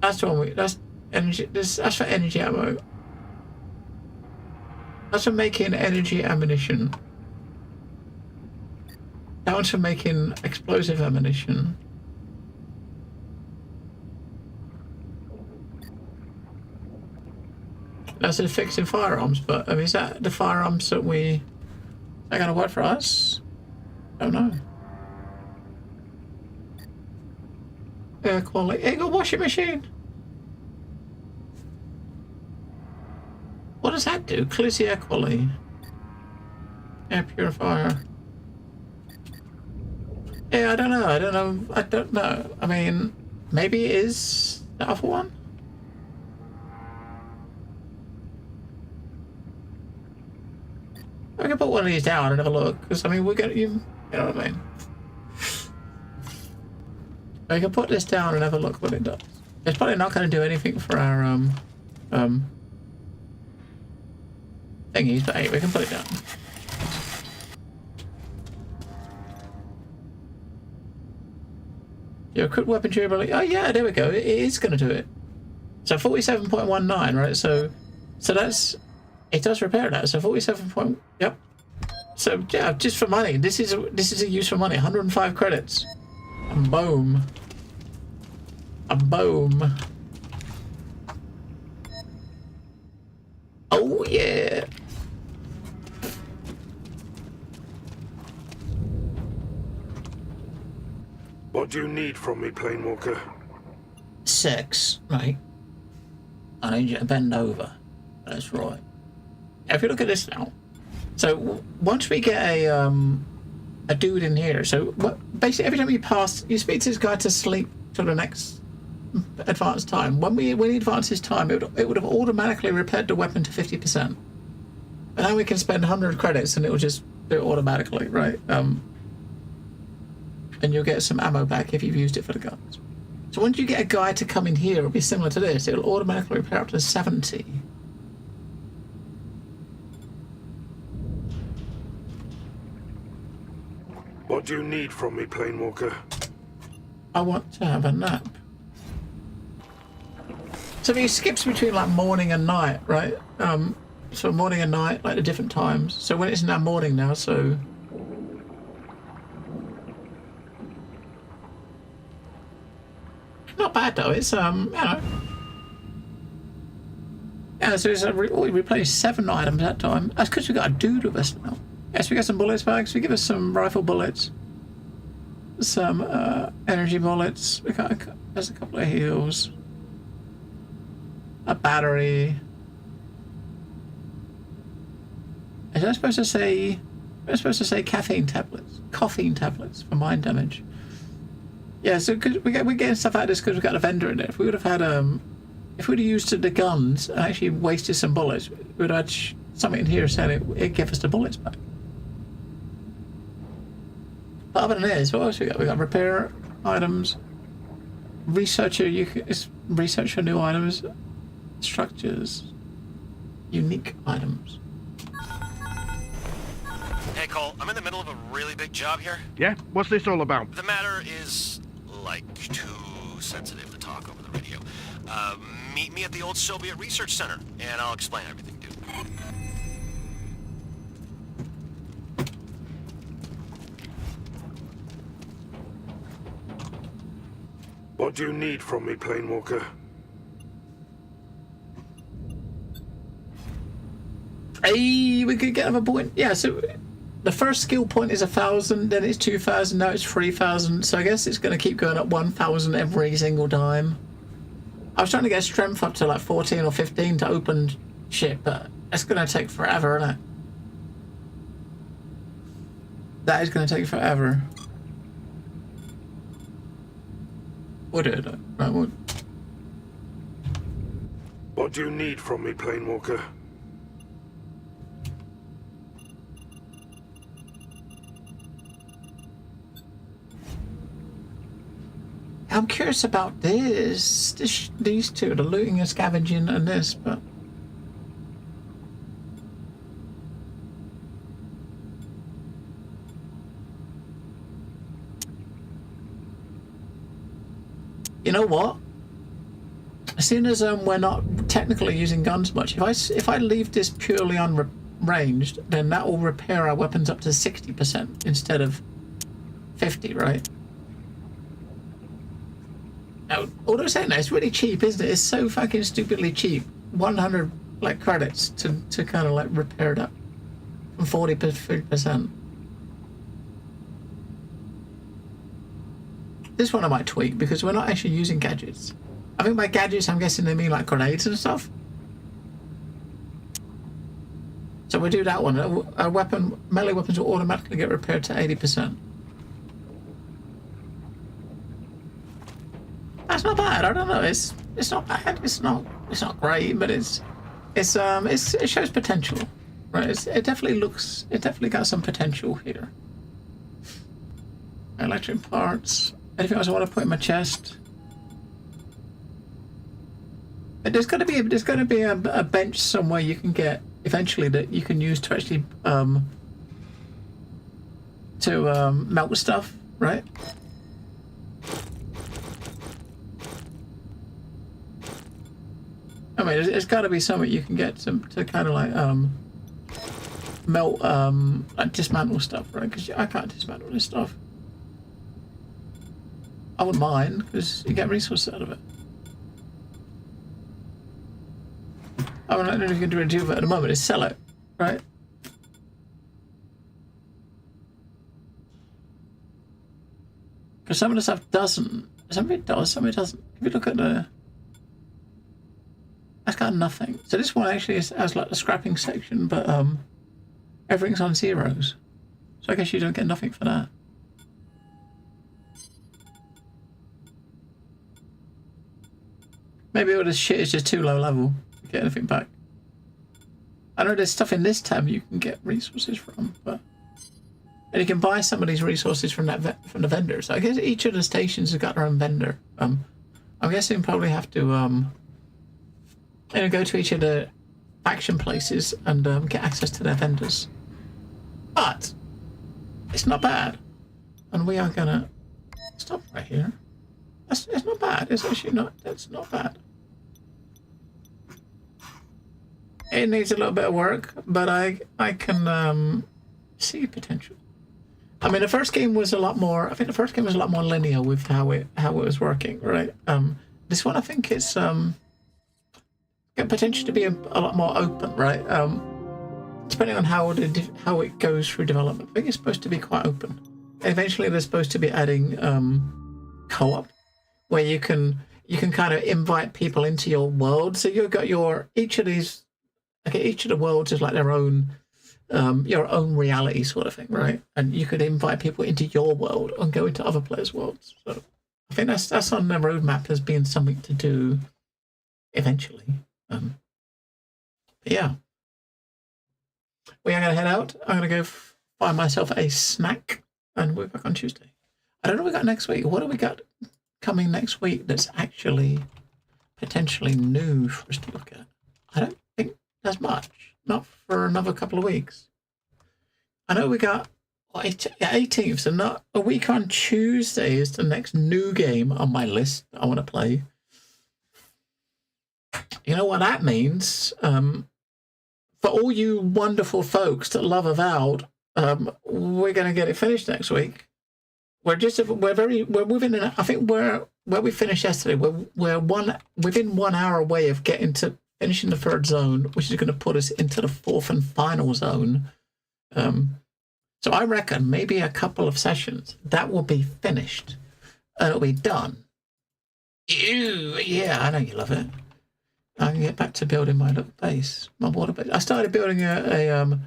That's the one. That's energy. That's for energy ammo. That's for making energy ammunition. That one's for making explosive ammunition. That's in fixing firearms, but I mean, is that the firearms that we are going to work for us? I don't know. Air quality. Hey, got a washing machine. What does that do? Clears the air quality. Air purifier. Yeah, I don't know. I don't know. I mean, maybe it is the other one? I can put one of these down and have a look, because I mean, we're gonna, you know what I mean? I can put this down and have a look what it does. It's probably not going to do anything for our, thingies, but hey, we can put it down. Your equipped weapon durability. Oh yeah, there we go. It is going to do it. So 47.19, right? So that's, it does repair that. So 47. Yep. So yeah, just for money. This is a use for money. 105 credits. And boom. A boom. Oh yeah. What do you need from me, Planewalker? Sex, mate. I need you to bend over. That's right. If you look at this now, so once we get a dude in here, so basically every time you speak to this guy to sleep till the next advanced time. When he advances his time, it would have automatically repaired the weapon to 50%. And now we can spend 100 credits and it will just do it automatically, right? And you'll get some ammo back if you've used it for the guns. So once you get a guy to come in here, it'll be similar to this. It'll automatically repair up to 70. What do you need from me, Planewalker? I want to have a nap. So he skips between like morning and night, right? So morning and night, like the different times. So when it's now morning now, so not bad though. It's you know, yeah. So it's we replaced 7 items that time. That's because we got a dude with us now. Yes, we got some bullets back. So we give us some rifle bullets, some energy bullets. We got there's a couple of heals, a battery. Is that supposed to say? We're supposed to say caffeine tablets for mind damage. Yeah, so we're getting stuff out of this because we've got a vendor in it. If we would have had if we'd have used the guns and actually wasted some bullets, we would have had something in here saying it gave us the bullets back. But other than this, what else we got? We got repair items, researcher. It's research for new items, structures, unique items. Hey Cole, I'm in the middle of a really big job here. Yeah? What's this all about? The matter is, like, too sensitive to talk over the radio. Meet me at the old Soviet Research Center, and I'll explain everything, dude. What do you need from me, Planewalker? Hey, we could get another point. Yeah, so the first skill point is 1,000, then it's 2,000, now it's 3,000. So I guess it's going to keep going up 1,000 every single time. I was trying to get strength up to like 14 or 15 to open shit, but it's going to take forever, isn't it? That is going to take forever. We'll do it though. Right, we'll... What do you need from me, Planewalker? I'm curious about these two, the looting and scavenging and this, but... You know what? As soon as we're not technically using guns much, if I leave this purely unranged, then that will repair our weapons up to 60% instead of 50, right? Now, although saying that, it's really cheap, isn't it? It's so fucking stupidly cheap. 100 like credits to kind of like repair it up from 40 to 50%. This one I might tweak because we're not actually using gadgets. I think by gadgets, I'm guessing they mean like grenades and stuff. So we do that one. A weapon, melee weapons will automatically get repaired to 80%. That's not bad. I don't know. It's not bad. It's not great, but it shows potential, right? It definitely got some potential here. Electric parts. Anything else I want to put in my chest? But there's got to be a bench somewhere you can get eventually that you can use to actually melt stuff, right? I mean, it's got to be something you can get to kind of like melt, like dismantle stuff, right? Because I can't dismantle this stuff. I wouldn't mind because you get resources out of it. I mean, I don't know if you can do it at the moment. Is sell it, right? Because some of the stuff doesn't. Some of it does. Some of it doesn't. If you look at the. That's got nothing. So this one actually has like the scrapping section, but everything's on zeros. So I guess you don't get nothing for that. Maybe all this shit is just too low level to get anything back. I know there's stuff in this tab you can get resources from, but and you can buy some of these resources from from the vendors. So I guess each of the stations has got their own vendor. I'm guessing you probably have to go to each of the faction places and get access to their vendors. But it's not bad, and we are gonna stop right here. It's not bad. It's actually not. It's not bad. It needs a little bit of work, but I can see potential. I mean, the first game was a lot more. I think the first game was a lot more linear with how it was working, right? This one I think it's got potential to be a lot more open, right? Depending on how it goes through development, I think it's supposed to be quite open. Eventually, they're supposed to be adding co-op, where you can kind of invite people into your world. So you've got each of the worlds is like their own your own reality sort of thing, right? And you could invite people into your world and go into other players' worlds. So I think that's on the roadmap as being something to do eventually. But yeah, we are gonna head out. I'm gonna go find myself a snack, and we're back on Tuesday. I don't know what we got next week. What do we got coming next week that's actually potentially new for us to look at? I don't think there's much. Not for another couple of weeks. I know we got 18th, so not a week on Tuesday is the next new game on my list I want to play. You know what that means? For all you wonderful folks that love Avowed, we're going to get it finished next week. We're within I think where we finished yesterday, we're within 1 hour away of getting to finishing the third zone, which is going to put us into the fourth and final zone. So I reckon maybe a couple of sessions that will be finished and it'll be done. Ew, yeah, I know you love it. I can get back to building my little base, my water base. I started building a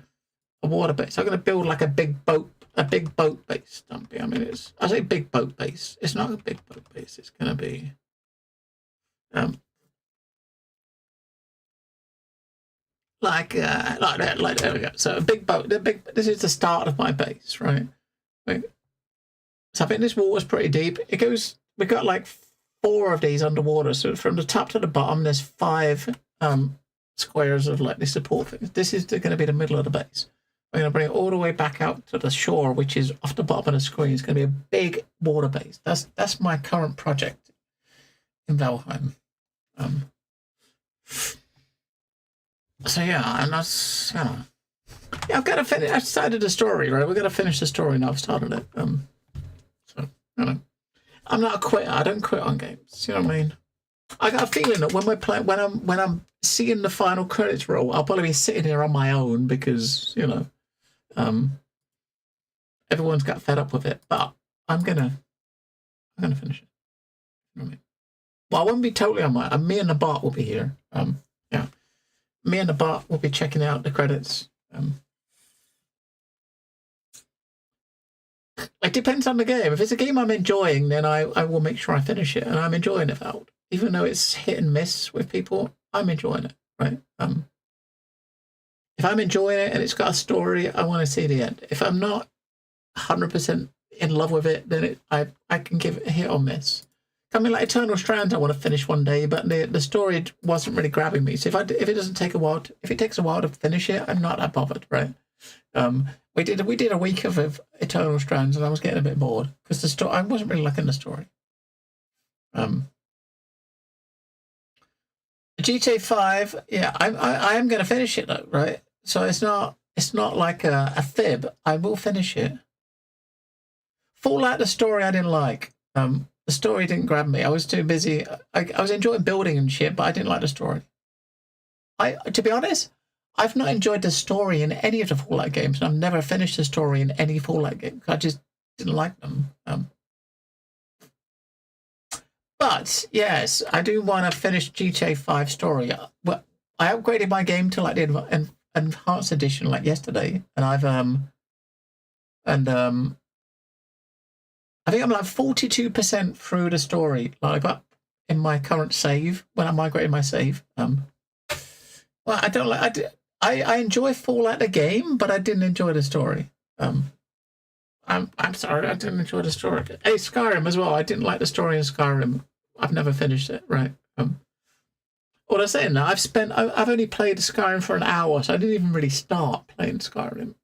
water base. I'm going to build like a big boat base. Dumpy. I mean, I say big boat base. It's not a big boat base. It's going to be like that. Like there we go. So a big boat. This is the start of my base, right? So I think this water's pretty deep. It goes. We've got like 4 of these underwater. So from the top to the bottom, there's 5 squares of like the support things. This is going to be the middle of the base. We're going to bring it all the way back out to the shore, which is off the bottom of the screen. It's going to be a big water base. That's my current project in Valheim. So yeah, and that's yeah. I've got to finish. I started the story, right? We've got to finish the story now. I've started it. You know, I'm not a quitter. I don't quit on games. You know what I mean? I got a feeling that when we're playing, when I'm seeing the final credits roll, I'll probably be sitting here on my own because everyone's got fed up with it. But I'm gonna finish it. You know what I mean? Well, I won't be totally on my. Me and the bot will be here. Yeah, me and the bot will be checking out the credits. It depends on the game. If it's a game I'm enjoying, then I will make sure I finish it, and I'm enjoying it out. Even though it's hit and miss with people, I'm enjoying it, right? If I'm enjoying it and it's got a story, I want to see the end. If I'm not 100% in love with it, then I can give it a hit or miss. I mean, like Eternal Strands, I want to finish one day, but the story wasn't really grabbing me. So if it doesn't take a while, if it takes a while to finish it, I'm not that bothered, right? We did a week of Eternal Strands, and I was getting a bit bored because the story. I wasn't really liking the story. GTA 5, yeah, I am going to finish it though, right? So it's not like a fib. I will finish it. Fallout, the story I didn't like. The story didn't grab me. I was too busy. I was enjoying building and shit, but I didn't like the story. To be honest, I've not enjoyed the story in any of the Fallout games, and I've never finished the story in any Fallout game. I just didn't like them. But yes, I do want to finish GTA 5 story. Well, I upgraded my game to like the enhanced edition like yesterday, and I think I'm like 42% through the story. Like up in my current save when I migrated my save. Well, I don't like. I enjoy Fallout the game, but I didn't enjoy the story. I'm sorry, I didn't enjoy the story. Hey, Skyrim as well. I didn't like the story in Skyrim. I've never finished it. Right. What I'm saying now, I've only played Skyrim for an hour, so I didn't even really start playing Skyrim.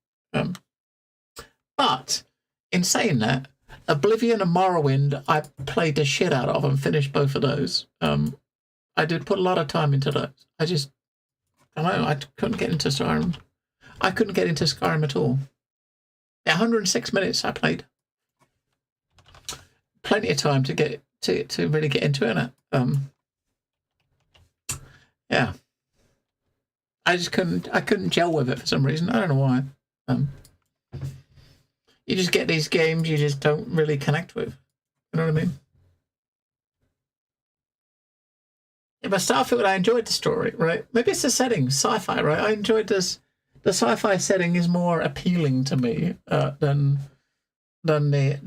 But in saying that, Oblivion and Morrowind, I played the shit out of and finished both of those. I did put a lot of time into those. I couldn't get into Skyrim. I couldn't get into Skyrim at all. 106 minutes I played. Plenty of time to get to really get into it. Yeah. I couldn't gel with it for some reason. I don't know why. You just get these games you just don't really connect with. You know what I mean? Yeah, but Starfield, I enjoyed the story, right? Maybe it's the setting, sci-fi, right? I enjoyed this. The sci-fi setting is more appealing to me than the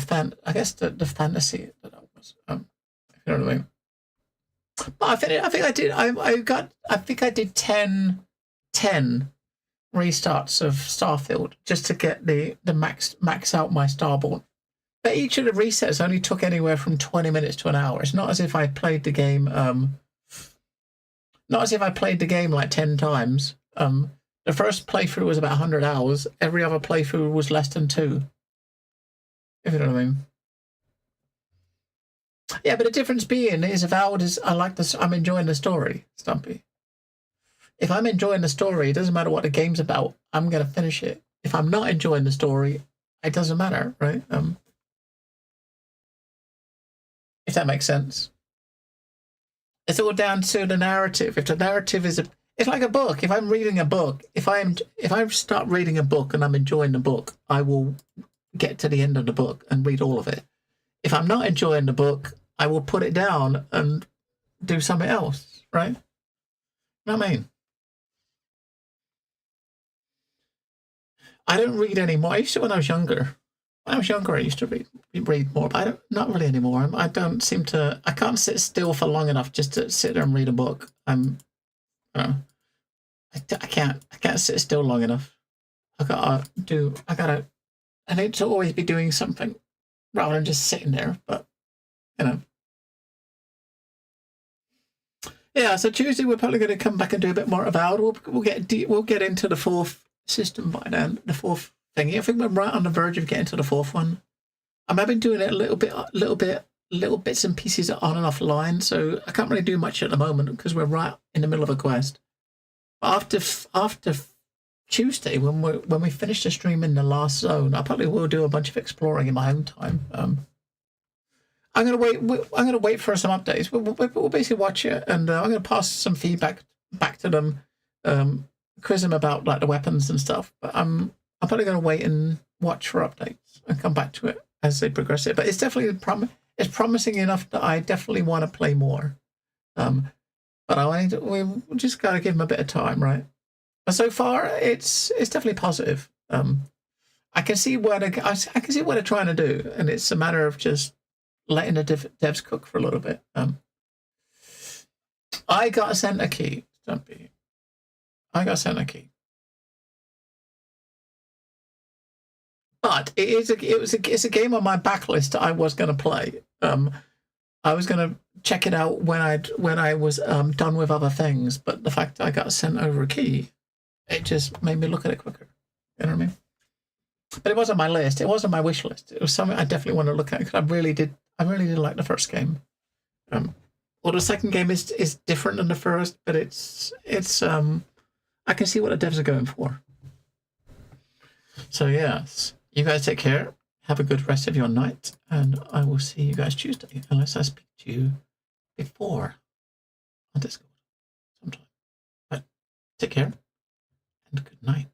fantasy that I was. If you know what I mean? But I think I did. I think I did 10 restarts of Starfield just to get the max out my Starborn. But each of the resets only took anywhere from 20 minutes to an hour. It's not as if I played the game. Not as if I played the game like 10 times. The first playthrough was about 100 hours. Every other playthrough was less than 2. If you know what I mean. Yeah, but the difference being is I'm enjoying the story, Stumpy. If I'm enjoying the story, it doesn't matter what the game's about. I'm going to finish it. If I'm not enjoying the story, it doesn't matter, right? If that makes sense. It's all down to the narrative. If the narrative is it's like a book. If I'm reading a book, if I start reading a book and I'm enjoying the book, I will get to the end of the book and read all of it. If I'm not enjoying the book, I will put it down and do something else, right? You know what I mean? I don't read anymore. I used to when I was younger. When I was younger, I used to read more, but not really anymore. I can't sit still for long enough just to sit there and read a book. I can't sit still long enough. I need to always be doing something rather than just sitting there, but you know. Yeah, so Tuesday we're probably going to come back and do a bit more about. We'll get into the fourth system by then. The fourth thingy. I think we're right on the verge of getting to the fourth one. I've been doing it little bits and pieces on and offline, so I can't really do much at the moment because we're right in the middle of a quest. After Tuesday, when we finish the stream in the last zone, I probably will do a bunch of exploring in my own time. I'm gonna wait. I'm gonna wait for some updates. We'll basically watch it, and I'm gonna pass some feedback back to them, quiz them about like the weapons and stuff. But I'm probably gonna wait and watch for updates and come back to it as they progress it. But it's definitely it's promising enough that I definitely want to play more. But we just gotta give them a bit of time, right? But so far, it's definitely positive. I can see what I can see what they're trying to do, and it's a matter of just letting the devs cook for a little bit. I got sent a key, Stumpy. I got sent a key, but it's a game on my backlist that I was going to play. I was going to check it out when I was done with other things, but the fact that I got sent over a key, it just made me look at it quicker. You know what I mean? But it wasn't my list. It wasn't my wish list. It was something I definitely want to look at because I really did like the first game. Well, the second game is different than the first, but it's I can see what the devs are going for. So yes, you guys take care. Have a good rest of your night, and I will see you guys Tuesday, unless I speak to you before on Discord sometime. But take care and good night.